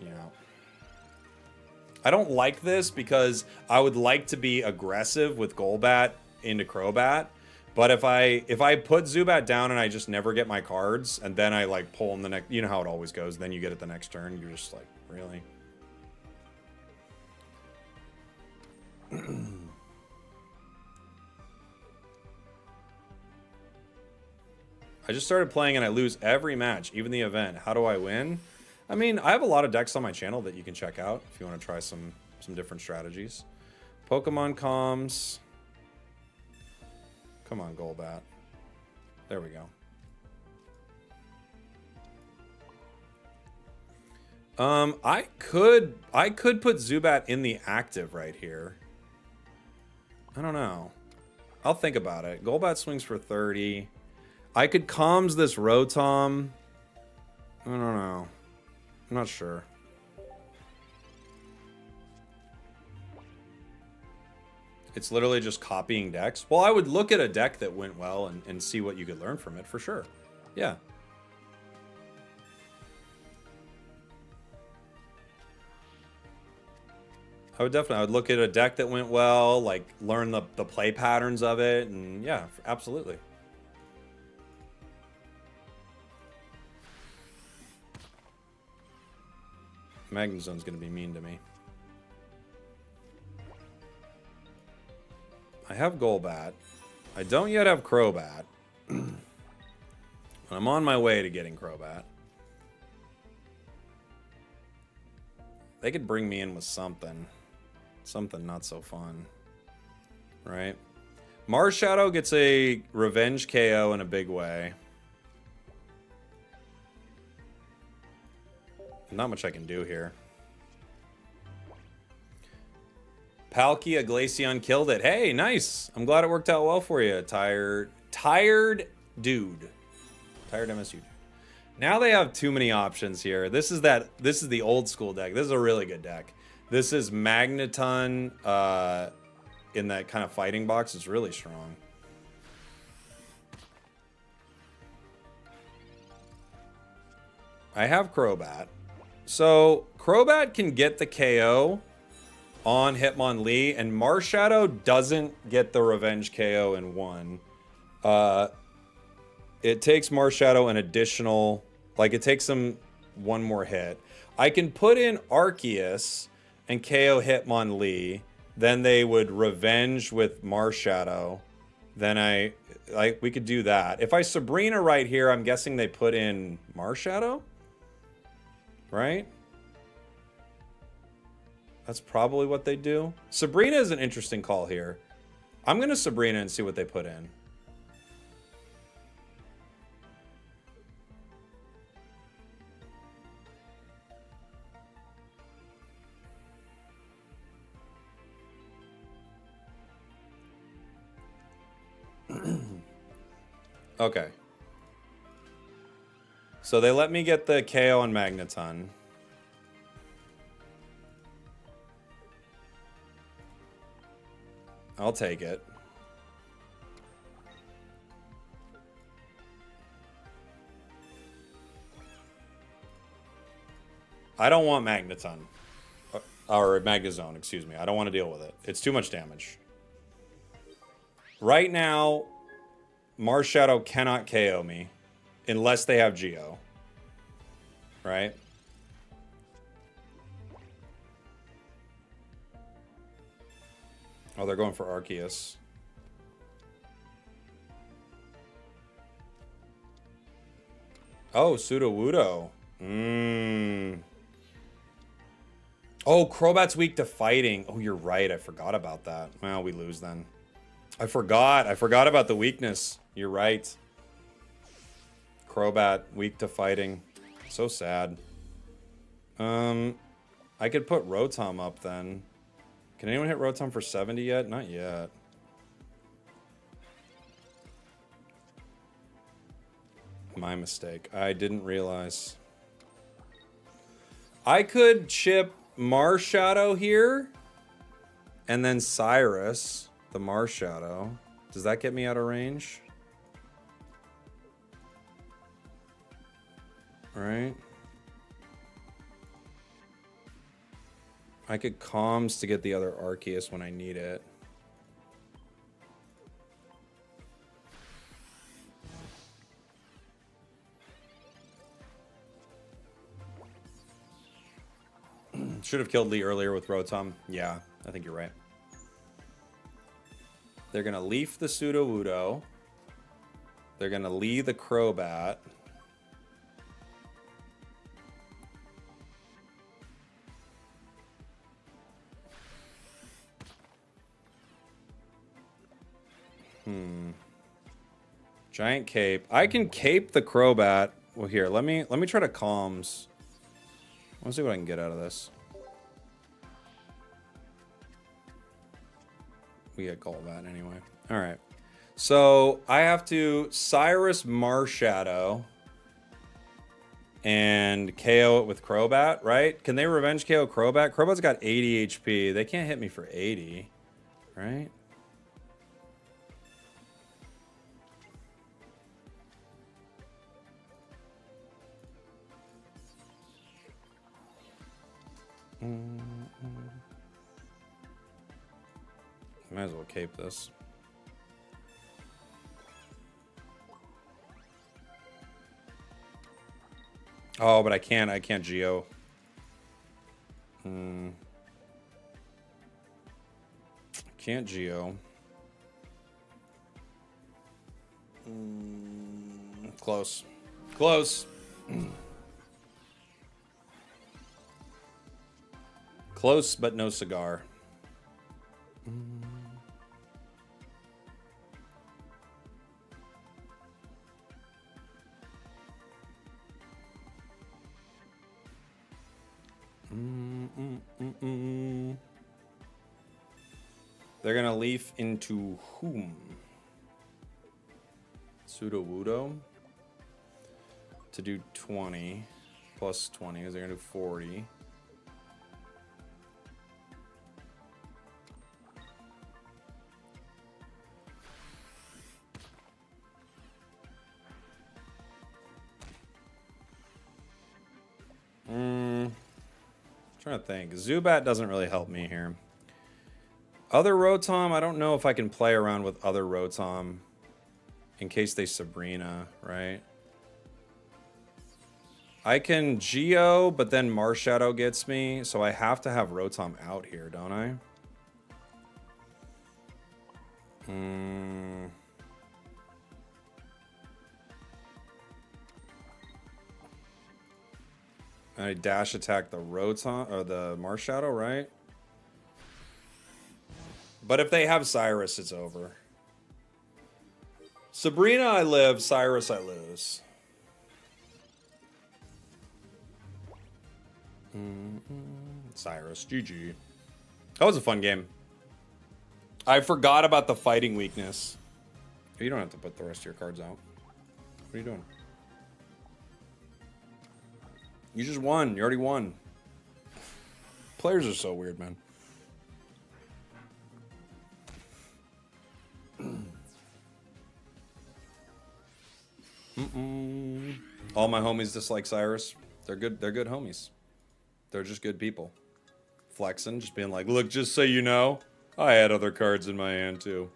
Yeah. I don't like this because I would like to be aggressive with Golbat into Crobat, but if I put Zubat down and I just never get my cards, and then I like pull in the next, you know how it always goes, then you get it the next turn, you're just like, really? I just started playing and I lose every match, even the event. How do I win? I mean, I have a lot of decks on my channel that you can check out if you want to try some different strategies. Pokemon comms. Come on, Golbat. There we go. I could put Zubat in the active right here. I don't know. I'll think about it. Golbat swings for 30. I could comms this Rotom. I don't know. I'm not sure. It's literally just copying decks. Well, I would look at a deck that went well and see what you could learn from it for sure. Yeah. I would look at a deck that went well, like learn the play patterns of it, and yeah, absolutely. Magnezone's gonna be mean to me. I have Golbat. I don't yet have Crobat. I'm on my way to getting Crobat. They could bring me in with something. Something not so fun. Right? Marshadow gets a revenge KO in a big way. Not much I can do here. Palkia Glaceon killed it. Hey, nice. I'm glad it worked out well for you. Tired dude. Tired MSU dude. Now they have too many options here. This is the old school deck. This is a really good deck. This is Magneton in that kind of fighting box. It's really strong. I have Crobat. So Crobat can get the KO on Hitmonlee, and Marshadow doesn't get the revenge KO in one. It takes Marshadow an additional, like it takes him one more hit. I can put in Arceus and KO Hitmonlee, then they would revenge with Marshadow. Then we could do that. If I Sabrina right here, I'm guessing they put in Marshadow, right? That's probably what they do. Sabrina is an interesting call here. I'm going to Sabrina and see what they put in. Okay. So they let me get the KO on Magneton. I'll take it. I don't want Magneton. Or Magnezone, excuse me. I don't want to deal with it. It's too much damage. Right now, Marshadow cannot KO me unless they have Geo. Right? Oh, they're going for Arceus. Oh, Sudowoodo. Oh, Crobat's weak to fighting. Oh, you're right. I forgot about that. Well, we lose then. I forgot about the weakness. You're right. Crobat, weak to fighting. So sad. I could put Rotom up then. Can anyone hit Rotom for 70 yet? Not yet. My mistake. I didn't realize. I could chip Marshadow here. And then Cyrus, the Marshadow. Does that get me out of range? All right. I could Calms to get the other Arceus when I need it. Should have killed Lee earlier with Rotom. Yeah, I think you're right. They're going to Leaf the Sudowoodo. They're going to Lee the Crobat. Giant Cape. I can Cape the Crobat. Well, here, let me try to Calms. I want to see what I can get out of this. We get Golbat anyway. All right. So I have to Cyrus Marshadow and KO it with Crobat, right? Can they revenge KO Crobat? Crobat's got 80 HP. They can't hit me for 80, right? Might as well cape this. Oh, but I can't Geo. Can't Geo. Close. Close. Close, but no cigar. They're gonna leaf into whom? Sudowoodo to do 20 plus 20 is they're gonna do 40. Trying to think. Zubat doesn't really help me here. Other Rotom, I don't know if I can play around with other Rotom in case they Sabrina, right? I can Geo, but then Marshadow gets me, so I have to have Rotom out here, don't I? I dash attack the Rotom or the Marshadow, right? But if they have Cyrus, it's over. Sabrina, I live. Cyrus, I lose. Cyrus, GG. That was a fun game. I forgot about the fighting weakness. You don't have to put the rest of your cards out. What are you doing? You just won. You already won. Players are so weird, man. All my homies dislike Cyrus. They're good homies. They're just good people. Flexing, just being like, look, just so you know, I had other cards in my hand too.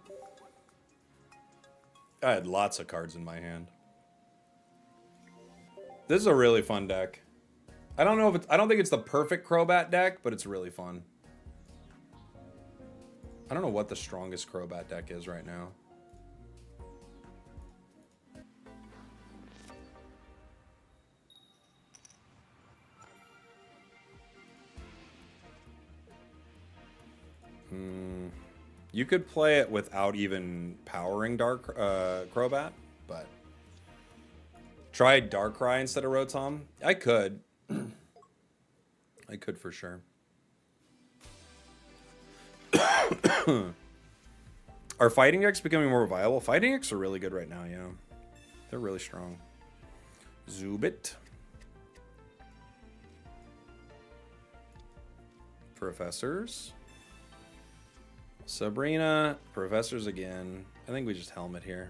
I had lots of cards in my hand. This is a really fun deck. I don't know if it's, I don't think it's the perfect Crobat deck, but it's really fun. I don't know what the strongest Crobat deck is right now. You could play it without even powering Dark Crobat, but try Darkrai instead of Rotom. I could. I could for sure. Are fighting decks becoming more viable? Fighting decks are really good right now, yeah. They're really strong. Zubit. Professors. Sabrina. Professors again. I think we just helmet here.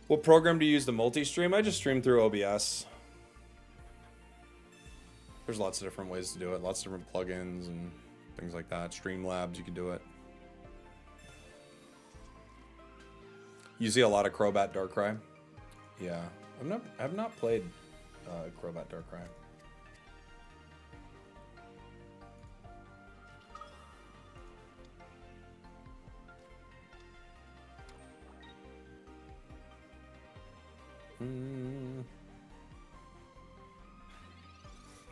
What program do you use to multi-stream? I just stream through OBS. There's lots of different ways to do it. Lots of different plugins and things like that. Streamlabs, you can do it. You see a lot of Crobat Darkrai? Yeah. I've not played Crobat Darkrai.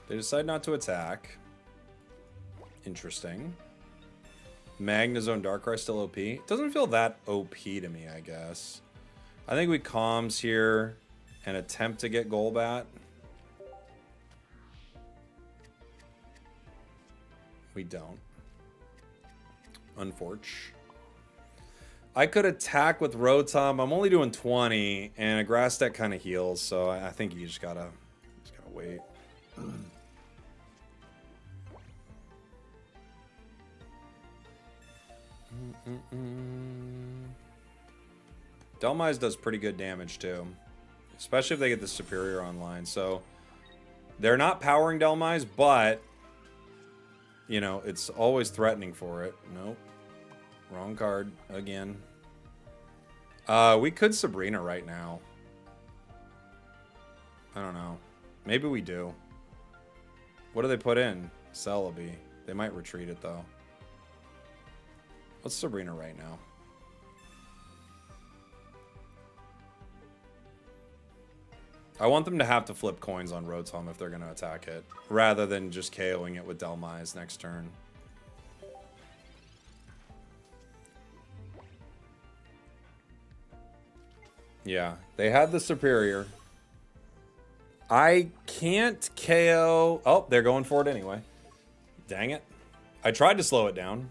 They decide not to attack. Interesting. Magnezone Darkrai still OP? It doesn't feel that OP to me, I guess. I think we comms here and attempt to get Golbat. We don't. Unfortunate. I could attack with Rotom. I'm only doing 20, and a grass deck kind of heals, so I think you just gotta wait. Delmise does pretty good damage too, especially if they get the Superior online. So They're not powering Delmise, but, you know, it's always threatening for it. Nope. Wrong card again. We could Sabrina right now. I don't know. Maybe we do. What do they put in? Celebi. They might retreat it, though. Let's Sabrina right now. I want them to have to flip coins on Rotom if they're going to attack it, rather than just KOing it with Delmise next turn. Yeah, they had the superior. I can't KO... Oh, they're going for it anyway. Dang it. I tried to slow it down.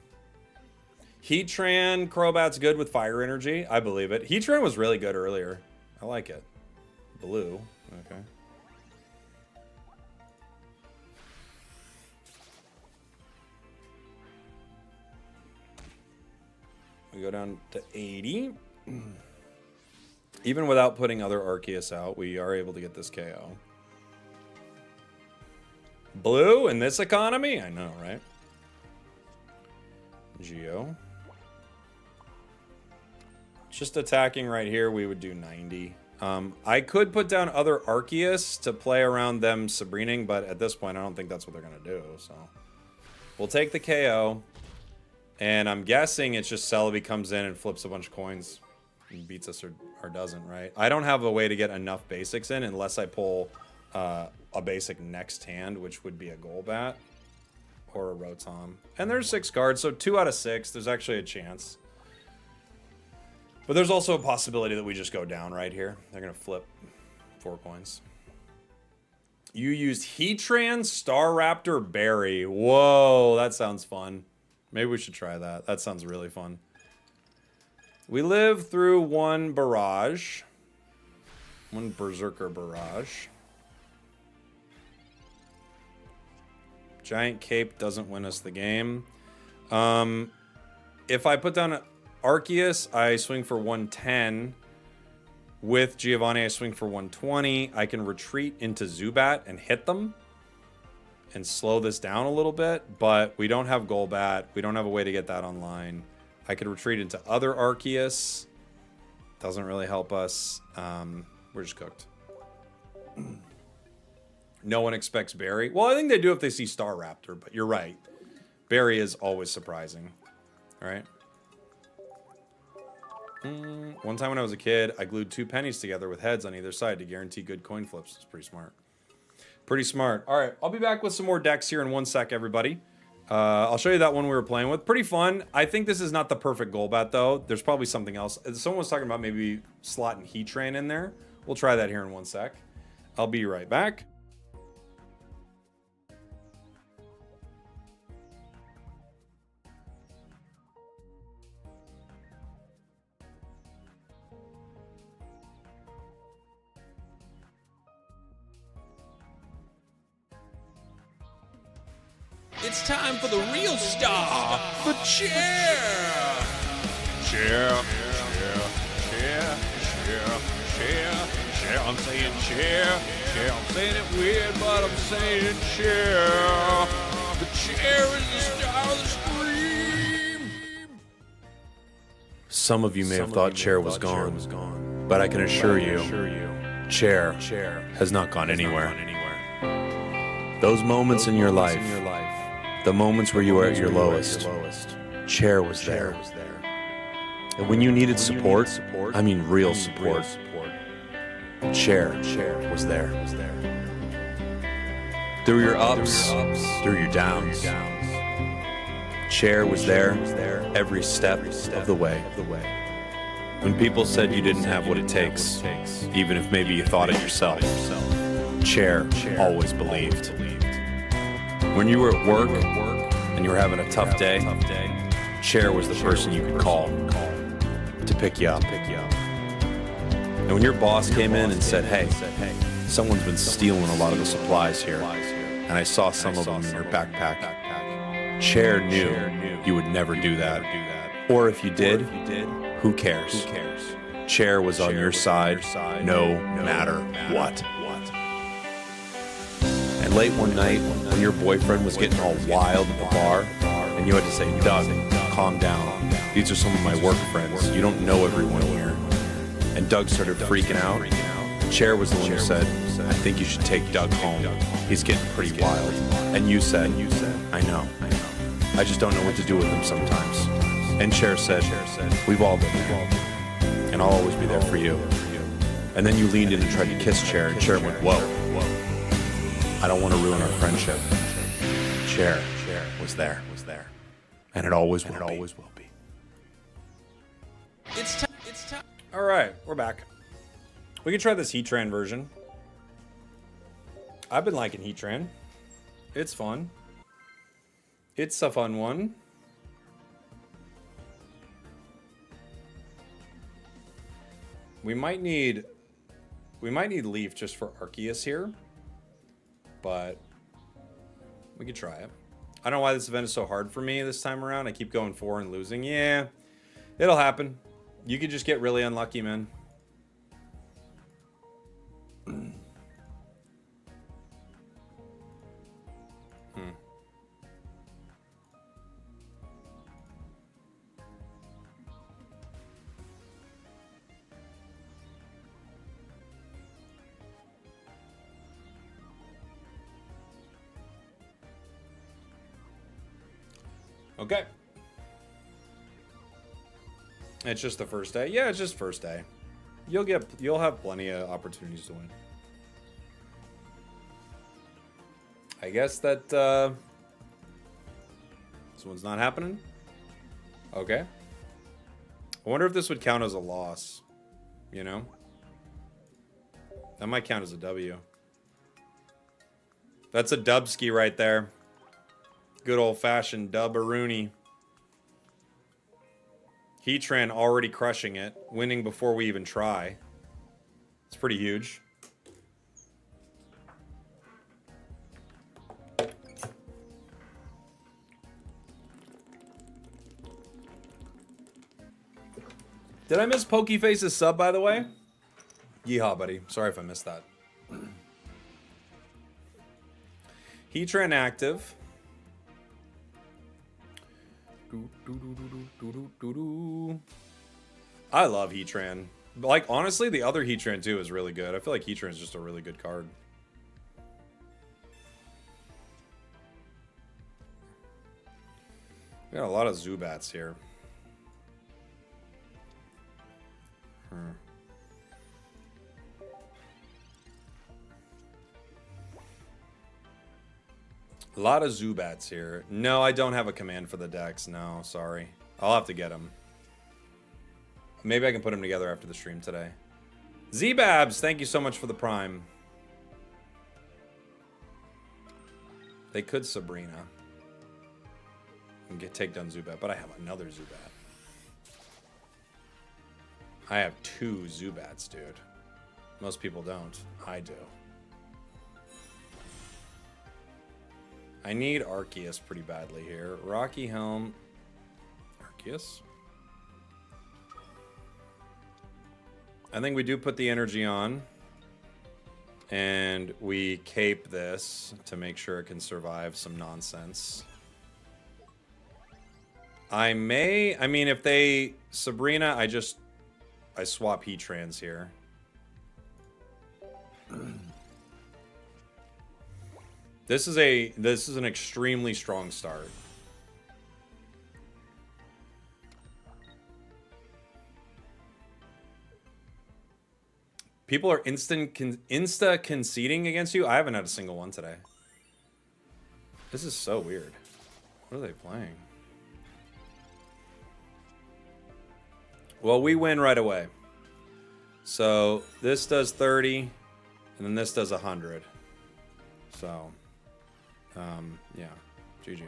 Heatran, Crobat's good with fire energy. I believe it. Heatran was really good earlier. I like it. Blue. Okay. We go down to 80. Even without putting other Arceus out, we are able to get this KO. Blue in this economy? I know, right? Geo. Just attacking right here, we would do 90. I could put down other Arceus to play around them Sabrining, but at this point, I don't think that's what they're going to do. So we'll take the KO. And I'm guessing it's just Celebi comes in and flips a bunch of coins and beats us or doesn't, right? I don't have a way to get enough basics in unless I pull a basic next hand, which would be a Golbat or a Rotom. And there's 6 cards, so 2 out of 6. There's actually a chance. But there's also a possibility that we just go down right here. They're going to flip 4 coins. You used Heatran, Staraptor, Berry. Whoa, that sounds fun. Maybe we should try that. That sounds really fun. We live through 1 barrage. 1 Berserker barrage. Giant Cape doesn't win us the game. If I put down Arceus, I swing for 110. With Giovanni, I swing for 120. I can retreat into Zubat and hit them and slow this down a little bit, but we don't have Golbat. We don't have a way to get that online. I could retreat into other Arceus. Doesn't really help us. We're just cooked. No one expects Barry. Well, I think they do if they see Staraptor, but you're right. Barry is always surprising. All right. One time when I was a kid, I glued 2 pennies together with heads on either side to guarantee good coin flips. It's pretty smart. Pretty smart. All right, I'll be back with some more decks here in 1 sec, everybody. I'll show you that one we were playing with. Pretty fun. I think this is not the perfect Golbat, though. There's probably something else. Someone was talking about maybe slotting Heatran in there. We'll try that here in 1 sec. I'll be right back. It's time for the real star, the chair. Chair. I'm saying chair. I'm saying it weird, but I'm saying chair. The chair is the star of the stream. Some of you may have thought Chair was gone, but I can assure you, Chair has not gone anywhere. Those moments in your life, the moments where you were at your lowest, Chair was there. And when you needed support, I mean real support, Chair was there. Through your ups, through your downs, Chair was there every step of the way. When people said you didn't have what it takes, even if maybe you thought it yourself, Chair always believed. When you were at work and you were having a tough day, Chair was the person you could call to pick you up. And when your boss came in and said, hey, someone's been stealing a lot of the supplies here, and I saw some of them in your backpack, Chair knew you would never do that. Or if you did, who cares? Chair was on your side no matter what. And late one night when your boyfriend was getting all wild at the bar, and you had to say, Doug, calm down. These are some of my work friends. You don't know everyone here. And Doug started freaking out. Chair was the one who said, I think you should take Doug home. He's getting pretty wild. And you said, I know. I just don't know what to do with him sometimes. And Chair said, we've all been there. And I'll always be there for you. And then you leaned in and tried to kiss Chair, and Chair went, whoa. I don't want to ruin our friendship. Chair was there. And it always will be. It's time. All right, we're back. We can try this Heatran version. I've been liking Heatran. It's fun. It's a fun one. We might need Leaf just for Arceus here, but we could try it. I don't know why this event is so hard for me this time around. I keep going 4 and losing. Yeah, it'll happen. You could just get really unlucky, man. Okay. It's just the first day. Yeah, it's just first day. You'll have plenty of opportunities to win. I guess that this one's not happening. Okay. I wonder if this would count as a loss. You know? That might count as a W. That's a dubski right there. Good old-fashioned dub-a-rooney. Heatran already crushing it. Winning before we even try. It's pretty huge. Did I miss Pokeface's sub, by the way? Yeehaw, buddy. Sorry if I missed that. Heatran active. I love Heatran. Like, honestly, the other Heatran too is really good. I feel like Heatran is just a really good card. We got a lot of Zubats here. A lot of Zubats here. No, I don't have a command for the decks. No, sorry. I'll have to get them. Maybe I can put them together after the stream today. Z-Babs, thank you so much for the Prime. They could Sabrina. And take down Zubat, but I have another Zubat. I have 2 Zubats, dude. Most people don't. I do. I need Arceus pretty badly here. Rocky Helm. Arceus. I think we do put the energy on. And we cape this to make sure it can survive some nonsense. I mean, if they Sabrina, I swap Heatrans here. This is an extremely strong start. People are insta conceding against you. I haven't had a single one today. This is so weird. What are they playing? Well, we win right away. So this does 30, and then this does 100. So, yeah, GG.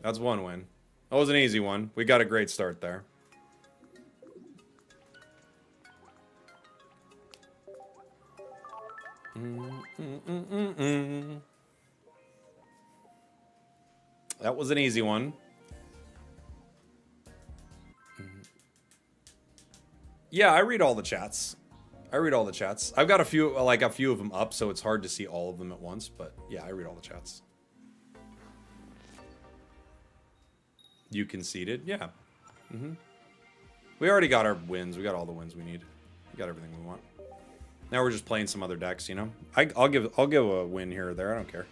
That's one win. That was an easy one. We got a great start there. That was an easy one. Yeah, I read all the chats. I read all the chats. I've got a few of them up, so it's hard to see all of them at once. But yeah, I read all the chats. You conceded? Yeah. We already got our wins. We got all the wins we need. We got everything we want. Now we're just playing some other decks, you know? I'll give a win here or there. I don't care.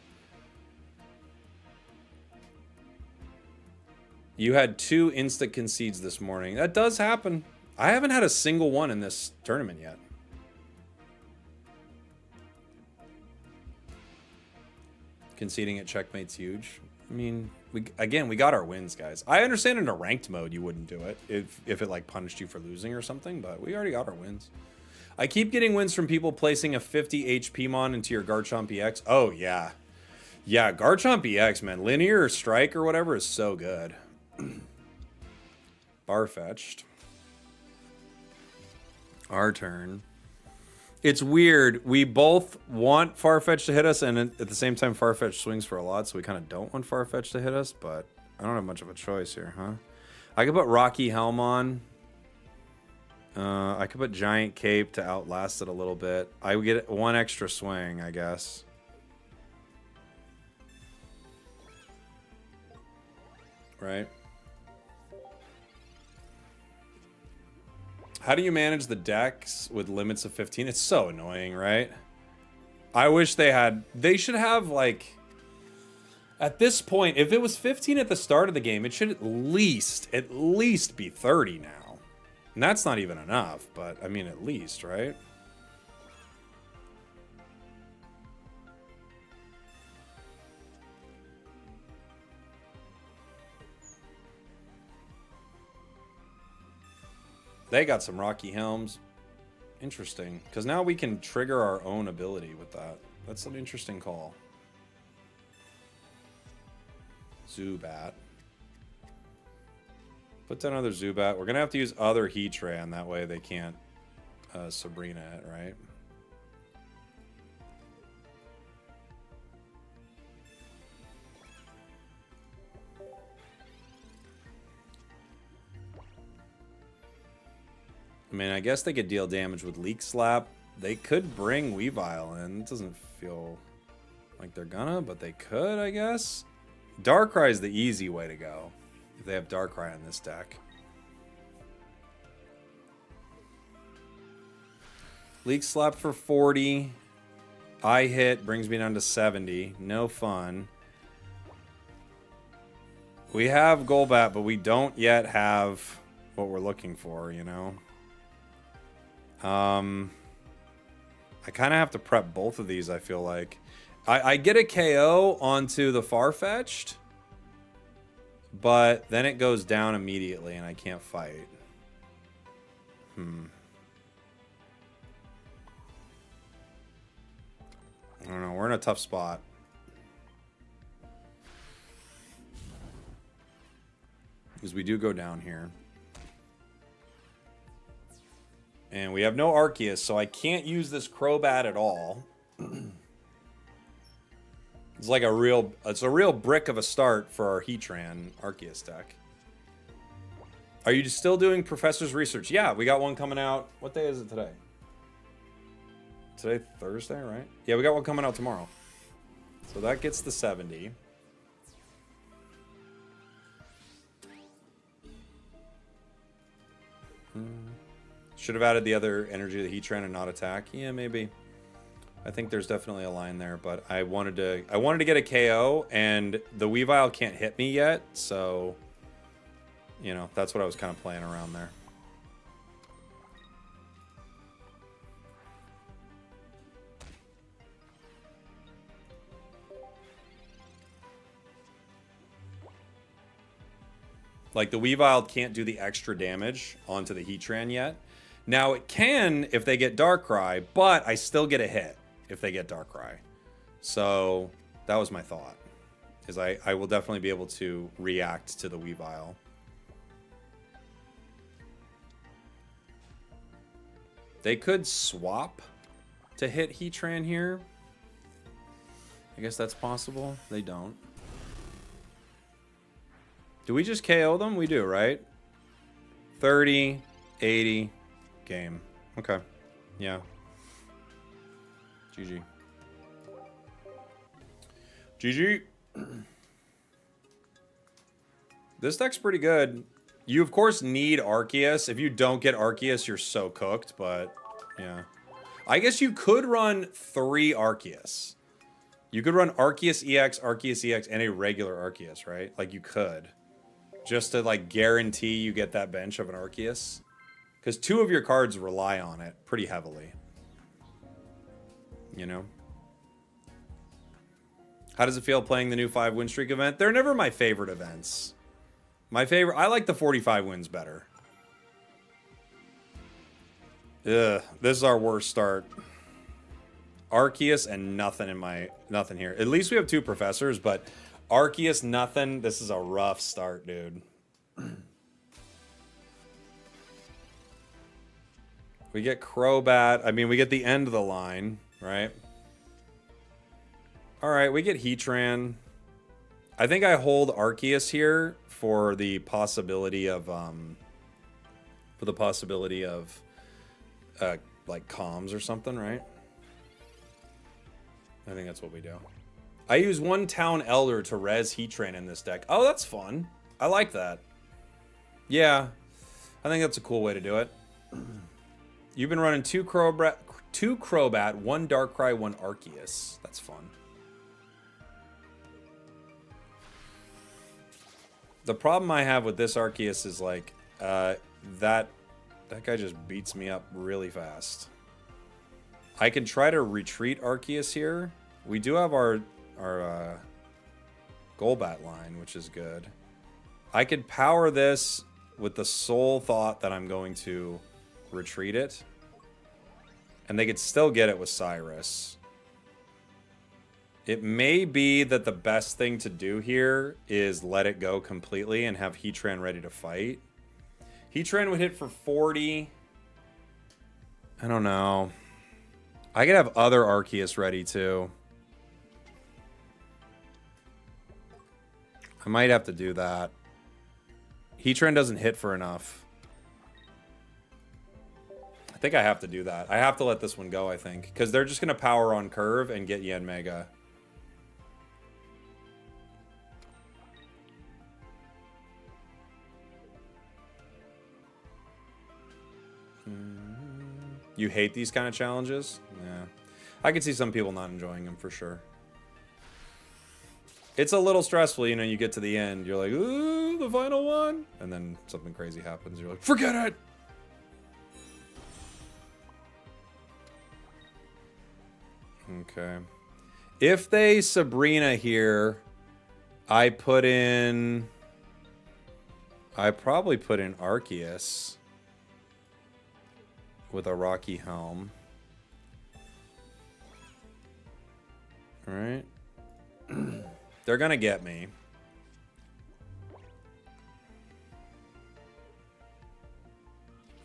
You had 2 insta concedes this morning. That does happen. I haven't had a single one in this tournament yet. Conceding at checkmate's huge. I mean, we got our wins, guys. I understand in a ranked mode you wouldn't do it if it like punished you for losing or something, but we already got our wins. I keep getting wins from people placing a 50 HP mon into your Garchomp EX. Oh yeah. Yeah, Garchomp EX, man. Linear strike or whatever is so good. Farfetch'd. Our turn. It's weird. We both want Farfetch to hit us, and at the same time, Farfetch swings for a lot, so we kind of don't want Farfetch to hit us, but I don't have much of a choice here, huh? I could put Rocky Helm on. I could put Giant Cape to outlast it a little bit. I would get 1 extra swing, I guess. Right? How do you manage the decks with limits of 15? It's so annoying, right? I wish they should have, like, at this point, if it was 15 at the start of the game, it should at least be 30 now. And that's not even enough, but I mean, at least, right? They got some Rocky Helms. Interesting. Because now we can trigger our own ability with that. That's an interesting call. Zubat. Put down another Zubat. We're going to have to use other Heatran. That way they can't Sabrina it, right? I mean, I guess they could deal damage with Leak Slap. They could bring Weavile in. It doesn't feel like they're gonna, but they could, I guess. Darkrai is the easy way to go if they have Darkrai in this deck. Leak Slap for 40. I hit brings me down to 70. No fun. We have Golbat, but we don't yet have what we're looking for, you know? I kind of have to prep both of these, I feel like. I get a KO onto the Farfetch'd, but then it goes down immediately and I can't fight. I don't know. We're in a tough spot. Because we do go down here. And we have no Arceus, so I can't use this Crobat at all. It's like a real brick of a start for our Heatran Arceus deck. Are you still doing Professor's Research? Yeah, we got one coming out. What day is it today? Today, Thursday, right? Yeah, we got one coming out tomorrow. So that gets the 70. Should have added the other energy of the Heatran and not attack. Yeah, maybe. I think there's definitely a line there, but I wanted to get a KO, and the Weavile can't hit me yet, so you know, that's what I was kind of playing around there. Like, the Weavile can't do the extra damage onto the Heatran yet. Now, it can if they get Darkrai, but I still get a hit if they get Darkrai. So, that was my thought. Is I will definitely be able to react to the Weavile. They could swap to hit Heatran here. I guess that's possible. They don't. Do we just KO them? We do, right? 30, 80, game. Okay. Yeah. GG. GG. This deck's pretty good. You, of course, need Arceus. If you don't get Arceus, you're so cooked, but yeah. I guess you could run 3 Arceus. You could run Arceus EX, and a regular Arceus, right? Like, you could. Just to, like, guarantee you get that bench of an Arceus. Because 2 of your cards rely on it pretty heavily. You know? How does it feel playing the new 5 win streak event? They're never my favorite events. I like the 45 wins better. Ugh, this is our worst start. Arceus and nothing here. At least we have 2 professors, but Arceus, nothing. This is a rough start, dude. We get Crobat. I mean, we get the end of the line, right? All right, we get Heatran. I think I hold Arceus here for the possibility of like comms or something, right? I think that's what we do. I use 1 Town Elder to res Heatran in this deck. Oh, that's fun. I like that. Yeah, I think that's a cool way to do it. You've been running 2 Crobat, 1 Darkrai, 1 Arceus. That's fun. The problem I have with this Arceus is like that guy just beats me up really fast. I can try to retreat Arceus here. We do have our Golbat line, which is good. I could power this with the sole thought that I'm going to retreat it. And they could still get it with Cyrus. It may be that the best thing to do here is let it go completely and have Heatran ready to fight. Heatran would hit for 40. I don't know. I could have other Arceus ready too. I might have to do that. Heatran doesn't hit for enough. I think I have to do that. I have to let this one go, I think. Because they're just going to power on curve and get Yanmega. You hate these kind of challenges? Yeah. I can see some people not enjoying them for sure. It's a little stressful, you know, you get to the end, you're like, ooh, the final one. And then something crazy happens. You're like, forget it. Okay. If they Sabrina here, I probably put in Arceus with a Rocky Helm. All right. They're gonna get me.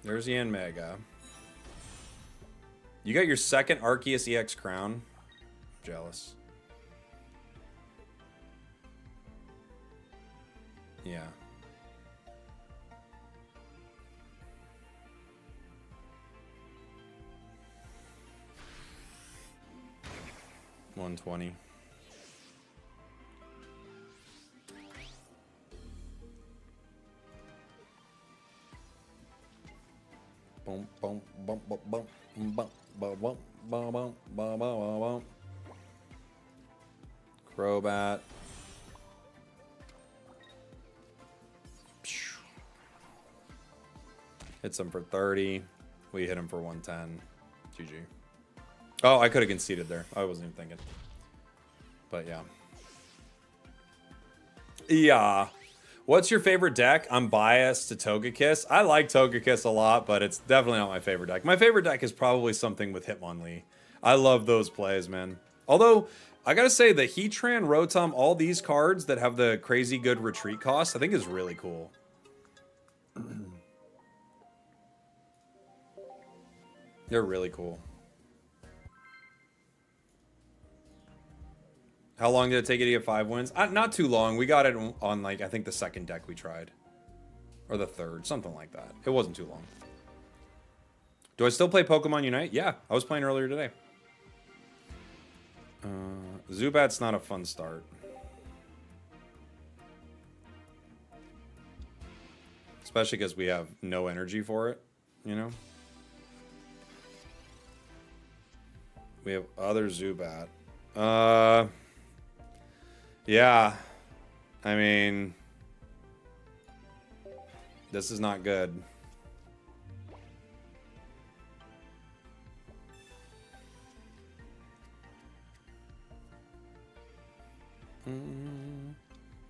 There's Yanmega. You got your second Arceus EX crown. Jealous. Yeah. $120. Boom, boom, boom, boom, boom, boom, boom, boom, boom, boom, boom, boom. Crobat. Hits him for 30. We hit him for 110. GG. Oh, I could have conceded there. I wasn't even thinking. But yeah. Yeah. What's your favorite deck? I'm biased to Togekiss. I like Togekiss a lot, but it's definitely not my favorite deck. My favorite deck is probably something with Hitmonlee. I love those plays, man. Although, I gotta say, the Heatran, Rotom, all these cards that have the crazy good retreat cost, I think is really cool. They're really cool. How long did it take you to get 5 wins? Not too long. We got it on, like, I think the second deck we tried. Or the third. Something like that. It wasn't too long. Do I still play Pokemon Unite? Yeah, I was playing earlier today. Zubat's not a fun start. Especially because we have no energy for it, you know? We have other Zubat. Yeah. I mean... This is not good.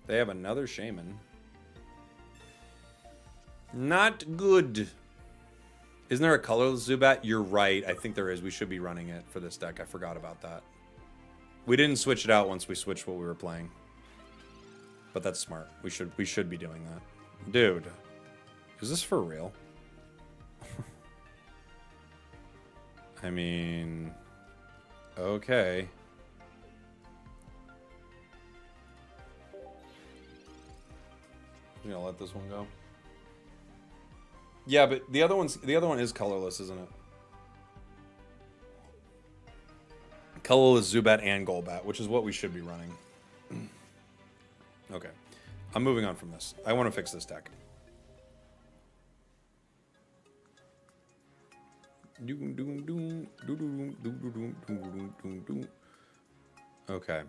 They have another Shaman. Not good. Isn't there a colorless Zubat? You're right. I think there is. We should be running it for this deck. I forgot about that. We didn't switch it out once we switched what we were playing. But that's smart. We should be doing that. Dude. Is this for real? I mean... Okay. You gonna let this one go? Yeah, but the other one is colorless, isn't it? Colorless Zubat and Golbat, which is what we should be running. Okay. I'm moving on from this. I want to fix this deck. Okay.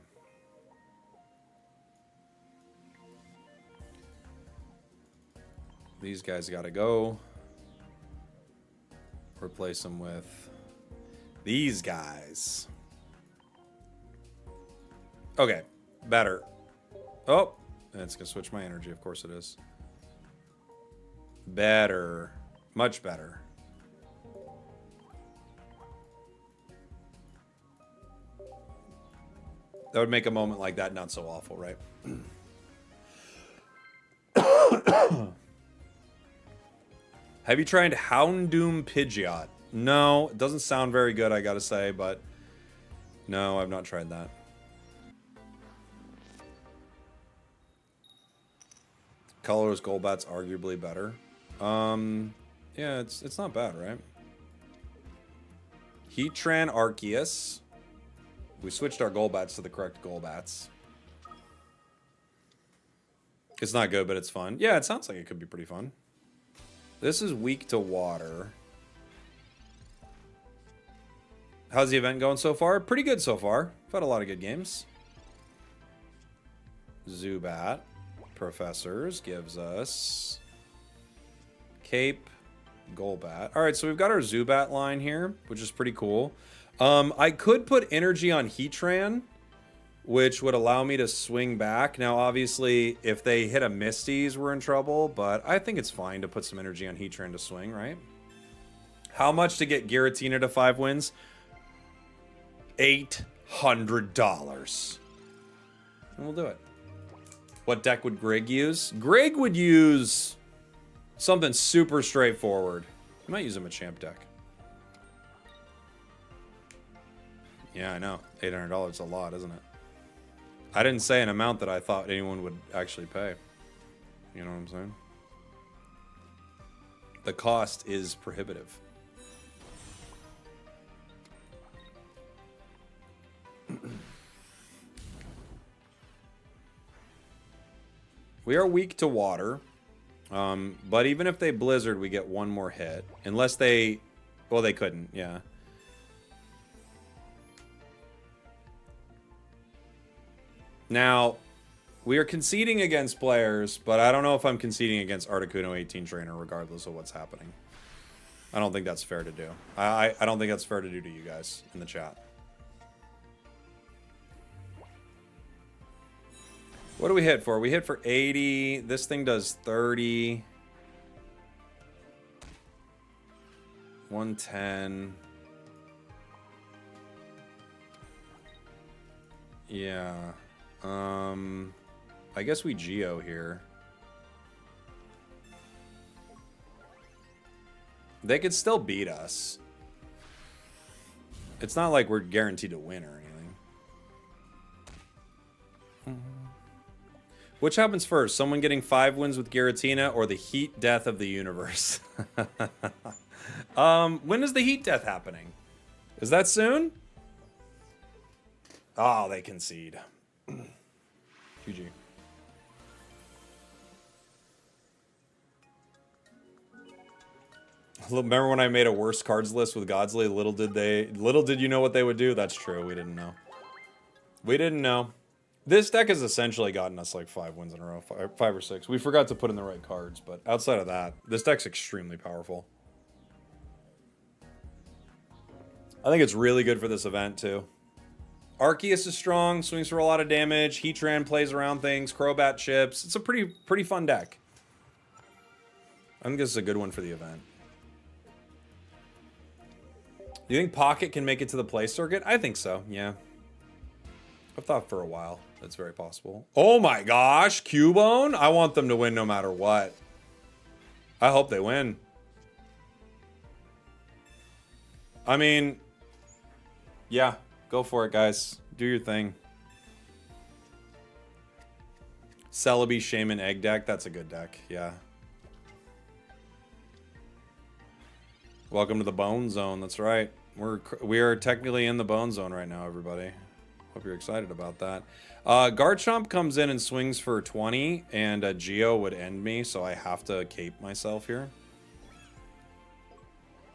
These guys gotta go. Replace them with these guys. Okay, better. Oh, it's gonna switch my energy. Of course it is. Better. Much better. That would make a moment like that not so awful, right? Have you tried Houndoom Pidgeot? No, it doesn't sound very good, I gotta say, but no, I've not tried that. Colorless Golbat's arguably better. Yeah, it's not bad, right? Heatran-Arceus. We switched our Golbats to the correct Golbats. It's not good, but it's fun. Yeah, it sounds like it could be pretty fun. This is weak to water. How's the event going so far? Pretty good so far. I've had a lot of good games. Zubat. Professors gives us Cape, Golbat. Alright, so we've got our Zubat line here, which is pretty cool. I could put energy on Heatran, which would allow me to swing back. Now, obviously, if they hit a Misty's, we're in trouble, but I think it's fine to put some energy on Heatran to swing, right? How much to get Giratina to 5 wins? $800. And we'll do it. What deck would Greg use? Greg would use something super straightforward. I might use a Machamp deck. Yeah, I know. $800 is a lot, isn't it? I didn't say an amount that I thought anyone would actually pay. You know what I'm saying? The cost is prohibitive. We are weak to water. But even if they blizzard, we get one more hit. Unless they... Well, they couldn't, yeah. Now, we are conceding against players, but I don't know if I'm conceding against Articuno 18 Trainer regardless of what's happening. I don't think that's fair to do. I don't think that's fair to do to you guys in the chat. What do we hit for? We hit for 80. This thing does 30. 110. Yeah. I guess we Geo here. They could still beat us. It's not like we're guaranteed to win or anything. Which happens first? Someone getting 5 wins with Giratina or the heat death of the universe? When is the heat death happening? Is that soon? Oh, they concede. GG. Remember when I made a worst cards list with Godsley? Little did you know what they would do? That's true. We didn't know. We didn't know. This deck has essentially gotten us like 5 wins in a row, five or six. We forgot to put in the right cards, but outside of that, this deck's extremely powerful. I think it's really good for this event too. Arceus is strong, swings for a lot of damage. Heatran plays around things. Crobat chips. It's a pretty fun deck. I think this is a good one for the event. Do you think Pocket can make it to the play circuit? I think so, yeah. I've thought for a while that's very possible. Oh my gosh, Cubone? I want them to win no matter what. I hope they win. I mean, yeah, go for it, guys. Do your thing. Celebi, Shaman, Egg deck. That's a good deck, yeah. Welcome to the Bone Zone. That's right. We are technically in the Bone Zone right now, everybody. Hope you're excited about that. Garchomp comes in and swings for 20, and Geo would end me, so I have to cape myself here.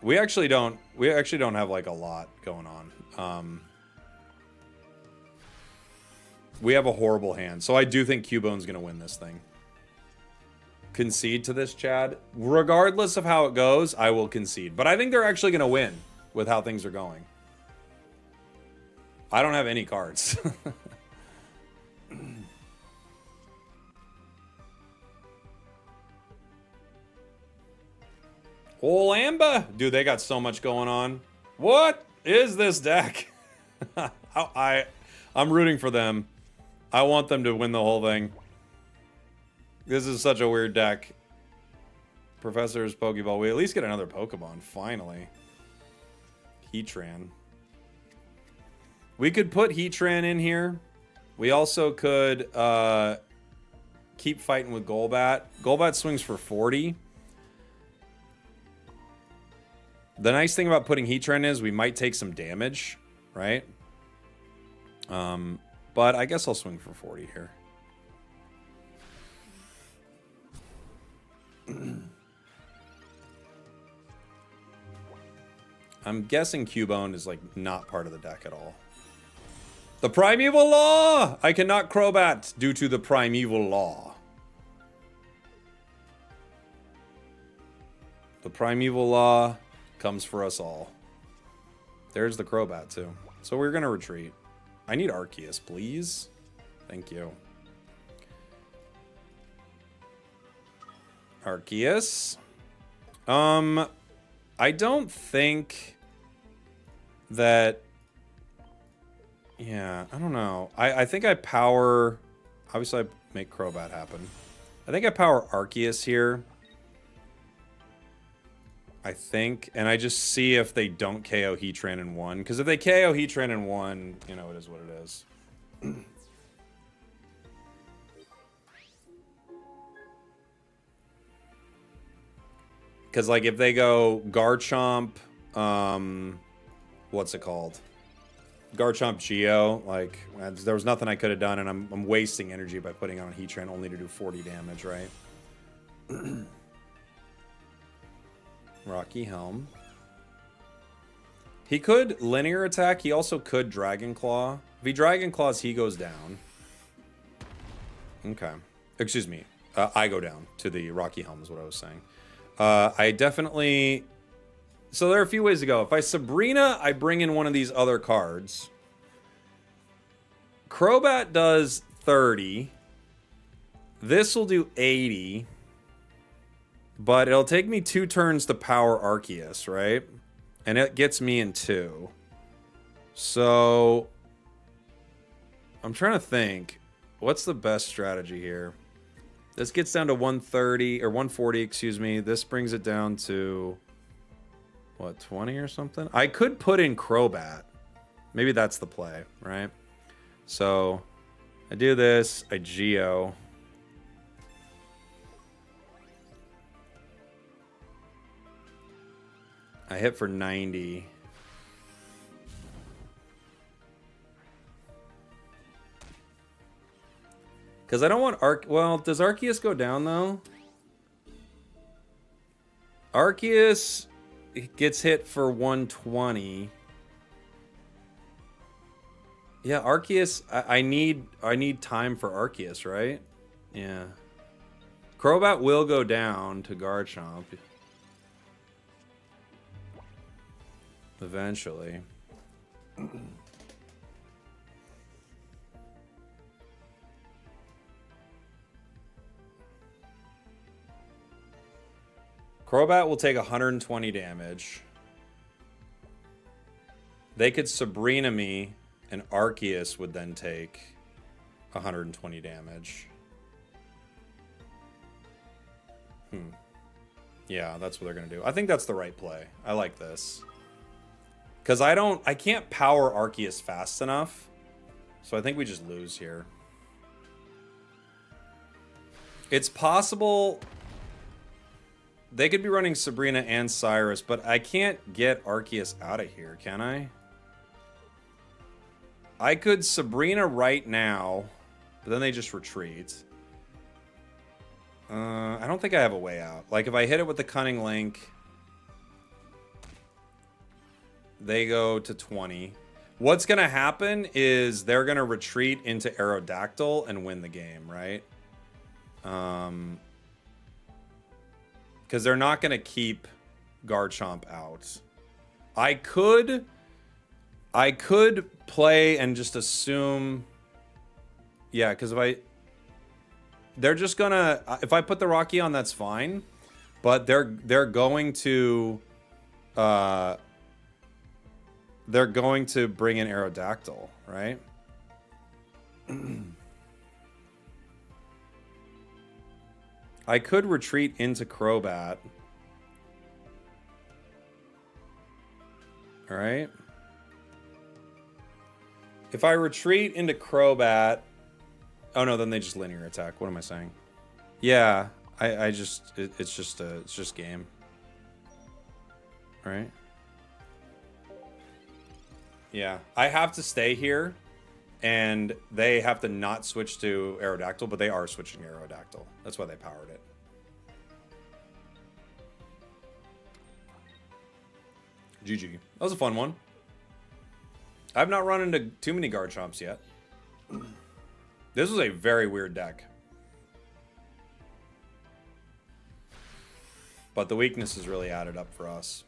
We actually don't have like a lot going on. We have a horrible hand, so I do think Cubone's gonna win this thing. Concede to this, Chad. Regardless of how it goes, I will concede. But I think they're actually gonna win with how things are going. I don't have any cards. Oh, Lamba! Dude, they got so much going on. What is this deck? I'm rooting for them. I want them to win the whole thing. This is such a weird deck. Professor's Pokeball. We at least get another Pokemon, finally. Heatran. We could put Heatran in here. We also could keep fighting with Golbat. Golbat swings for 40. The nice thing about putting Heatran is we might take some damage, right? But I guess I'll swing for 40 here. I'm guessing Cubone is like not part of the deck at all. The Primeval Law! I cannot Crobat due to the Primeval Law. The Primeval Law comes for us all. There's the Crobat too. So we're gonna retreat. I need Arceus, please. Thank you. Arceus. I don't think that... Yeah, I don't know. I think I power... Obviously, I make Crobat happen. I think I power Arceus here. I think. And I just see if they don't KO Heatran in one. Because if they KO Heatran in one, you know, it is what it is. Because, like, if they go Garchomp, what's it called? Garchomp Geo, like, there was nothing I could have done, and I'm wasting energy by putting on Heatran only to do 40 damage, right? Rocky Helm. He could linear attack. He also could Dragon Claw. If he Dragon Claws, he goes down. Okay. Excuse me. I go down to the Rocky Helm is what I was saying. I definitely... So there are a few ways to go. If I Sabrina, I bring in one of these other cards. Crobat does 30. This will do 80. But it'll take me 2 turns to power Arceus, right? And it gets me in 2. So... I'm trying to think. What's the best strategy here? This gets down to 130, or 140, excuse me. This brings it down to... What, 20 or something? I could put in Crobat. Maybe that's the play, right? So, I do this. I Geo. I hit for 90. Because I don't want Well, does Arceus go down, though? Arceus gets hit for 120. Yeah, Arceus... I need time for Arceus, right? Yeah. Crobat will go down to Garchomp. Eventually. Crobat will take 120 damage. They could Sabrina me, and Arceus would then take 120 damage. Yeah, that's what they're going to do. I think that's the right play. I like this. Because I can't power Arceus fast enough. So I think we just lose here. It's possible they could be running Sabrina and Cyrus, but I can't get Arceus out of here, can I? I could Sabrina right now, but then they just retreat. I don't think I have a way out. Like, if I hit it with the Cunning Link, they go to 20. What's going to happen is they're going to retreat into Aerodactyl and win the game, right? Because they're not going to keep Garchomp out. I could play and just assume... Yeah, because they're just gonna... If I put the Rocky on, that's fine. But they're going to... they're going to bring in Aerodactyl, right? I could retreat into Crobat. All right. If I retreat into Crobat... Oh no, then they just linear attack. What am I saying? Yeah, it's just game. All right. Yeah, I have to stay here, and they have to not switch to Aerodactyl, but they are switching to Aerodactyl. That's why they powered it. GG. That was a fun one. I've not run into too many Garchomps yet. This was a very weird deck. But the weaknesses really added up for us.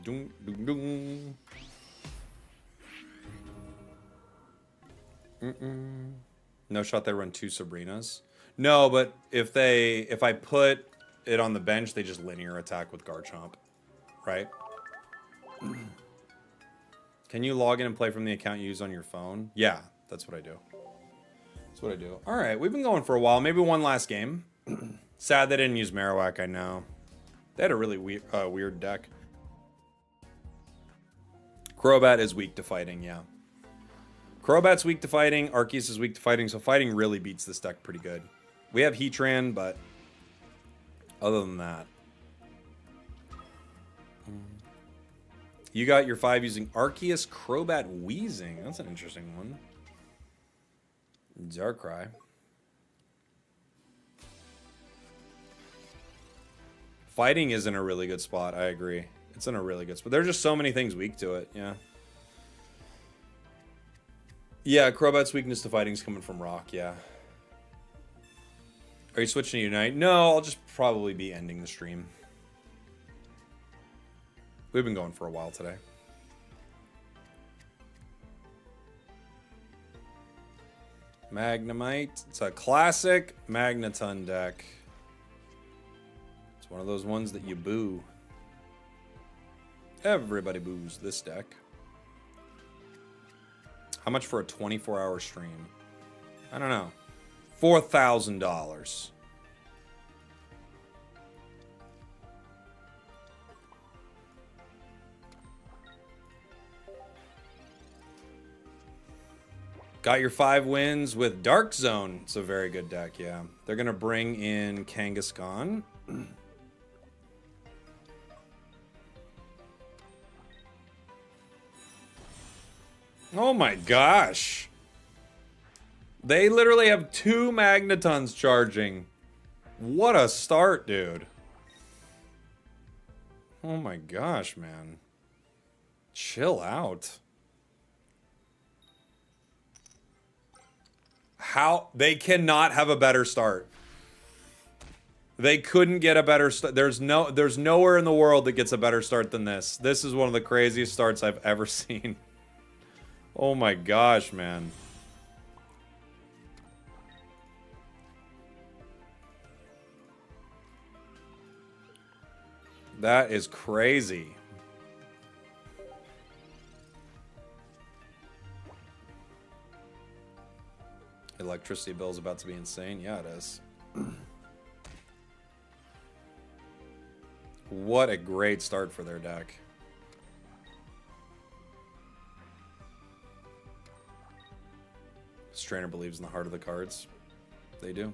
Doom, doom, doom. No shot they run 2 Sabrinas. No, but if I put it on the bench, they just linear attack with Garchomp. Right? Can you log in and play from the account you use on your phone? Yeah, that's what I do. That's what I do. All right, we've been going for a while. Maybe one last game. Sad they didn't use Marowak, I know. They had a really weird deck. Crobat is weak to fighting, yeah. Crobat's weak to fighting. Arceus is weak to fighting, so fighting really beats this deck pretty good. We have Heatran, but other than that. You got your 5 using Arceus, Crobat, Weezing. That's an interesting one. Darkrai. Fighting is in a really good spot, I agree. It's in a really good spot. There are just so many things weak to it, yeah. Yeah, Crobat's weakness to fighting is coming from Rock, yeah. Are you switching to Unite? No, I'll just probably be ending the stream. We've been going for a while today. Magnemite. It's a classic Magneton deck. It's one of those ones that you boo. Everybody boos this deck. How much for a 24-hour stream? I don't know. $4,000. Got your 5 wins with Dark Zone. It's a very good deck, yeah. They're going to bring in Kangaskhan. Oh my gosh. They literally have 2 Magnetons charging. What a start, dude. Oh my gosh, man. Chill out. How? They cannot have a better start. They couldn't get a better start. There's nowhere in the world that gets a better start than this. This is one of the craziest starts I've ever seen. Oh my gosh, man. That is crazy. Electricity bill is about to be insane. Yeah, it is. What a great start for their deck. Strainer believes in the heart of the cards. They do.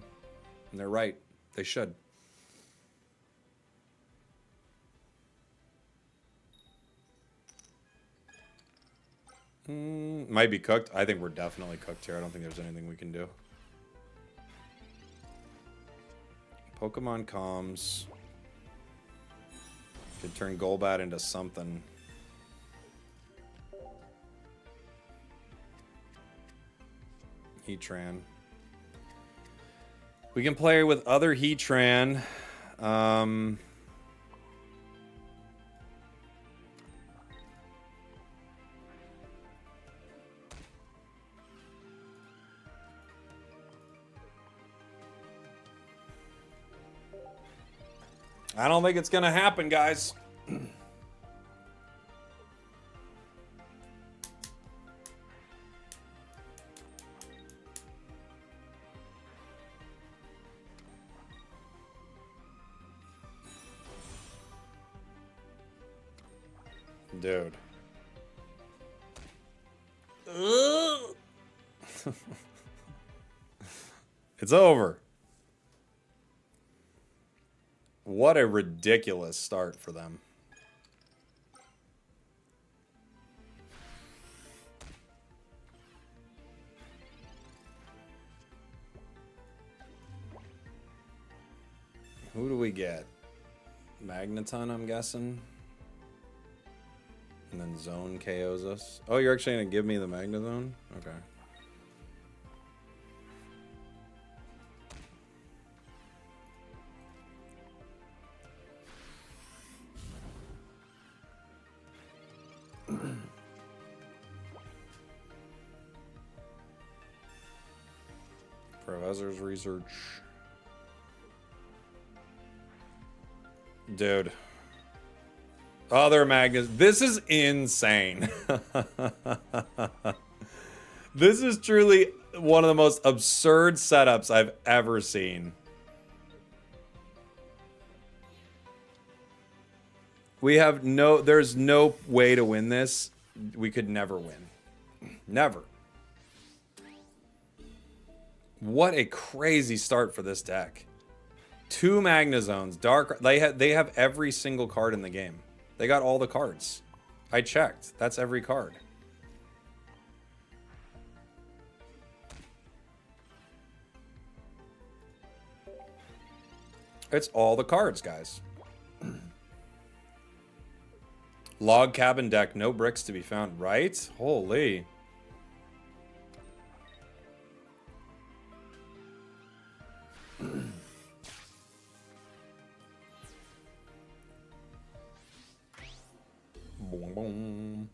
And they're right. They should. Might be cooked. I think we're definitely cooked here. I don't think there's anything we can do. Pokemon comms. Could turn Golbat into something. Heatran. We can play with other Heatran. I don't think it's gonna happen, guys. Dude. It's over. What a ridiculous start for them. Who do we get? Magneton, I'm guessing. And then Zone KOs us. Oh, you're actually going to give me the Magnezone? Okay. Professor's research. Dude. Other Magnus. This is insane. This is truly one of the most absurd setups I've ever seen. We have there's no way to win this. We could never win. Never. What a crazy start for this deck. 2 Magnezones, Dark. They have every single card in the game. They got all the cards. I checked. That's every card. It's all the cards, guys. Log cabin deck, no bricks to be found, right? Holy. Boom, boom.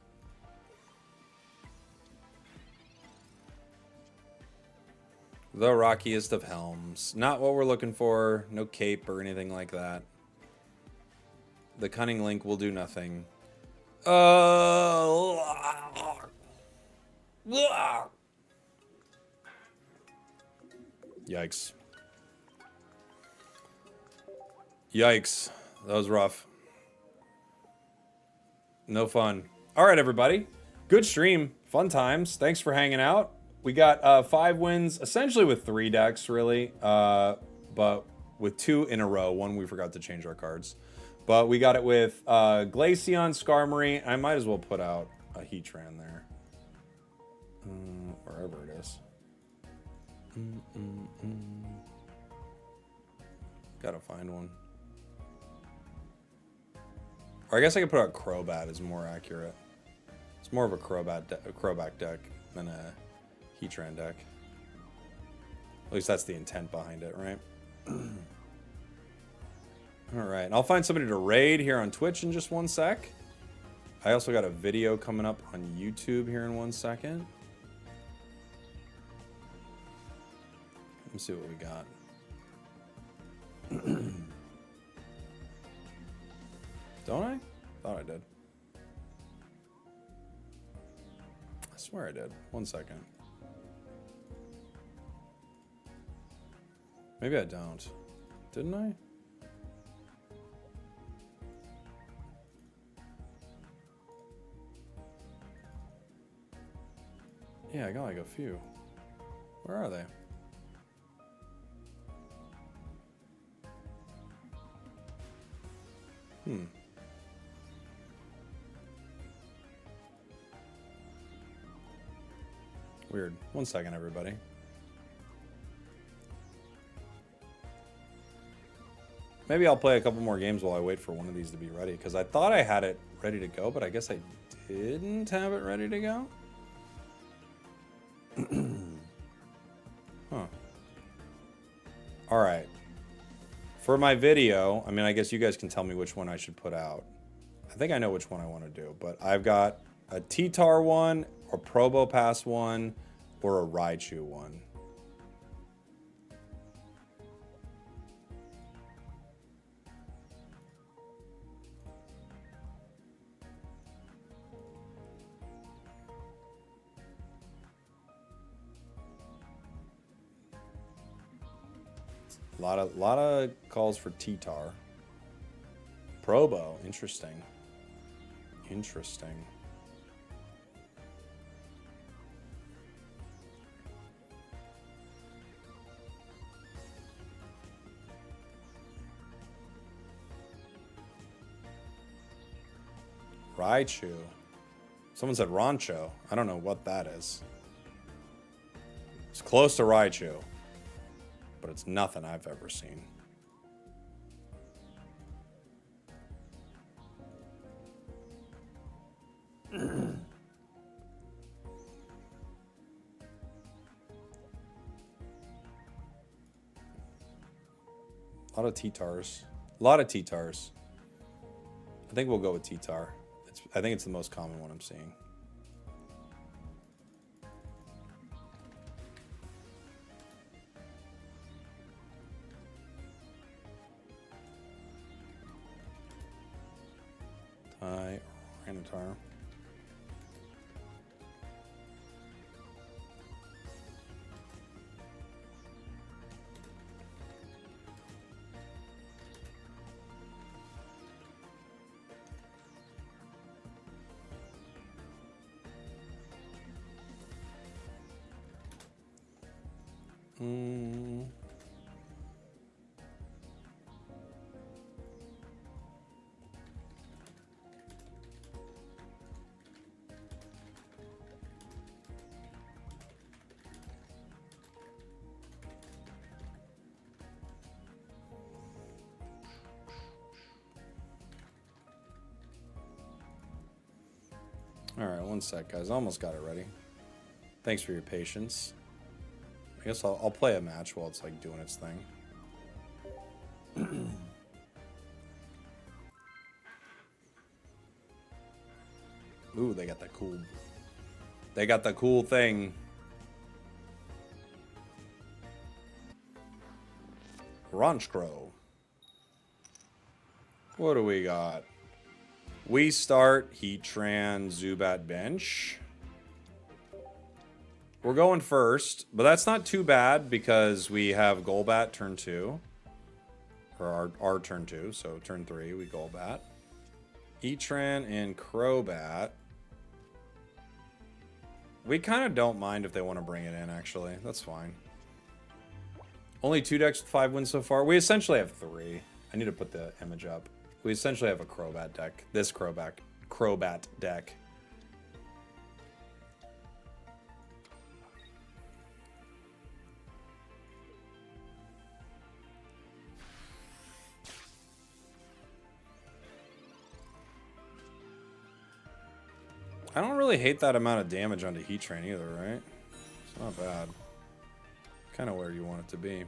The rockiest of helms. Not what we're looking for. No cape or anything like that. The cunning link will do nothing. Yikes. Yikes. That was rough. No fun. All right, everybody. Good stream. Fun times. Thanks for hanging out. We got 5 wins, essentially with 3 decks, really. But with 2 in a row. One we forgot to change our cards. But we got it with Glaceon, Skarmory. I might as well put out a Heatran there. Wherever it is. Gotta find one. Or I guess I could put out Crobat is more accurate. It's more of a Crobat deck than a Heatran deck. At least that's the intent behind it, right? Alright, I'll find somebody to raid here on Twitch in just 1 sec. I also got a video coming up on YouTube here in 1 second. Let me see what we got. Don't I? Thought I did. I swear I did. 1 second. Maybe I don't. Didn't I? Yeah, I got like a few. Where are they? Weird. 1 second, everybody. Maybe I'll play a couple more games while I wait for one of these to be ready, because I thought I had it ready to go, but I guess I didn't have it ready to go. Huh. Alright. For my video, I mean, I guess you guys can tell me which one I should put out. I think I know which one I want to do, but I've got a T-Tar one, a Probopass one, or a Raichu one. A lot of calls for T-Tar. Probo, interesting. Interesting. Raichu. Someone said Rancho. I don't know what that is. It's close to Raichu, but it's nothing I've ever seen. A lot of T-Tars. A lot of T-Tars. I think we'll go with T-Tar. I think it's the most common one I'm seeing. Rattata. All right, 1 sec, guys. Almost got it ready. Thanks for your patience. I guess I'll play a match while it's like doing its thing. Ooh, they got the cool. They got the cool thing. Ronchkrow. What do we got? We start Heatran, Zubat bench. We're going first, but that's not too bad because we have Golbat turn 2. Or our turn 2, so turn 3 we Golbat. Heatran and Crobat. We kind of don't mind if they want to bring it in, actually. That's fine. Only 2 decks with 5 wins so far. We essentially have 3. I need to put the image up. We essentially have a Crobat deck. This Crobat deck. I don't really hate that amount of damage onto Heatran either, right? It's not bad. Kind of where you want it to be.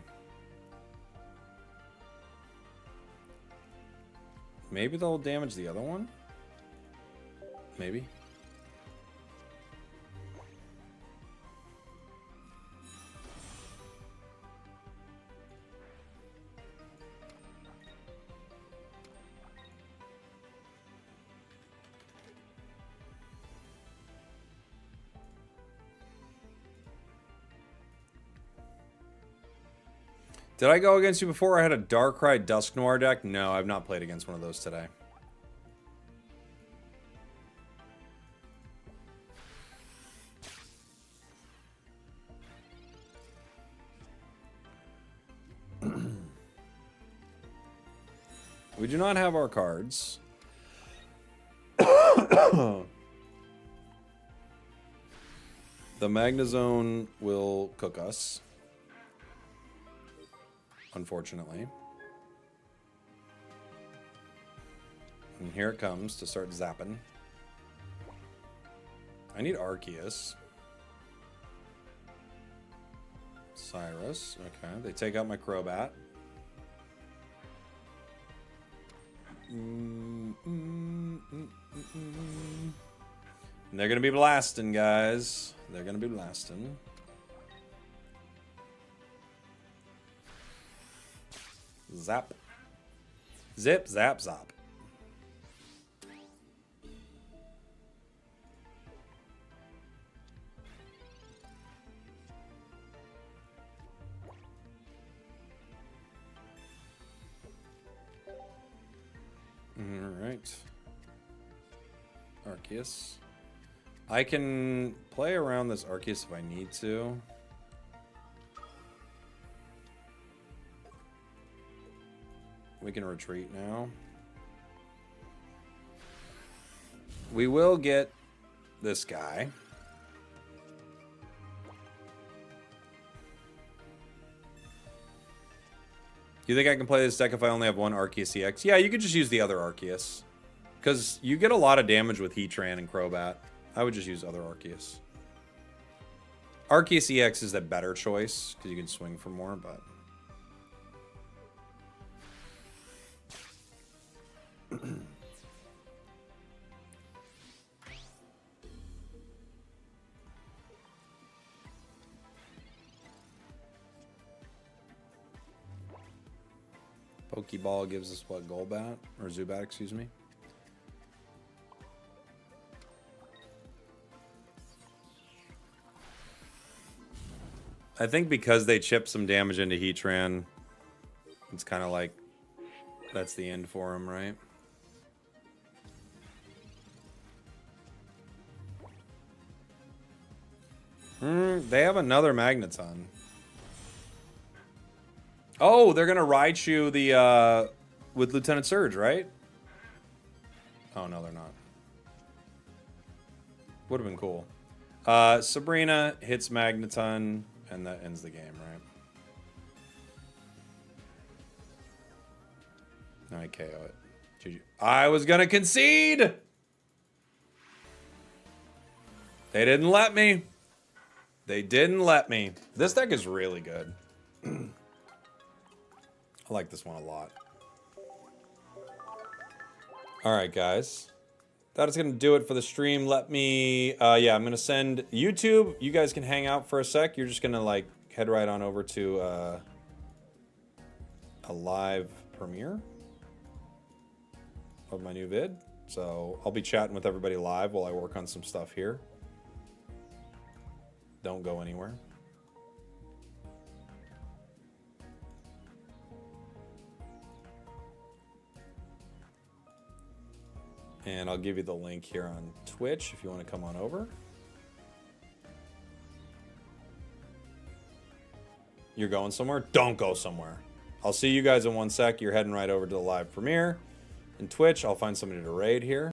Maybe they'll damage the other one? Maybe. Did I go against you before? I had a Darkrai Dusknoir deck? No, I've not played against one of those today. We do not have our cards. The Magnezone will cook us. Unfortunately. And here it comes to start zapping. I need Arceus. Cyrus. Okay, they take out my Crobat. And they're gonna be blasting, guys. They're gonna be blasting. Zap. Zip, zap, zap. Alright. Arceus. I can play around this Arceus if I need to. We can retreat now. We will get this guy. You think I can play this deck if I only have one Arceus EX? Yeah, you could just use the other Arceus. Because you get a lot of damage with Heatran and Crobat. I would just use other Arceus. Arceus EX is a better choice, because you can swing for more, but... Pokeball gives us what, Golbat? Or Zubat, excuse me. I think because they chip some damage into Heatran, it's kind of like that's the end for him, right? They have another Magneton. Oh, they're gonna Raichu the with Lieutenant Surge, right? Oh no, they're not. Would have been cool. Sabrina hits Magneton, and that ends the game, right? I KO it. GG. I was gonna concede. They didn't let me. They didn't let me. This deck is really good. I like this one a lot. Alright, guys. That is going to do it for the stream. Let me... yeah, I'm going to send YouTube. You guys can hang out for a sec. You're just going to, like, head right on over to a live premiere of my new vid. So I'll be chatting with everybody live while I work on some stuff here. Don't go anywhere. And I'll give you the link here on Twitch if you want to come on over. You're going somewhere? Don't go somewhere. I'll see you guys in 1 sec. You're heading right over to the live premiere in Twitch. I'll find somebody to raid here.